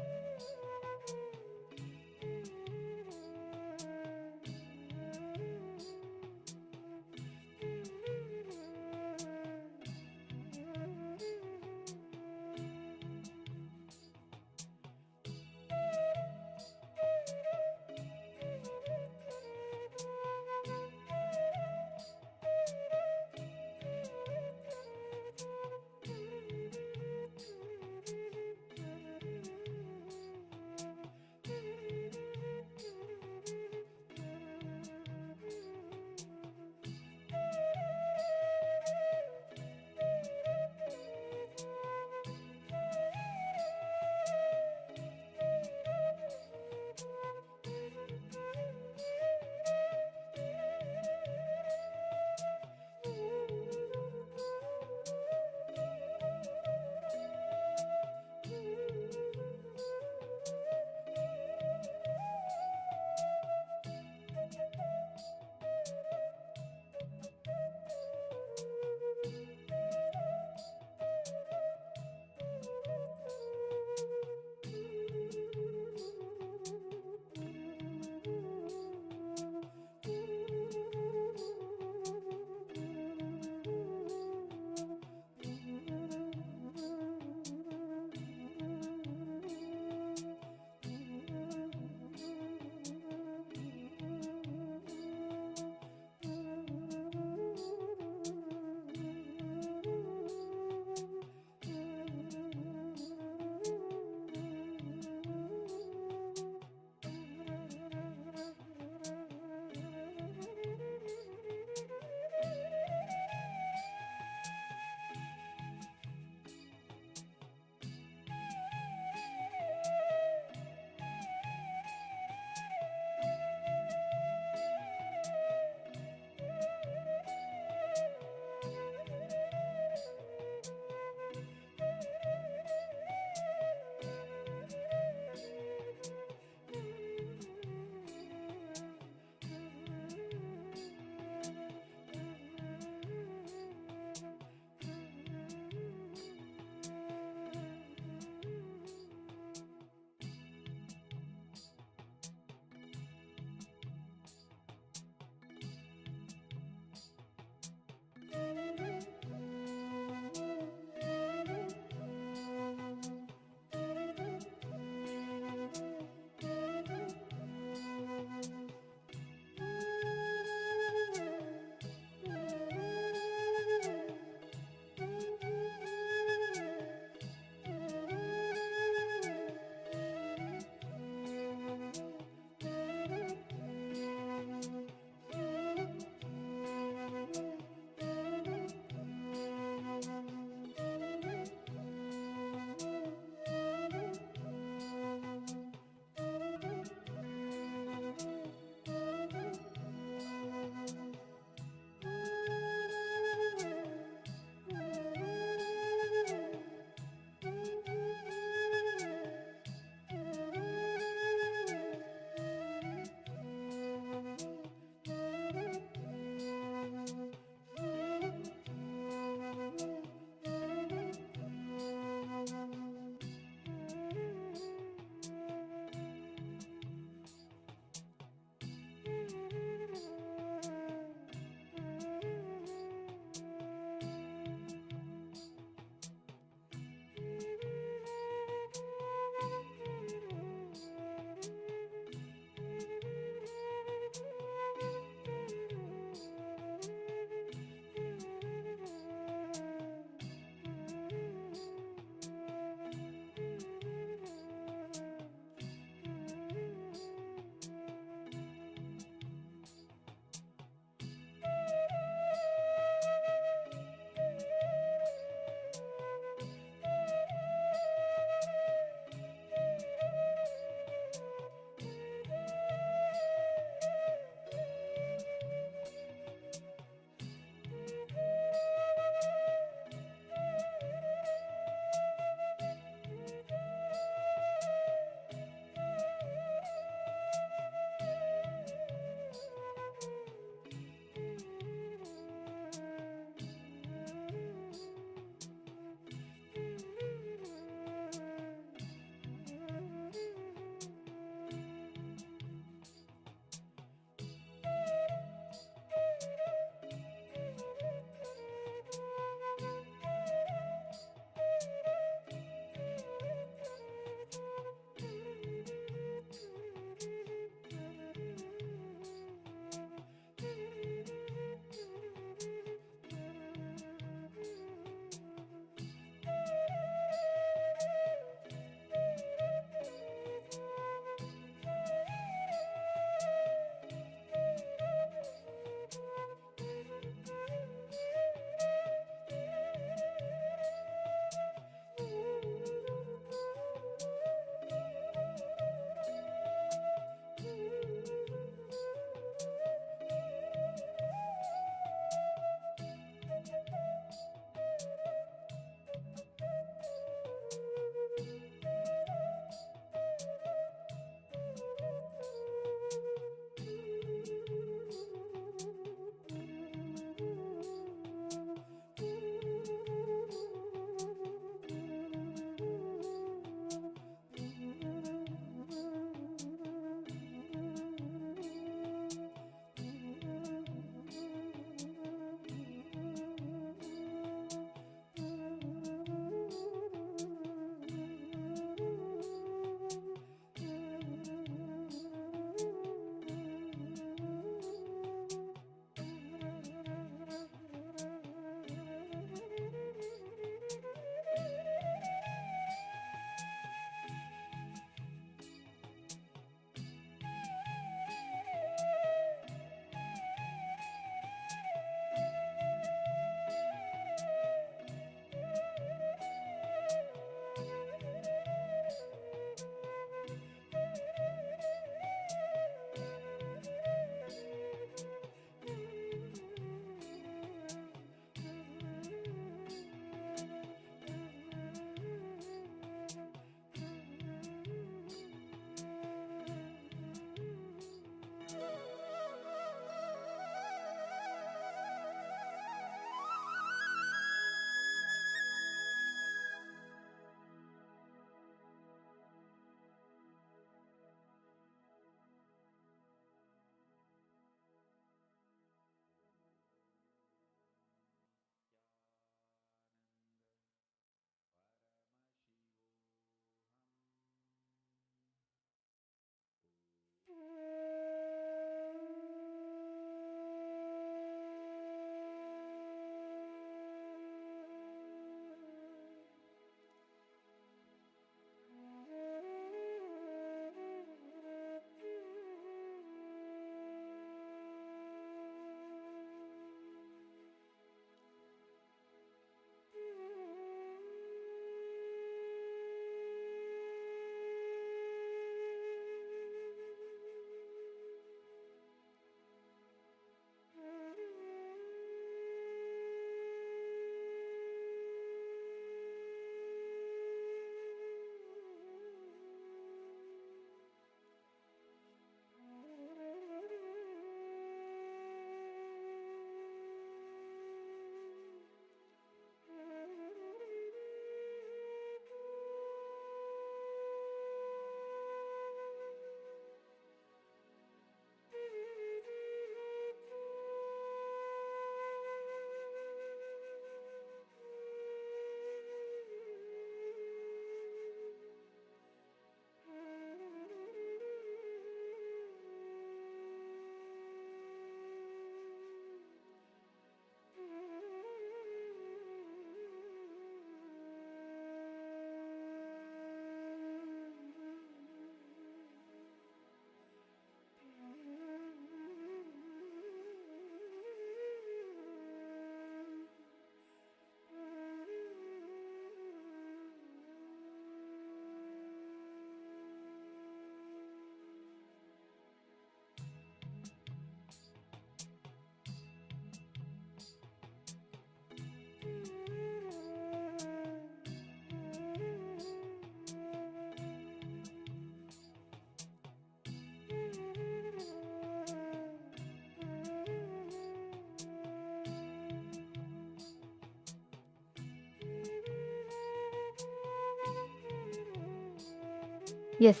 Yes.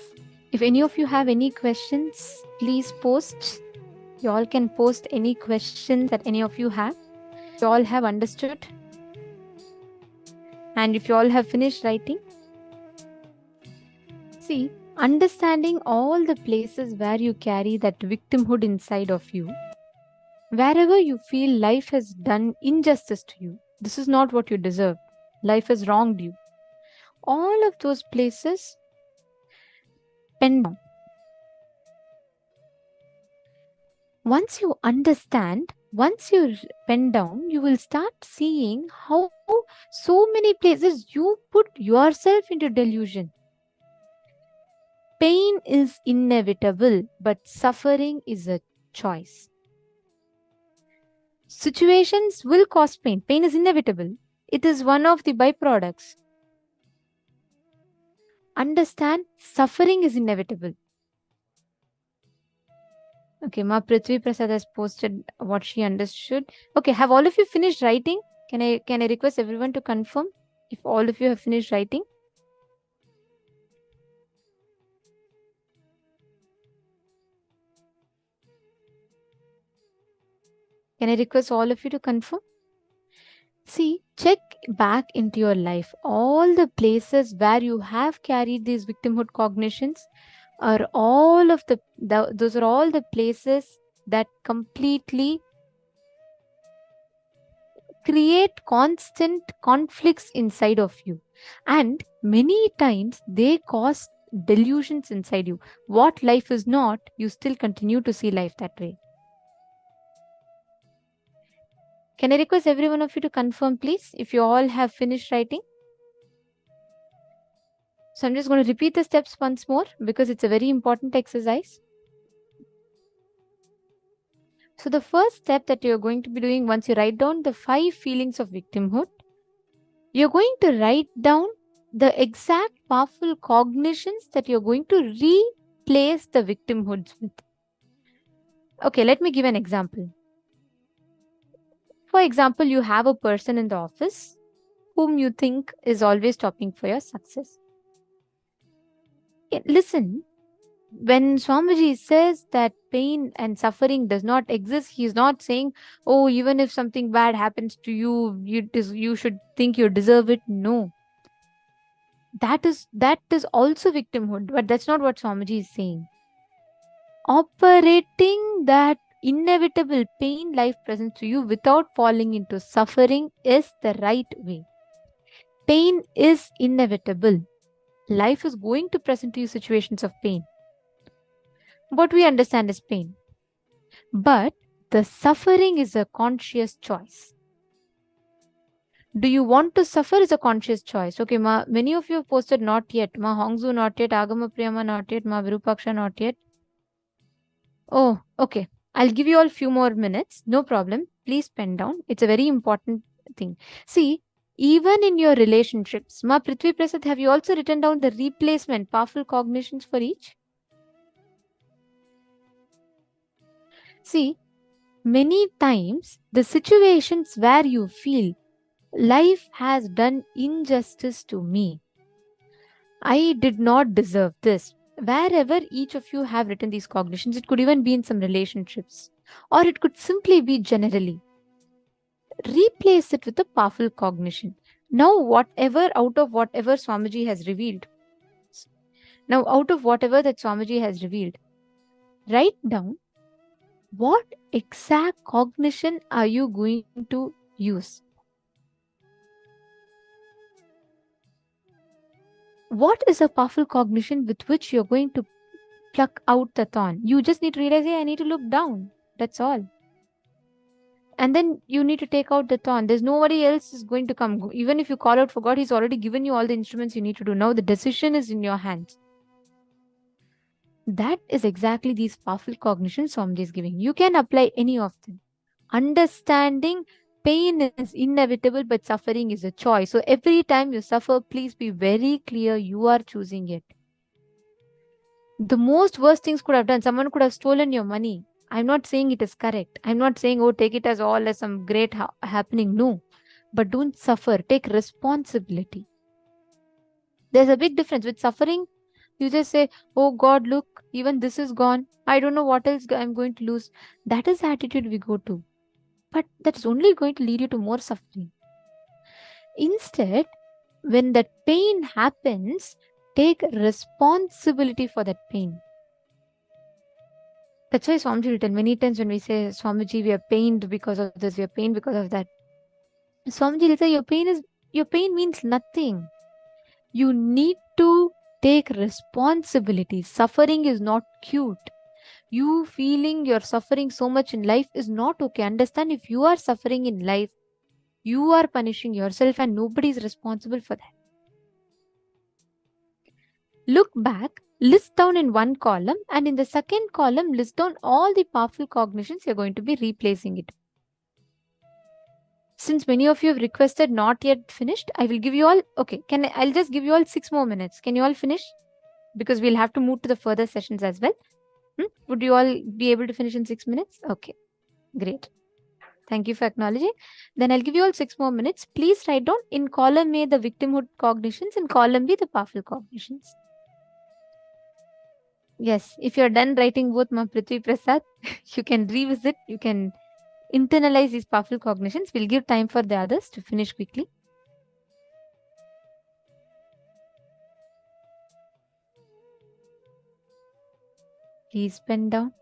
If any of you have any questions, please post. You all can post any questions that any of you have. You all have understood. And if you all have finished writing, see, understanding all the places where you carry that victimhood inside of you, wherever you feel life has done injustice to you, this is not what you deserve, life has wronged you, all of those places, pen down. Once you understand, once you pen down, you will start seeing how so many places you put yourself into delusion. Pain is inevitable, but suffering is a choice. Situations will cause pain. Pain is inevitable. It is one of the byproducts. Understand, suffering is inevitable. Okay, Ma Prithvi Prasad has posted what she understood. Okay, have all of you finished writing? Can I request everyone to confirm if all of you have finished writing? Can I request all of you to confirm? See, check back into your life. All the places where you have carried these victimhood cognitions are all of those are all the places that completely create constant conflicts inside of you. And many times they cause delusions inside you. What life is not, you still continue to see life that way. Can I request every one of you to confirm, please, if you all have finished writing? So I'm just going to repeat the steps once more because it's a very important exercise. So the first step that you're going to be doing once you write down the 5 feelings of victimhood, you're going to write down the exact powerful cognitions that you're going to replace the victimhoods with. Okay, let me give an example. For example, you have a person in the office whom you think is always stopping for your success. Listen, when Swamiji says that pain and suffering does not exist, he's not saying, oh, even if something bad happens to you, you should think you deserve it. No. That is also victimhood, but that's not what Swamiji is saying. Operating that inevitable pain life presents to you without falling into suffering is the right way. Pain is inevitable. Life is going to present to you situations of pain. What we understand is pain. But the suffering is a conscious choice. Do you want to suffer is a conscious choice. Okay, Ma, many of you have posted not yet. Ma Hongzu not yet. Agama Priyama not yet. Ma Virupaksha not yet. Oh, okay. I'll give you all few more minutes. No problem. Please pen down. It's a very important thing. See, even in your relationships, Ma Prithvi Prasad, have you also written down the replacement, powerful cognitions for each? See, many times the situations where you feel life has done injustice to me, I did not deserve this. Wherever each of you have written these cognitions, it could even be in some relationships, or it could simply be generally. Replace it with a powerful cognition. Now, out of whatever Swamiji has revealed, write down what exact cognition are you going to use. What is a powerful cognition with which you're going to pluck out the thorn? You just need to realize, hey, I need to look down. That's all. And then you need to take out the thorn. There's nobody else is going to come. Even if you call out for God, He's already given you all the instruments you need to do. Now the decision is in your hands. That is exactly these powerful cognitions Swamiji is giving. You can apply any of them. Understanding pain is inevitable, but suffering is a choice. So every time you suffer, please be very clear you are choosing it. The most worst things could have done. Someone could have stolen your money. I'm not saying it is correct. I'm not saying, oh, take it as all as some great happening. No. But don't suffer. Take responsibility. There's a big difference with suffering. You just say, oh God, look, even this is gone. I don't know what else I'm going to lose. That is the attitude we go to. But that's only going to lead you to more suffering. Instead, when that pain happens, take responsibility for that pain. That's why Swamiji will tell many times when we say, Swamiji, we are pained because of this, we are pained because of that. Swamiji will say, your pain means nothing. You need to take responsibility. Suffering is not cute. You feeling you're suffering so much in life is not okay. Understand, if you are suffering in life, you are punishing yourself and nobody is responsible for that. Look back, list down in one column, and in the second column, list down all the powerful cognitions you're going to be replacing it. Since many of you have requested not yet finished, I will give you all, okay, I'll just give you all 6 more minutes. Can you all finish? Because we'll have to move to the further sessions as well. Would you all be able to finish in 6 minutes? Okay, great. Thank you for acknowledging. Then I'll give you all 6 more minutes. Please write down in column A the victimhood cognitions, in column B the powerful cognitions. Yes, if you're done writing both, Ma Prithvi Prasad, you can revisit, you can internalize these powerful cognitions. We'll give time for the others to finish quickly. Please pen down.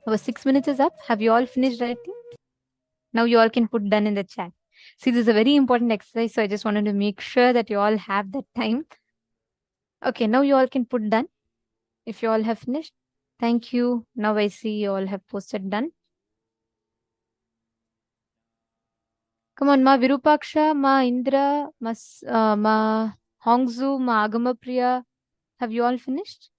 Our 6 minutes is up. Have you all finished writing? Now you all can put done in the chat. See, this is a very important exercise, so I just wanted to make sure that you all have that time. Okay, now you all can put done if you all have finished. Thank you. Now I see you all have posted done. Come on, Ma Virupaksha, Ma Indra, Ma Hongzu, Ma Agamapriya. Have you all finished?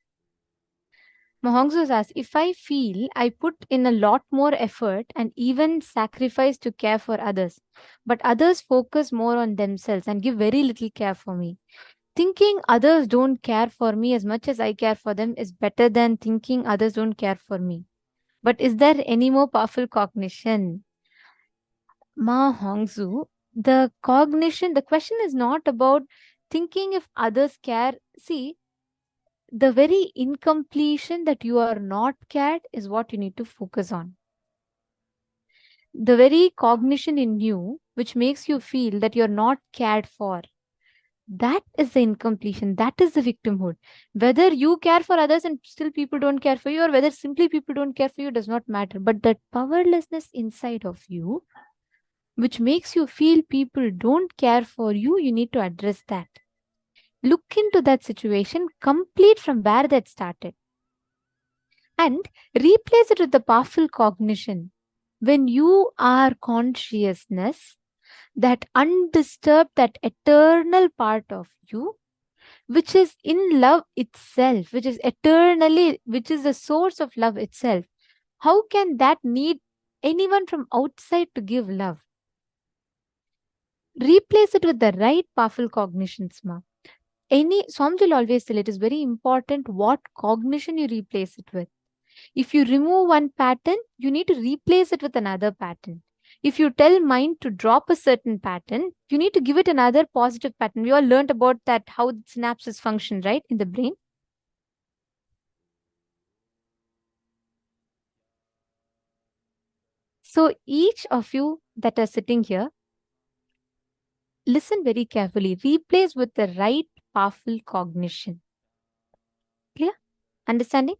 Ma Hongzu asks, if I feel I put in a lot more effort and even sacrifice to care for others, but others focus more on themselves and give very little care for me, thinking others don't care for me as much as I care for them is better than thinking others don't care for me. But is there any more powerful cognition? Ma Hongzu, the cognition, the question is not about thinking if others care. See, the very incompletion that you are not cared is what you need to focus on. The very cognition in you, which makes you feel that you're not cared for, that is the incompletion. That is the victimhood. Whether you care for others and still people don't care for you, or whether simply people don't care for you, does not matter. But that powerlessness inside of you, which makes you feel people don't care for you, you need to address that. Look into that situation, complete from where that started, and replace it with the powerful cognition. When you are consciousness, that undisturbed, that eternal part of you, which is in love itself, which is eternally, which is the source of love itself, how can that need anyone from outside to give love? Replace it with the right powerful cognitions, ma. Swamiji will always tell it is very important what cognition you replace it with. If you remove one pattern, you need to replace it with another pattern. If you tell mind to drop a certain pattern, you need to give it another positive pattern. We all learned about that, how synapses function, right, in the brain. So each of you that are sitting here, listen very carefully. Replace with the right powerful cognition. Clear? Understanding?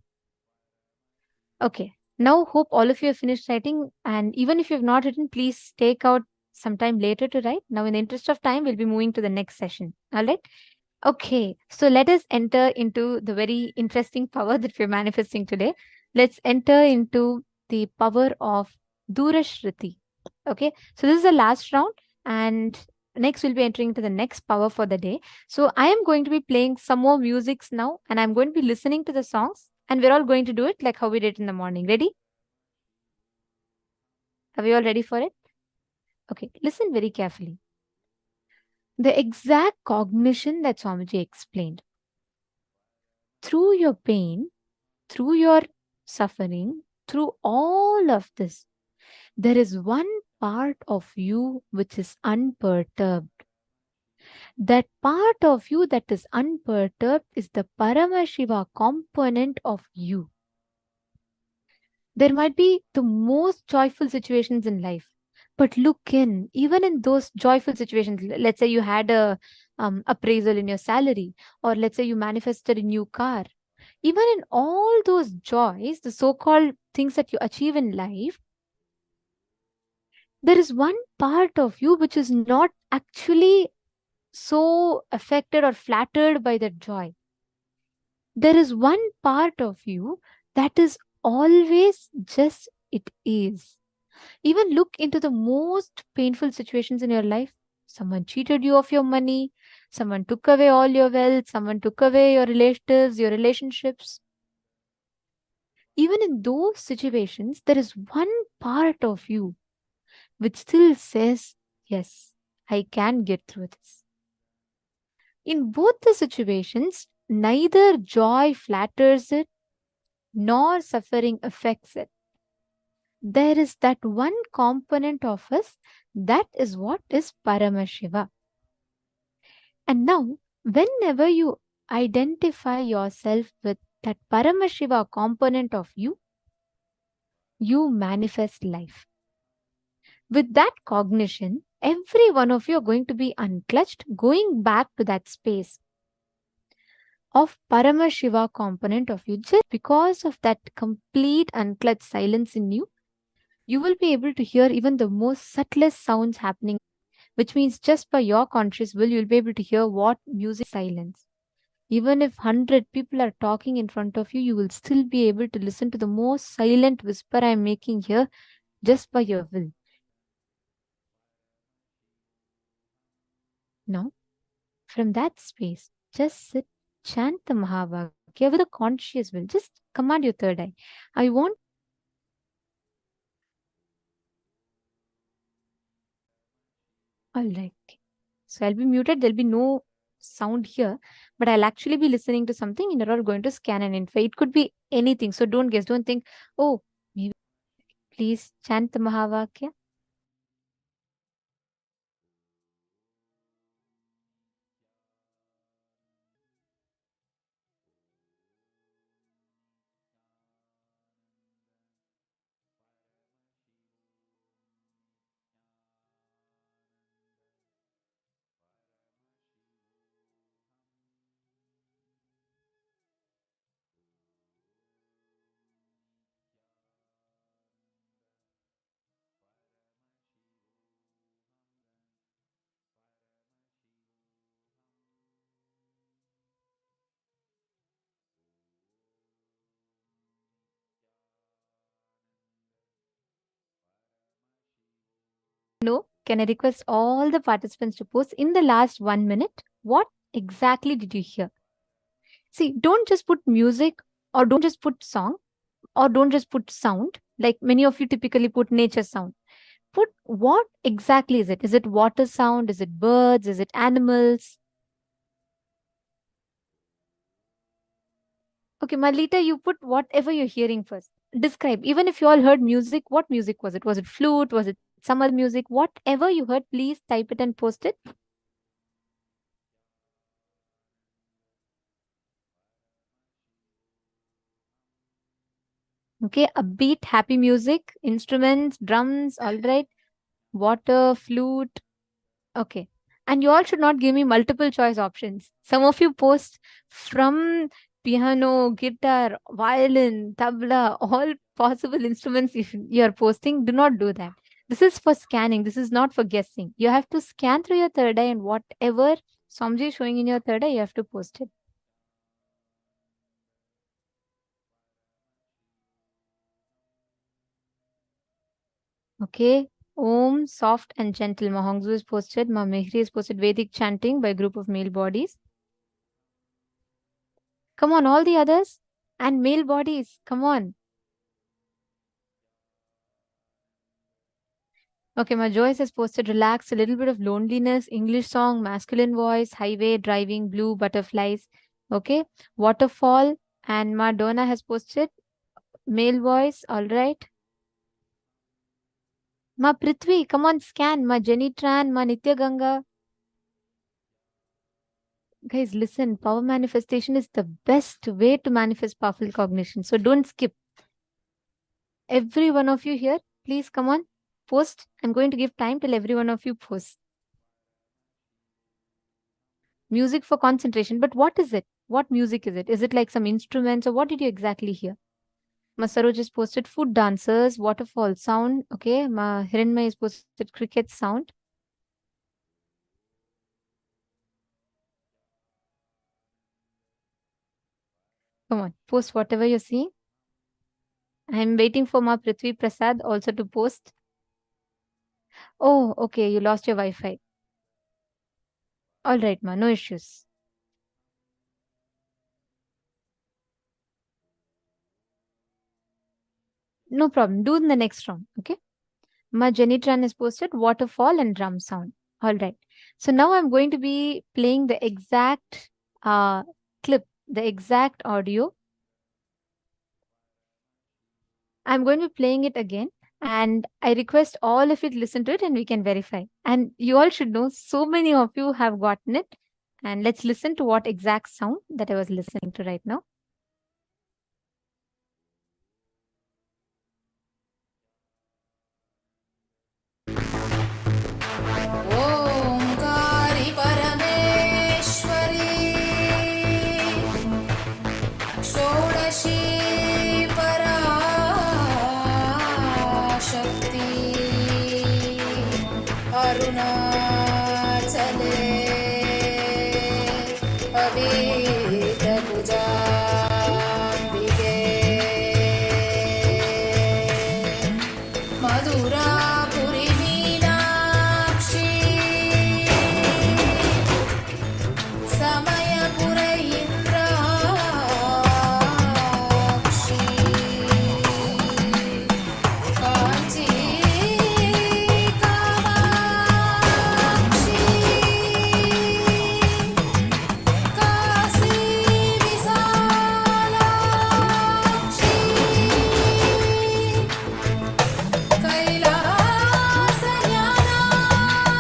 Okay. Now, hope all of you have finished writing. And even if you have not written, please take out some time later to write. Now, in the interest of time, we'll be moving to the next session. All right? Okay. So let us enter into the very interesting power that we're manifesting today. Let's enter into the power of Durashruti. Okay. So this is the last round. And next, we'll be entering into the next power for the day. So I am going to be playing some more musics now. And I'm going to be listening to the songs. And we're all going to do it like how we did in the morning. Ready? Are we all ready for it? Okay, listen very carefully. The exact cognition that Swamiji explained. Through your pain, through your suffering, through all of this, there is one part of you which is unperturbed. That part of you that is unperturbed is the Paramashiva component of you. There might be the most joyful situations in life, but look in, even in those joyful situations, let's say you had a appraisal in your salary, or let's say you manifested a new car. Even in all those joys, the so-called things that you achieve in life, there is one part of you which is not actually so affected or flattered by that joy. There is one part of you that is always just it is. Even look into the most painful situations in your life. Someone cheated you of your money. Someone took away all your wealth. Someone took away your relatives, your relationships. Even in those situations, there is one part of you which still says, yes, I can get through this. In both the situations, neither joy flatters it, nor suffering affects it. There is that one component of us, that is what is Paramashiva. And now, whenever you identify yourself with that Paramashiva component of you, you manifest life. With that cognition, every one of you are going to be unclutched, going back to that space. of Paramashiva component of you. Just because of that complete unclutched silence in you, you will be able to hear even the most subtlest sounds happening, which means just by your conscious will, you'll be able to hear what music silence. Even if 100 people are talking in front of you, you will still be able to listen to the most silent whisper I'm making here just by your will. Now, from that space, just sit, chant the Mahavakya with a conscious will. Just command your third eye. I want. All right. So I'll be muted. There'll be no sound here, but I'll actually be listening to something and you're all going to scan an info. It could be anything. So don't guess. Don't think, oh, maybe. Please chant the Mahavakya. No, can I request all the participants to post in the last 1 minute? What exactly did you hear? See, don't just put music or don't just put song or don't just put sound like many of you typically put nature sound. Put what exactly is it? Is it water sound? Is it birds? Is it animals? Okay, Malita, you put whatever you're hearing first. Describe. Even if you all heard music, what music was it? Was it flute? Was it some other music? Whatever you heard, please type it and post it. Okay, upbeat, happy music, instruments, drums, all right. Water, flute. Okay. And you all should not give me multiple choice options. Some of you post from piano, guitar, violin, tabla, all possible instruments if you are posting. Do not do that. This is for scanning. This is not for guessing. You have to scan through your third eye and whatever Somji is showing in your third eye, you have to post it. Okay. Om, soft and gentle. Mahongzu is posted. Ma Mehri is posted. Vedic chanting by a group of male bodies. Come on, all the others. And male bodies. Come on. Okay, my Joyce has posted relax, a little bit of loneliness, English song, masculine voice, highway, driving, blue, butterflies. Okay. Waterfall. And Madonna has posted male voice. All right. Ma Prithvi, come on, scan. Ma Jenny Tran, Ma Nitya Ganga. Guys, listen, power manifestation is the best way to manifest powerful cognition. So don't skip. Every one of you here, please come on, post. I'm going to give time till every one of you post. Music for concentration. But what is it? What music is it? Is it like some instruments or what did you exactly hear? Masaro just posted food dancers, waterfall sound. Okay. Ma Hiranmay is posted cricket sound. Come on, post whatever you're seeing. I'm waiting for Ma Prithvi Prasad also to post. Oh, okay. You lost your Wi-Fi. All right, Ma. No issues. No problem. Do in the next round. Okay. Ma Jenny Tran has posted waterfall and drum sound. All right. So now I'm going to be playing the exact clip, the exact audio. I'm going to be playing it again. And I request all of you to listen to it and we can verify. And you all should know so many of you have gotten it. And let's listen to what exact sound that I was listening to right now. Omkari Parmeshwari Parashakti अरुणाचले अभीतभुजाम्बिके मधुरापुरी Meenakshi Samaypur Indrakshi Kanchi Kamakshi Kashi Vishalakshi Kailash ज्ञानाक्षी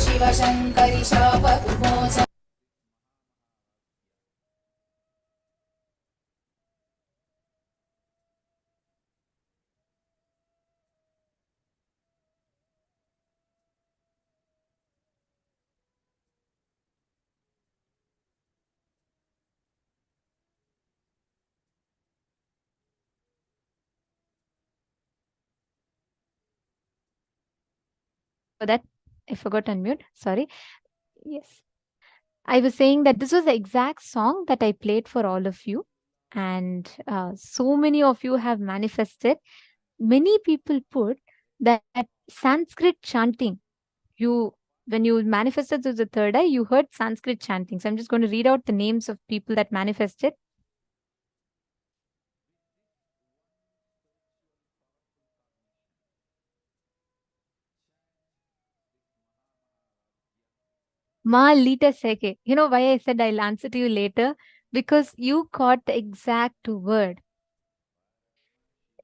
शिवशङ्करि शापविमोचन For that, I forgot to unmute. Sorry. Yes. I was saying that this was the exact song that I played for all of you. And so many of you have manifested. Many people put that Sanskrit chanting. When you manifested through the third eye, you heard Sanskrit chanting. So I'm just going to read out the names of people that manifested. Ma Lita Seke. You know why I said I'll answer to you later? Because you got the exact word.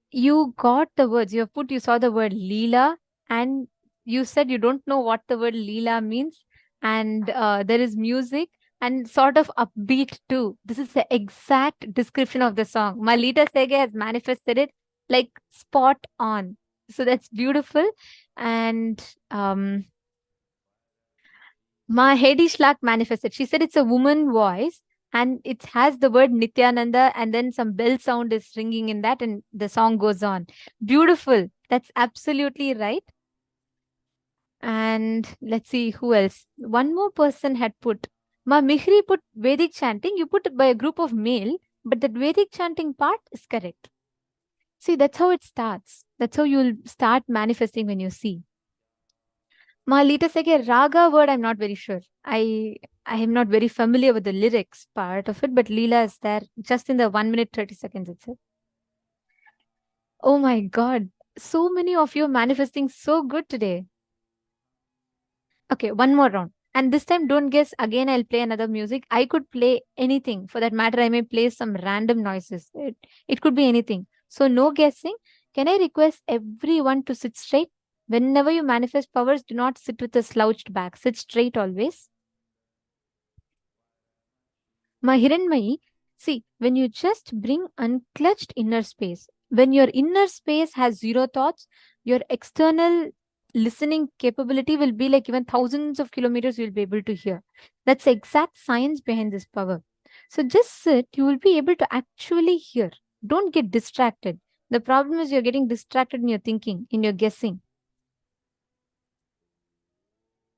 You got the words. You saw the word Leela, and you said you don't know what the word Leela means. And there is music and sort of upbeat too. This is the exact description of the song. Ma Lita Sege has manifested it like spot on. So that's beautiful. And Ma Hedi Shlak manifested. She said it's a woman voice and it has the word Nithyananda and then some bell sound is ringing in that and the song goes on. Beautiful. That's absolutely right. And let's see who else. One more person had put, Ma Mihri put Vedic chanting. You put it by a group of male, but the Vedic chanting part is correct. See, that's how it starts. That's how you'll start manifesting when you see. Ma Lita Sege Raga word, I'm not very sure. I am not very familiar with the lyrics part of it, but Leela is there just in the 1 minute 30 seconds itself. Oh my God. So many of you are manifesting so good today. Okay, one more round. And this time, don't guess. Again, I'll play another music. I could play anything. For that matter, I may play some random noises. It could be anything. So no guessing. Can I request everyone to sit straight? Whenever you manifest powers, do not sit with a slouched back. Sit straight always. My Hiranmayi, see, when you just bring unclutched inner space, when your inner space has zero thoughts, your external listening capability will be like even thousands of kilometers you'll be able to hear. That's the exact science behind this power. So just sit, you will be able to actually hear. Don't get distracted. The problem is you're getting distracted in your thinking, in your guessing.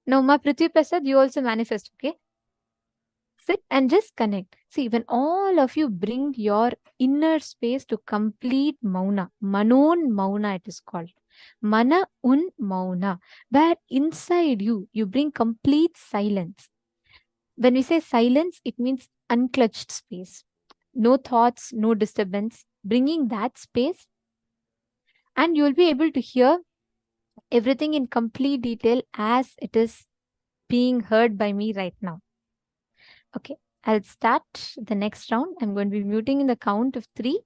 Now, Ma Prithvi Prasad, you also manifest, okay? Sit and just connect. See, when all of you bring your inner space to complete mauna, manon mauna it is called. Mana un mauna, where inside you, you bring complete silence. When we say silence, it means unclutched space. No thoughts, no disturbance. Bringing that space, and you will be able to hear everything in complete detail as it is being heard by me right now. Okay, I'll start the next round. I'm going to be muting in the count of 3.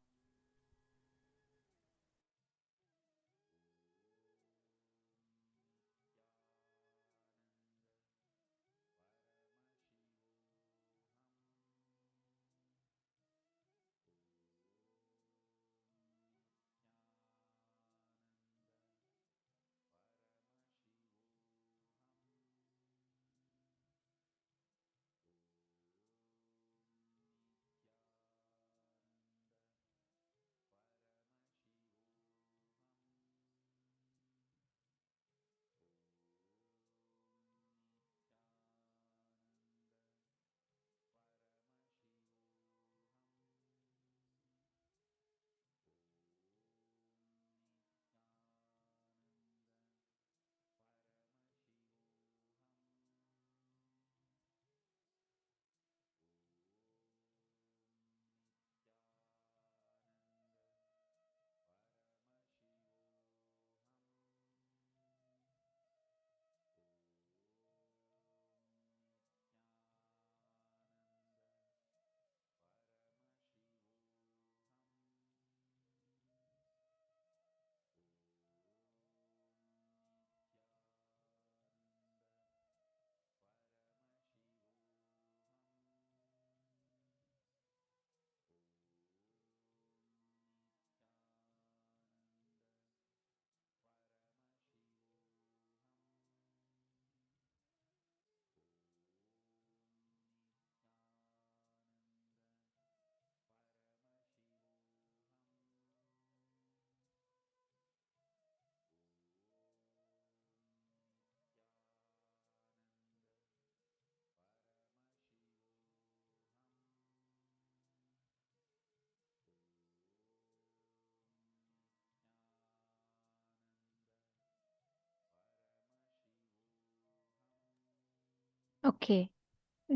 Okay,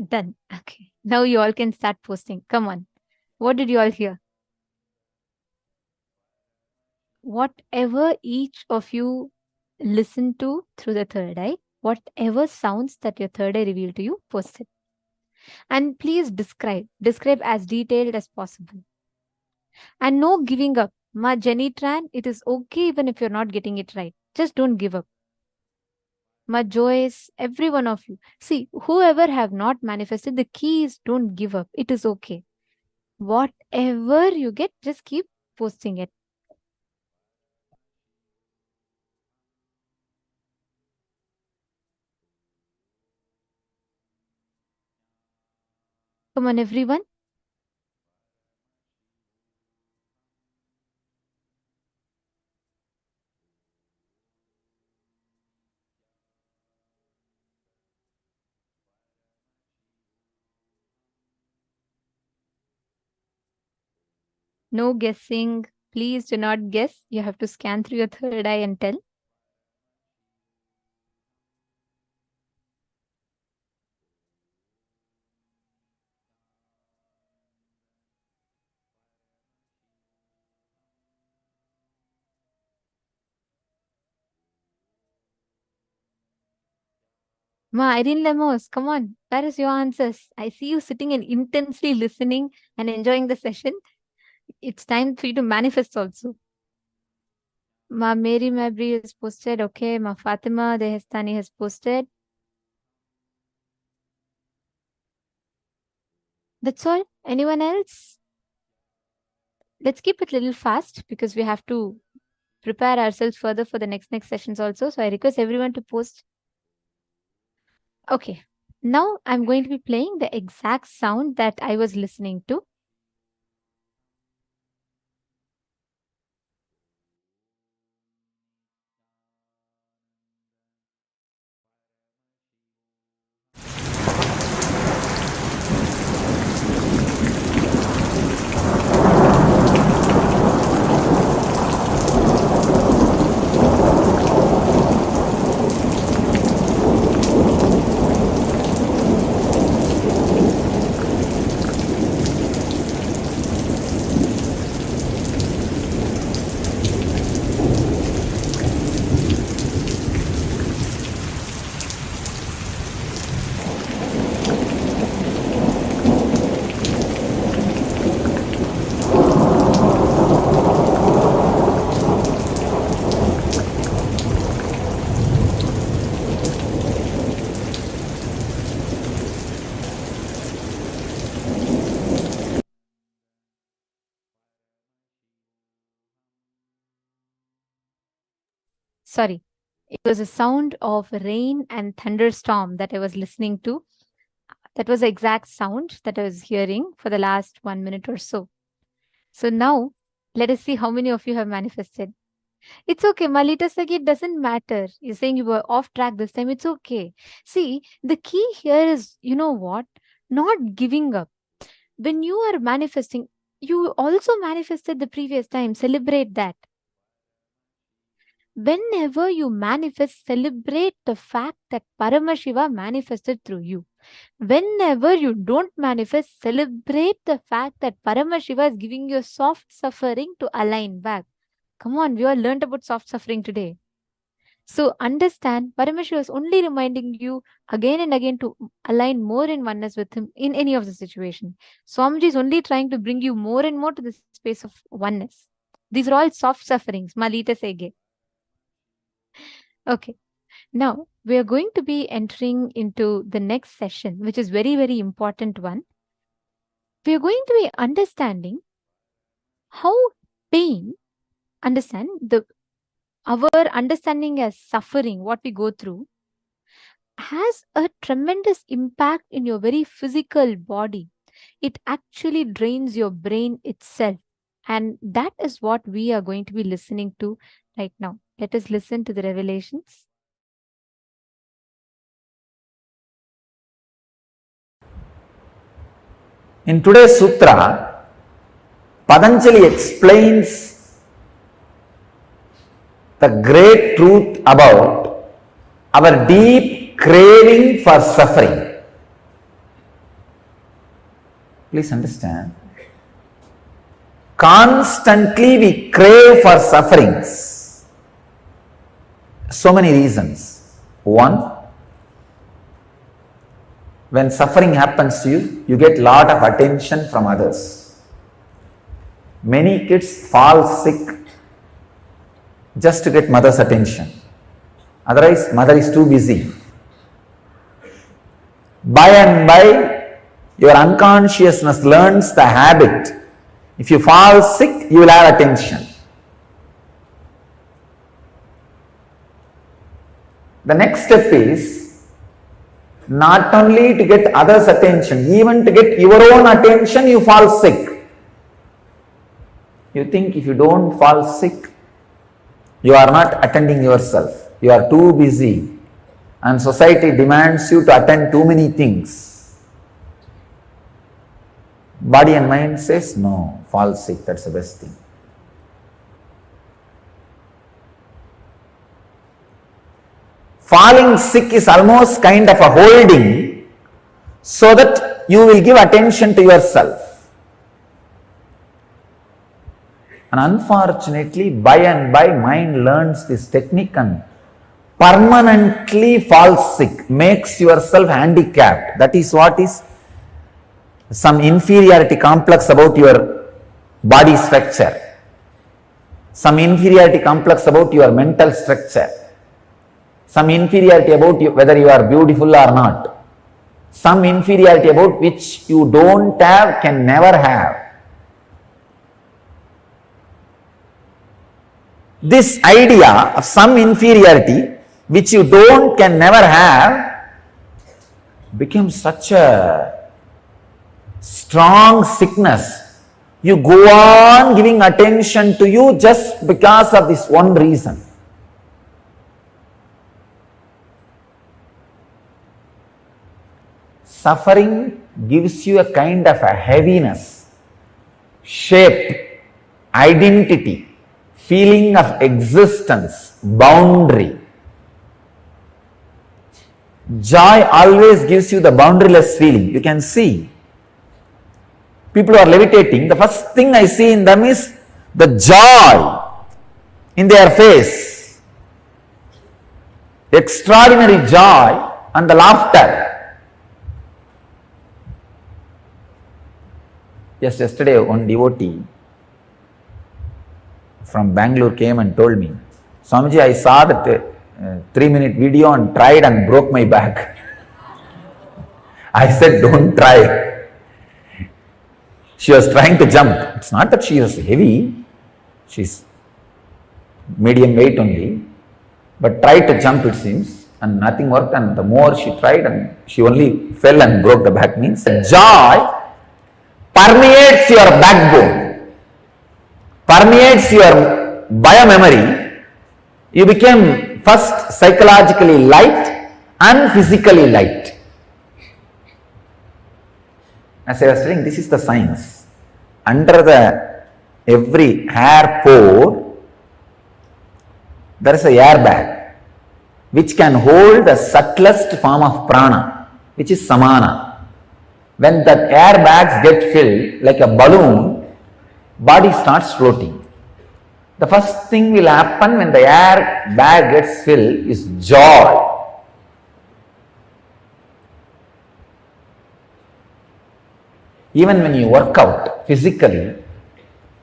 done. Okay, now you all can start posting. Come on. What did you all hear? Whatever each of you listen to through the third eye, whatever sounds that your third eye revealed to you, post it. And please describe as detailed as possible. And no giving up. Ma Jenny Tran, it is okay even if you're not getting it right. Just don't give up. Ma Joyce, every one of you. See, whoever have not manifested, the key is don't give up. It is okay. Whatever you get, just keep posting it. Come on, everyone. No guessing. Please do not guess. You have to scan through your third eye and tell. Ma Irene Lemos, come on. Where is your answers? I see you sitting and intensely listening and enjoying the session. It's time for you to manifest also. Ma Mary Mabry has posted. Okay. Ma Fatima Dehestani has posted. That's all. Anyone else? Let's keep it a little fast because we have to prepare ourselves further for the next sessions also. So I request everyone to post. Okay. Now I'm going to be playing the exact sound that I was listening to. Sorry, it was a sound of rain and thunderstorm that I was listening to. That was the exact sound that I was hearing for the last 1 minute or so. So now, let us see how many of you have manifested. It's okay, Malita Sagi, it doesn't matter. You're saying you were off track this time. It's okay. See, the key here is, you know what? Not giving up. When you are manifesting, you also manifested the previous time. Celebrate that. Whenever you manifest, celebrate the fact that Paramashiva manifested through you. Whenever you don't manifest, celebrate the fact that Paramashiva is giving you soft suffering to align back. Come on, we all learned about soft suffering today. So understand, Paramashiva is only reminding you again and again to align more in oneness with him in any of the situation. Swamiji is only trying to bring you more and more to the space of oneness. These are all soft sufferings. Malita Sege. Okay. Now, we are going to be entering into the next session, which is very, very important one. We are going to be understanding how pain, our understanding as suffering, what we go through, has a tremendous impact in your very physical body. It actually drains your brain itself. And that is what we are going to be listening to right now. Let us listen to the revelations. In today's sutra, Patanjali explains the great truth about our deep craving for suffering. Please understand. Constantly we crave for sufferings. So many reasons. One, when suffering happens to you, you get lot of attention from others. Many kids fall sick just to get mother's attention. Otherwise, mother is too busy. By and by, your unconsciousness learns the habit. If you fall sick, you will have attention. The next step is not only to get others' attention, even to get your own attention, you fall sick. You think if you don't fall sick, you are not attending yourself. You are too busy. And society demands you to attend too many things. Body and mind says, no, fall sick, that's the best thing. Falling sick is almost kind of a holding so that you will give attention to yourself. And unfortunately, by and by, mind learns this technique and permanently falls sick, makes yourself handicapped. That is what is some inferiority complex about your body structure, some inferiority complex about your mental structure, some inferiority about you, whether you are beautiful or not, some inferiority about which you don't have, can never have. This idea of some inferiority which you don't, can never have, becomes such a strong sickness. You go on giving attention to you just because of this one reason. Suffering gives you a kind of a heaviness, shape, identity, feeling of existence, boundary. Joy always gives you the boundaryless feeling. You can see people who are levitating, the first thing I see in them is the joy in their face, extraordinary joy and the laughter. Just yesterday, one devotee from Bangalore came and told me, Swamiji, I saw that 3-minute video and tried and broke my back. I said, don't try. She was trying to jump. It's not that she was heavy, she's medium weight only, but tried to jump, it seems, and nothing worked, and the more she tried and she only fell and broke the back. Means joy permeates your backbone, permeates your biomemory. You became first psychologically light and physically light. As I was telling, this is the science. Under every hair pore, there is a airbag which can hold the subtlest form of prana, which is samana. When that airbags get filled like a balloon, body starts floating. The first thing will happen when the air bag gets filled is joy. Even when you work out physically,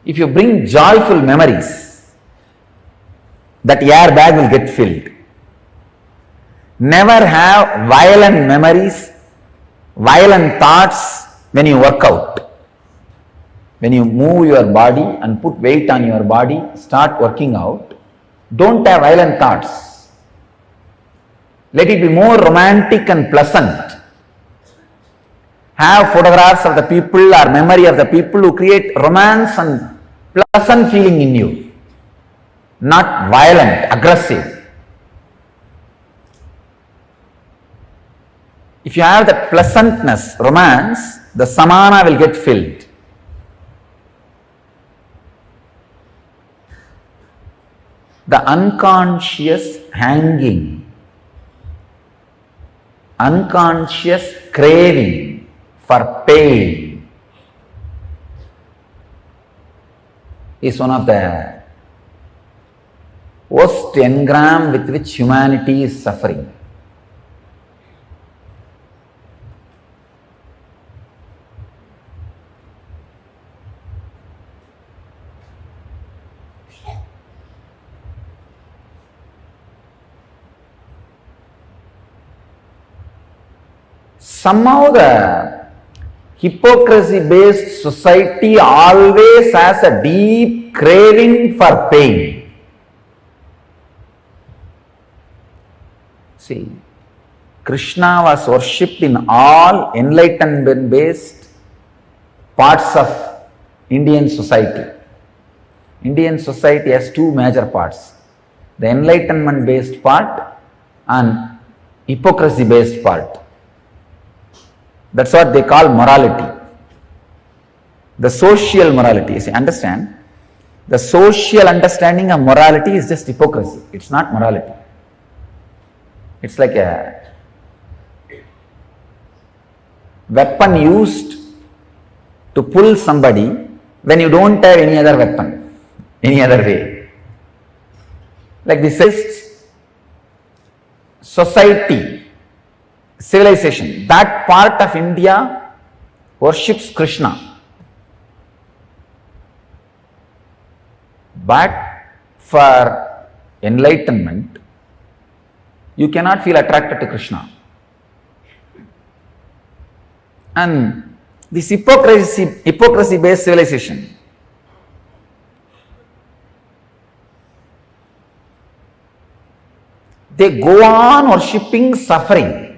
if you bring joyful memories, that air bag will get filled. Never have violent memories, violent thoughts when you work out. When you move your body and put weight on your body, start working out, don't have violent thoughts. Let it be more romantic and pleasant. Have photographs of the people or memory of the people who create romance and pleasant feeling in you, not violent, aggressive. If you have that pleasantness, romance, the samana will get filled. The unconscious hanging, unconscious craving for pain, is one of the worst engram with which humanity is suffering. Somehow the hypocrisy-based society always has a deep craving for pain. See, Krishna was worshipped in all enlightenment-based parts of Indian society. Indian society has two major parts, the enlightenment-based part and hypocrisy-based part. That's what they call morality. The social morality. See, understand? The social understanding of morality is just hypocrisy. It's not morality. It's like a weapon used to pull somebody when you don't have any other weapon, any other way. Like this society, civilization, that part of India worships Krishna. But for enlightenment, you cannot feel attracted to Krishna. And this hypocrisy-based civilization, they go on worshipping suffering.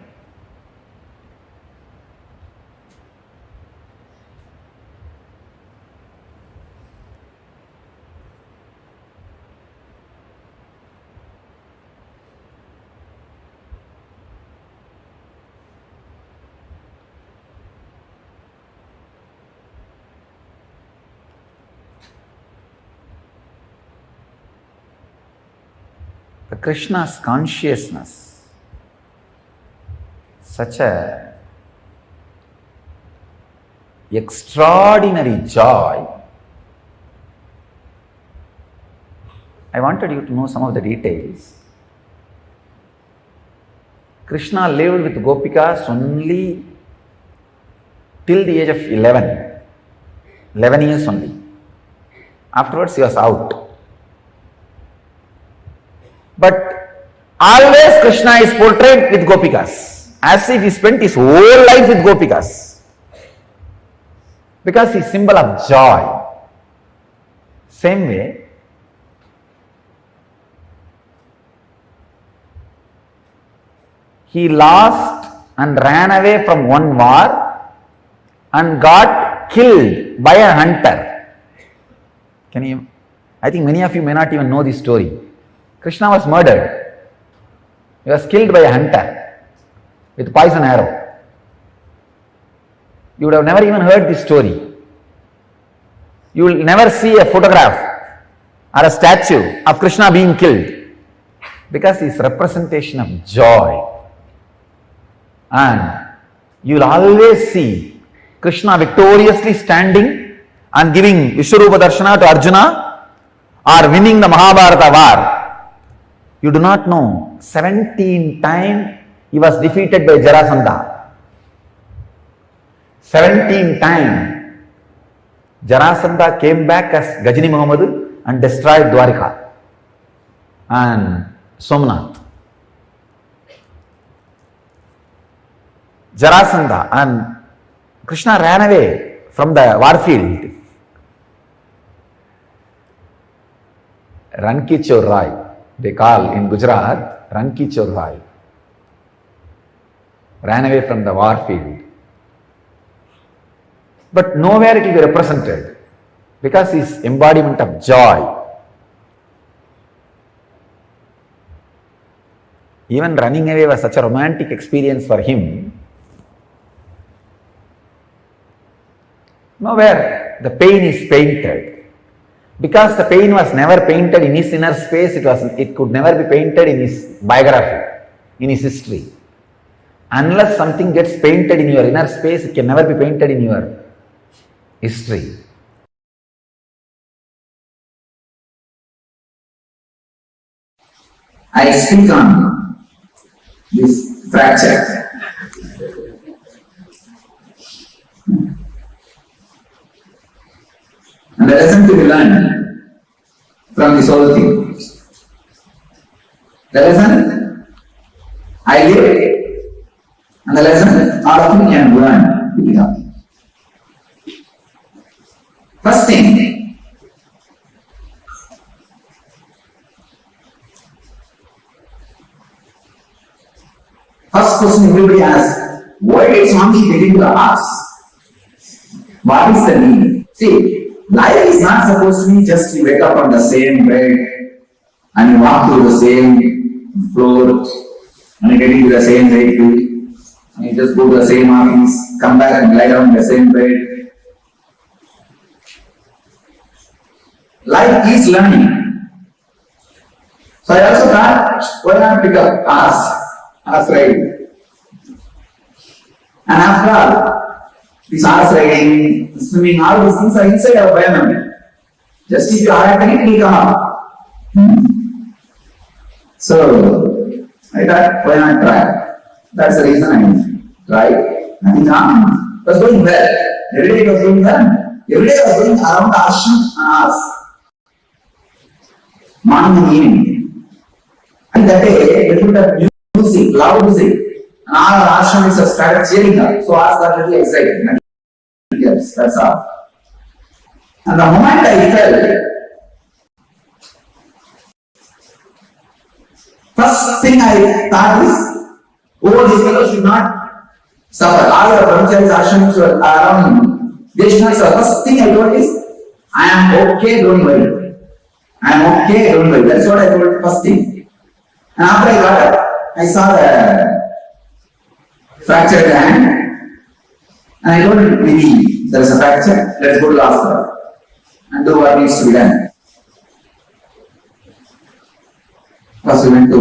Krishna's consciousness, such a extraordinary joy. I wanted you to know some of the details. Krishna lived with Gopikas only till the age of 11 years only. Afterwards he was out. But always Krishna is portrayed with Gopikas, as if he spent his whole life with Gopikas. Because he is symbol of joy. Same way, he lost and ran away from one war and got killed by a hunter. I think many of you may not even know this story. Krishna was murdered. He was killed by a hunter with poison arrow. You would have never even heard this story. You will never see a photograph or a statue of Krishna being killed, because he is representation of joy. And you will always see Krishna victoriously standing and giving Vishwarupa Darshana to Arjuna, or winning the Mahabharata war. You do not know, 17 times he was defeated by Jarasandha. 17 times Jarasandha came back as Gajini Muhammad and destroyed Dwarika and Somnath. Jarasandha and Krishna ran away from the war field. Ranki Chor Rai, they call in Gujarat, Ranki Chor Rai. Ran away from the war field. But nowhere it will be represented, because he is embodiment of joy. Even running away was such a romantic experience for him. Nowhere the pain is painted. Because the pain was never painted in his inner space, it could never be painted in his biography, in his history. Unless something gets painted in your inner space, it can never be painted in your history. I speak on this fracture. And the lesson to be learned from this whole thing. The lesson I give, and the lesson all of you can learn with it. First thing, first question everybody asks, why did Swami get into the arts? What is the meaning? See, life is not supposed to be just you wake up on the same bed and you walk through the same floor and you get into the same vehicle and you just go to the same office, come back and lie down in the same bed. Life is learning. So I also thought, why not pick up horse riding? And after all, this horse riding, swimming, all these things are inside our biomemory. Just if you are at it, it will come up. So I thought, why not try? That's the reason I tried. Nothing wrong. It was going well. Every day it was going well. Every day I was going around the ashram and hours. Morning and evening. And that day, they put up music, loud music. And all our ashramites have started cheering up. So I got a little excited. Yes, that's all. And the moment I felt, first thing I thought is, oh, these fellows should not suffer. All your brahmacharis, ashramites were around me. They should not suffer. First thing I thought is, I am okay, don't worry. I am okay, don't worry. That's what I told first thing. And after I got up, I saw the fractured hand. And I told him, maybe there is a fracture, let's go to the hospital and do what needs to be done. First we went to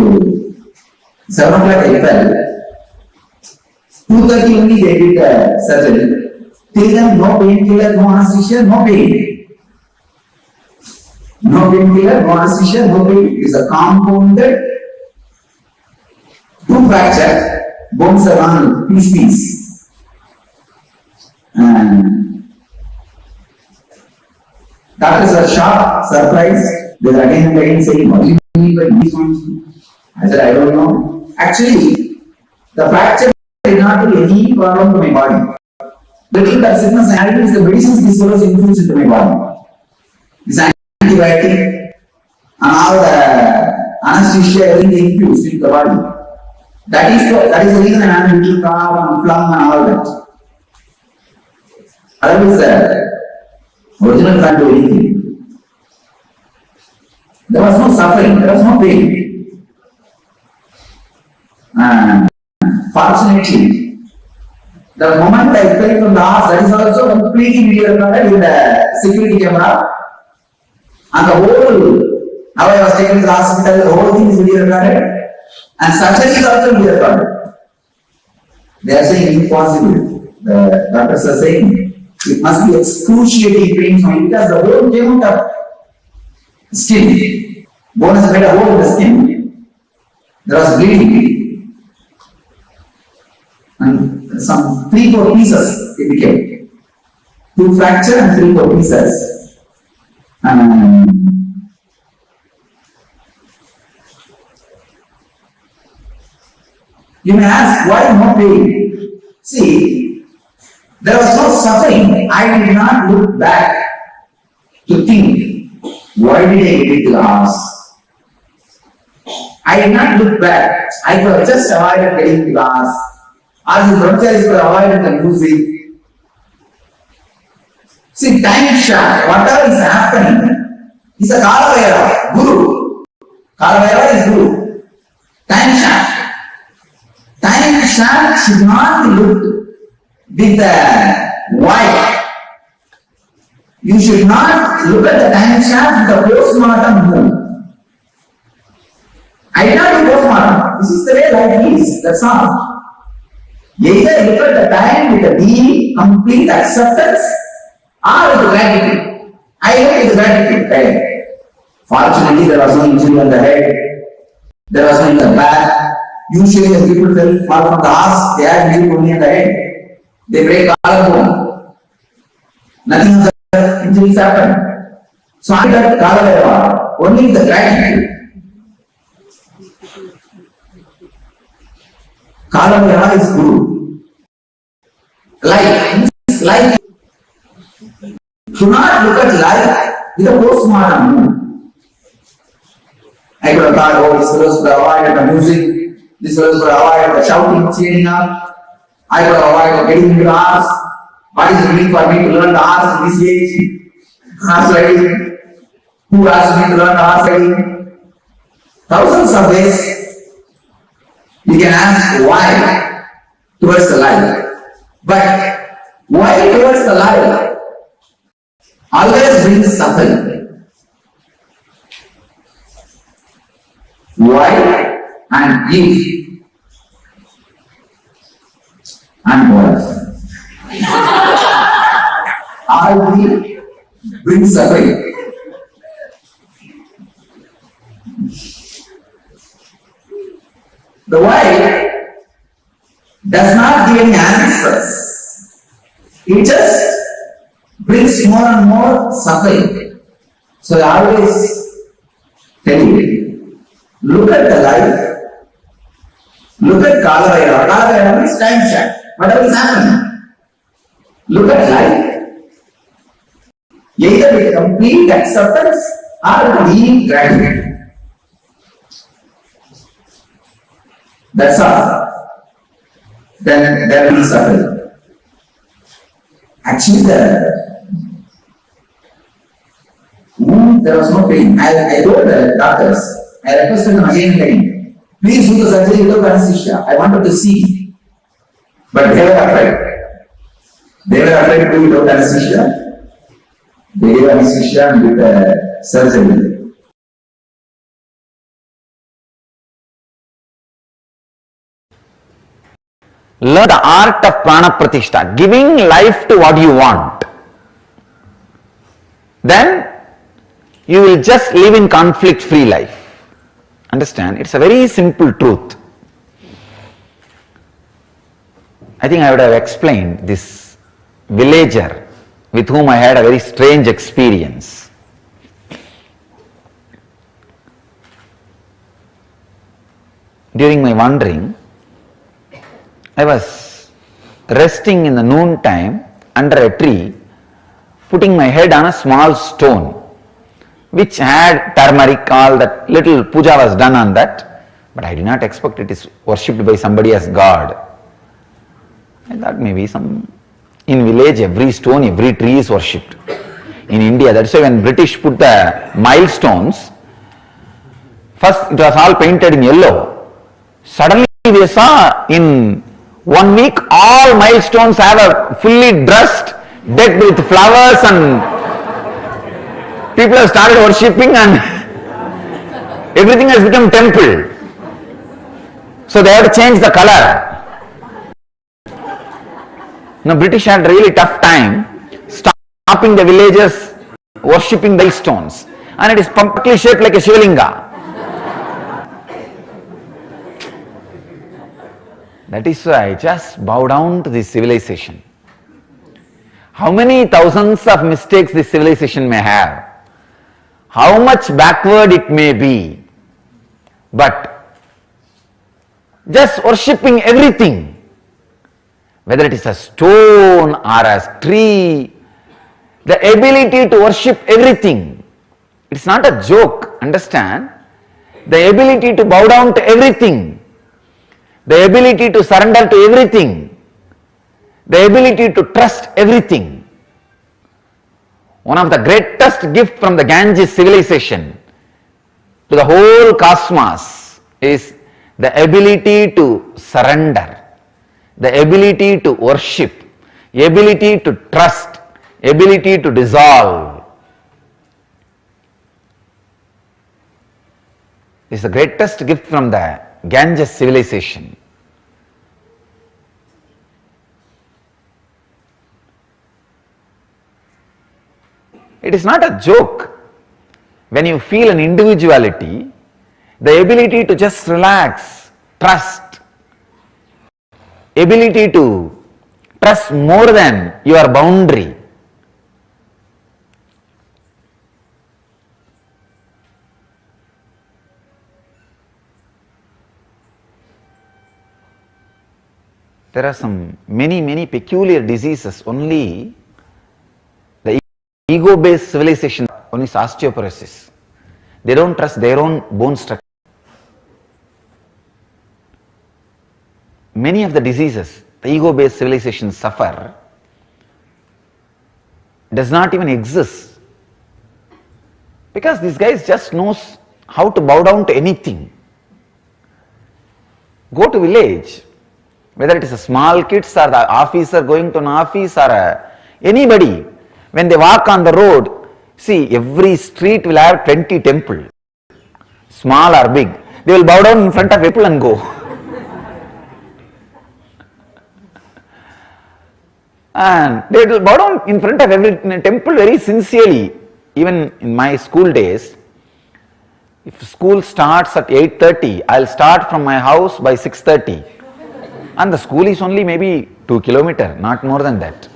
7 o'clock I fell. 2:30 only they did the surgery. Till then no painkiller, no anesthesia, no pain. No painkiller, no anesthesia, no pain. It is a compounded 2 fracture, bones are on piece. And doctors are shocked, surprised. They are again and again saying, what do you mean by these ones? I said, I don't know. Actually, the fracture did not do any problem to my body. Little that sickness I had is the medicines this was infused into my body. This antibiotic and all the anesthesia, everything infused into the body. That is the reason I am a little cough and phlegm and all that. Otherwise, the original can't do anything. There was no suffering, there was no pain. And fortunately, the moment I fell from the horse, that is also completely video recorded in the security camera. And the whole, how I was taken to the hospital, the whole thing is video recorded. And surgery is also video recorded. They are saying impossible. The doctors are saying it must be excruciating pain for me because the bone came out of skin. Bone has made a hole in the skin. There was bleeding. And some 3-4 pieces it became. 2 fracture and 3-4 pieces. You may ask, why no pain? See, there was no suffering. I did not look back to think, why did I get to the house? I did not look back. I could have just avoided getting to the house. As the brahmacharis could have avoided the music. See, time shot, whatever is happening, is a Kalavera, Guru. Kalavera is Guru. Time shot. Time shot should not look with the why. You should not look at the time shot with the postmortem mood. I did not do postmortem. This is the way life is. That's all. Either look at the time with a deep, complete acceptance or with gratitude. I look with gratitude. Fortunately, there was no injury on the head. There was one in the back. Usually the people fell fall from the horse, they had knee only in the head. They break collarbone. Nothing of the injuries happen. So I got Kalavaiva, only the gratitude. Kalavaiva is Guru. Life. Do not look at life with a postmortem mood. I could have thought, oh, this fellow could have avoided the music, this fellow could have avoided the shouting, cheering up, I could have avoided getting into the arts. What is it mean for me to learn the arts in this age? Horse riding. Who asked me to learn the horse riding? Thousands of ways you can ask why towards the life. But why towards the life always brings suffering. Why and if and what all we bring suffering. The why does not give any answers. It just brings more and more suffering. So I always tell you, look at the life, look at Kalavaiva. Kalavaiva means time check. Whatever is happening. Look at life. Either with complete acceptance or deep gratitude. That's all. Then there will be suffering. Actually, there was no pain. I told the doctors, I requested them again and again, please do the surgery without anesthesia. I wanted to see. But they were afraid. They were afraid to do without anesthesia. They gave anesthesia and did the surgery. Learn the art of prana pratishta, giving life to what you want. Then you will just live in conflict-free life. Understand? It's a very simple truth. I think I would have explained this villager with whom I had a very strange experience. During my wandering, I was resting in the noon time under a tree, putting my head on a small stone, which had turmeric, all that little puja was done on that, but I did not expect it is worshipped by somebody as God. I thought maybe in village every stone, every tree is worshipped. In India, that's why when British put the milestones, first it was all painted in yellow. Suddenly we saw in 1 week all milestones have a fully dressed, decked with flowers, and people have started worshipping and everything has become temple. So they have to change the color. Now British had really tough time stopping the villagers worshipping the stones, and it is perfectly shaped like a Shivalinga. That is why I just bow down to this civilization. How many thousands of mistakes this civilization may have, how much backward it may be, but just worshipping everything, whether it is a stone or a tree, the ability to worship everything, it's not a joke, understand? The ability to bow down to everything, the ability to surrender to everything, the ability to trust everything. One of the greatest gifts from the Ganges civilization to the whole cosmos is the ability to surrender, the ability to worship, ability to trust, ability to dissolve. This is the greatest gift from the Ganges civilization. It is not a joke when you feel an individuality, The ability to just relax, trust, ability to trust more than your boundary. There are some many peculiar diseases. Only the ego-based civilization, only is osteoporosis. They don't trust their own bone structure. Many of the diseases the ego-based civilizations suffer does not even exist, because these guys just knows how to bow down to anything. Go to village, whether it is a small kids or the officer going to an office or anybody, when they walk on the road, see, every street will have 20 temples, small or big. They will bow down in front of people and go. And they will bow down in front of every temple very sincerely. Even in my school days, if school starts at 8:30, I'll start from my house by 6:30. And the school is only maybe 2 kilometers, not more than that.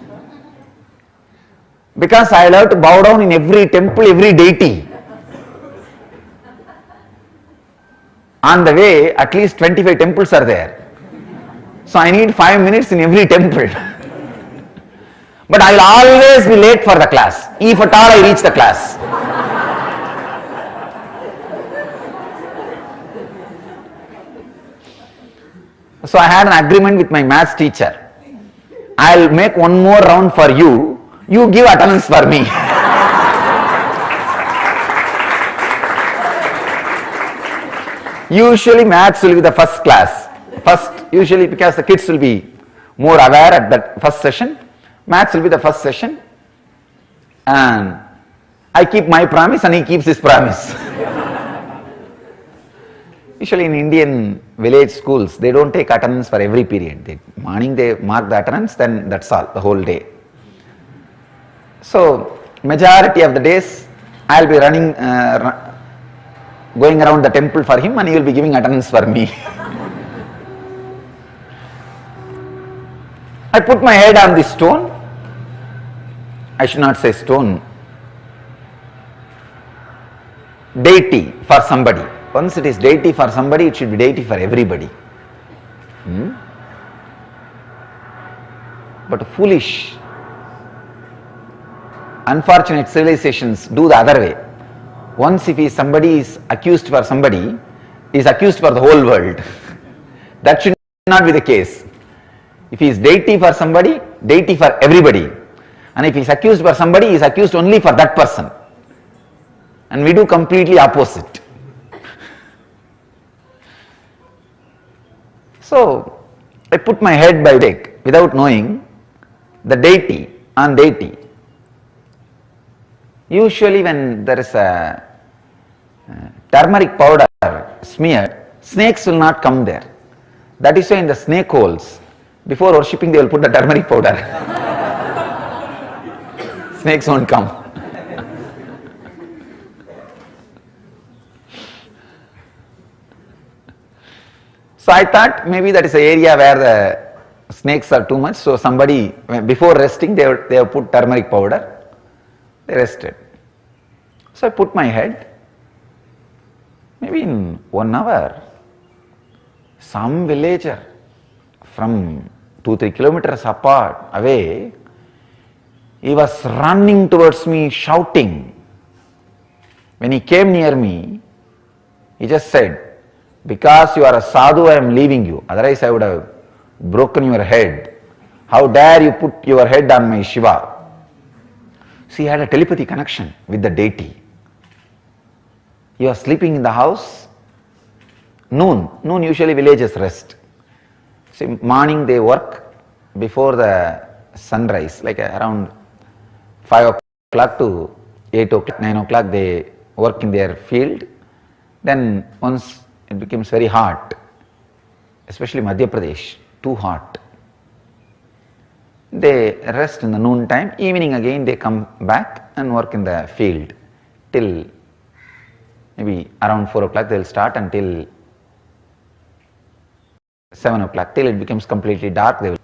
Because I'll have to bow down in every temple, every deity. On the way, at least 25 temples are there. So I need 5 minutes in every temple. But I will always be late for the class, if at all I reach the class. So I had an agreement with my maths teacher. I'll make one more round for you, you give attendance for me. Usually maths will be the first class. Usually because the kids will be more aware at that first session. Maths will be the first session, and I keep my promise and he keeps his promise. Usually in Indian village schools, they don't take attendance for every period. Morning they mark the attendance, then that's all, the whole day. So majority of the days, I'll be running, going around the temple for him, and he will be giving attendance for me. I put my head on this stone. I should not say stone. Deity for somebody. Once it is deity for somebody, it should be deity for everybody. But foolish, unfortunate civilizations do the other way. Once if somebody is accused for somebody, he is accused for the whole world. That should not be the case. If he is deity for somebody, deity for everybody. And if he is accused for somebody, he is accused only for that person. And we do completely opposite. So, I put my head by deck without knowing the deity on deity. Usually when there is a turmeric powder smeared, snakes will not come there. That is why in the snake holes, before worshipping they will put the turmeric powder. Snakes won't come. So I thought maybe that is an area where the snakes are too much. So somebody, before resting, they have put turmeric powder. They rested. So I put my head. Maybe in 1 hour, some villager from 2-3 kilometers apart, away, he was running towards me, shouting. When he came near me, he just said, "Because you are a sadhu, I am leaving you. Otherwise I would have broken your head. How dare you put your head on my Shiva?" See, he had a telepathy connection with the deity. He was sleeping in the house. Noon usually villages rest. See, morning they work before the sunrise, like around 5 o'clock to 8 o'clock, 9 o'clock they work in their field. Then once it becomes very hot, especially Madhya Pradesh, too hot. They rest in the noon time, evening again they come back and work in the field till maybe maybe around 4 o'clock they will start until 7 o'clock, till it becomes completely dark. They will.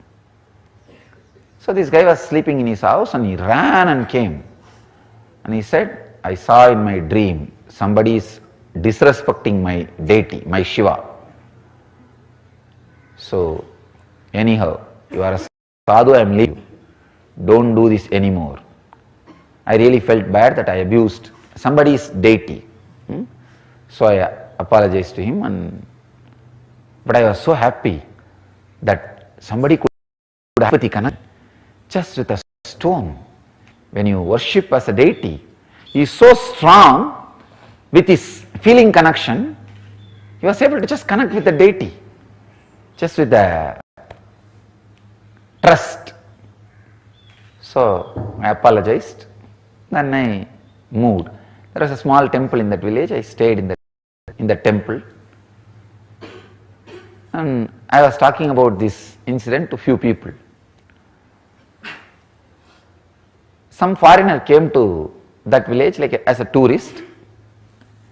So this guy was sleeping in his house and he ran and came. And he said, I saw in my dream somebody is disrespecting my deity, my Shiva. So anyhow, you are a sadhu, I am leaving you. Don't do this anymore. I really felt bad that I abused somebody's deity. So I apologized to him, but I was so happy that somebody could have empathy connect just with a stone. When you worship as a deity, he is so strong with his feeling connection, he was able to just connect with the deity, just with the trust. So I apologized, then I moved. There was a small temple in that village. I stayed in the temple, and I was talking about this incident to few people. Some foreigner came to that village like as a tourist.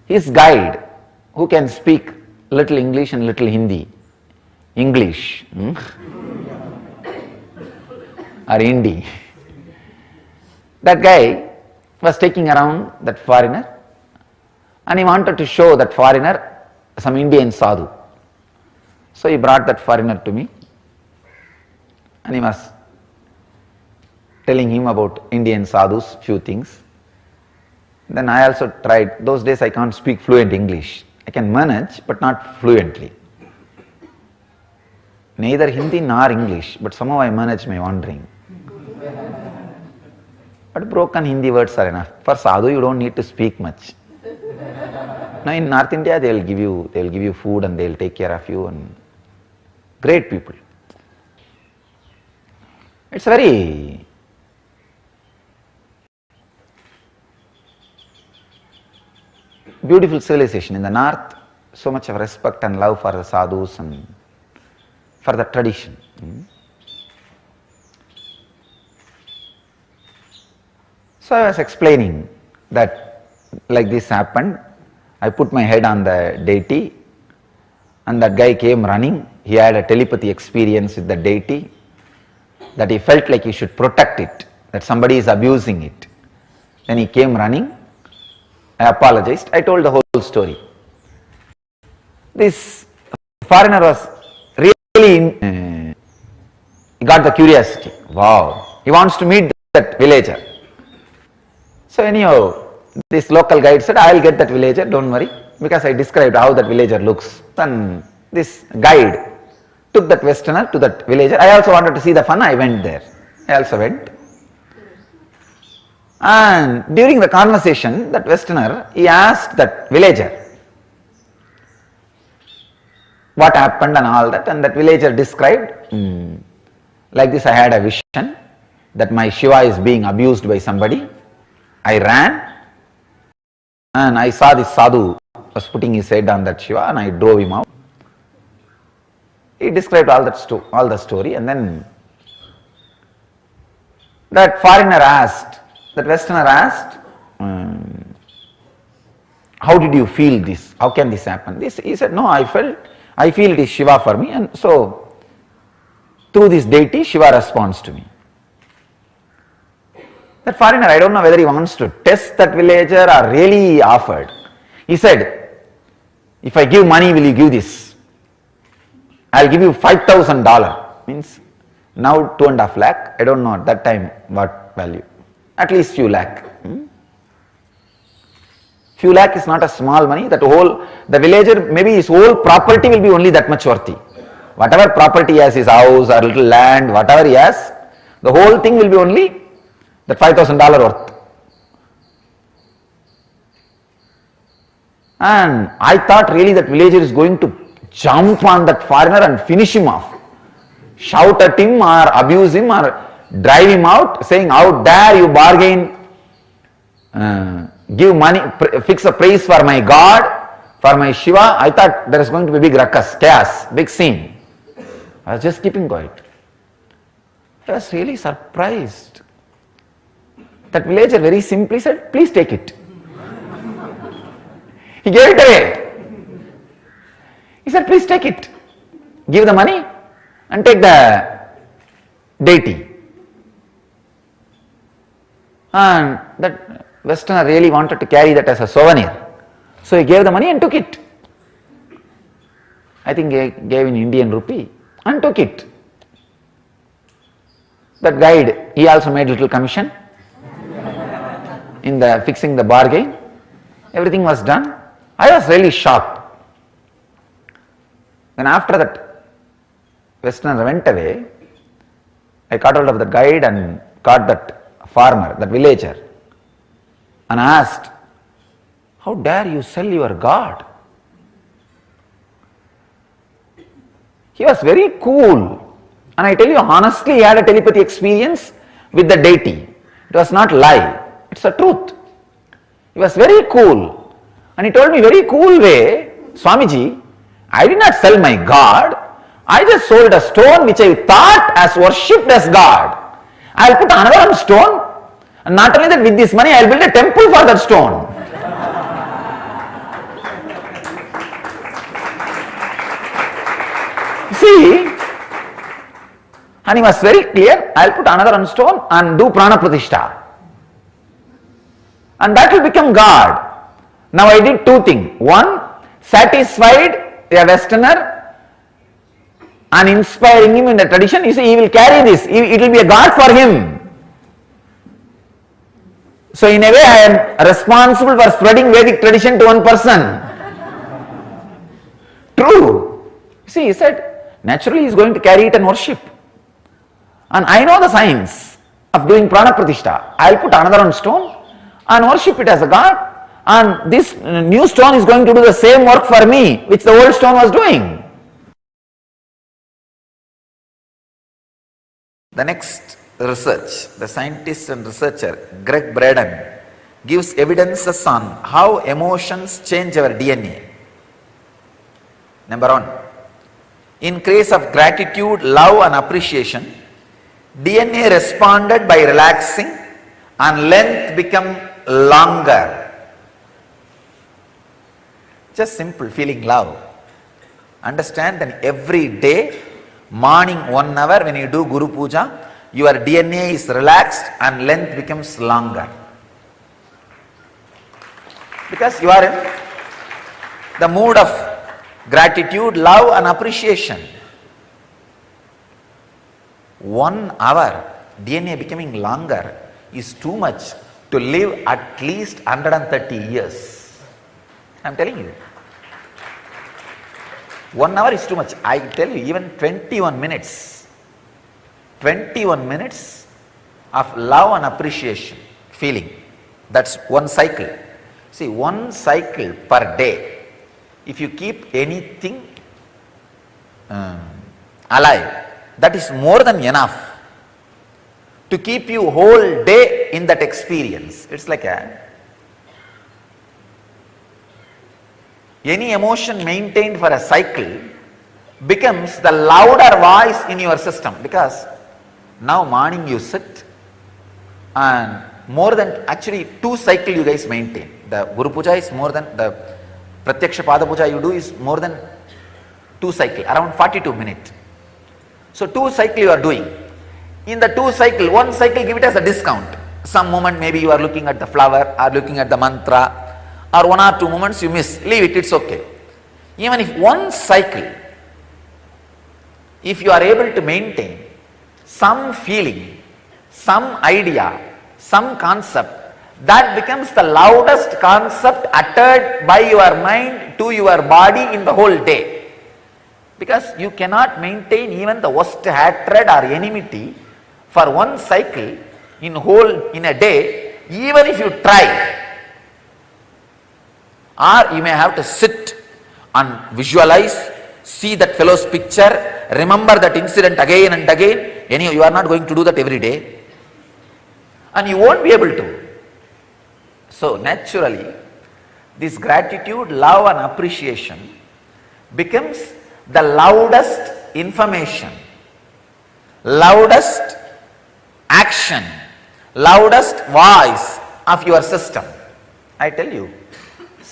His guide, who can speak little English and little Hindi, English or Hindi, that guy was taking around that foreigner, and he wanted to show that foreigner some Indian sadhu. So he brought that foreigner to me, and he was telling him about Indian sadhus, few things. Then I also tried. Those days I can't speak fluent English. I can manage, but not fluently. Neither Hindi nor English, but somehow I managed my wandering. But broken Hindi words are enough. For sadhu, you don't need to speak much. Now in North India, they will give you food and they will take care of you, and great people. It's a very beautiful civilization. In the north, so much of respect and love for the sadhus and for the tradition. So I was explaining that like this happened. I put my head on the deity, and that guy came running. He had a telepathy experience with the deity, that he felt like he should protect it, that somebody is abusing it. Then he came running. I apologized. I told the whole story. This foreigner was really he got the curiosity. Wow, he wants to meet that villager. So anyhow, this local guide said, I will get that villager, don't worry, because I described how that villager looks. Then this guide took that westerner to that villager. I also wanted to see the fun. I went there. I also went. And during the conversation, that westerner, he asked that villager what happened and all that, and that villager described, like this, I had a vision that my Shiva is being abused by somebody. I ran and I saw this sadhu was putting his head on that Shiva, and I drove him out. He described all the story, and then that foreigner asked, that westerner asked, how did you feel this? How can this happen? He said, no, I feel it is Shiva for me, and so through this deity, Shiva responds to me. That foreigner, I don't know whether he wants to test that villager or really offered. He said, if I give money, will you give this? I'll give you $5,000. Means now 2.5 lakh. I don't know at that time what value. At least few lakh. Few lakh is not a small money. The villager, maybe his whole property will be only that much worthy. Whatever property he has, his house or little land, whatever he has, the whole thing will be only that $5,000 worth. And I thought really that villager is going to jump on that foreigner and finish him off. Shout at him or abuse him or drive him out, saying, how dare you bargain, give money, fix a price for my God, for my Shiva. I thought there is going to be big ruckus, chaos, big scene. I was just keeping quiet. I was really surprised. That villager very simply said, please take it. He gave it away. He said, please take it. Give the money and take the deity. And that Westerner really wanted to carry that as a souvenir. So he gave the money and took it. I think he gave in Indian rupee and took it. That guide, he also made little commission in the fixing the bargain. Everything was done. I was really shocked. Then after that, Westerner went away. I caught hold of the guide and caught that farmer, that villager, and asked, how dare you sell your God? He was very cool. And I tell you honestly, he had a telepathy experience with the deity. It was not lie, it's a truth. He was very cool. And he told me very cool way, Swamiji, I did not sell my God. I just sold a stone which I thought as worshipped as God. I will put another stone, and not only that, with this money I will build a temple for that stone. See, and he was very clear, I will put another stone and do prana pratishtha. And that will become God. Now I did two things. One, satisfied a Westerner and inspiring him in the tradition. You see, he will carry this, it will be a God for him. So in a way I am responsible for spreading Vedic tradition to one person. True. See, he said, naturally he is going to carry it and worship. And I know the science of doing prana pratishtha. I will put another stone and worship it as a God. And this new stone is going to do the same work for me which the old stone was doing. The next research, the scientist and researcher Greg Braden gives evidences on how emotions change our DNA. Number one, in case of gratitude, love and appreciation, DNA responded by relaxing and length become longer. Just simple, feeling love. Understand that every day, morning 1 hour when you do Guru Puja, your DNA is relaxed and length becomes longer. Because you are in the mood of gratitude, love and appreciation. 1 hour, DNA becoming longer is too much to live at least 130 years. I am telling you. 1 hour is too much. I tell you, even 21 minutes. 21 minutes of love and appreciation, feeling. That's one cycle. See, one cycle per day. If you keep anything alive, that is more than enough to keep you whole day in that experience. It's like any emotion maintained for a cycle becomes the louder voice in your system, because now morning you sit and more than actually 2 cycles you guys maintain. The Guru Puja is more than, the Pratyaksha Pada Puja you do is more than 2 cycles, around 42 minutes. So 2 cycles you are doing. In the 2 cycles, 1 cycle give it as a discount. Some moment maybe you are looking at the flower or looking at the mantra, or 1 or 2 moments you miss, leave it, it's okay. Even if 1 cycle, if you are able to maintain some feeling, some idea, some concept, that becomes the loudest concept uttered by your mind to your body in the whole day. Because you cannot maintain even the worst hatred or enmity for 1 cycle in a day, even if you try. Or you may have to sit and visualize, see that fellow's picture, remember that incident again and again. Anyhow, you are not going to do that every day. And you won't be able to. So naturally, this gratitude, love and appreciation becomes the loudest information, loudest action, loudest voice of your system. I tell you,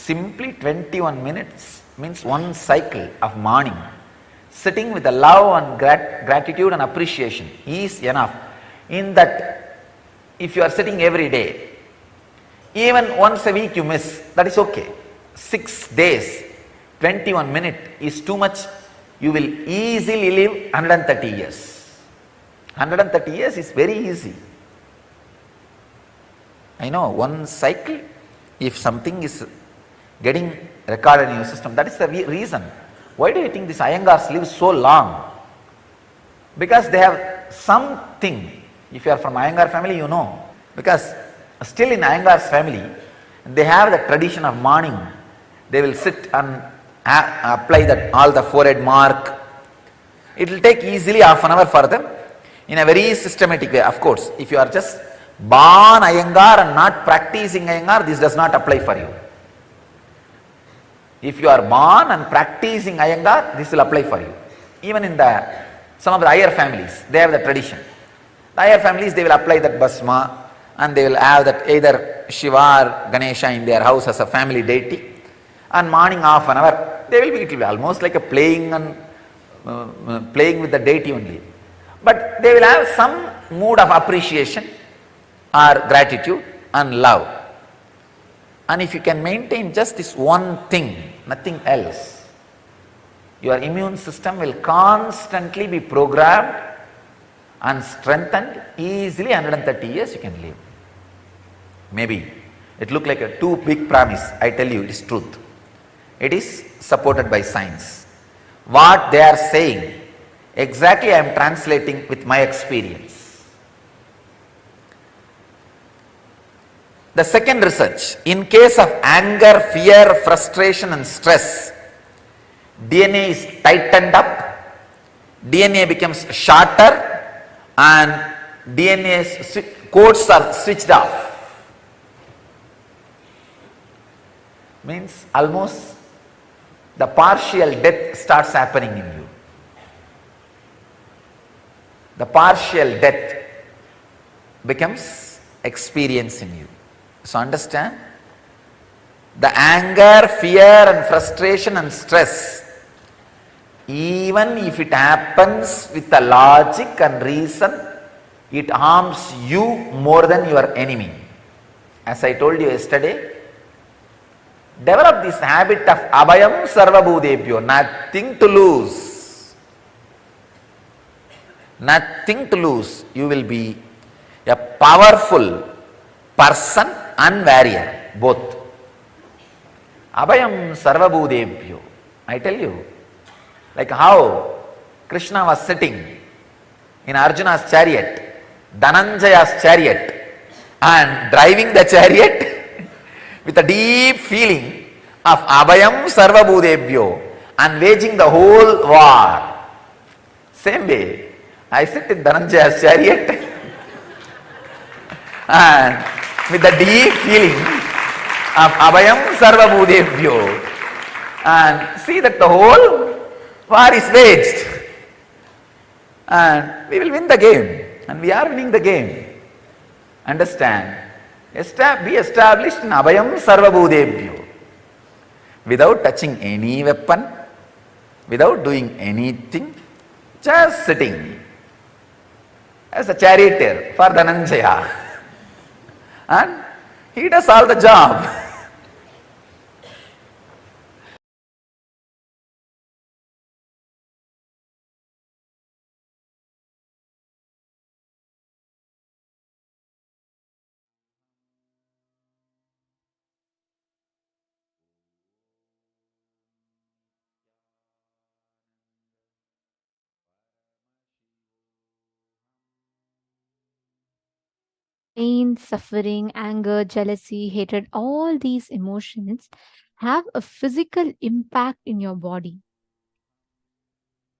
Simply 21 minutes means one cycle of morning. Sitting with the love and gratitude and appreciation is enough. In that, if you are sitting every day, even once a week you miss, that is okay. 6 days, 21 minutes is too much. You will easily live 130 years. 130 years is very easy. I know, one cycle, if something is getting recorded in your system, that is the reason. Why do you think these Iyengars live so long? Because they have something. If you are from Iyengar family, you know. Because still in Iyengar's family, they have the tradition of morning. They will sit and apply that all the forehead mark. It will take easily half an hour for them in a very systematic way. Of course, if you are just born Iyengar and not practicing Iyengar, this does not apply for you. If you are born and practicing Iyengar, this will apply for you. Even in some of the higher families, they have the tradition. The higher families, they will apply that basma and they will have that either Shiva or Ganesha in their house as a family deity. And morning half an hour, it will be almost like a playing with the deity only. But they will have some mood of appreciation or gratitude and love. And if you can maintain just this one thing, nothing else, your immune system will constantly be programmed and strengthened. Easily 130 years you can live. Maybe it look like a too big promise. I tell you, it is truth. It is supported by science. What they are saying, exactly I am translating with my experience. The second research, in case of anger, fear, frustration and stress, DNA is tightened up, DNA becomes shorter and DNA codes are switched off. Means almost the partial death starts happening in you. The partial death becomes experience in you. So understand, the anger, fear and frustration and stress, even if it happens with the logic and reason, it harms you more than your enemy. As I told you yesterday, develop this habit of abhayam sarvabhutebhyo, nothing to lose. Nothing to lose. You will be a powerful person and warrior, both. Abhayam sarvabhutebhyo. I tell you, like how Krishna was sitting in Arjuna's chariot, Dhananjaya's chariot, and driving the chariot with a deep feeling of abhayam sarvabhutebhyo and waging the whole war. Same way, I sit in Dhananjaya's chariot and with the deep feeling of abhayam sarvabhutebhyo and see that the whole war is waged and we will win the game, and we are winning the game. Understand? Be established in abhayam sarvabhutebhyo without touching any weapon, without doing anything, just sitting as a charioteer for Dhananjaya. And he does all the job. Pain, suffering, anger, jealousy, hatred, all these emotions have a physical impact in your body.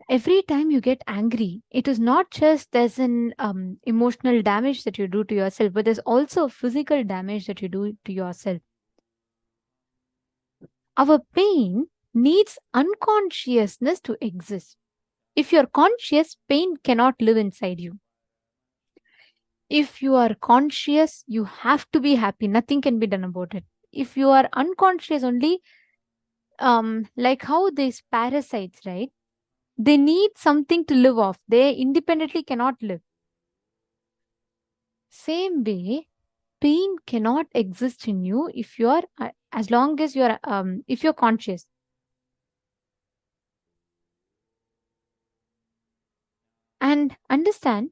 Every time you get angry, it is not just there's an emotional damage that you do to yourself, but there's also physical damage that you do to yourself. Our pain needs unconsciousness to exist. If you're conscious, pain cannot live inside you. If you are conscious, you have to be happy. Nothing can be done about it. if you are unconscious only, like how these parasites, right? They need something to live off. They independently cannot live. Same way, pain cannot exist in you if you are, as long as you are, if you're conscious. And understand,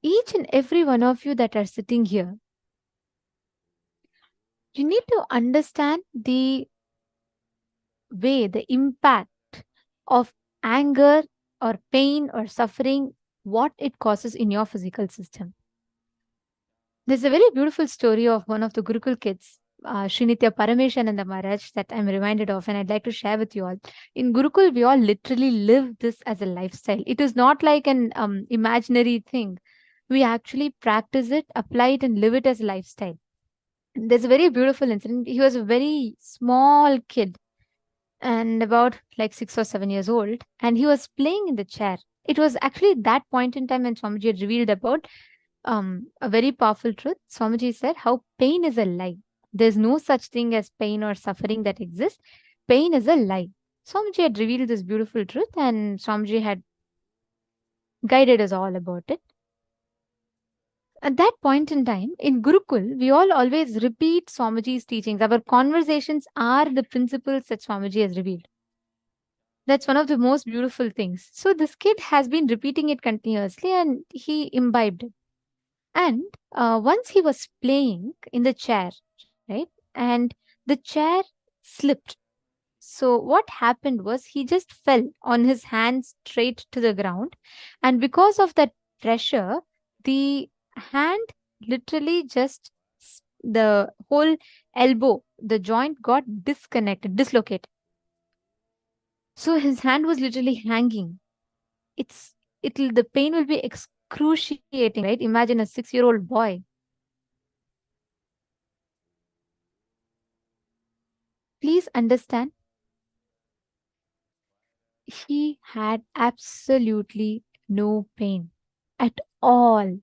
each and every one of you that are sitting here, you need to understand the way, the impact of anger or pain or suffering, what it causes in your physical system. There's a very beautiful story of one of the Gurukul kids, Srinitya Paramashivoham Maharaj, that I'm reminded of, and I'd like to share with you all. In Gurukul, we all literally live this as a lifestyle. It is not like an imaginary thing. We actually practice it, apply it, and live it as a lifestyle. There's a very beautiful incident. He was a very small kid and about like 6 or 7 years old, and he was playing in the chair. It was actually that point in time when Swamiji had revealed about a very powerful truth. Swamiji said how pain is a lie. There's no such thing as pain or suffering that exists. Pain is a lie. Swamiji had revealed this beautiful truth, and Swamiji had guided us all about it. At that point in time, in Gurukul, we all always repeat Swamiji's teachings. Our conversations are the principles that Swamiji has revealed. That's one of the most beautiful things. So this kid has been repeating it continuously, and he imbibed it. And once he was playing in the chair, right? And the chair slipped. So what happened was he just fell on his hands straight to the ground. And because of that pressure, the hand literally just, the whole elbow, the joint got dislocated. So his hand was literally hanging. The pain will be excruciating, right? Imagine a 6-year-old boy. Please understand, he had absolutely no pain at all.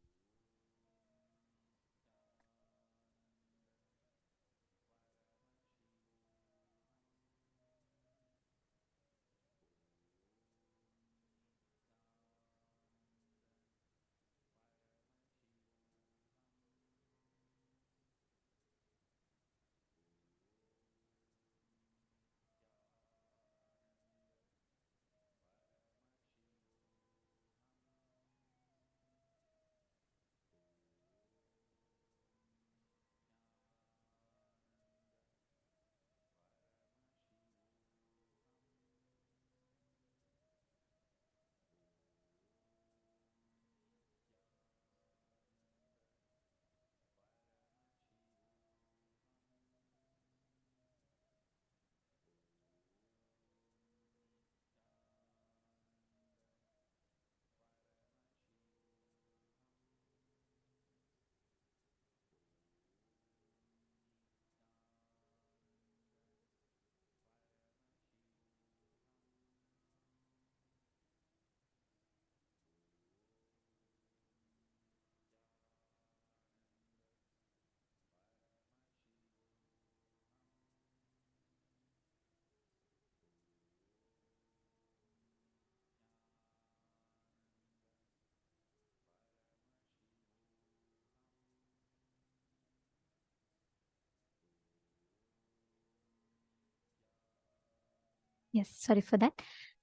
Yes, sorry for that.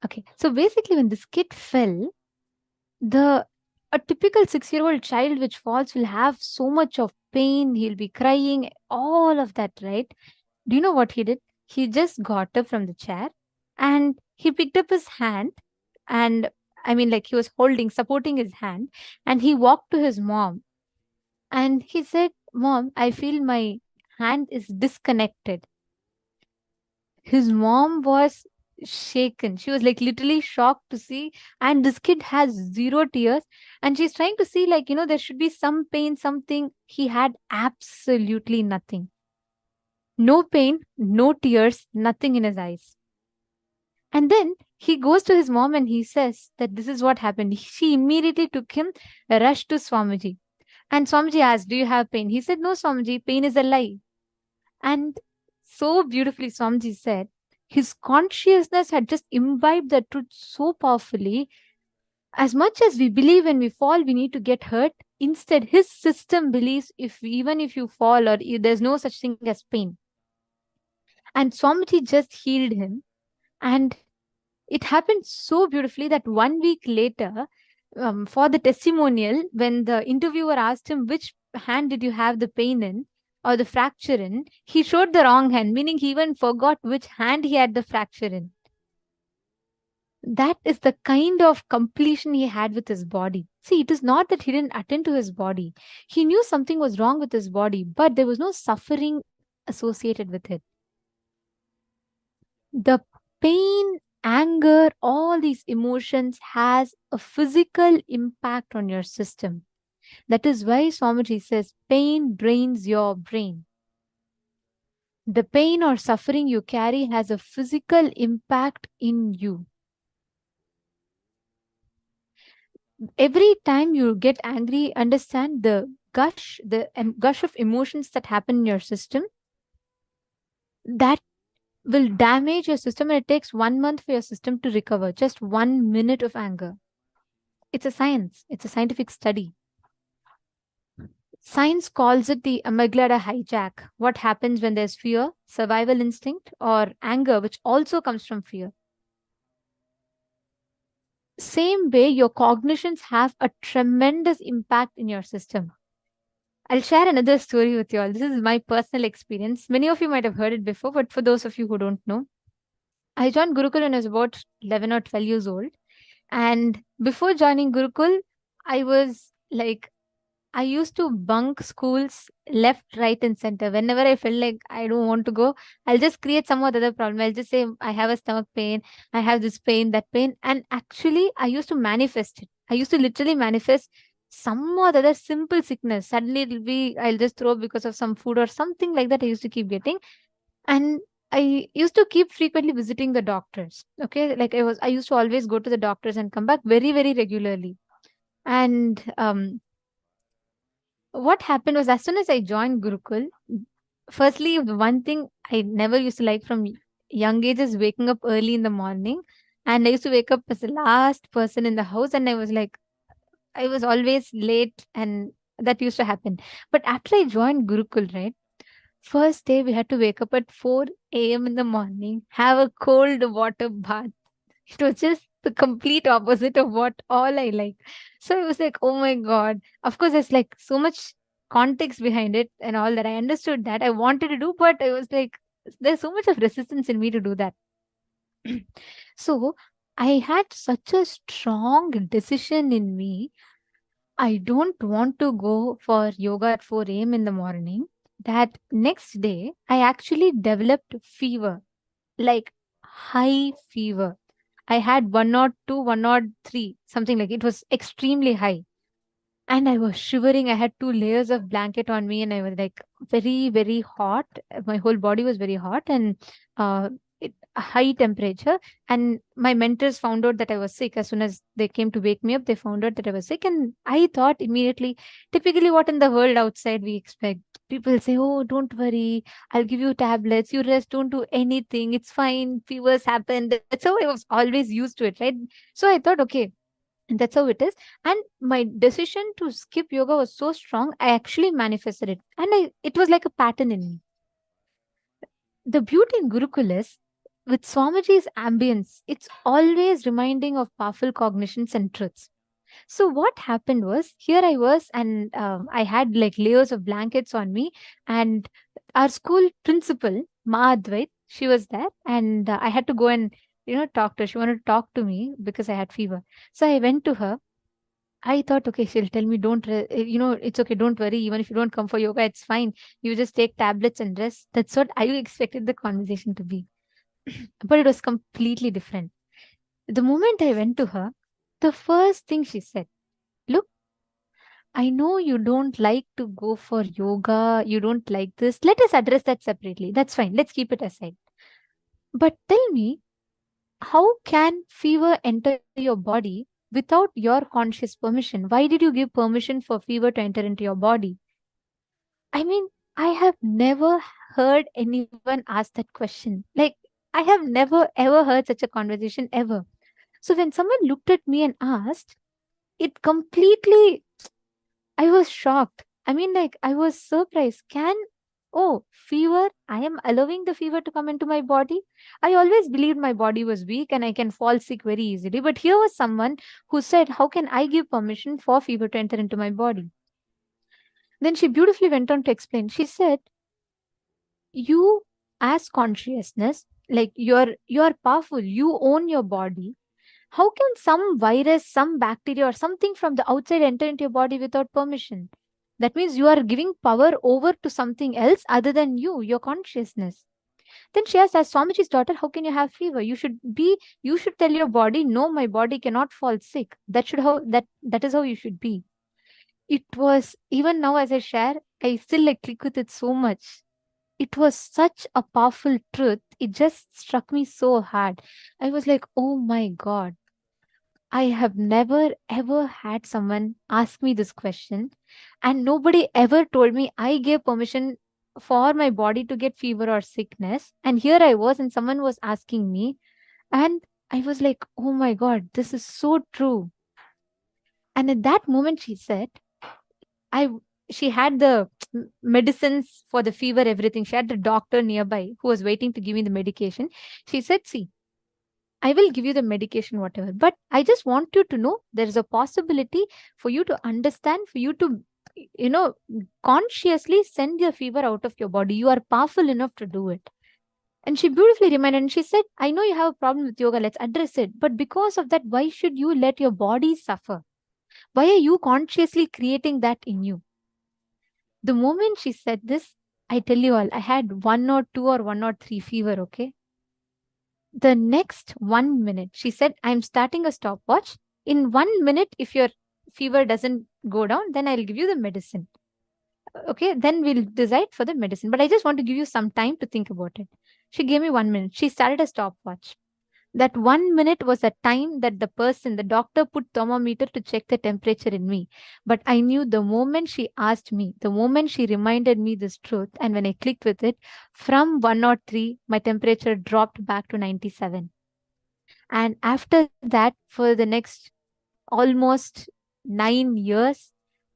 Okay, so basically when this kid fell, a typical 6-year-old child which falls will have so much of pain, he'll be crying, all of that, right? Do you know what he did? He just got up from the chair and he picked up his hand, and I mean, like, he was supporting his hand, and he walked to his mom and he said, "Mom, I feel my hand is disconnected." His mom was shaken. She was like literally shocked to see. And this kid has 0 tears. And she's trying to see, like, there should be some pain, something. He had absolutely nothing. No pain, no tears, nothing in his eyes. And then he goes to his mom and he says that this is what happened. She immediately took him, rushed to Swamiji. And Swamiji asked, do you have pain? He said, no, Swamiji, pain is a lie. And so beautifully, Swamiji said, his consciousness had just imbibed the truth so powerfully. As much as we believe when we fall, we need to get hurt. Instead, his system believes even if you fall or there's no such thing as pain. And Swamiji just healed him. And it happened so beautifully that 1 week later, for the testimonial, when the interviewer asked him, which hand did you have the pain in or the fracture in, he showed the wrong hand, meaning he even forgot which hand he had the fracture in. That is the kind of completion he had with his body. See, it is not that he didn't attend to his body. He knew something was wrong with his body, but there was no suffering associated with it. The pain, anger, all these emotions has a physical impact on your system. That is why Swamiji says pain drains your brain. The pain or suffering you carry has a physical impact in you. Every time you get angry, understand the gush of emotions that happen in your system, that will damage your system, and it takes 1 month for your system to recover. Just 1 minute of anger. It's a science. It's a scientific study. Science calls it the amygdala hijack. What happens when there's fear, survival instinct, or anger, which also comes from fear. Same way, your cognitions have a tremendous impact in your system. I'll share another story with you all. This is my personal experience. Many of you might have heard it before, but for those of you who don't know, I joined Gurukul when I was about 11 or 12 years old. And before joining Gurukul, I used to bunk schools left, right, and center. Whenever I felt like I don't want to go, I'll just create some other problem. I'll just say, I have a stomach pain, I have this pain, that pain. And actually, I used to manifest it. I used to literally manifest some or the other simple sickness. Suddenly I'll just throw because of some food or something like that. I used to keep getting. And I used to keep frequently visiting the doctors. Okay. I used to always go to the doctors and come back very, very regularly. And what happened was, as soon as I joined Gurukul, firstly, the one thing I never used to like from young age is waking up early in the morning. And I used to wake up as the last person in the house. And I was always late, and that used to happen. But after I joined Gurukul, right, first day we had to wake up at 4 a.m. in the morning, have a cold water bath. It was just the complete opposite of what all I like. So it was like, oh my God. Of course, there's like so much context behind it and all that. I understood that I wanted to do, but I was like, there's so much of resistance in me to do that. So I had such a strong decision in me. I don't want to go for yoga at 4 a.m. in the morning. That next day, I actually developed fever, like high fever. I had 102, 103, something like it was extremely high. And I was shivering. I had 2 layers of blanket on me, and I was like very, very hot. My whole body was very hot, and high temperature. And my mentors found out that I was sick. As soon as they came to wake me up, they found out that I was sick. And I thought immediately, typically what in the world outside we expect. People say, oh, don't worry, I'll give you tablets, you rest, don't do anything, it's fine, fevers happen. That's how I was always used to it, right? So I thought, okay, and that's how it is. And my decision to skip yoga was so strong, I actually manifested it. And it was like a pattern in me. The beauty in Gurukul is, with Swamiji's ambience, it's always reminding of powerful cognitions and truths. So what happened was, here I was, and I had like layers of blankets on me, and our school principal, Ma Advait, she was there, and I had to go and talk to her. She wanted to talk to me because I had fever. So I went to her. I thought, okay, she'll tell me, it's okay, don't worry. Even if you don't come for yoga, it's fine. You just take tablets and rest. That's what I expected the conversation to be. But it was completely different. The moment I went to her, the first thing she said, look, I know you don't like to go for yoga. You don't like this. Let us address that separately. That's fine. Let's keep it aside. But tell me, how can fever enter your body without your conscious permission. Why did you give permission for fever to enter into your body? I mean, I have never heard anyone ask that question. Like, I have never ever heard such a conversation ever. So when someone looked at me and asked, it completely, I was shocked. I mean, like, I was surprised. Oh, fever, I am allowing the fever to come into my body. I always believed my body was weak and I can fall sick very easily. But here was someone who said, how can I give permission for fever to enter into my body? Then she beautifully went on to explain. She said, you as consciousness, like you're powerful, you own your body. How can some virus, some bacteria, or something from the outside enter into your body without permission? That means you are giving power over to something else other than you, your consciousness. Then she asked, as Swamiji's daughter, how can you have fever? You should tell your body, no, my body cannot fall sick. That is how you should be. It was, even now as I share, I still like click with it so much. It was such a powerful truth. It just struck me so hard. I was like, oh my God. I have never ever had someone ask me this question, and nobody ever told me I gave permission for my body to get fever or sickness. And here I was, and someone was asking me, and I was like, oh my God, this is so true. And at that moment, she said, she had the medicines for the fever, everything. She had the doctor nearby who was waiting to give me the medication. She said, see, I will give you the medication, whatever. But I just want you to know there is a possibility for you to understand, for you to, consciously send your fever out of your body. You are powerful enough to do it. And she beautifully reminded, and she said, I know you have a problem with yoga, let's address it. But because of that, why should you let your body suffer? Why are you consciously creating that in you? The moment she said this, I tell you all, I had 102 or 103 fever, okay? The next 1 minute, she said, I'm starting a stopwatch. In 1 minute, if your fever doesn't go down, then I'll give you the medicine. Okay, then we'll decide for the medicine. But I just want to give you some time to think about it. She gave me 1 minute. She started a stopwatch. That 1 minute was a time that the doctor put thermometer to check the temperature in me. But I knew the moment she asked me, the moment she reminded me this truth, and when I clicked with it, from 103, my temperature dropped back to 97. And after that, for the next almost 9 years,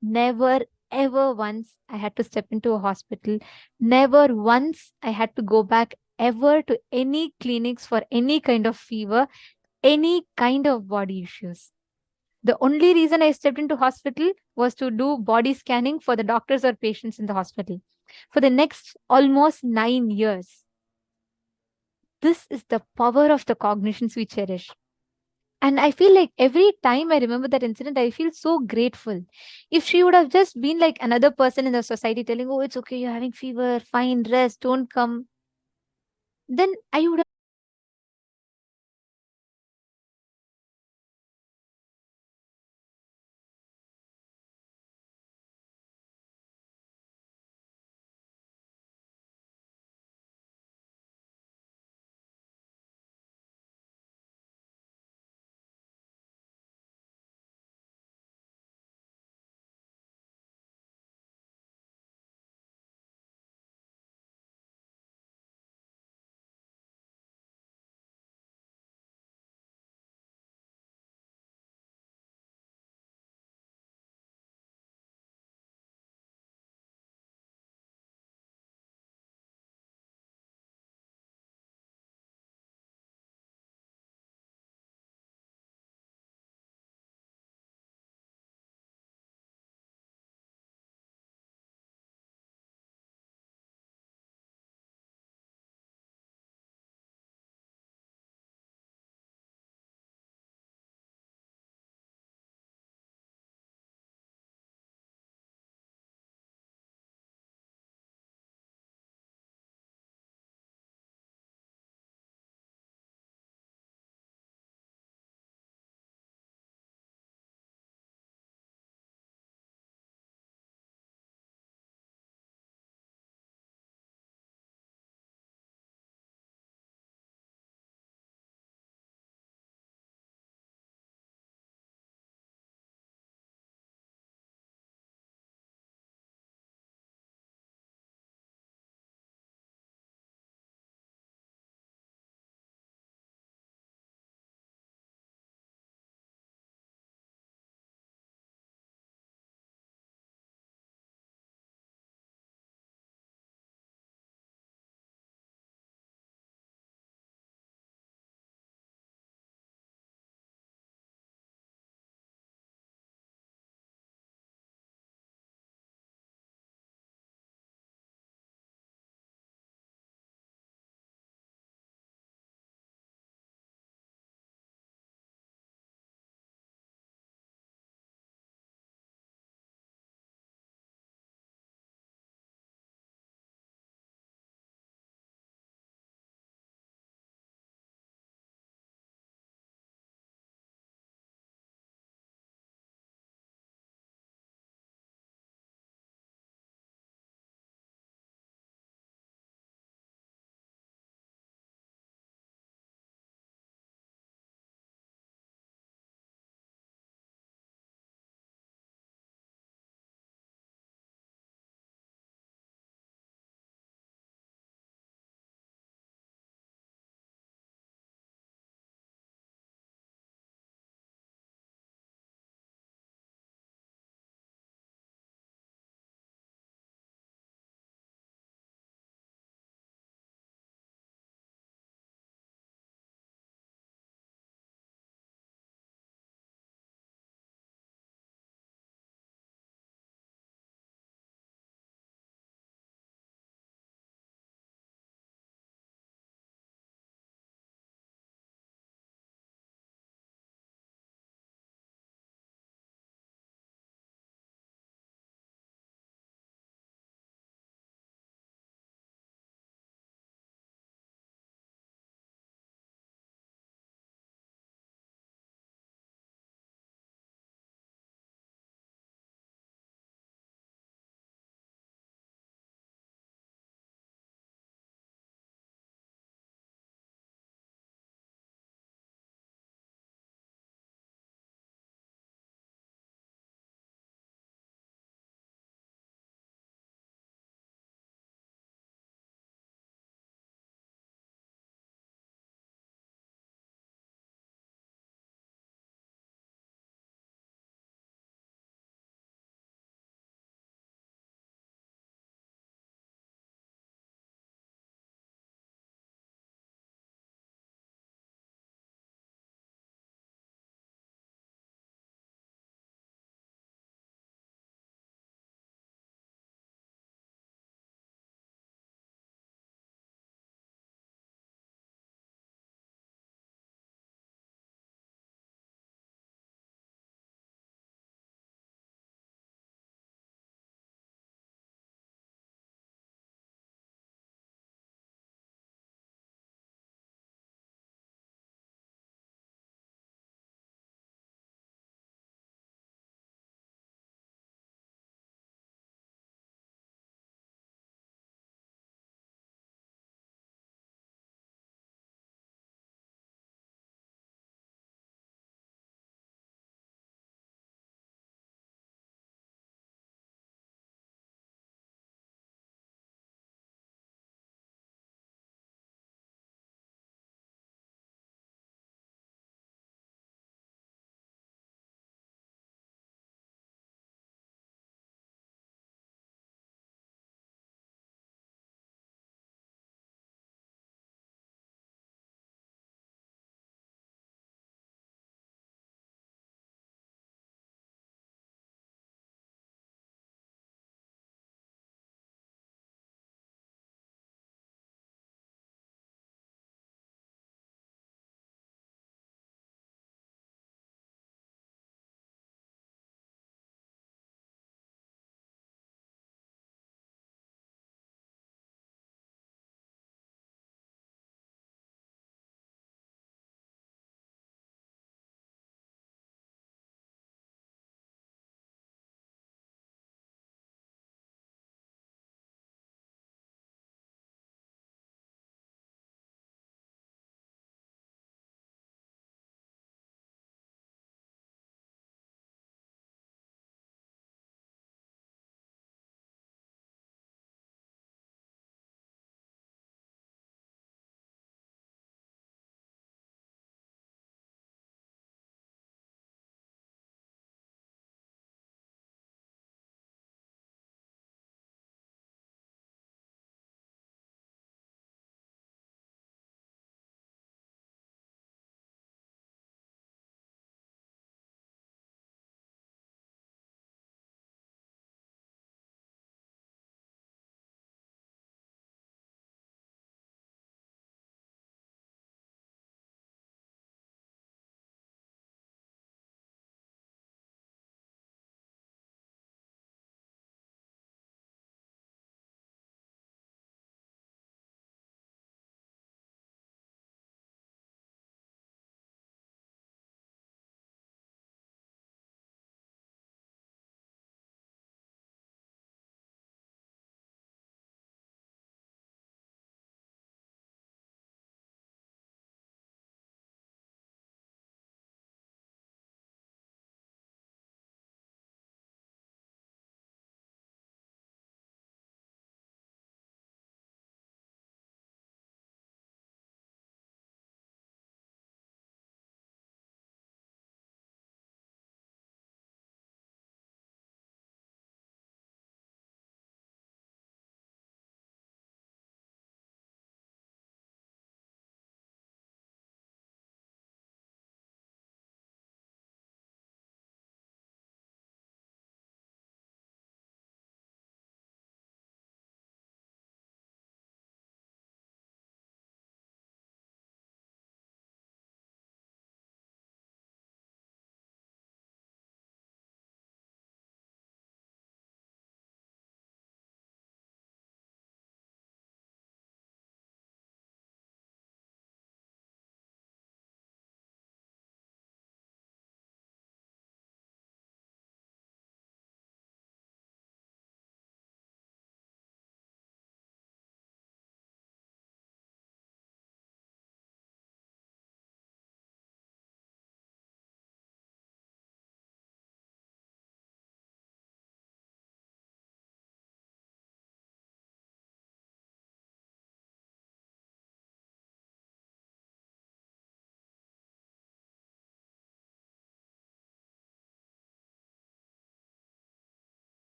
never ever once I had to step into a hospital. Never once I had to go back ever to any clinics for any kind of fever, any kind of body issues. The only reason I stepped into hospital was to do body scanning for the doctors or patients in the hospital. For the next almost 9 years. This is the power of the cognitions we cherish. And I feel like every time I remember that incident, I feel so grateful. If she would have just been like another person in the society telling, oh, it's okay, you're having fever, fine, rest, don't come, then I would have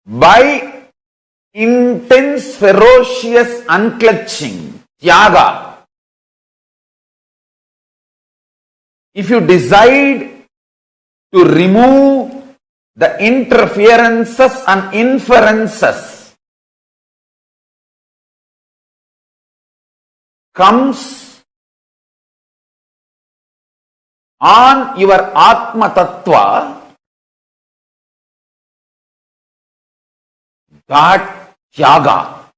by intense, ferocious unclutching, tyaga. If you decide to remove the interferences and inferences, comes on your Atma Tattva, that tyaga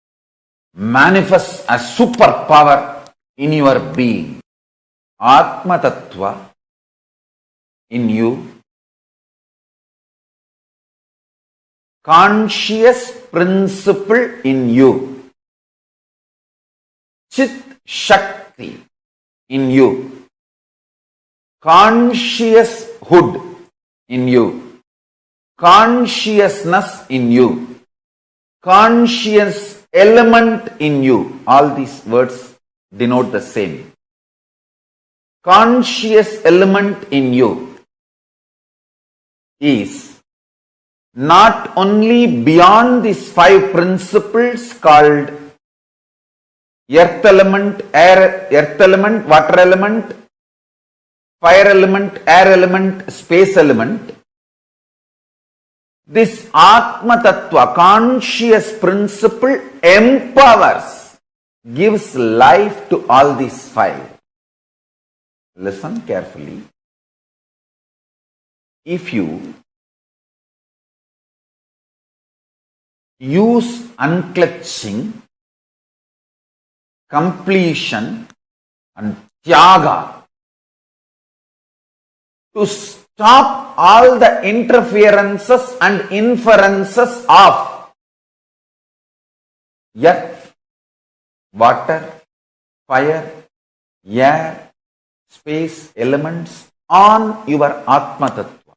manifests as superpower in your being. Atma Tattva in you, conscious principle in you, Chit Shakti in you, conscioushood in you, consciousness in you, conscious element in you. All these words denote the same. Conscious element in you is not only beyond these five principles called earth element, earth element, water element, fire element, air element, space element. This Atma Tattva, conscious principle, empowers, gives life to all these five. Listen carefully. If you use unclutching, completion and tyaga to stop all the interferences and inferences of earth, water, fire, air, space elements on your Atma Tattva,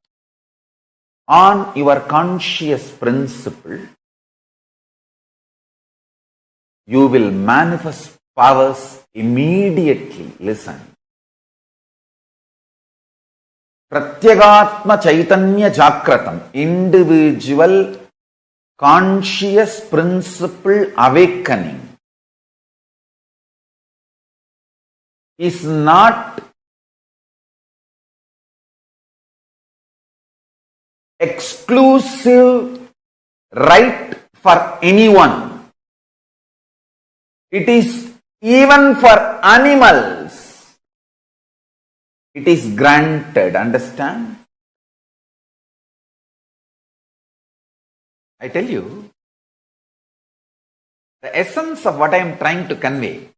on your conscious principle, you will manifest powers immediately. Listen. Pratyagatma Chaitanya Jakratam, individual conscious principle awakening, is not exclusive right for anyone. It is even for animals. It is granted. Understand? I tell you, the essence of what I am trying to convey.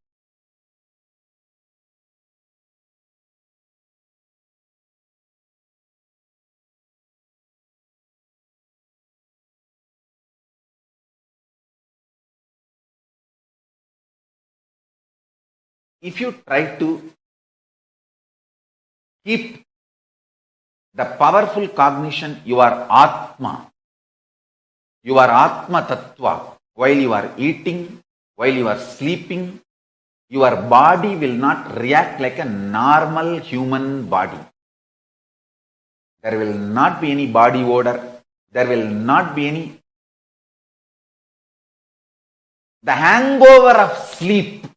If you try to keep the powerful cognition, your Atma Tattva, while you are eating, while you are sleeping, your body will not react like a normal human body. There will not be any body odor. There will not be any. The hangover of sleep,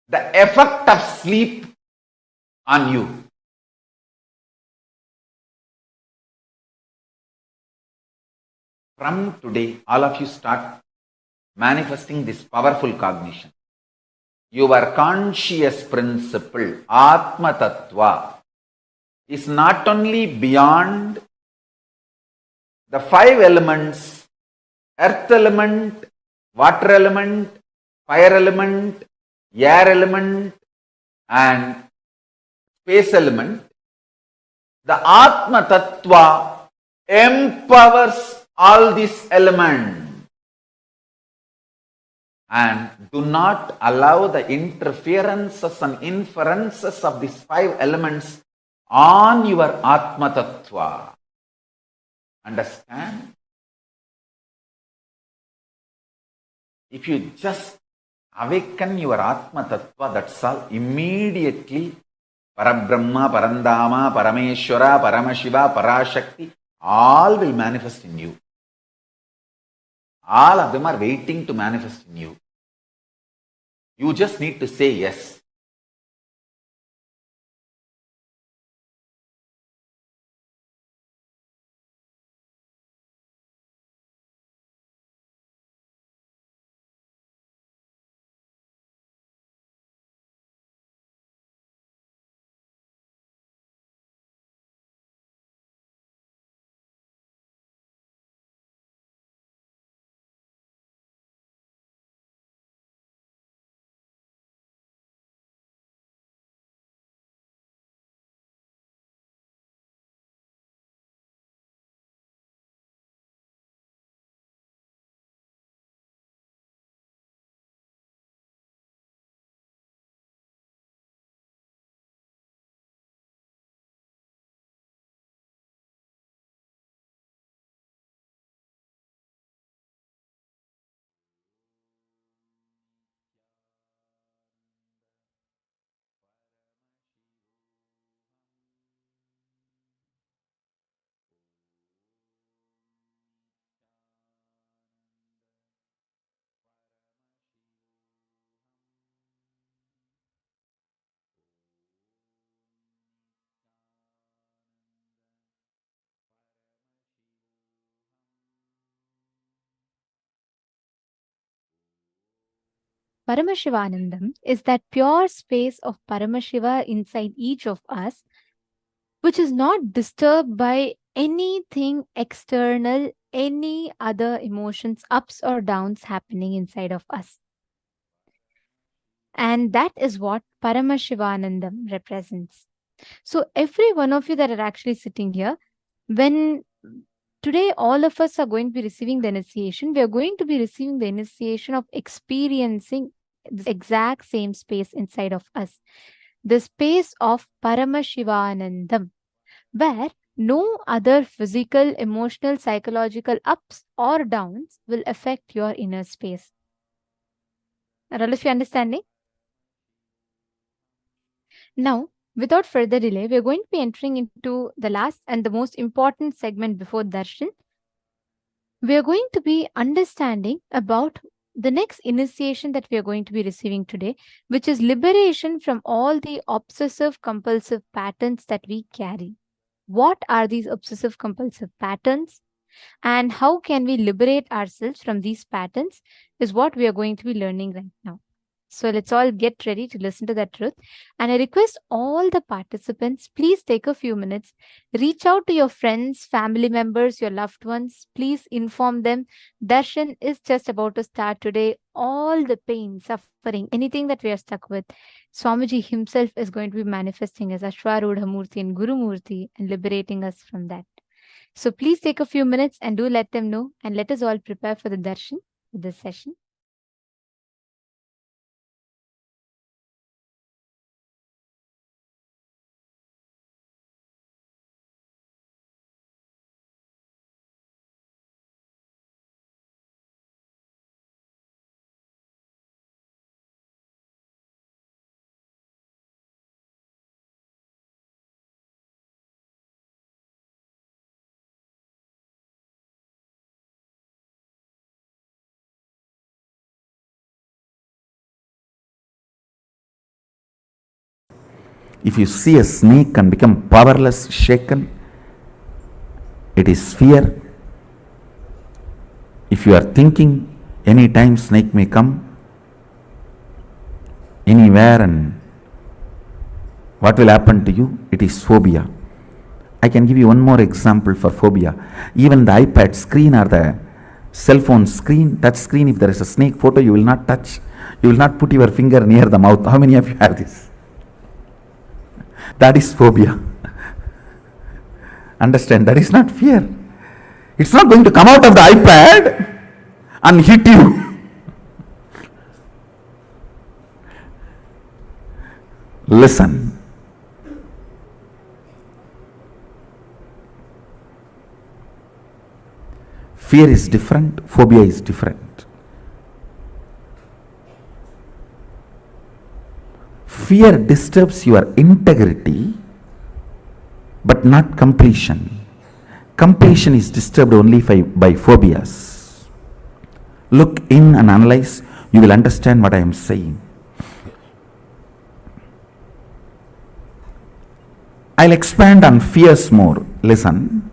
the effect of sleep on you. From today, all of you start manifesting this powerful cognition. Your conscious principle, Atma Tattva, is not only beyond the five elements, earth element, water element, fire element, air element and space element. The Atma Tattva empowers all these elements and do not allow the interferences and inferences of these five elements on your Atma Tattva. Understand? If you just awaken your Atma Tattva, that's all. Immediately, Parabrahma, Parandama, Parameshwara, Paramashiva, Parashakti, all will manifest in you. All of them are waiting to manifest in you. You just need to say yes. Paramashivanandam is that pure space of Paramashiva inside each of us, which is not disturbed by anything external, any other emotions, ups or downs happening inside of us. And that is what Paramashivanandam represents. So, every one of you that are actually sitting here, when today all of us are going to be receiving the initiation, we are going to be receiving the initiation of experiencing this exact same space inside of us, the space of Paramashivanandam, where no other physical, emotional, psychological ups or downs will affect your inner space. Are all of you understanding? Now, without further delay, we are going to be entering into the last and the most important segment before darshan. We are going to be understanding about the next initiation that we are going to be receiving today, which is liberation from all the obsessive compulsive patterns that we carry. What are these obsessive compulsive patterns? And how can we liberate ourselves from these patterns is what we are going to be learning right now. So let's all get ready to listen to that truth. And I request all the participants, please take a few minutes, reach out to your friends, family members, your loved ones. Please inform them. Darshan is just about to start today. All the pain, suffering, anything that we are stuck with, Swamiji himself is going to be manifesting as Ashwarudha Murthy and Guru Murthy and liberating us from that. So please take a few minutes and do let them know, and let us all prepare for the darshan for this session. If you see a snake and become powerless, shaken, it is fear. If you are thinking any time snake may come, anywhere, and what will happen to you? It is phobia. I can give you one more example for phobia. Even the iPad screen or the cell phone screen, touch screen, if there is a snake photo, you will not touch. You will not put your finger near the mouth. How many of you have this? That is phobia. Understand, that is not fear. It's not going to come out of the iPad and hit you. Listen. Fear is different, phobia is different. Fear disturbs your integrity, but not completion. Completion is disturbed only by phobias. look in and analyze, you will understand what I am saying. I'll expand on fears more. Listen.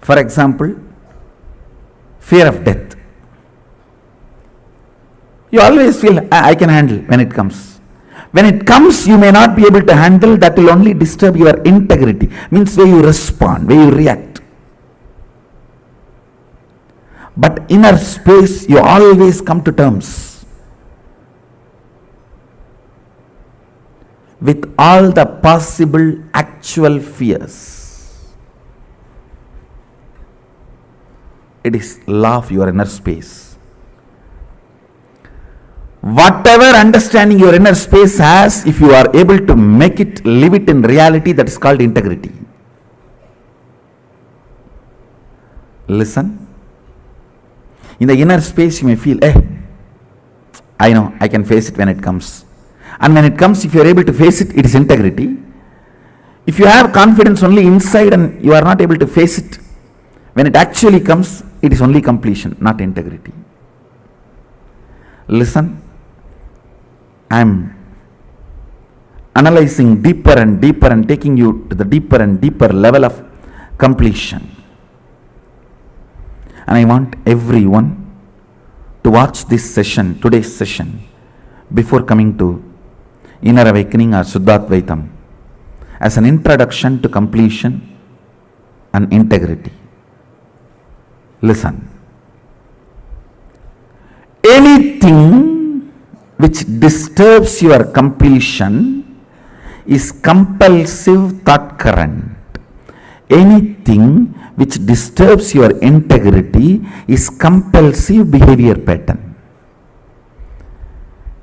For example, fear of death. You always feel, I can handle when it comes. When it comes, you may not be able to handle. That will only disturb your integrity. Means where you respond, where you react. But inner space, you always come to terms with all the possible actual fears. It is law of your inner space. Whatever understanding your inner space has, if you are able to make it, live it in reality, that is called integrity. Listen. In the inner space, you may feel, I know, I can face it when it comes. And when it comes, if you are able to face it, it is integrity. If you have confidence only inside and you are not able to face it, when it actually comes, it is only completion, not integrity. Listen. I am analyzing deeper and deeper and taking you to the deeper and deeper level of completion. And I want everyone to watch this session, today's session, before coming to Inner Awakening or Suddhadvaitam, as an introduction to completion and integrity. Listen. Anything which disturbs your completion is compulsive thought current. Anything which disturbs your integrity is compulsive behavior pattern.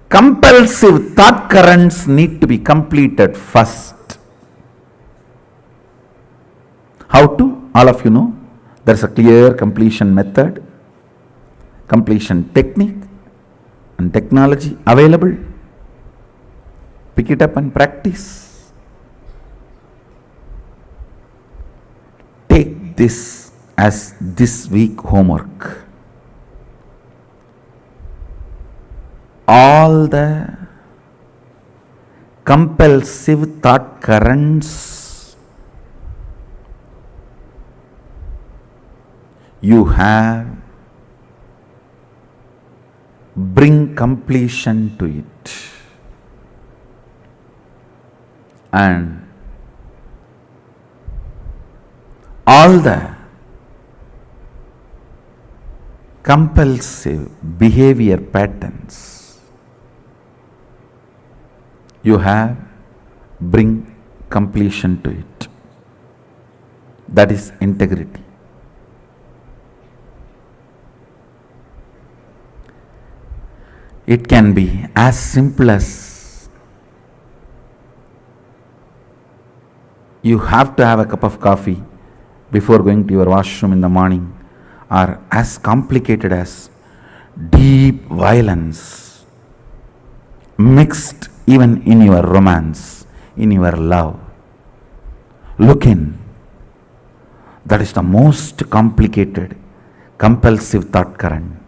Compulsive thought currents need to be completed first. How to? All of you know. There is a clear completion method, completion technique and technology available. Pick it up and practice. Take this as this week homework. All the compulsive thought currents you have, bring completion to it. And all the compulsive behavior patterns you have, bring completion to it. That is integrity. It can be as simple as you have to have a cup of coffee before going to your washroom in the morning, or as complicated as deep violence mixed even in your romance, in your love. Look in. That is the most complicated, compulsive thought current.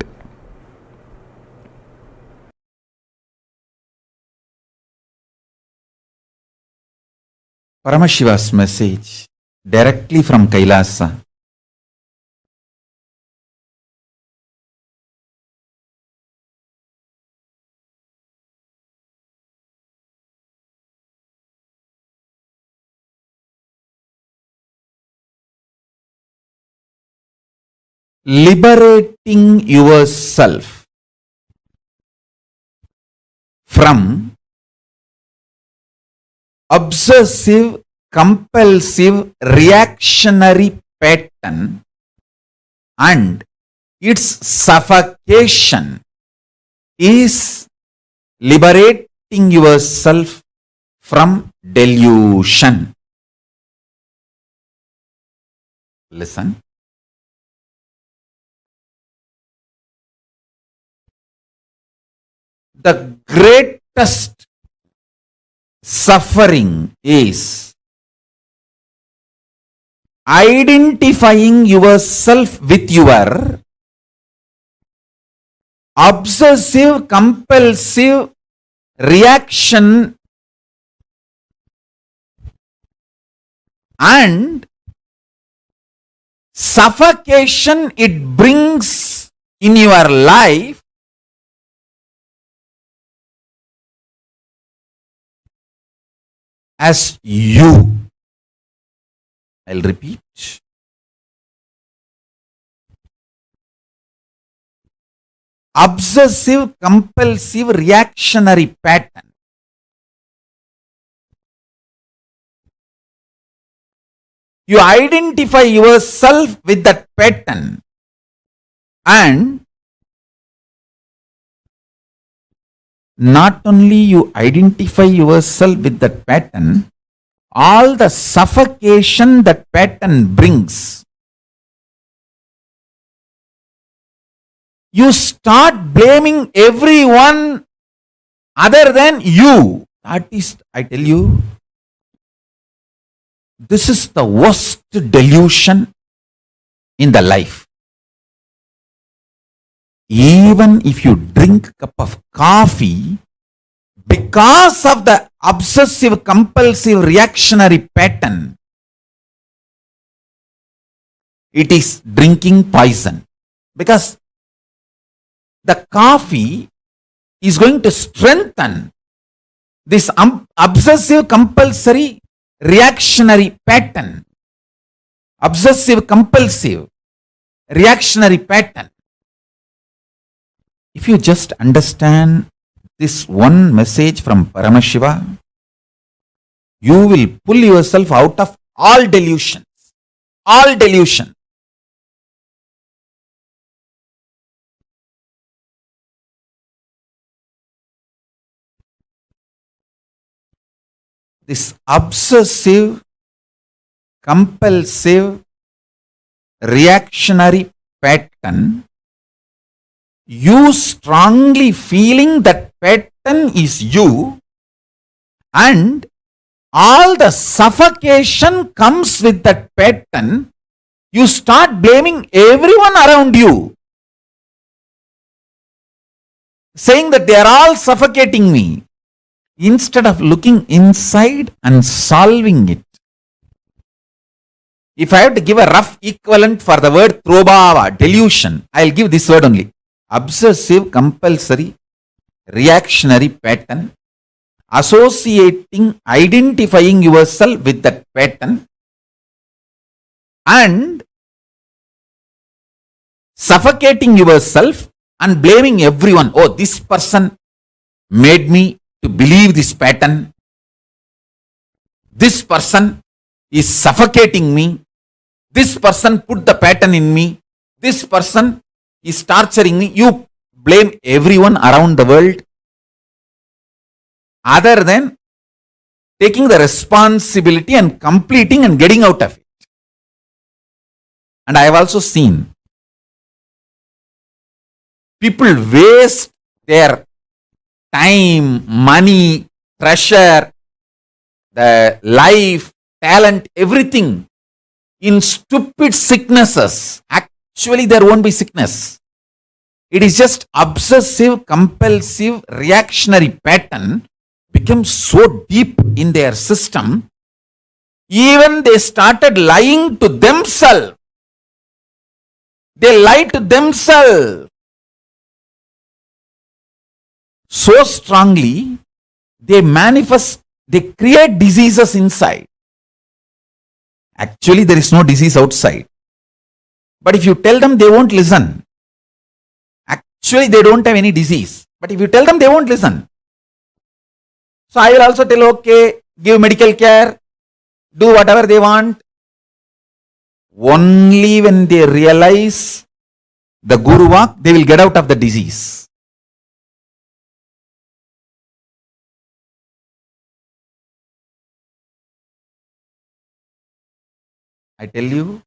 Paramashiva's message directly from KAILASA. Liberating yourself from obsessive, compulsive, reactionary pattern and its suffocation is liberating yourself from delusion. Listen. The greatest suffering is identifying yourself with your obsessive compulsive reaction and suffocation it brings in your life as you. I'll repeat. Obsessive compulsive reactionary pattern. You identify yourself with that pattern and not only you identify yourself with that pattern, all the suffocation that pattern brings, you start blaming everyone other than you. That is, I tell you, this is the worst delusion in the life. Even if you drink a cup of coffee, because of the obsessive compulsive reactionary pattern, it is drinking poison. Because the coffee is going to strengthen this obsessive compulsory reactionary pattern. Obsessive compulsive reactionary pattern. If you just understand this one message from Paramashiva, you will pull yourself out of all delusions. All delusion. This obsessive, compulsive, reactionary pattern, you strongly feeling that pattern is you, and all the suffocation comes with that pattern, you start blaming everyone around you, saying that they are all suffocating me, instead of looking inside and solving it. If I have to give a rough equivalent for the word trobhava, delusion, I will give this word only. Obsessive, compulsory, reactionary pattern, associating, identifying yourself with that pattern, and suffocating yourself and blaming everyone. Oh, this person made me to believe this pattern. This person is suffocating me. This person put the pattern in me. This person is torturing me. You blame everyone around the world other than taking the responsibility and completing and getting out of it. And I have also seen people waste their time, money, treasure, the life, talent, everything in stupid sicknesses. Actually, there won't be sickness. It is just obsessive, compulsive, reactionary pattern becomes so deep in their system, even they started lying to themselves. They lie to themselves so strongly, they manifest, they create diseases inside. Actually, there is no disease outside. But if you tell them, they won't listen. Actually, they don't have any disease. But if you tell them, they won't listen. So I will also tell, okay, give medical care, do whatever they want. Only when they realize the Guru Vak, they will get out of the disease. I tell you,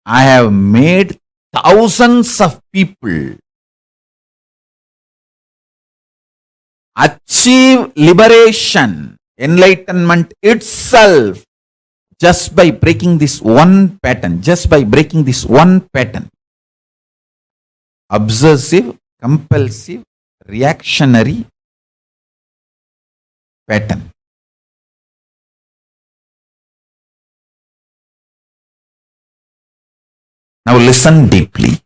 I have made thousands of people achieve liberation, enlightenment itself, just by breaking this one pattern, just by breaking this one pattern. obsessive, compulsive, reactionary pattern. Now listen deeply.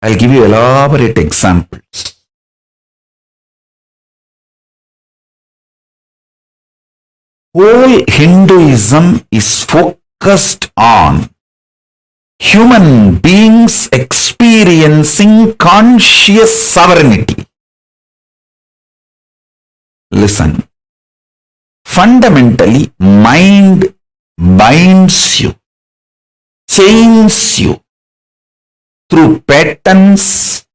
I'll give you elaborate examples. Whole Hinduism is focused on human beings experiencing conscious sovereignty. Listen. Fundamentally, mind binds you, chains you through patterns,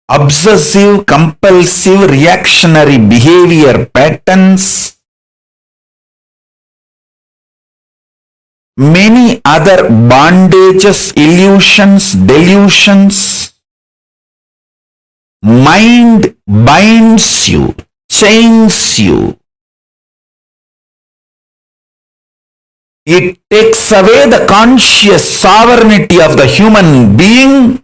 obsessive, compulsive, reactionary behavior patterns, many other bondages, illusions, delusions. Mind binds you, chains you. It takes away the conscious sovereignty of the human being,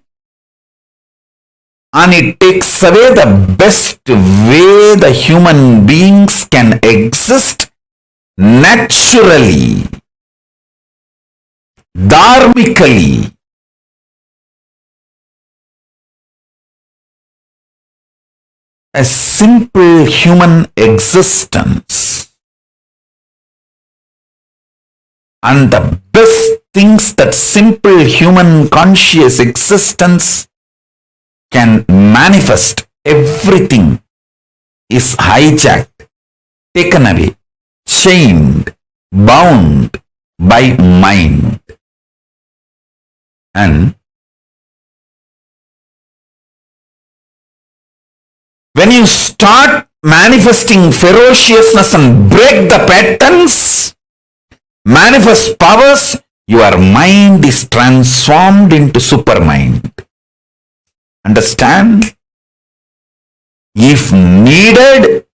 and it takes away the best way the human beings can exist naturally, dharmically. A simple human existence. And the best things that simple human conscious existence can manifest, everything is hijacked, taken away, chained, bound by mind. And when you start manifesting ferociousness and break the patterns, manifest powers, your mind is transformed into supermind. Understand? If needed,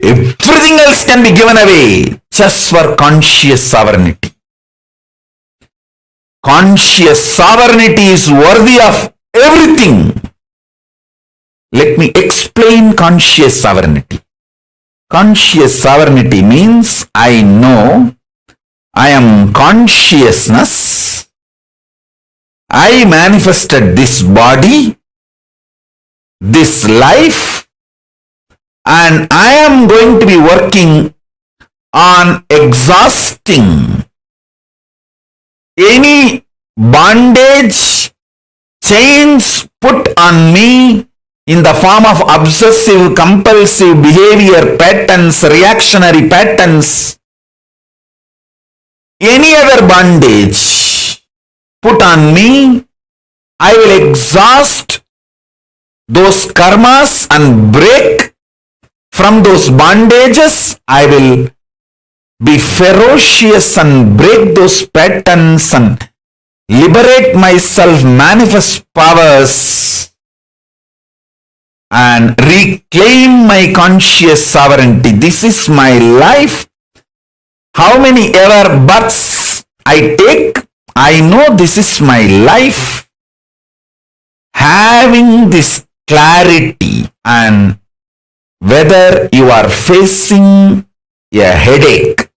everything else can be given away just for conscious sovereignty. Conscious sovereignty is worthy of everything. Let me explain conscious sovereignty. Conscious sovereignty means I know I am consciousness. I manifested this body, this life, and I am going to be working on exhausting any bondage, chains put on me in the form of obsessive, compulsive behavior patterns, reactionary patterns, any other bondage put on me, I will exhaust those karmas and break from those bondages. I will be ferocious and break those patterns and liberate myself, manifest powers, and reclaim my conscious sovereignty. This is my life. How many ever births I take, I know this is my life. Having this clarity, and whether you are facing a headache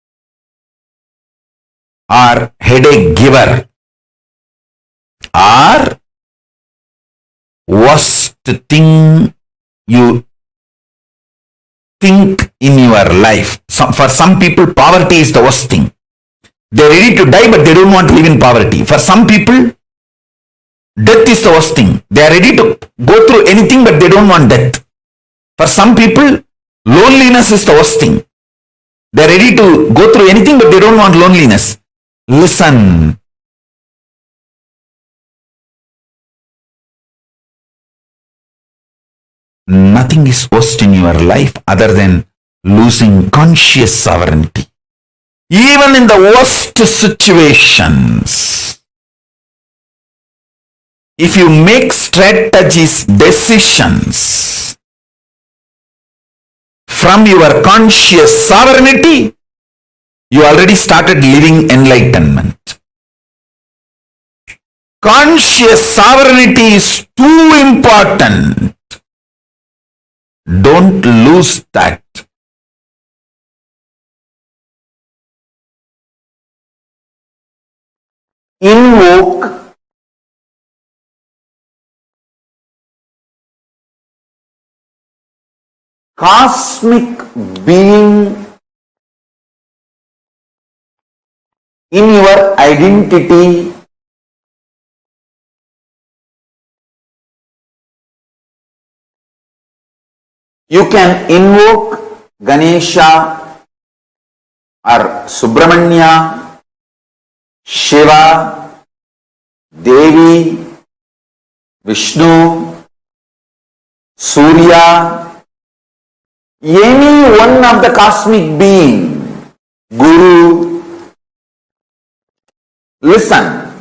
or headache giver or worst thing you think in your life. For some people, poverty is the worst thing. They're ready to die, but they don't want to live in poverty. For some people, death is the worst thing. They are ready to go through anything, but they don't want death. For some people, loneliness is the worst thing. They are ready to go through anything, but they don't want loneliness. Listen. Nothing is worst in your life other than losing conscious sovereignty. Even in the worst situations, if you make strategies, decisions from your conscious sovereignty, You already started living enlightenment. Conscious sovereignty is too important. Don't lose that. Invoke cosmic being in your identity. You can invoke Ganesha or Subramanya, Shiva, Devi, Vishnu, Surya, any one of the cosmic being, Guru. Listen,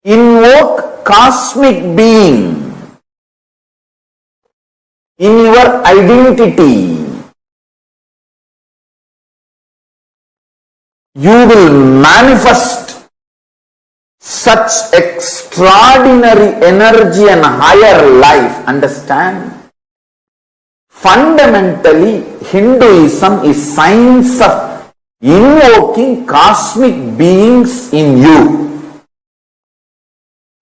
invoke cosmic being in your identity. You will manifest such extraordinary energy and higher life. Understand? Fundamentally, Hinduism is science of invoking cosmic beings in you.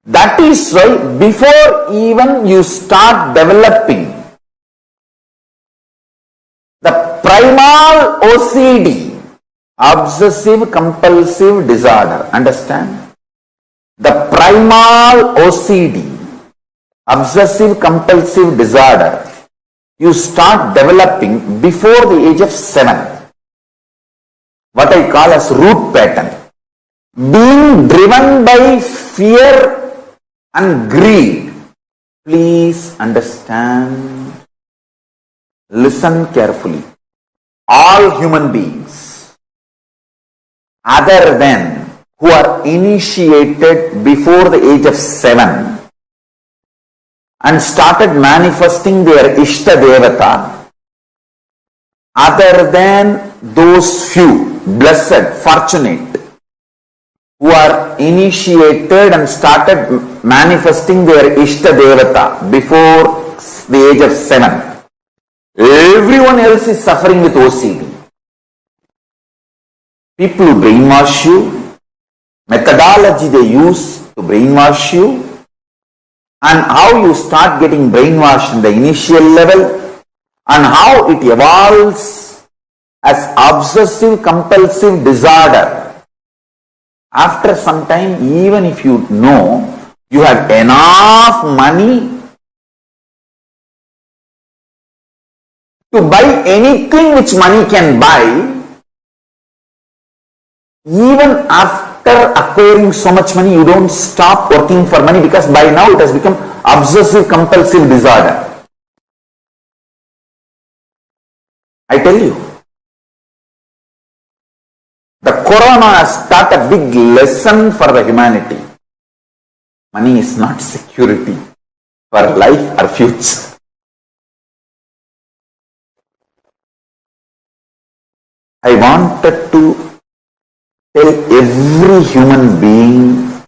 That is why before even you start developing the primal OCD, obsessive compulsive disorder, understand? The primal OCD, obsessive compulsive disorder, you start developing before the age of 7. What I call as root pattern. Being driven by fear and greed. Please understand. Listen carefully. All human beings, other than who are initiated before the age of 7 and started manifesting their Ishta Devata, other than those few, blessed, fortunate, who are initiated and started manifesting their Ishta Devata before the age of 7, everyone else is suffering with OCD. People who brainwash you, methodology they use to brainwash you, and how you start getting brainwashed in the initial level, and how it evolves as obsessive compulsive disorder. After some time, even if you know you have enough money to buy anything which money can buy, even after acquiring so much money, you don't stop working for money, because by now it has become obsessive compulsive disorder. I tell you, the corona has taught a big lesson for the humanity. Money is not security for life or future. I wanted to tell every human being,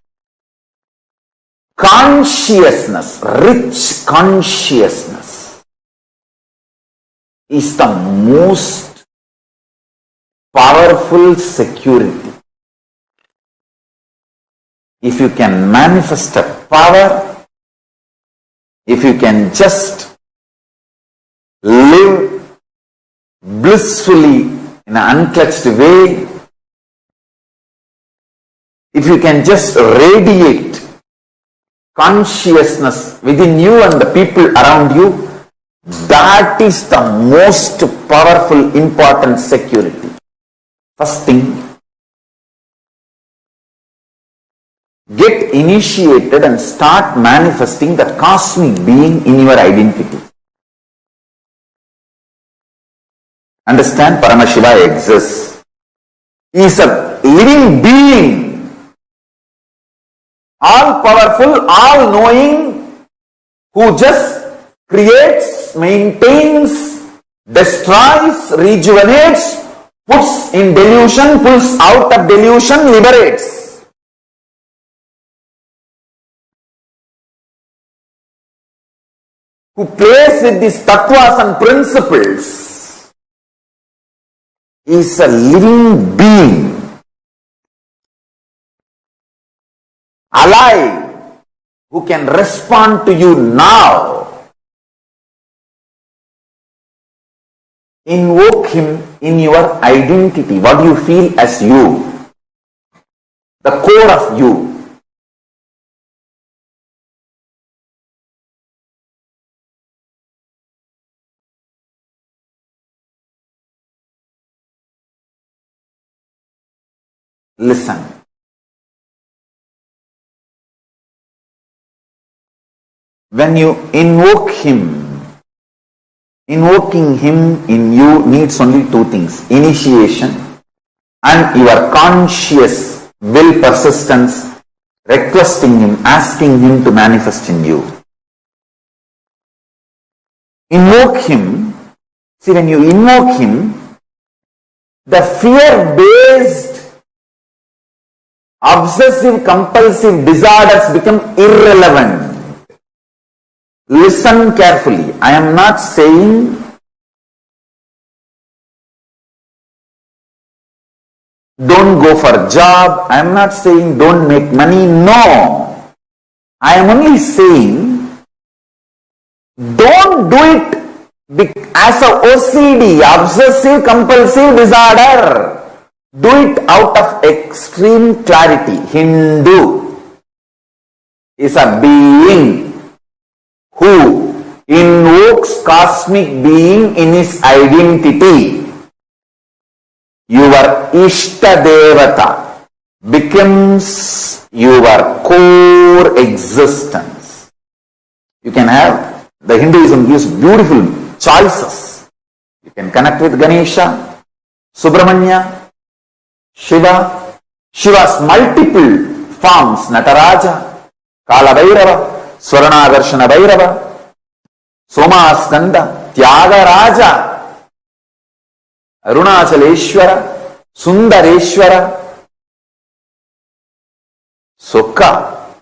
consciousness, rich consciousness is the most powerful security. If you can manifest a power, if you can just live blissfully in an unclutched way, if you can just radiate consciousness within you and the people around you, that is the most powerful, important security. First thing, get initiated and start manifesting the cosmic being in your identity. Understand, Paramashiva exists. He is a living being, all powerful, all knowing, who just creates, maintains, destroys, rejuvenates puts in delusion, pulls out of delusion, liberates. Who plays with these tattvas and principles is a living being, alive, who can respond to you now. Invoke him in your identity. What do you feel as you? The core of you. Listen. When you invoke him, invoking him in you needs only two things: initiation and your conscious will persistence, requesting him, asking him to manifest in you. Invoke him. See, when you invoke him, the fear-based, obsessive, compulsive disorders become irrelevant. Listen carefully. I am not saying don't go for a job. I am not saying don't make money. No. I am only saying don't do it as a OCD, obsessive compulsive disorder. Do it out of extreme clarity. Hindu is a being who invokes cosmic being in his identity. Your Ishta Devata becomes your core existence. You can have, the Hinduism gives beautiful choices. You can connect with Ganesha, Subramanya, Shiva, Shiva's multiple forms, Nataraja, Kala Bhairava, Swaranagarshana Bhairava, Somaskanda, Tyagaraja, Arunachaleshwara, Sundareshwara, Sukha.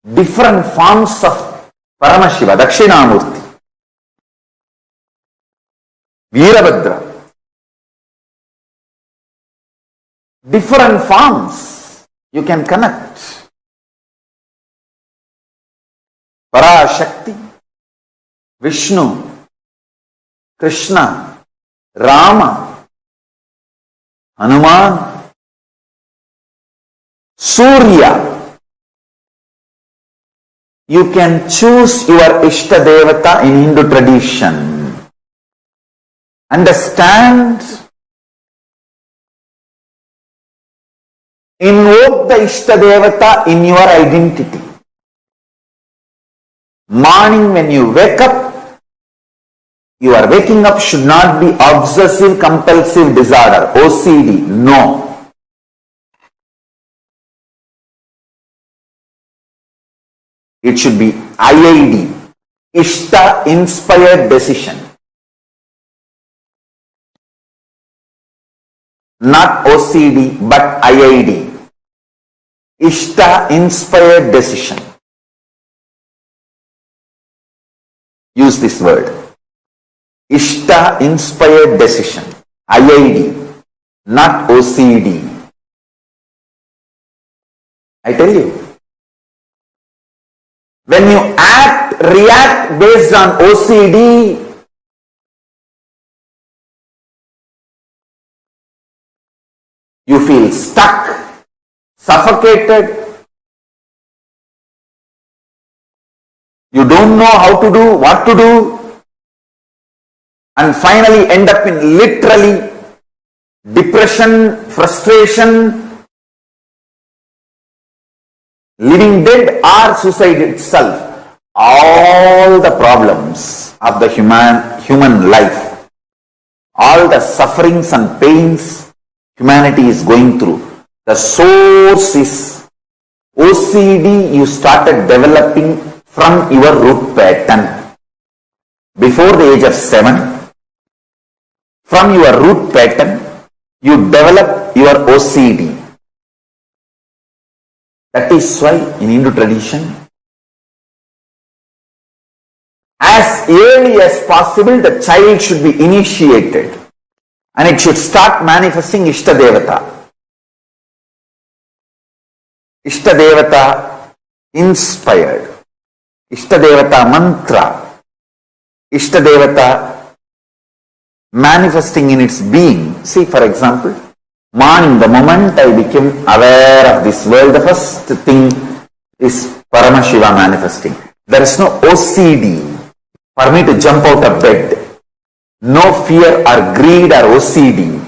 Different forms of Paramashiva, Dakshinamurti, Veerabhadra. Different forms you can connect. Parashakti, Vishnu, Krishna, Rama, Hanuman, Surya. You can choose your Ishta Devata in Hindu tradition. Understand? Invoke the Ishta Devata in your identity. Morning when you wake up, your waking up should not be obsessive compulsive disorder, OCD. No. It should be IID, Ishta inspired decision. Not OCD, but IID. Ishta inspired decision. Use this word. Ishta inspired decision. IID, not OCD. I tell you. When you react based on OCD, you feel stuck, suffocated. You don't know how to do, what to do, and finally end up in literally depression, frustration, living dead or suicide itself. All the problems of the human life, all the sufferings and pains humanity is going through, the source is OCD you started developing from your root pattern. Before the age of 7, from your root pattern, you develop your OCD. That is why in Hindu tradition, as early as possible, the child should be initiated and it should start manifesting Ishtadevata. Ishtadevata inspired, Ishtadevata mantra, Ishtadevata manifesting in its being. See, for example, morning, the moment I became aware of this world, the first thing is Paramashiva manifesting. There is no OCD for me to jump out of bed. No fear or greed or OCD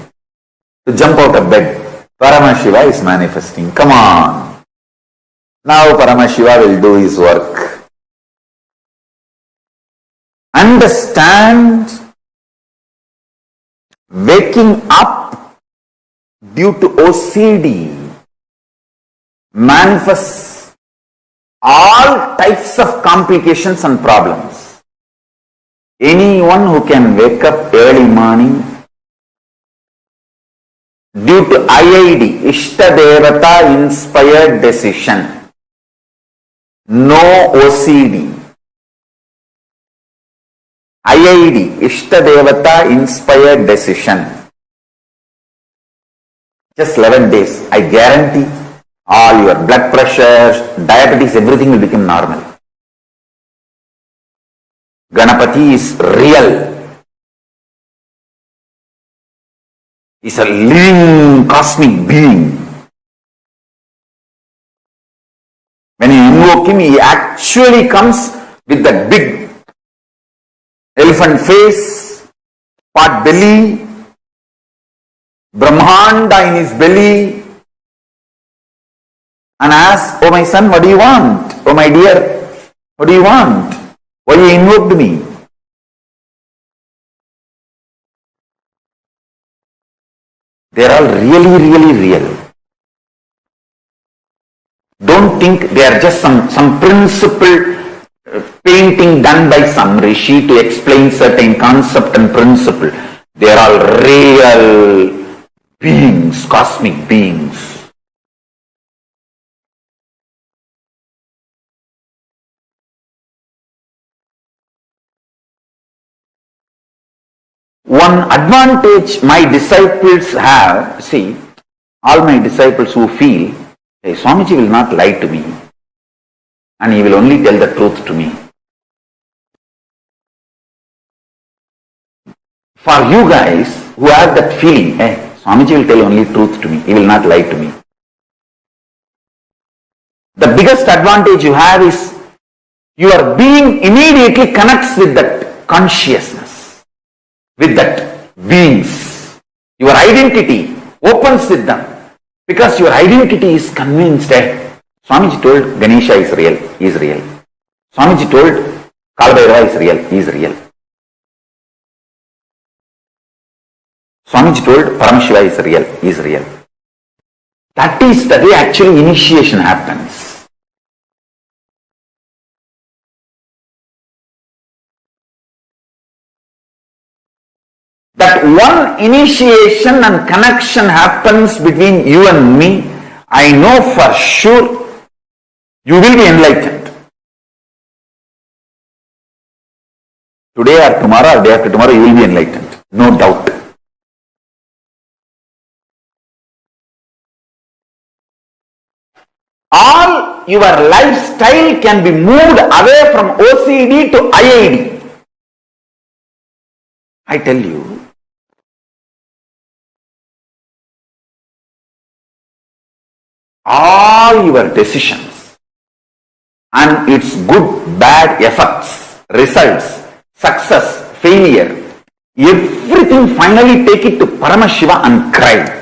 to jump out of bed. Paramashiva is manifesting. Come on. Now Paramashiva will do his work. Understand, waking up due to OCD manifests all types of complications and problems. Anyone who can wake up early morning due to IID, Ishtadevata inspired decision, no OCD, IID, Ishtadevata inspired decision, just 11 days, I guarantee all your blood pressure, diabetes, everything will become normal. Ganapati is real. He's a living cosmic being. When you invoke him, he actually comes with that big elephant face, pot belly, Brahmanda in his belly, and asks, "Oh my son, what do you want? Oh my dear, what do you want? Why you invoked me?" They are all really real. Don't think they are just some principle painting done by some rishi to explain certain concept and principle. They are all real beings, cosmic beings. One advantage my disciples have, see, all my disciples who feel, hey, Swamiji will not lie to me and he will only tell the truth to me. For you guys who have that feeling, hey, Swamiji will tell only truth to me, he will not lie to me. The biggest advantage you have is your being immediately connects with that consciousness, with that beings. Your identity opens with them because your identity is convinced that Swamiji told Ganesha is real, he is real. Swamiji told Kalabhairava is real, he is real. Swamiji told Paramashiva is real, he is real. That is the way actually initiation happens. That one initiation and connection happens between you and me, I know for sure you will be enlightened. Today or tomorrow or day after tomorrow you will be enlightened, no doubt. All your lifestyle can be moved away from OCD to IID. I tell you, all your decisions and its good, bad effects, results, success, failure, everything finally take it to Paramashiva and cry.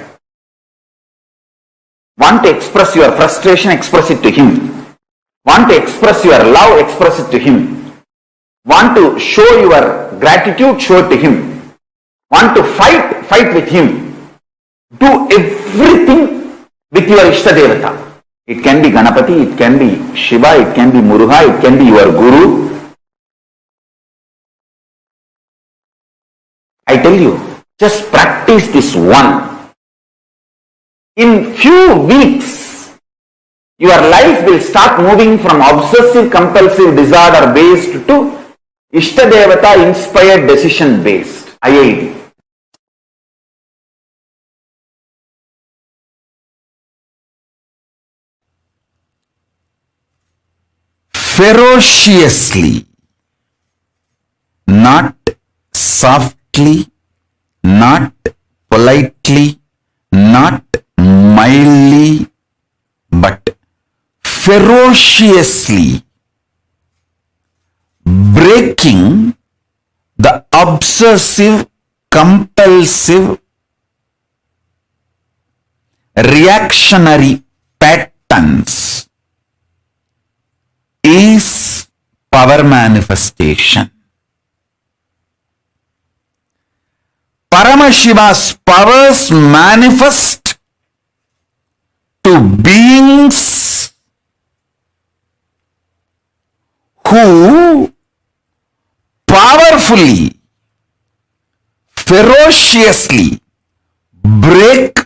Want to express your frustration, express it to him. Want to express your love, express it to him. Want to show your gratitude, show it to him. Want to fight, fight with him. Do everything with your Ishtadevata. It can be Ganapati, it can be Shiva, it can be Muruga, it can be your Guru. I tell you, just practice this one. In few weeks, your life will start moving from obsessive compulsive disorder based to Ishtadevata inspired decision based, IID. Ferociously, not softly, not politely, not mildly, but ferociously breaking the obsessive, compulsive, reactionary patterns is power manifestation. Paramashiva's powers manifest to beings who powerfully, ferociously break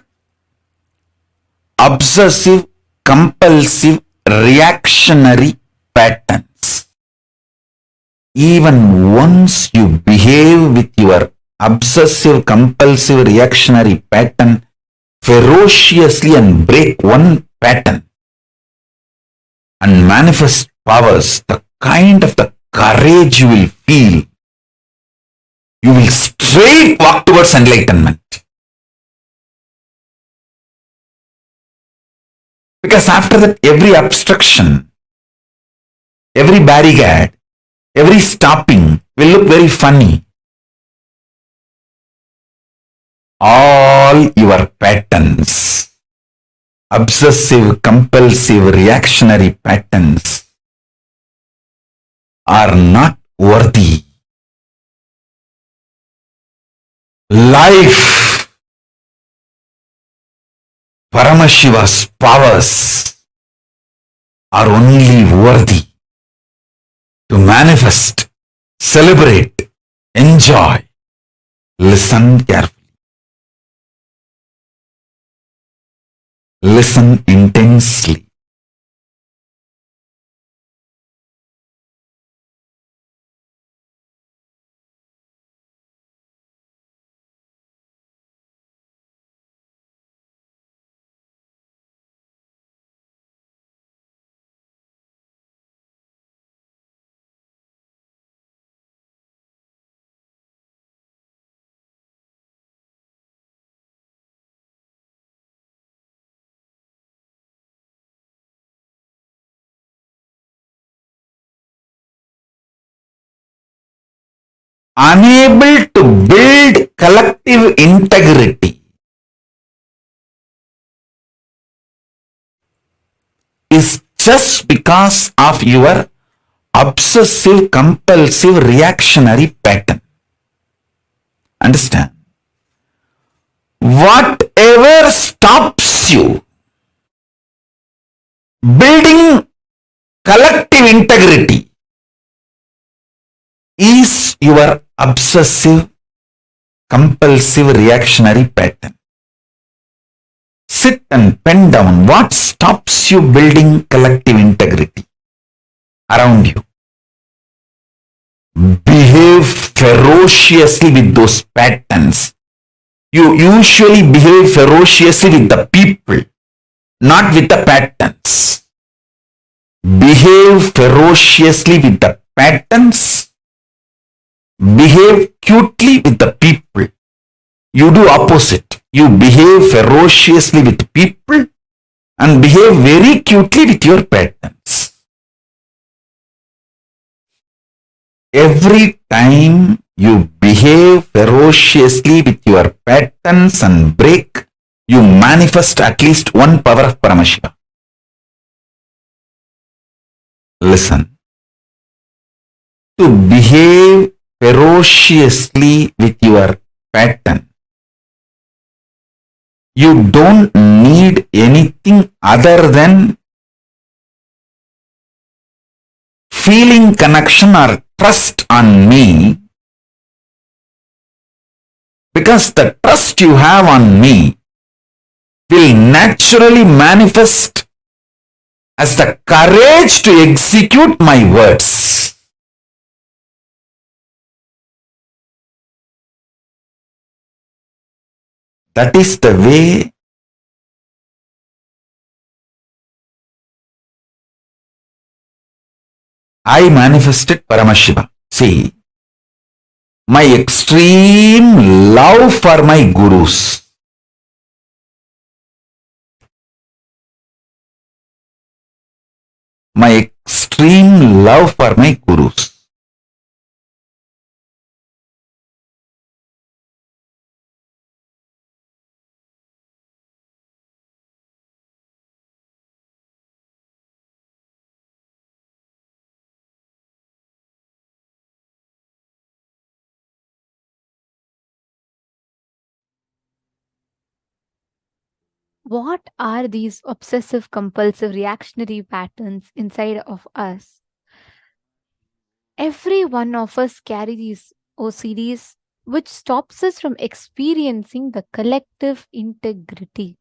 obsessive, compulsive, reactionary patterns. Even once you behave with your obsessive, compulsive, reactionary pattern ferociously and break one pattern and manifest powers, the kind of the courage you will feel, you will straight walk towards enlightenment. Because after that, every obstruction, every barricade, every stopping will look very funny. All your patterns, obsessive, compulsive, reactionary patterns, are not worthy. Life, Paramashiva's powers are only worthy to manifest, celebrate, enjoy. Listen carefully. Listen intensely. Unable to build collective integrity is just because of your obsessive, compulsive, reactionary pattern. Understand? Whatever stops you building collective integrity is your obsessive, compulsive, reactionary pattern. Sit and pen down what stops you building collective integrity around you. Behave ferociously with those patterns. You usually behave ferociously with the people, not with the patterns. Behave ferociously with the patterns. Behave cutely with the people. You do opposite. You behave ferociously with people and behave very cutely with your patterns. Every time you behave ferociously with your patterns and break, you manifest at least one power of Paramashiva. Listen. To behave ferociously with your pattern, you don't need anything other than feeling connection or trust on me, because the trust you have on me will naturally manifest as the courage to execute my words. That is the way I manifested Paramashiva. See, my extreme love for my gurus, my extreme love for my gurus. What are these obsessive, compulsive, reactionary patterns inside of us? Every one of us carry these OCDs, which stops us from experiencing the collective integrity.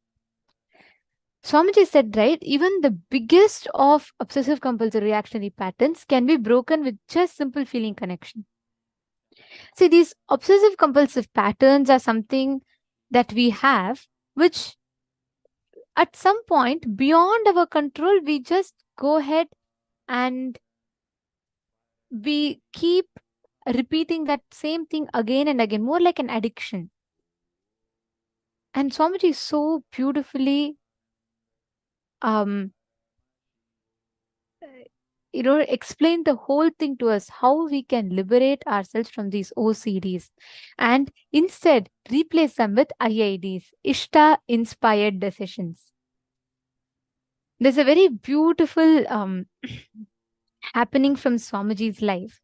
Swamiji said, right, even the biggest of obsessive, compulsive, reactionary patterns can be broken with just simple feeling connection. See, these obsessive, compulsive patterns are something that we have, which at some point beyond our control, we just go ahead and we keep repeating that same thing again and again, more like an addiction. And Swamiji so beautifully explain the whole thing to us, how we can liberate ourselves from these OCDs and instead replace them with IIDs, Ishta inspired decisions. There's a very beautiful happening from Swamiji's life.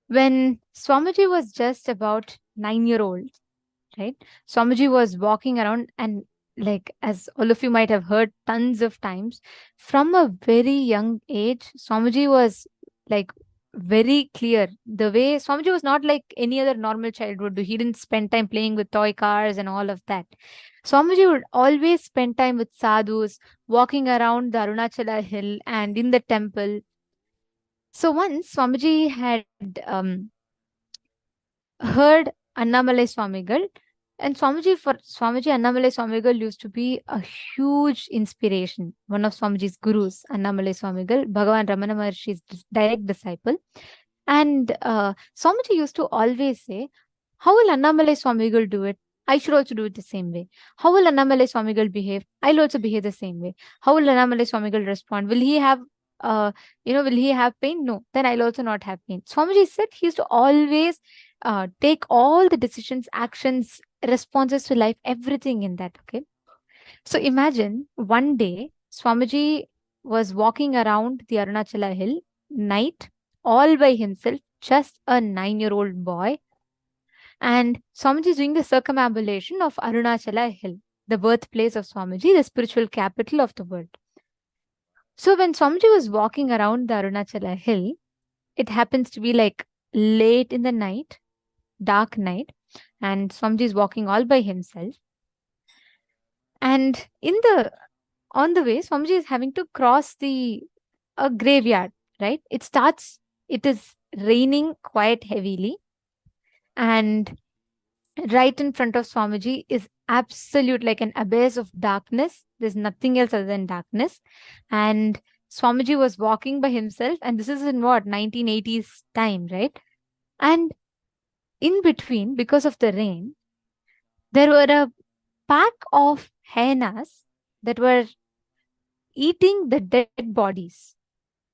When Swamiji was just about 9-year-old, right? Swamiji was walking around and, like, as all of you might have heard tons of times, from a very young age, Swamiji was like very clear. The way Swamiji was not like any other normal child would do. He didn't spend time playing with toy cars and all of that. Swamiji would always spend time with sadhus, walking around the Arunachala hill and in the temple. So once Swamiji had heard Annamalai Swamigal, and Swamiji Annamalai Swamigal used to be a huge inspiration. One of Swamiji's gurus, Annamalai Swamigal, Bhagavan Ramana Maharshi's direct disciple. And Swamiji used to always say, how will Annamalai Swamigal do it? I should also do it the same way. How will Annamalai Swamigal behave? I'll also behave the same way. How will Annamalai Swamigal respond? Will he have will he have pain? No, then I'll also not have pain. Swamiji said he used to always take all the decisions, actions, responses to life, everything in that. Okay. So imagine one day Swamiji was walking around the Arunachala hill night all by himself, just a 9-year-old boy. And Swamiji is doing the circumambulation of Arunachala hill, the birthplace of Swamiji, the spiritual capital of the world. So when Swamiji was walking around the Arunachala hill, it happens to be like late in the night, dark night, and Swamiji is walking all by himself. And on the way, Swamiji is having to cross a graveyard, right? It is raining quite heavily. And right in front of Swamiji is absolute like an abyss of darkness. There's nothing else other than darkness. And Swamiji was walking by himself, and this is in what, 1980s time, right? And in between, because of the rain, there were a pack of hyenas that were eating the dead bodies.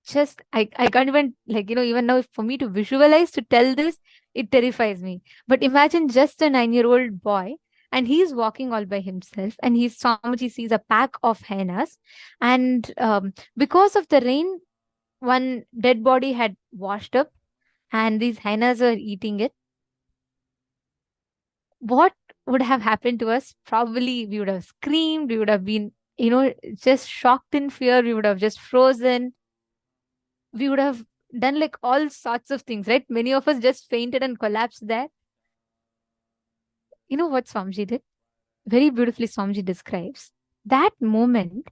Just, I can't even, even now, for me to visualize, to tell this, it terrifies me. But imagine just a 9-year-old boy, and he's walking all by himself, and Swamiji sees a pack of hyenas. And because of the rain, one dead body had washed up, and these hyenas were eating it. What would have happened to us? Probably we would have screamed, we would have been, just shocked in fear, we would have just frozen. We would have done like all sorts of things, right? Many of us just fainted and collapsed there. You know what Swamiji did? Very beautifully Swamiji describes. That moment,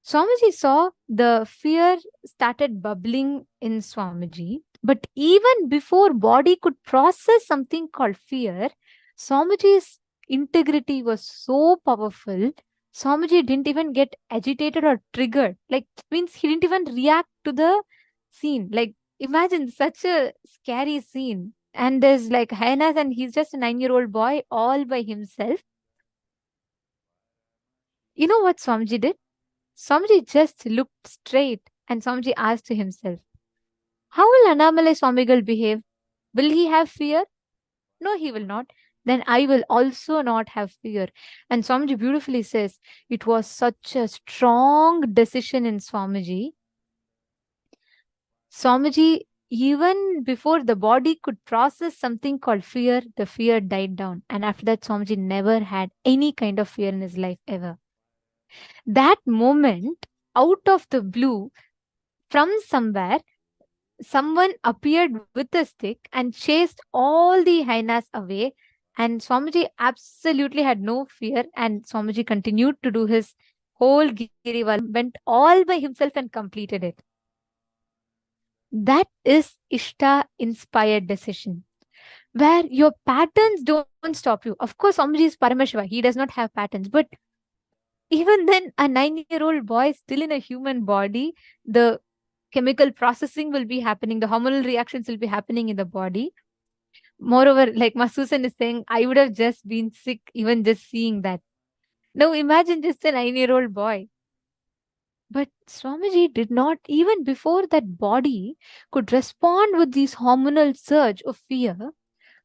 Swamiji saw the fear started bubbling in Swamiji. But even before body could process something called fear, Swamiji's integrity was so powerful. Swamiji didn't even get agitated or triggered. Like, means he didn't even react to the scene. Like, imagine such a scary scene. And there's like hyenas, and he's just a 9-year-old boy all by himself. You know what Swamiji did? Swamiji just looked straight and Swamiji asked to himself, how will Annamalai Swamigal behave? Will he have fear? No, he will not. Then I will also not have fear. And Swamiji beautifully says, it was such a strong decision in Swamiji. Swamiji, even before the body could process something called fear, the fear died down. And after that, Swamiji never had any kind of fear in his life ever. That moment, out of the blue, from somewhere, someone appeared with a stick and chased all the hyenas away. And Swamiji absolutely had no fear. And Swamiji continued to do his whole Girival, went all by himself and completed it. That is Ishta-inspired decision, where your patterns don't stop you. Of course, Swamiji is Paramashiva. He does not have patterns. But even then, a 9-year-old boy still in a human body, the chemical processing will be happening, the hormonal reactions will be happening in the body. Moreover, like Masusan is saying, I would have just been sick even just seeing that. Now imagine just a 9-year-old boy. But Swamiji did not, even before that body could respond with this hormonal surge of fear,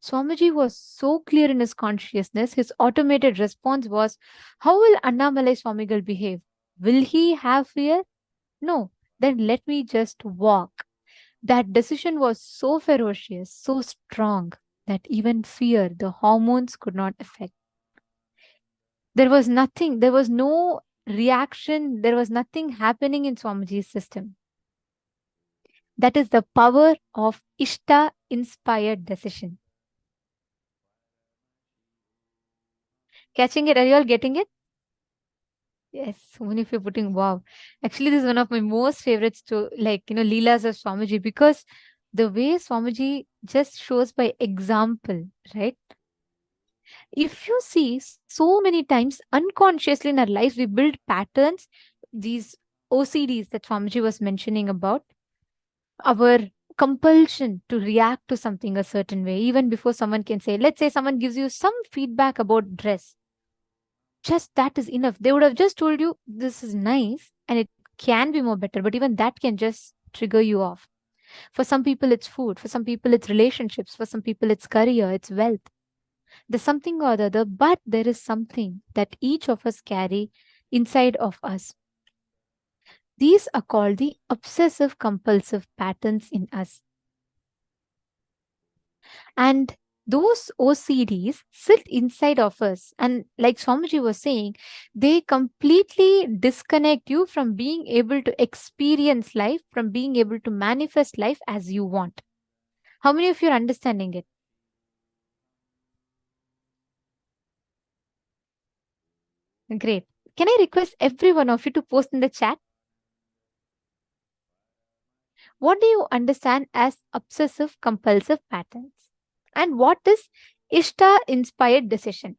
Swamiji was so clear in his consciousness, his automated response was, how will Annamalai Swamigal behave? Will he have fear? No. Then let me just walk. That decision was so ferocious, so strong, that even fear, the hormones could not affect. There was nothing, there was no reaction, there was nothing happening in Swamiji's system. That is the power of Ishta-inspired decision. Catching it? Are you all getting it? Yes, so many of you are putting wow. Actually, this is one of my most favorites to Leelas of Swamiji, because the way Swamiji just shows by example, right? If you see, so many times unconsciously in our lives, we build patterns, these OCDs that Swamiji was mentioning about, our compulsion to react to something a certain way, even before someone can say, let's say someone gives you some feedback about dress. Just that is enough. They would have just told you, this is nice and it can be more better, but even that can just trigger you off. For some people, it's food. For some people, it's relationships. For some people, it's career, it's wealth. There's something or the other, but there is something that each of us carry inside of us. These are called the obsessive compulsive patterns in us. And those OCDs sit inside of us. And like Swamiji was saying, they completely disconnect you from being able to experience life, from being able to manifest life as you want. How many of you are understanding it? Great. Can I request every one of you to post in the chat? What do you understand as obsessive compulsive patterns? And what is Ishta-inspired decision?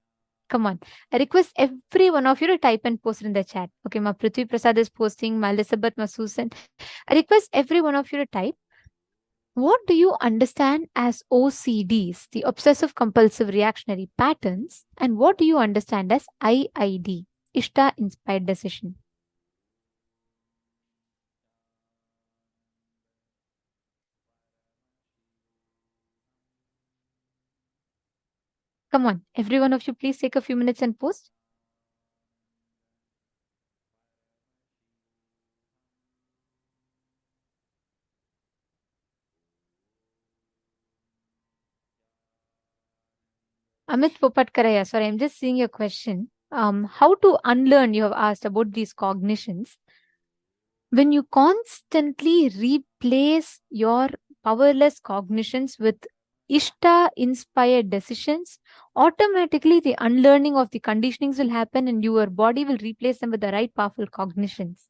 Come on. I request every one of you to type and post in the chat. Okay, Ma Prithvi Prasad is posting, Ma Elizabeth, Ma Susan. I request every one of you to type. What do you understand as OCDs, the obsessive compulsive reactionary patterns? And what do you understand as IID, Ishta-inspired decision? Come on, every one of you, please take a few minutes and post. Amit Popatkaraya, sorry, I'm just seeing your question. How to unlearn, you have asked about these cognitions. When you constantly replace your powerless cognitions with Ishta inspired decisions, automatically the unlearning of the conditionings will happen and your body will replace them with the right powerful cognitions.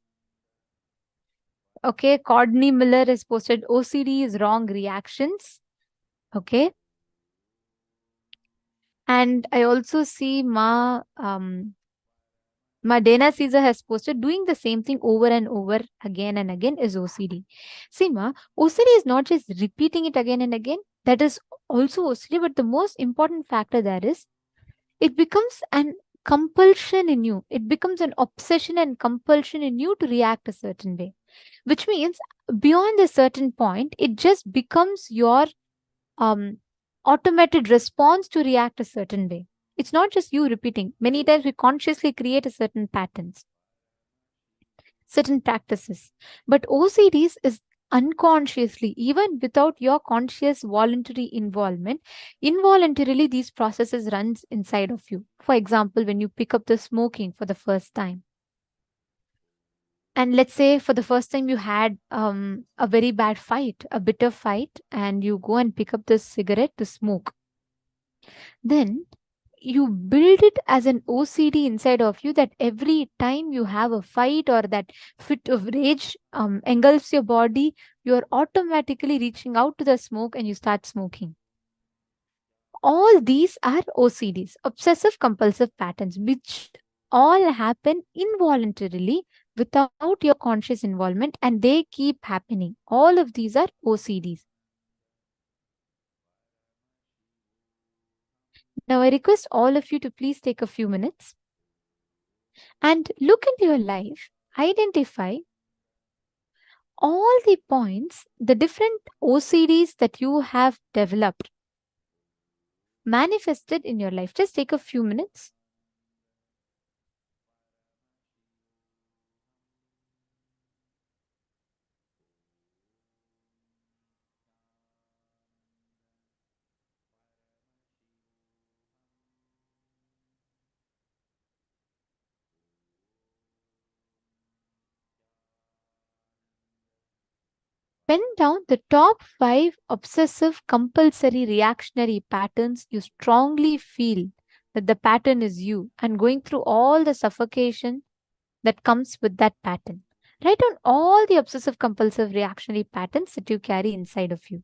Okay, Cordney Miller has posted OCD is wrong reactions. Okay. And I also see Dana Caesar has posted doing the same thing over and over again and again is OCD. See, OCD is not just repeating it again and again. That is also OCD, but the most important factor there is it becomes an compulsion in you. It becomes an obsession and compulsion in you to react a certain way, which means beyond a certain point, it just becomes your automated response to react a certain way. It's not just you repeating. Many times we consciously create a certain patterns, certain practices. But OCDs is unconsciously, even without your conscious voluntary involvement, involuntarily these processes runs inside of you. For example, when you pick up the smoking for the first time, and let's say for the first time you had a very bad fight, a bitter fight, and you go and pick up this cigarette to smoke, then you build it as an OCD inside of you that every time you have a fight or that fit of rage engulfs your body, you're automatically reaching out to the smoke and you start smoking. All these are OCDs, obsessive compulsive patterns, which all happen involuntarily without your conscious involvement and they keep happening. All of these are OCDs. Now, I request all of you to please take a few minutes and look into your life, identify all the points, the different OCDs that you have developed, manifested in your life. Just take a few minutes. Pen down the top 5 obsessive compulsory reactionary patterns you strongly feel that the pattern is you and going through all the suffocation that comes with that pattern. Write down all the obsessive compulsive reactionary patterns that you carry inside of you.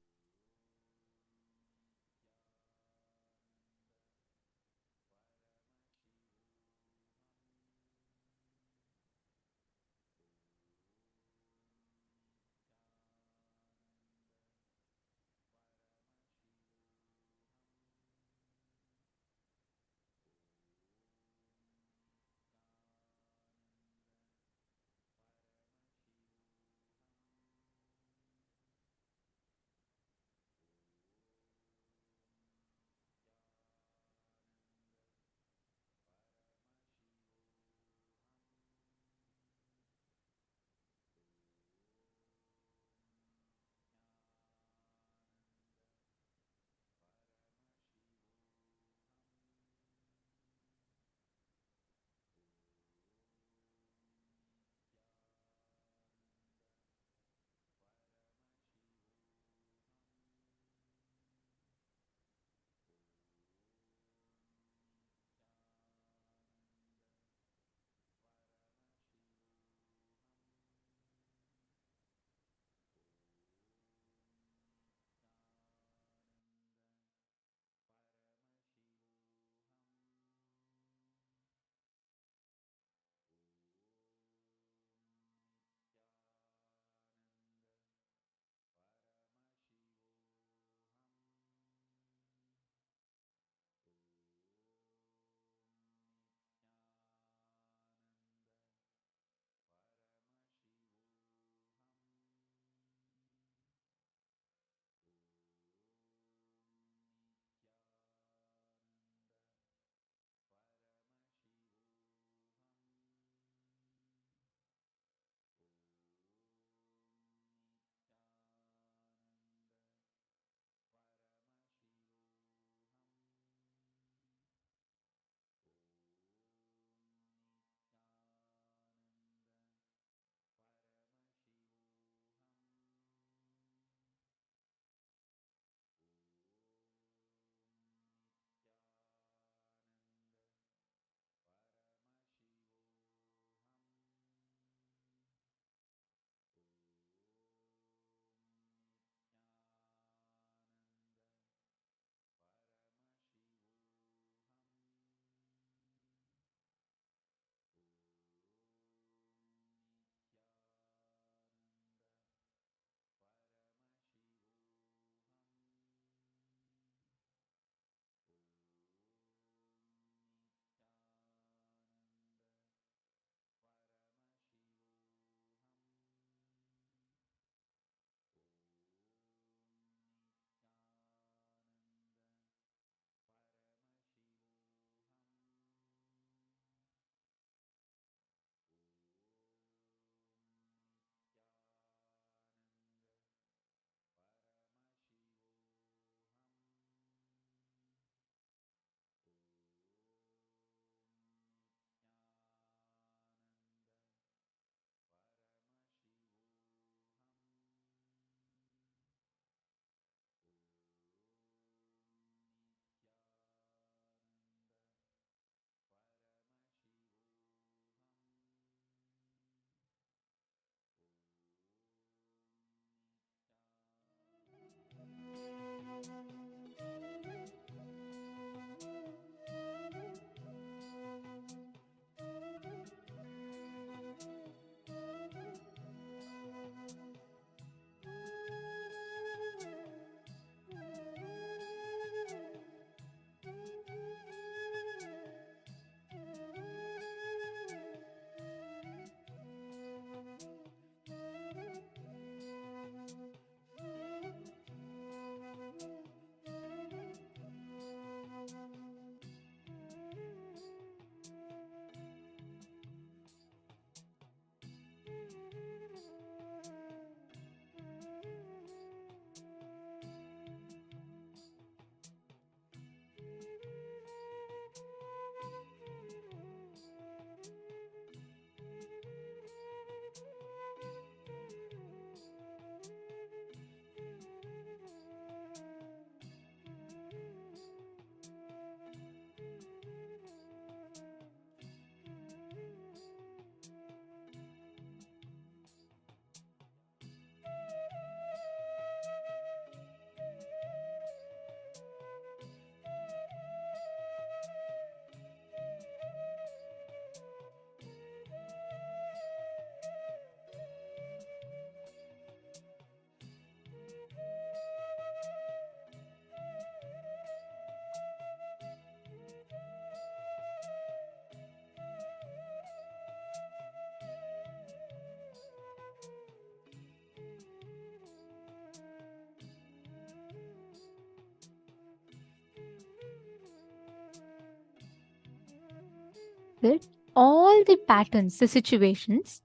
it, all the patterns, the situations,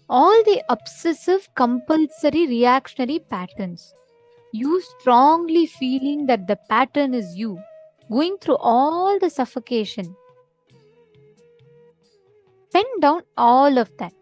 all the obsessive, compulsory, reactionary patterns, you strongly feeling that the pattern is you, going through all the suffocation. Pen down all of that.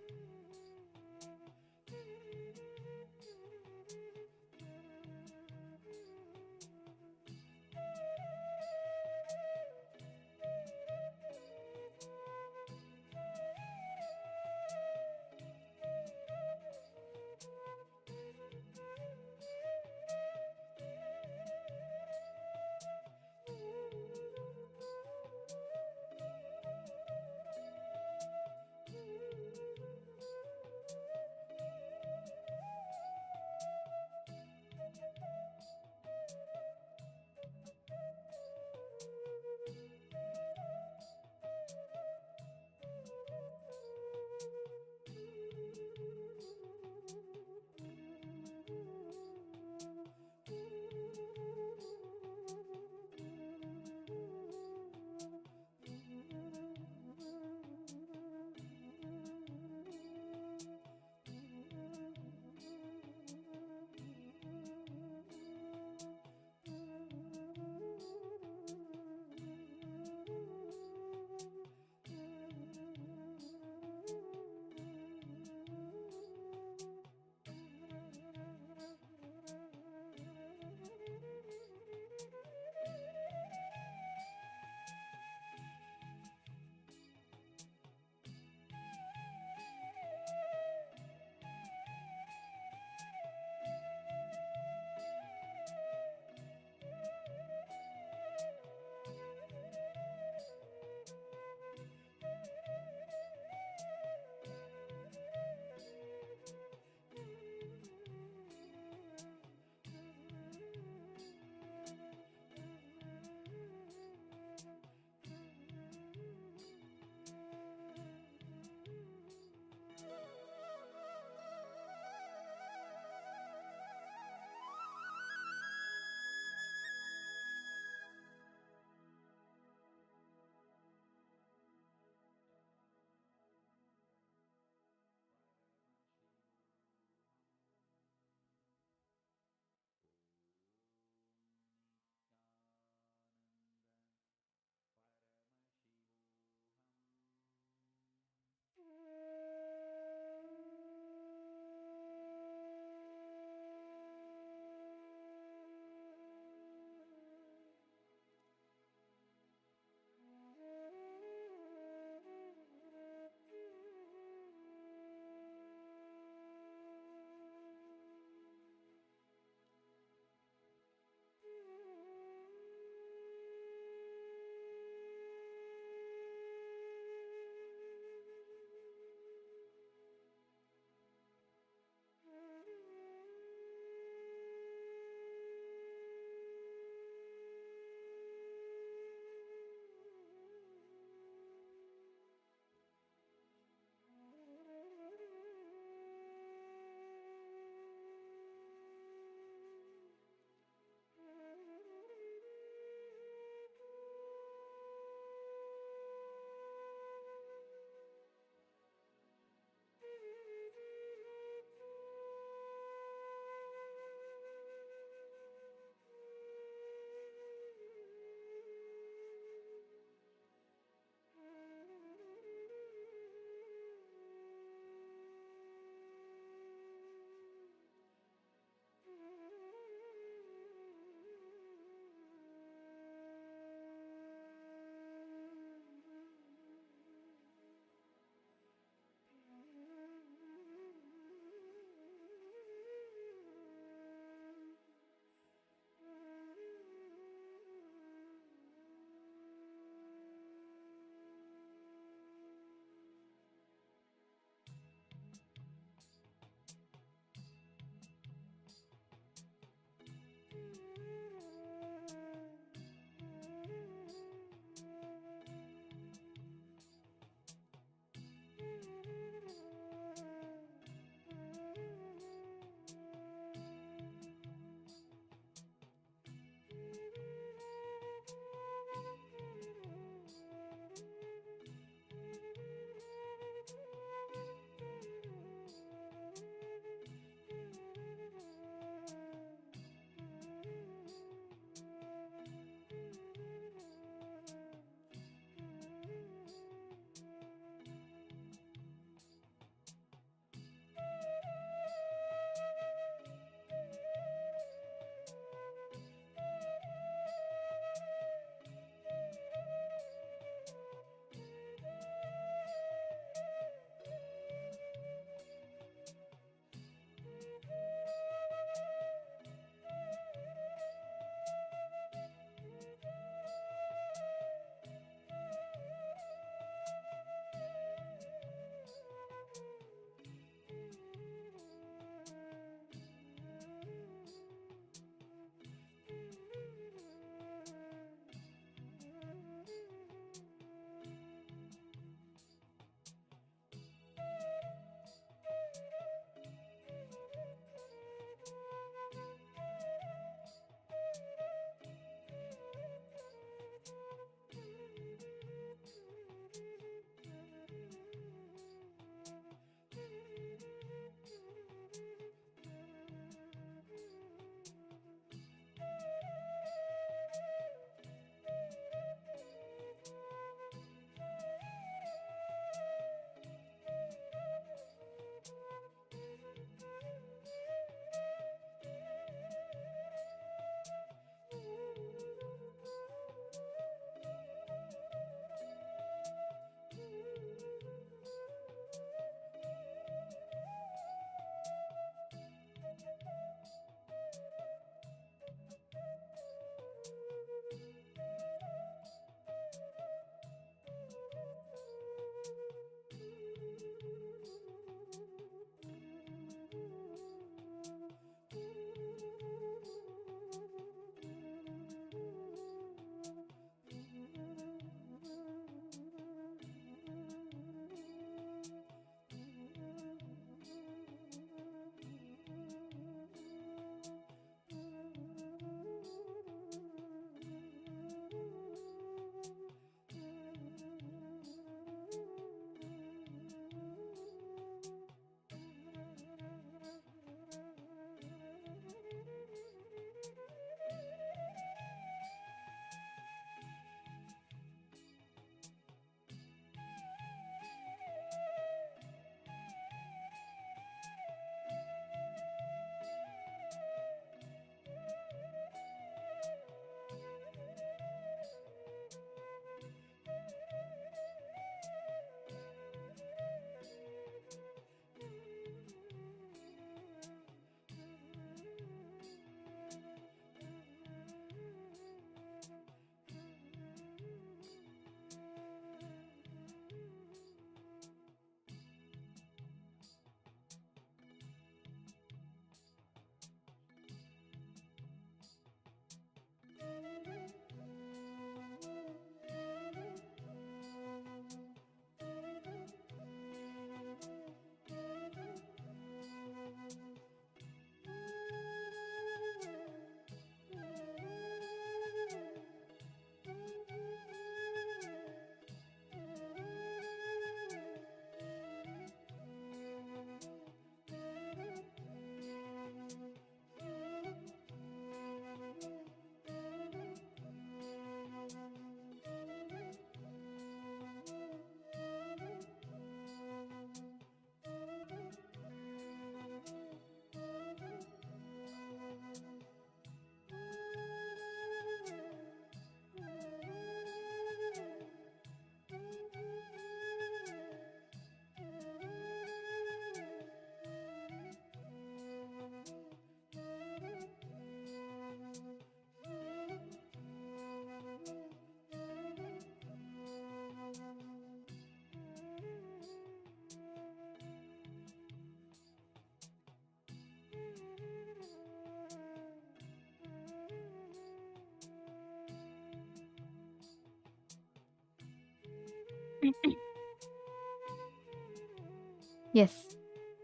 Yes.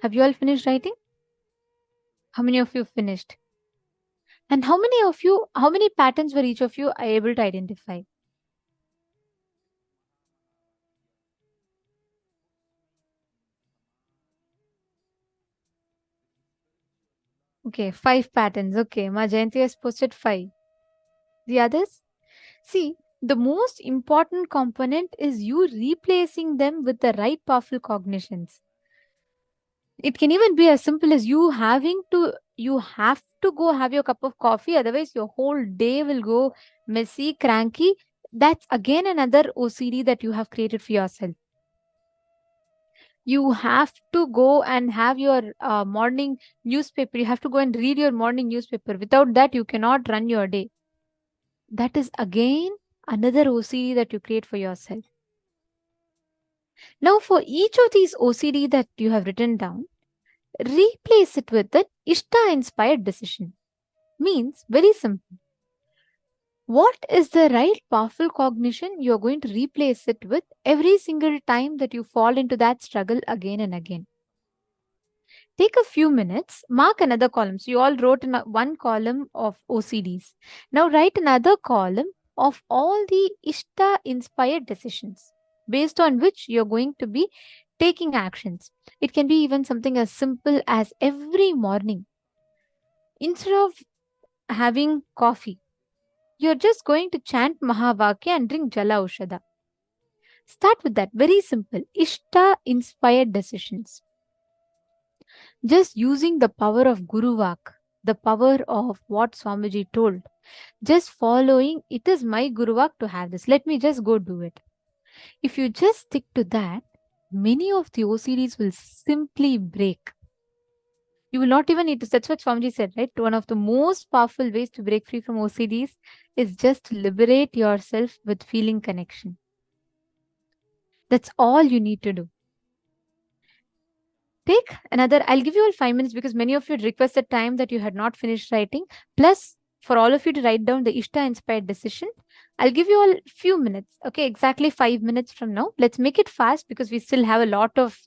Have you all finished writing? How many of you finished? And how many patterns were each of you able to identify? Okay, 5 patterns. Okay, Ma Jayanti has posted 5. The others? See, the most important component is you replacing them with the right powerful cognitions. It can even be as simple as you have to go have your cup of coffee, otherwise your whole day will go messy, cranky. That's again another OCD that you have created for yourself. You have to go and have your morning newspaper. You have to go and read your morning newspaper. Without that, you cannot run your day. That is again another OCD that you create for yourself. Now, for each of these OCD that you have written down, replace it with an Ishta inspired decision. Means very simple. What is the right powerful cognition you're going to replace it with every single time that you fall into that struggle again and again? Take a few minutes, mark another column. So you all wrote in one column of OCDs. Now write another column of all the Ishta inspired decisions based on which you're going to be taking actions. It can be even something as simple as every morning, instead of having coffee, you're just going to chant Mahavakya and drink Jala Ushada. Start with that. Very simple. Ishta inspired decisions. Just using the power of Guru Vak, the power of what Swamiji told. Just following, it is my Guru Vak to have this. Let me just go do it. If you just stick to that, many of the OCDs will simply break. You will not even need to, that's what Swamiji said, right? One of the most powerful ways to break free from OCDs is just to liberate yourself with feeling connection. That's all you need to do. Take another, I'll give you all 5 minutes because many of you requested time that you had not finished writing. Plus, for all of you to write down the Ishta inspired decision, I'll give you all a few minutes. Okay, exactly 5 minutes from now. Let's make it fast because we still have a lot of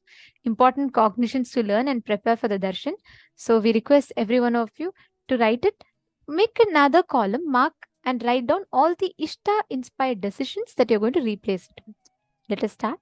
important cognitions to learn and prepare for the darshan. So we request every one of you to write it. Make another column, mark and write down all the Ishta inspired decisions that you're going to replace it with. Let us start.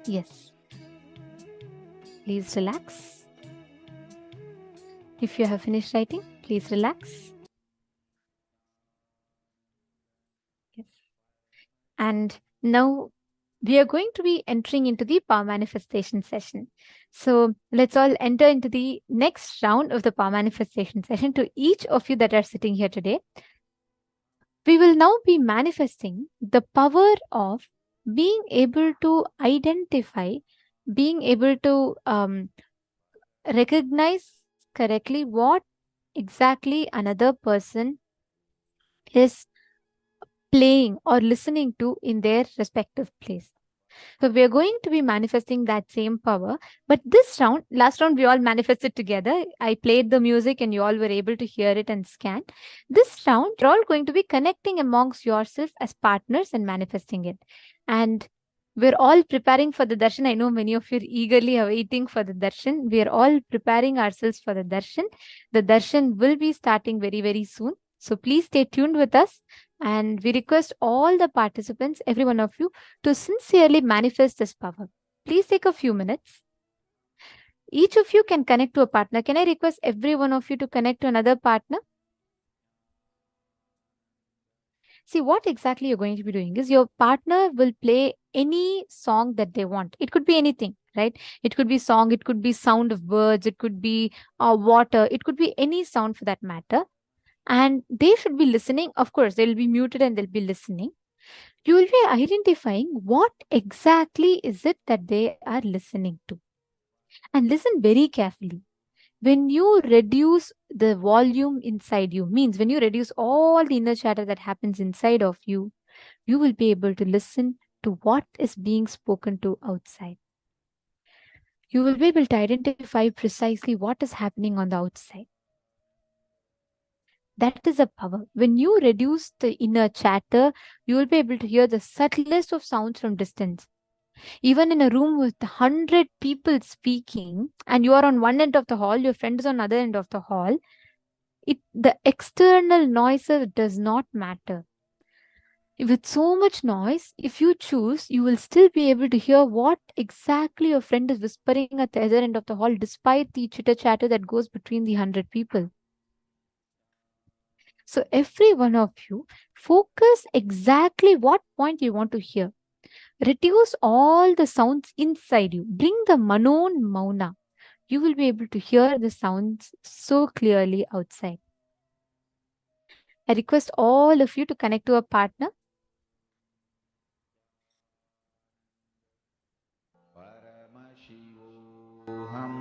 Yes. Please relax. If you have finished writing, please relax. Yes. And now we are going to be entering into the power manifestation session. So let's all enter into the next round of the power manifestation session. To each of you that are sitting here today, we will now be manifesting the power of being able to identify, being able to recognize correctly what exactly another person is playing or listening to in their respective place. So we are going to be manifesting that same power. But this round, last round, we all manifested together. I played the music and you all were able to hear it and scan. This round, you're all going to be connecting amongst yourself as partners and manifesting it. And we're all preparing for the darshan. I know many of you are eagerly awaiting for the darshan. We are all preparing ourselves for the darshan. The darshan will be starting very, very soon. So please stay tuned with us. And we request all the participants, every one of you, to sincerely manifest this power. Please take a few minutes. Each of you can connect to a partner. Can I request every one of you to connect to another partner? See, what exactly you're going to be doing is your partner will play any song that they want. It could be anything, right? It could be song, it could be sound of birds, it could be water, it could be any sound for that matter. And they should be listening. Of course, they'll be muted and they'll be listening. You will be identifying what exactly is it that they are listening to. And listen very carefully. When you reduce the volume inside you, means when you reduce all the inner chatter that happens inside of you, you will be able to listen to what is being spoken to outside. You will be able to identify precisely what is happening on the outside. That is a power. When you reduce the inner chatter, you will be able to hear the subtlest of sounds from distance. Even in a room with 100 people speaking, and you are on one end of the hall, your friend is on the other end of the hall, the external noises does not matter. With so much noise, if you choose, you will still be able to hear what exactly your friend is whispering at the other end of the hall, despite the chitter-chatter that goes between the 100 people. So every one of you, focus exactly what point you want to hear. Reduce all the sounds inside you. Bring the manon mauna. You will be able to hear the sounds so clearly outside. I request all of you to connect to a partner. Paramashivoham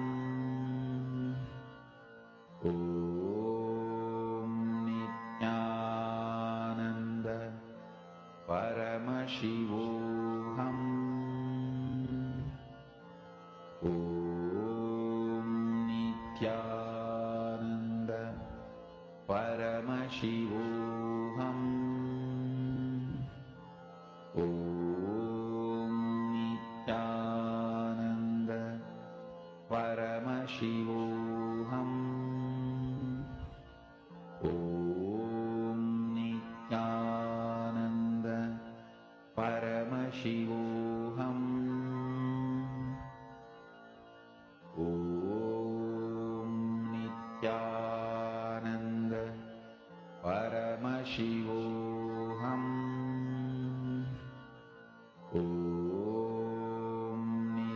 Nithyananda Paramashivoham Nithyananda Paramashivoham Nithyananda Paramashivoham Nithyananda Paramashivoham Nithyananda Paramashivoham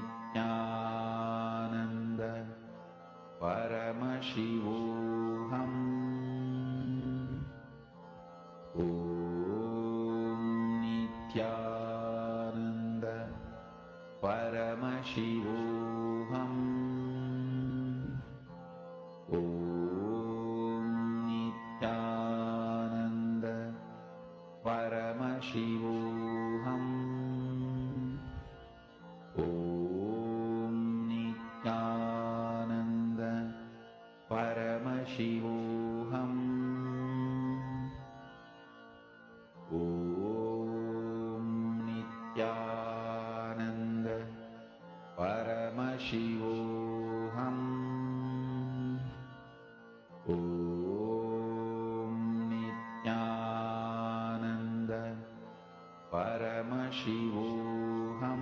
Nithyananda Paramashivoham Nithyananda Paramashivoham Nithyananda Paramashivoham Nithyananda Paramashivoham Nithyananda Paramashivoham Nithyananda Paramashivoham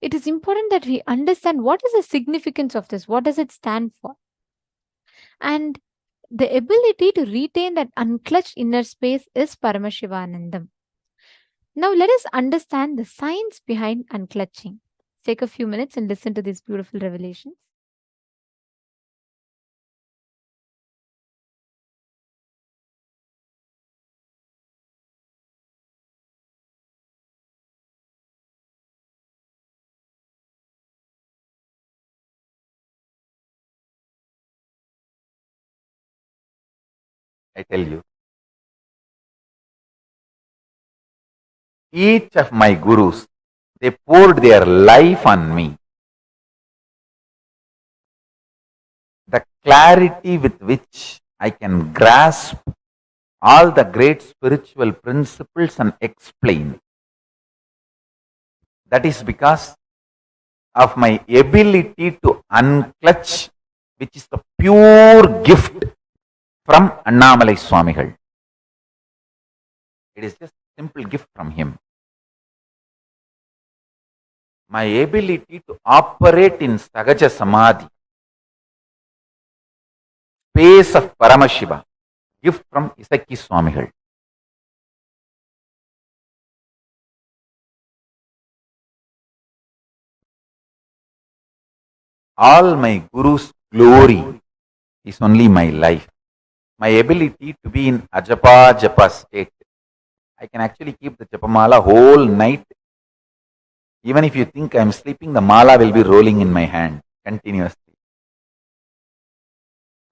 it is important that we understand what is the significance of this, what does it stand for, and the ability to retain that unclutched inner space is Paramashivanandam. Now let us understand the science behind unclutching. Take a few minutes and listen to these beautiful revelations. I tell you, each of my gurus, they poured their life on me. The clarity with which I can grasp all the great spiritual principles and explain. That is because of my ability to unclutch, which is the pure gift from Annamalai Swamigal. It is just a simple gift from him. My ability to operate in Sahaja Samādhi, space of Paramashiva, gift from Isaki Swamigal. All my Guru's glory is only my life. My ability to be in Ajapa Japa state. I can actually keep the Japamala whole night. Even if you think I am sleeping, the mala will be rolling in my hand continuously.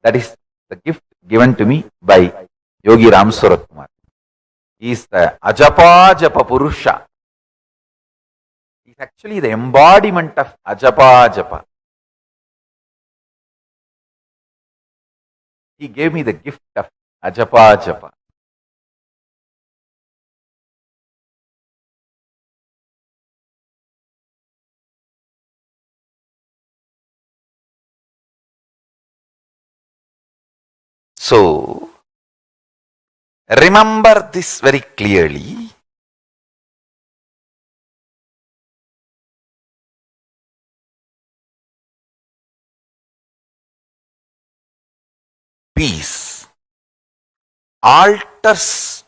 That is the gift given to me by Yogi Ramsurat Kumar. He is the Ajapa Japa Purusha. He is actually the embodiment of Ajapa Japa. He gave me the gift of Ajapa Japa. So, remember this very clearly. Peace alters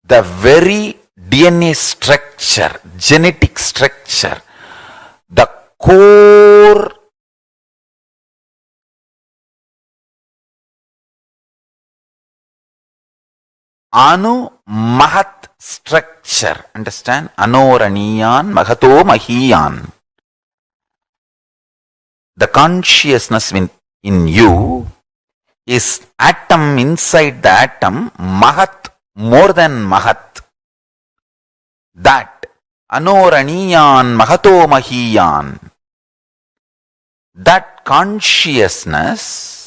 the very DNA structure, genetic structure, the core Anu Mahat structure. Understand? Anoraniyan Mahato Mahiyan. The consciousness in you is atom inside the atom, Mahat, more than Mahat. That Anoraniyan Mahato Mahiyan. That consciousness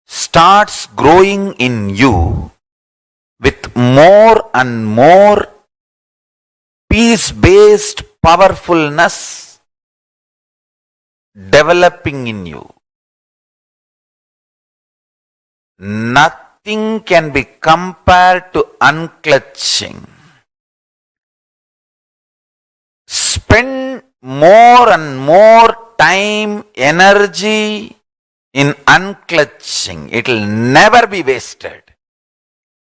starts growing in you with more and more peace-based powerfulness developing in you. Nothing can be compared to unclutching. Spend more and more time, energy in unclutching. It will never be wasted.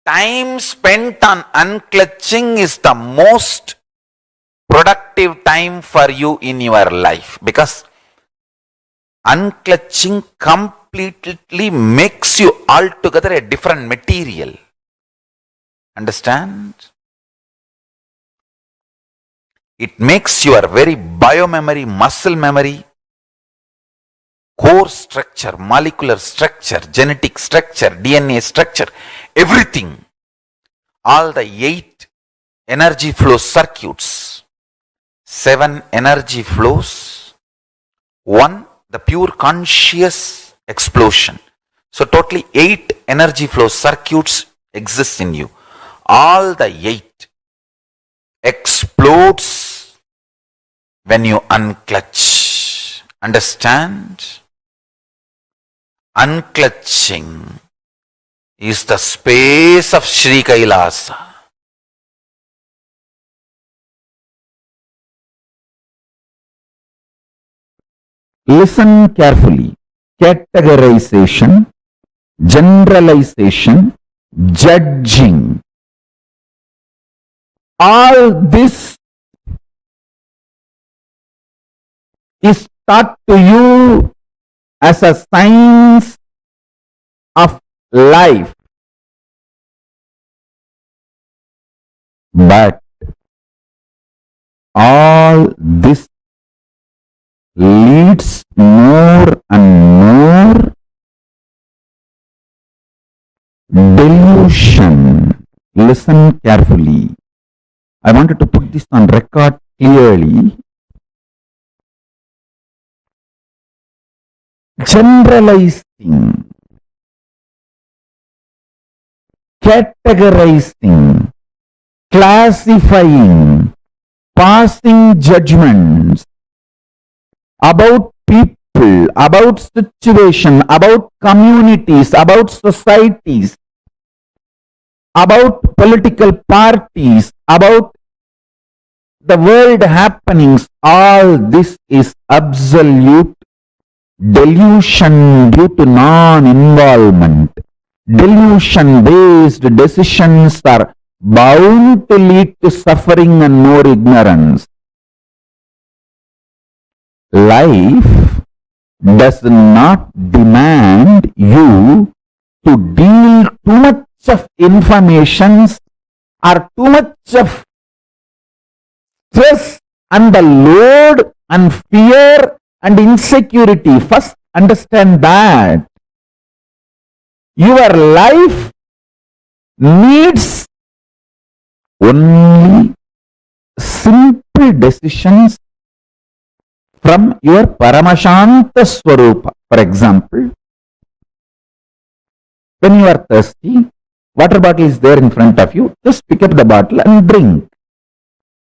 Time spent on unclutching is the most productive time for you in your life, because unclutching completely makes you altogether a different material. Understand? It makes your very biomemory, muscle memory, core structure, molecular structure, genetic structure, DNA structure, everything, all the 8 energy flow circuits, 7 energy flows, 1 the pure conscious explosion. So totally 8 energy flow circuits exist in you. All the 8 explodes when you unclutch. Understand? Unclutching is the space of Sri KAILASA. Listen carefully. Categorization, generalization, judging. All this is taught to you as a science of life. But all this leads more and more delusion. Listen carefully. I wanted to put this on record clearly. Generalizing, categorizing, classifying, passing judgments about people, about situation, about communities, about societies, about political parties, about the world happenings. All this is absolute delusion due to non-involvement. Delusion-based decisions are bound to lead to suffering and more ignorance. Life does not demand you to deal too much of information or too much of stress and the load and fear and insecurity. First, understand that your life needs only simple decisions from your Paramashanta Swarupa. For example, when you are thirsty, water bottle is there in front of you, just pick up the bottle and drink.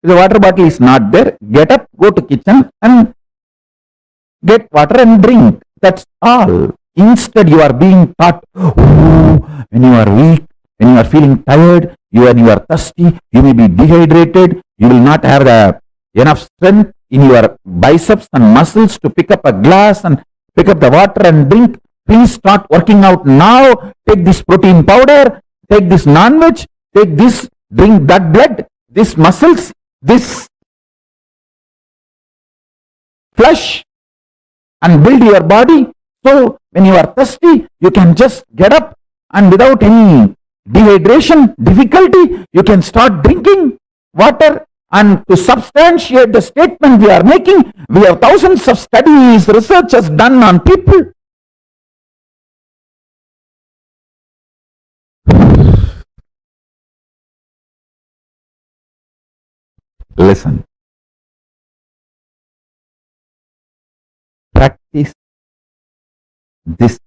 If the water bottle is not there, get up, go to kitchen and get water and drink. That's all. Instead, you are being taught, when you are weak, when you are feeling tired, when you are thirsty, you may be dehydrated, you will not have enough strength in your biceps and muscles to pick up a glass and pick up the water and drink. Please start working out now. Take this protein powder, take this non-veg, take this, drink that blood, this muscles, this flesh, and build your body. So when you are thirsty, you can just get up and without any dehydration, difficulty, you can start drinking water. And to substantiate the statement we are making, we have thousands of studies, research has done on people. Listen. Practice this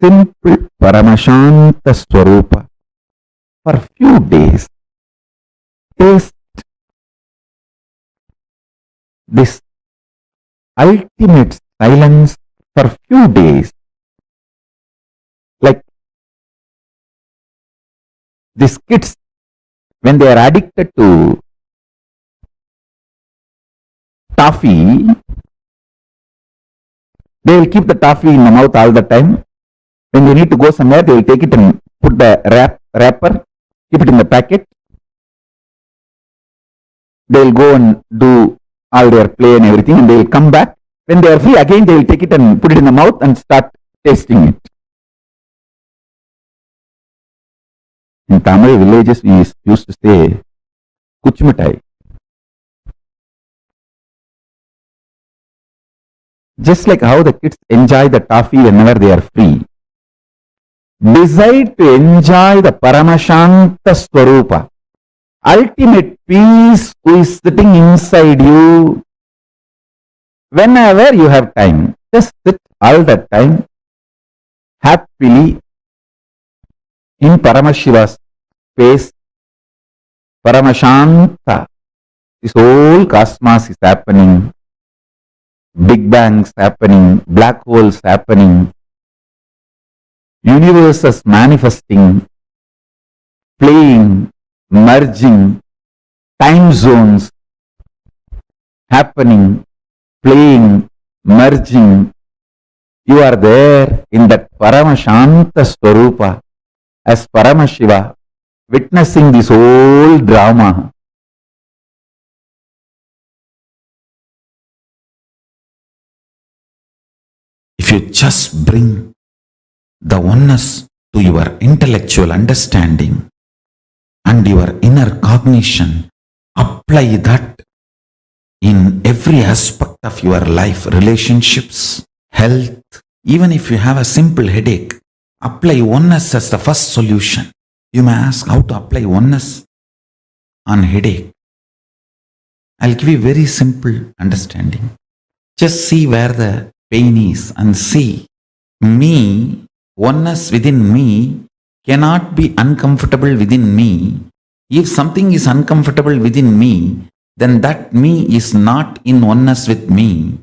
simple Paramashanta Swarupa for few days. Taste this ultimate silence for few days. Like these kids, when they are addicted to toffee, they will keep the toffee in the mouth all the time. When they need to go somewhere, they will take it and put the wrapper, keep it in the packet. They will go and do all their play and everything, and they will come back. When they are free, again they will take it and put it in the mouth and start tasting it. In Tamil villages, we used to say, Kuchmitai. Just like how the kids enjoy the toffee whenever they are free, decide to enjoy the Paramashanta Swarupa, ultimate peace who is sitting inside you. Whenever you have time, just sit all the time happily in Paramashiva's space. Paramashanta, this whole cosmos is happening. Big bangs happening, black holes happening, universes manifesting, playing, merging, time zones happening, playing, merging. You are there in that Paramashanta Swarupa as Paramashiva, witnessing this whole drama. If you just bring the oneness to your intellectual understanding and your inner cognition, apply that in every aspect of your life, relationships, health. Even if you have a simple headache, apply oneness as the first solution. You may ask how to apply oneness on headache. I'll give you very simple understanding. Just see where the pain is and see me, oneness within me cannot be uncomfortable within me. If something is uncomfortable within me, then that me is not in oneness with me.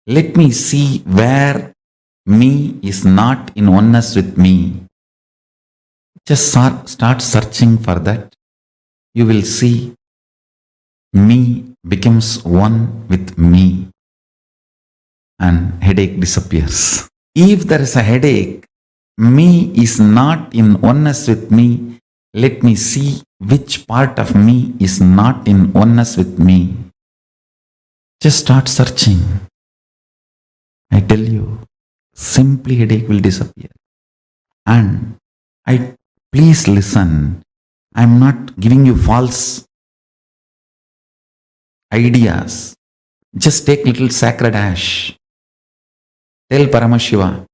Let me see where me is not in oneness with me. Just start searching for that. You will see me becomes one with me and headache disappears. If there is a headache, me is not in oneness with me. Let me see which part of me is not in oneness with me. Just start searching. I tell you, simply headache will disappear. And please listen. I'm not giving you false ideas. Just take little sacred ash. Tell Paramashiva,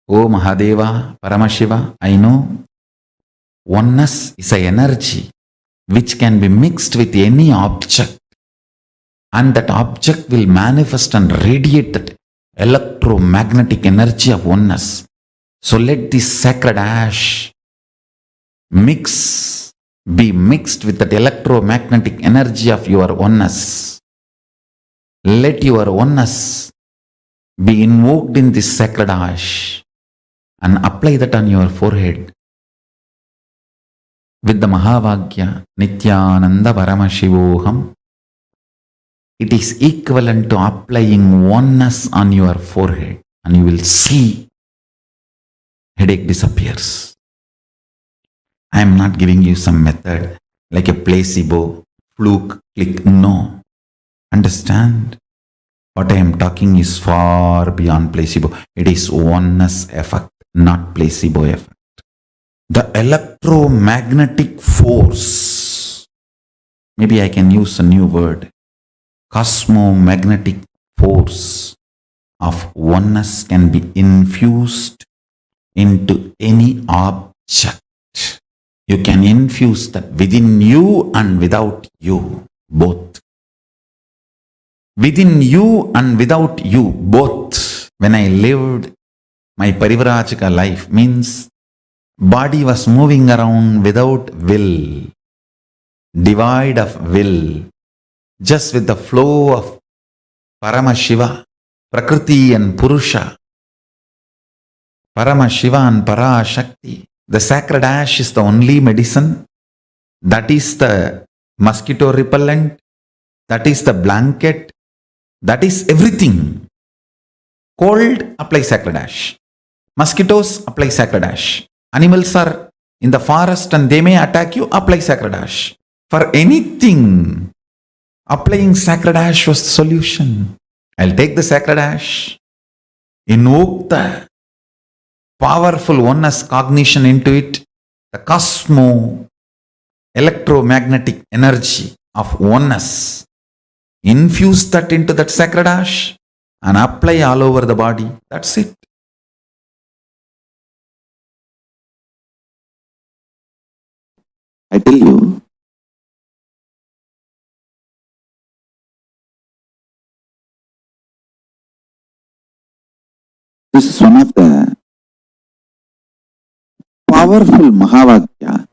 Oh Mahadeva, Paramashiva, I know oneness is an energy which can be mixed with any object, and that object will manifest and radiate that electromagnetic energy of oneness. So let this sacred ash be mixed with that electromagnetic energy of your oneness. Let your oneness be invoked in this sacred ash and apply that on your forehead with the Mahavagya Nithyananda Paramashivoham. It is equivalent to applying oneness on your forehead, and you will see headache disappears. I am not giving you some method like a placebo, fluke, click. No. Understand? What I am talking is far beyond placebo. It is oneness effect, not placebo effect. The electromagnetic force, maybe I can use a new word, cosmomagnetic force of oneness can be infused into any object. You can infuse that within you and without you, both. Within you and without you, both. When I lived my Parivrajika life, means body was moving around without will, devoid of will, just with the flow of Paramashiva, Prakriti and Purusha, Paramashiva and Parashakti. The sacred ash is the only medicine. That is the mosquito repellent. That is the blanket. That is everything. Cold, apply sacred ash. Mosquitoes, apply sacred ash. Animals are in the forest and they may attack you, apply sacred ash. For anything, applying sacred ash was the solution. I'll take the sacred ash, invoke the powerful oneness cognition into it, the electromagnetic energy of oneness. Infuse that into that sacred ash and apply all over the body. That's it. I tell you, this is one of the powerful Mahavagya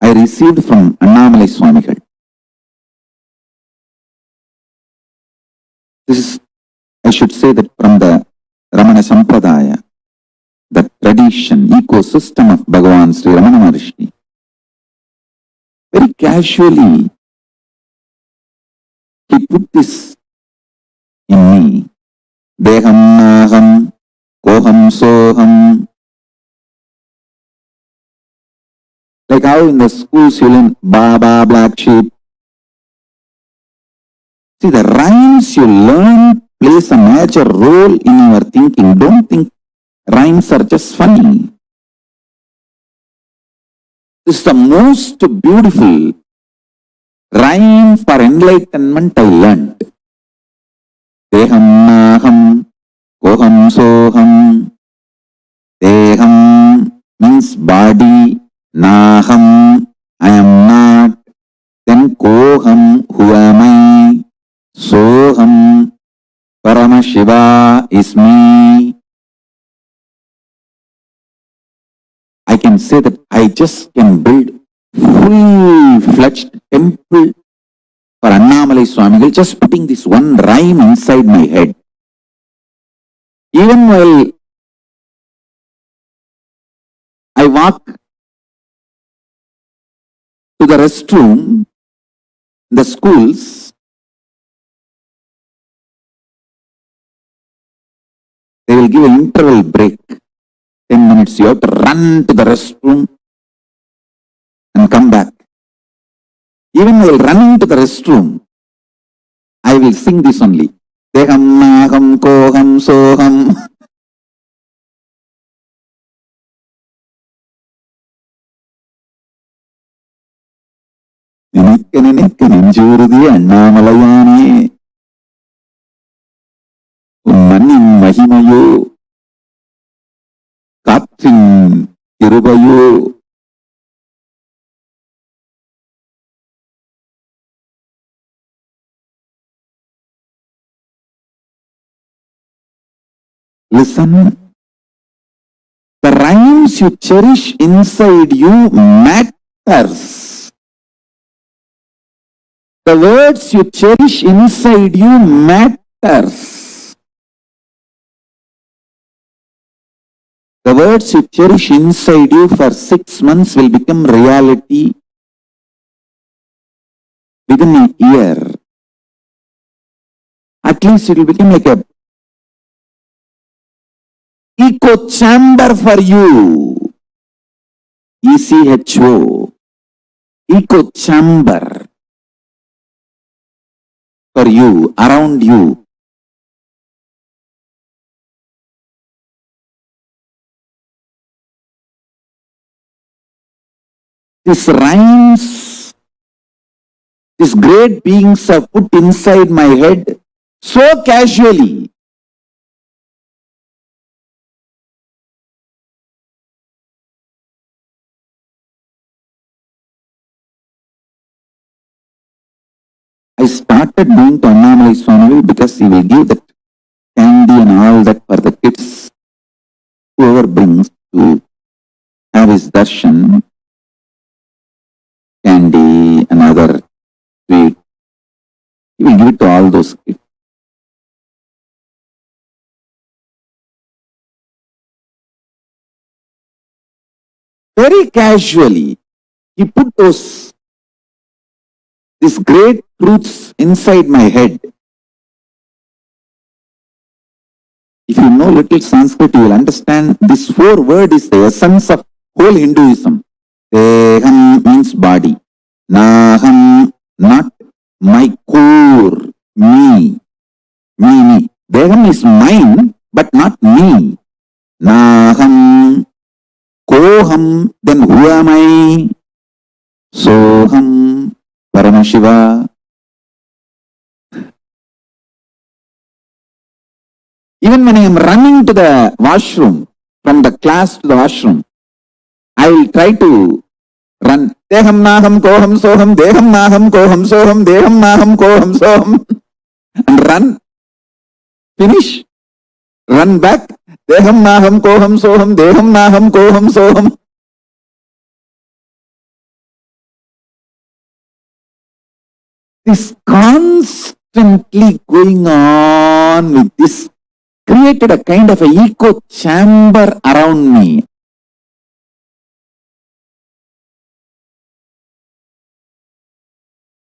I received from Annamalai Swamigal. This is, I should say that from the Ramana Sampradaya, the tradition, ecosystem of Bhagavan Sri Ramana Maharishi. Very casually, he put this in me. Deham naham, koham soham. Like how in the schools you learn Baba, black sheep. See, the rhymes you learn plays a major role in your thinking. Don't think rhymes are just funny. This is the most beautiful rhyme for enlightenment I learned. Deham naham, koham soham. Deham means body, naham, I am not. Then koham, who am I? Soham, Paramashiva is me. I can say that I just can build full-fledged temple for Annamalai Swamigal, just putting this one rhyme inside my head. Even while I walk to the restroom, in the schools, they will give an interval break. 10 minutes, you have to run to the restroom and come back. Even while running to the restroom, I will sing this only. Deham naham koham soham. Ninekka nenjurudi Annamalayane. Unmannin mahimayo. Kaatrin kirubayo. Listen, the rhymes you cherish inside you matters. The words you cherish inside you matters. The words you cherish inside you for 6 months will become reality within a year. At least it will become like a echo chamber for you. ECHO. Echo chamber for you, around you. These rhymes, these great beings are put inside my head so casually. I started doing to Annamalai Swamigal because he will give that candy and all that for the kids. Whoever brings to have his darshan, candy and other sweet, he will give it to all those kids. Very casually, he put these great truths inside my head. If you know little Sanskrit, you will understand this 4 word is the essence of whole Hinduism. Deham means body. Naham, not my core, me. Me. Deham is mine, but not me. Naham, koham, then who am I? Soham, Paramashiva. Even when I am running to the washroom, from the class to the washroom, I will try to run. Deham naham koham soham, deham naham koham soham, deham naham koham soham. And run. Finish. Run back. Deham naham koham soham, deham naham koham soham. This constantly going on with this created a kind of an echo chamber around me.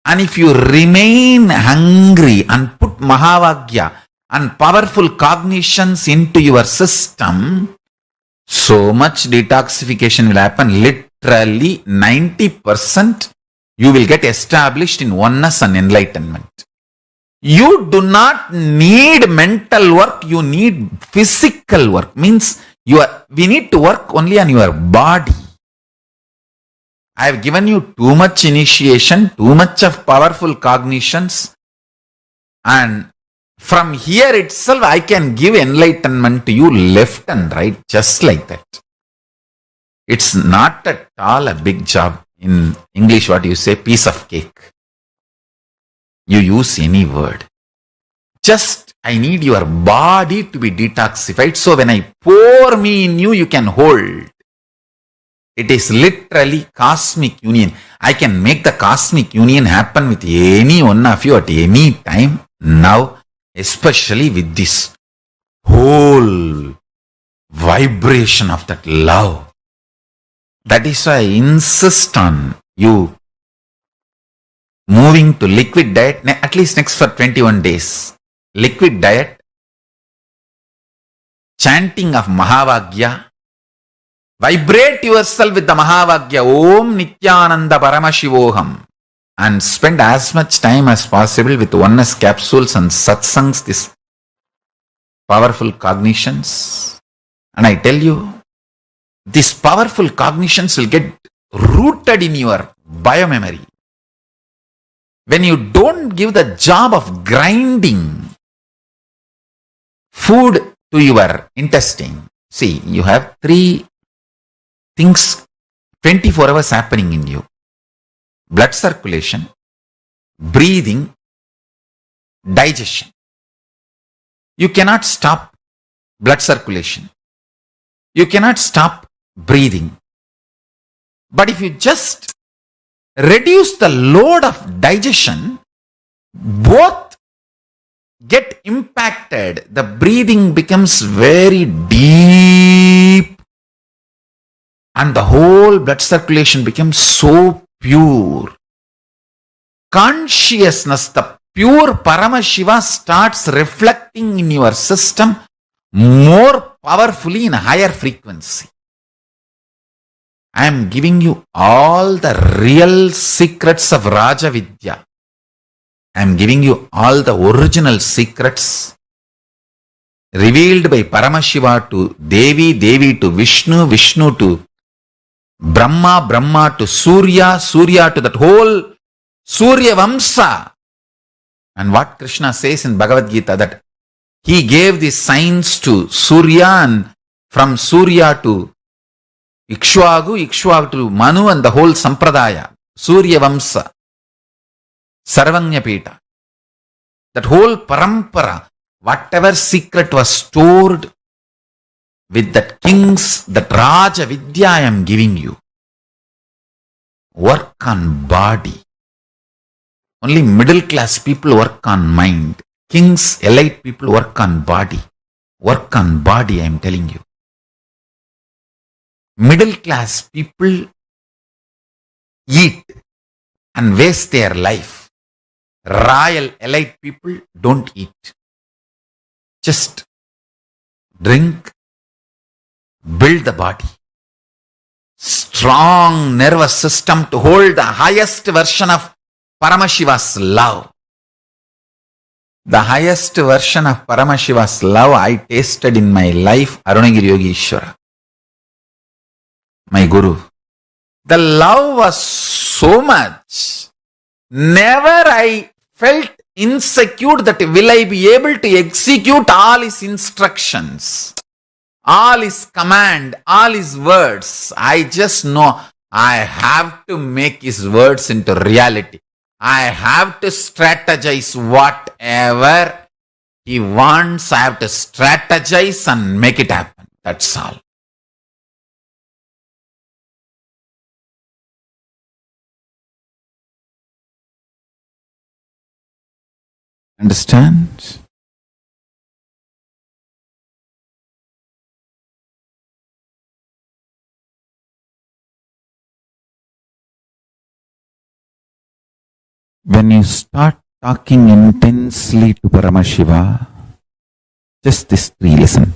And if you remain hungry and put Mahavagya and powerful cognitions into your system, so much detoxification will happen. Literally 90% you will get established in oneness and enlightenment. You do not need mental work, you need physical work. Means we need to work only on your body. I have given you too much initiation, too much of powerful cognitions, and from here itself I can give enlightenment to you left and right, just like that. It's not at all a big job. In English, what you say, piece of cake. You use any word. Just, I need your body to be detoxified, so when I pour me in you, you can hold. It is literally cosmic union. I can make the cosmic union happen with any one of you at any time now, especially with this whole vibration of that love. That is why I insist on you moving to liquid diet, at least next for 21 days. Liquid diet, chanting of Mahavagya, vibrate yourself with the Mahavagya, Om Nithyananda Paramashivoham, and spend as much time as possible with oneness capsules and satsangs, this powerful cognitions. And I tell you, these powerful cognitions will get rooted in your biomemory. When you don't give the job of grinding food to your intestine, see, you have 3 things 24 hours happening in you. Blood circulation, breathing, digestion. You cannot stop blood circulation. You cannot stop breathing. But if you just reduce the load of digestion, both get impacted. The breathing becomes very deep and the whole blood circulation becomes so pure. Consciousness, the pure Paramashiva, starts reflecting in your system more powerfully in a higher frequency. I am giving you all the real secrets of Raja Vidya. I am giving you all the original secrets revealed by Paramashiva to Devi, Devi to Vishnu, Vishnu to Brahma, Brahma to Surya, Surya to that whole Surya Vamsa. And what Krishna says in Bhagavad Gita, that he gave the signs to Surya, and from Surya to Ikshvaku, Ikshvaku to Manu, and the whole Sampradaya, Surya Vamsa, Sarvanya Pita. That whole parampara, whatever secret was stored with that kings, that Raja Vidya I am giving you. Work on body. Only middle class people work on mind. Kings, elite people work on body. Work on body, I am telling you. Middle class people eat and waste their life. Royal elite people don't eat. Just drink, build the body. Strong nervous system to hold the highest version of Paramashiva's love. The highest version of Paramashiva's love I tasted in my life, Arunagiri Yogeshwara, my Guru. The love was so much. Never I felt insecure that will I be able to execute all his instructions, all his command, all his words. I just know I have to make his words into reality. I have to strategize whatever he wants. I have to strategize and make it happen. That's all. Understand? When you start talking intensely to Paramashiva, just this three, listen.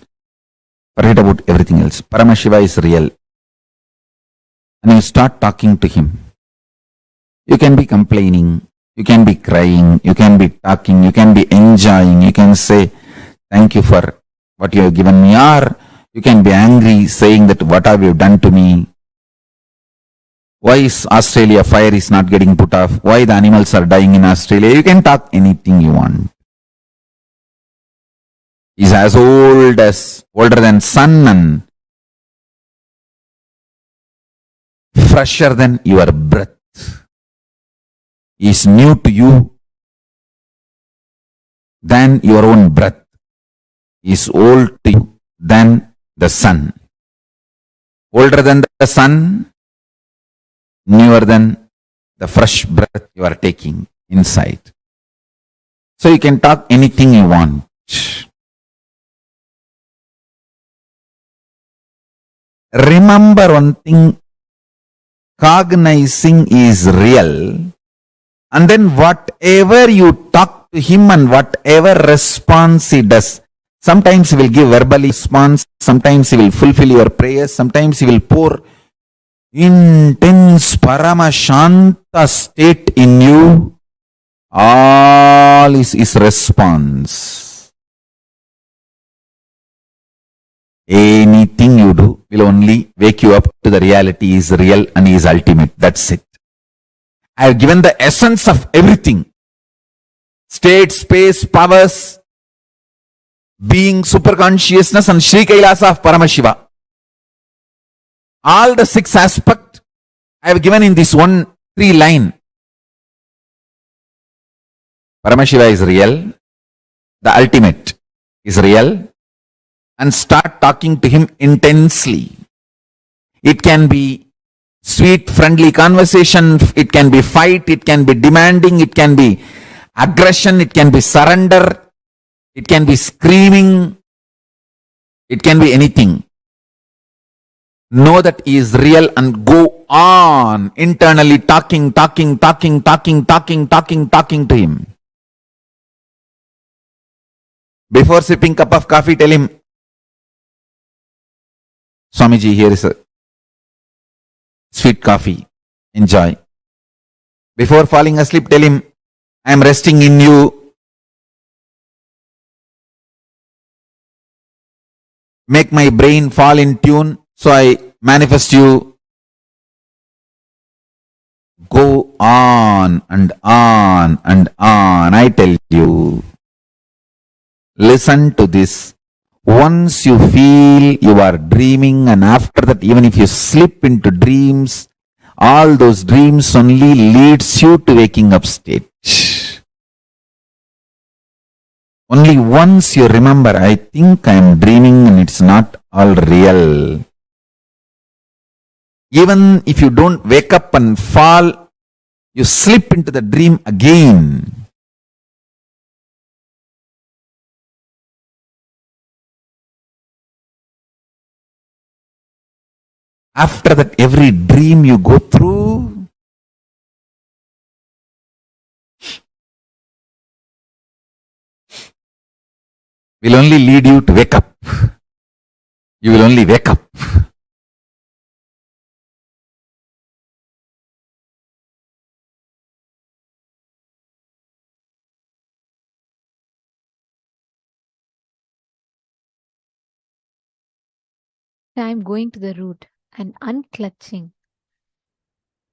Forget about everything else. Paramashiva is real. And you start talking to him. You can be complaining, you can be crying, you can be talking, you can be enjoying, you can say, thank you for what you have given me, or you can be angry, saying that what have you done to me? Why is Australia fire is not getting put off? Why the animals are dying in Australia? You can talk anything you want. He's as older than sun and fresher than your breath. Is new to you than your own breath. Is old to you than the sun. Older than the sun, newer than the fresh breath you are taking inside. So you can talk anything you want. Remember one thing, cognizing is real. And then whatever you talk to him and whatever response he does, sometimes he will give verbal response, sometimes he will fulfill your prayers, sometimes he will pour intense paramashanta state in you. All is his response. Anything you do will only wake you up to the reality he is real and he is ultimate. That's it. I have given the essence of everything. State, space, powers, being, superconsciousness and Sri KAILASA of Paramashiva. All the 6 aspects I have given in this 3 line. Paramashiva is real. The ultimate is real. And start talking to him intensely. It can be sweet, friendly conversation, it can be fight, it can be demanding, it can be aggression, it can be surrender, it can be screaming, it can be anything. Know that he is real and go on internally talking to him. Before sipping cup of coffee, tell him, Swamiji, here is a sweet coffee. Enjoy. Before falling asleep, tell him, I am resting in you. Make my brain fall in tune, so I manifest you. Go on and on and on. I tell you. Listen to this. Once you feel you are dreaming, and after that, even if you slip into dreams, all those dreams only leads you to waking up state. Only once you remember, I think I am dreaming and it's not all real. Even if you don't wake up and fall, you slip into the dream again. After that, every dream you go through, will only lead you to wake up. You will only wake up. I'm going to the root and unclutching.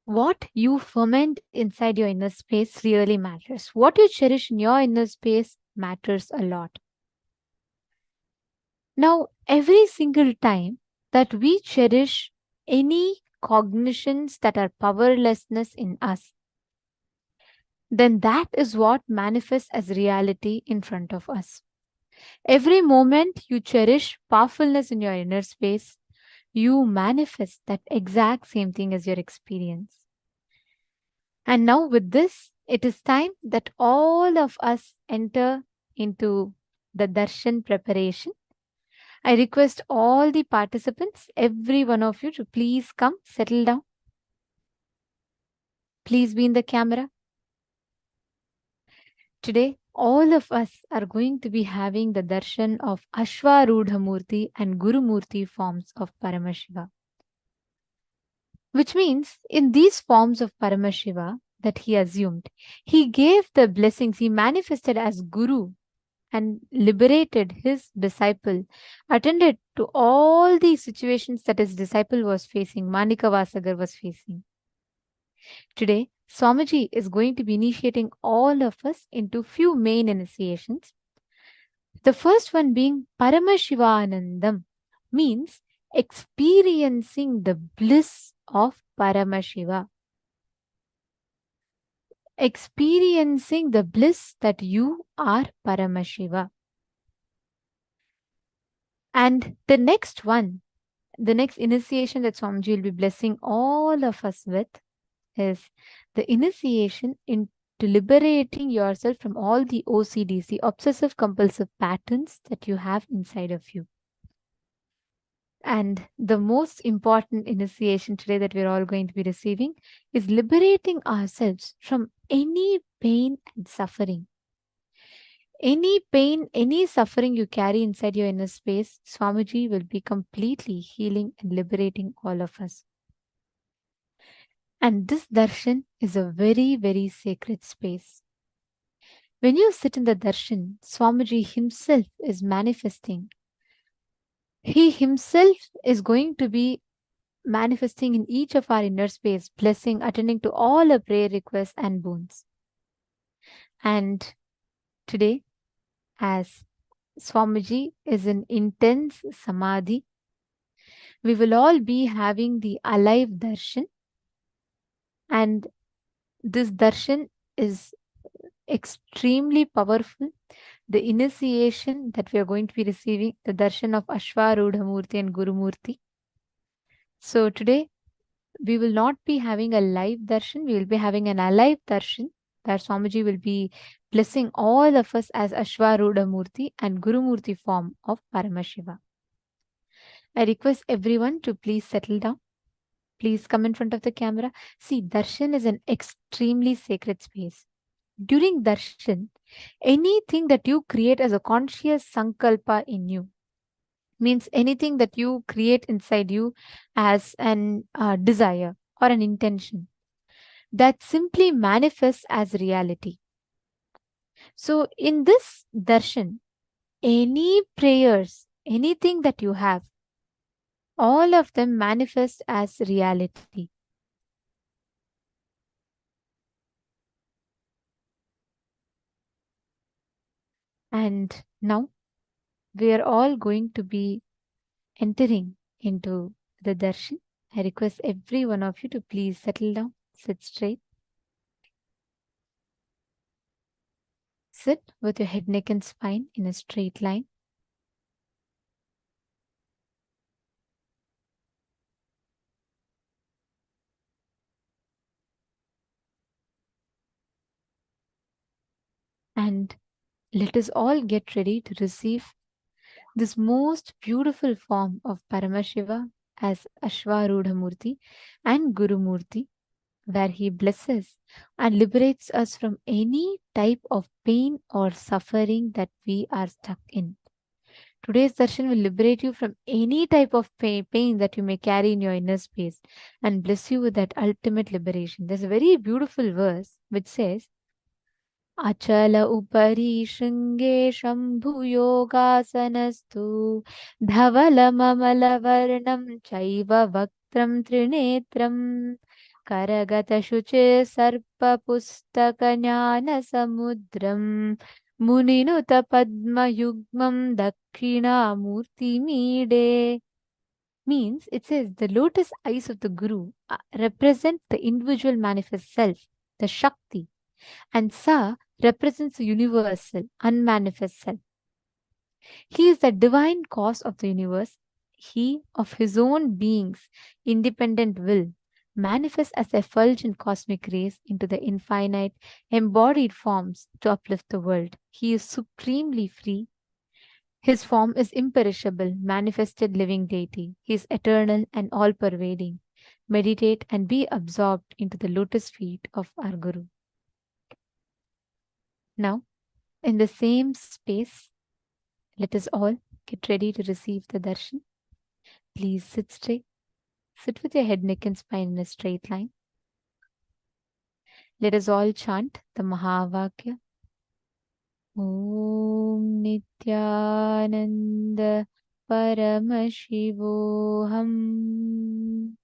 What you ferment inside your inner space really matters. What you cherish in your inner space matters a lot. Now, every single time that we cherish any cognitions that are powerlessness in us, then that is what manifests as reality in front of us. Every moment you cherish powerfulness in your inner space, you manifest that exact same thing as your experience. And now with this, it is time that all of us enter into the darshan preparation. I request all the participants, every one of you, to please come, settle down. Please be in the camera. Today, all of us are going to be having the darshan of Ashwarudha Murthy and Guru Murthy forms of Paramashiva. Which means, in these forms of Paramashiva that he assumed, he gave the blessings, he manifested as Guru and liberated his disciple, attended to all the situations that his disciple was facing, Manika Vasagar was facing. Today, Swamiji is going to be initiating all of us into few main initiations. The first one being Paramashivanandam, means experiencing the bliss of Paramashiva. Experiencing the bliss that you are Paramashiva. And the next one, the next initiation that Swamiji will be blessing all of us with is the initiation into liberating yourself from all the OCDs, the obsessive compulsive patterns that you have inside of you. And the most important initiation today that we're all going to be receiving is liberating ourselves from any pain and suffering. Any pain, any suffering you carry inside your inner space, Swamiji will be completely healing and liberating all of us. And this darshan is a very, very sacred space. When you sit in the darshan, Swamiji himself is manifesting. He himself is going to be manifesting in each of our inner space, blessing, attending to all our prayer requests and boons. And today, as Swamiji is in intense samadhi, we will all be having the alive darshan. And this darshan is extremely powerful. The initiation that we are going to be receiving, the darshan of Ashwarudha Murthy and Guru Murthy. So today, we will not be having a live darshan. We will be having an alive darshan that Swamiji will be blessing all of us as Ashwarudha Murthy and Guru Murthy form of Paramashiva. I request everyone to please settle down. Please come in front of the camera. See, darshan is an extremely sacred space. During darshan, anything that you create as a conscious sankalpa in you, means anything that you create inside you as an desire or an intention, that simply manifests as reality. So in this darshan, any prayers, anything that you have, all of them manifest as reality. And now we are all going to be entering into the darshan. I request every one of you to please settle down, sit straight. Sit with your head, neck and spine in a straight line. And let us all get ready to receive this most beautiful form of Paramashiva as Ashwarudha Murthy and Guru Murthy, where he blesses and liberates us from any type of pain or suffering that we are stuck in. Today's darshan will liberate you from any type of pain that you may carry in your inner space and bless you with that ultimate liberation. There's a very beautiful verse which says, Achala upari shringe shambhu yogasanastu dhavala mamala varnam chaiva vaktram trinetram karagata shuche sarpa pustaka jnana samudram Muninuta Padma Yugmam Dakshina Murti Mide. Means it says the lotus eyes of the Guru represent the individual manifest self, the Shakti, and Sa represents the universal, unmanifest self. He is the divine cause of the universe. He, of his own being's independent will, manifests as effulgent cosmic rays into the infinite, embodied forms to uplift the world. He is supremely free. His form is imperishable, manifested living deity. He is eternal and all-pervading. Meditate and be absorbed into the lotus feet of our Guru. Now, In the same space, let us all get ready to receive the darshan. Please sit straight. Sit with your head, neck, and spine in a straight line. Let us all chant the Mahavakya. Om Nithyananda Paramashivoham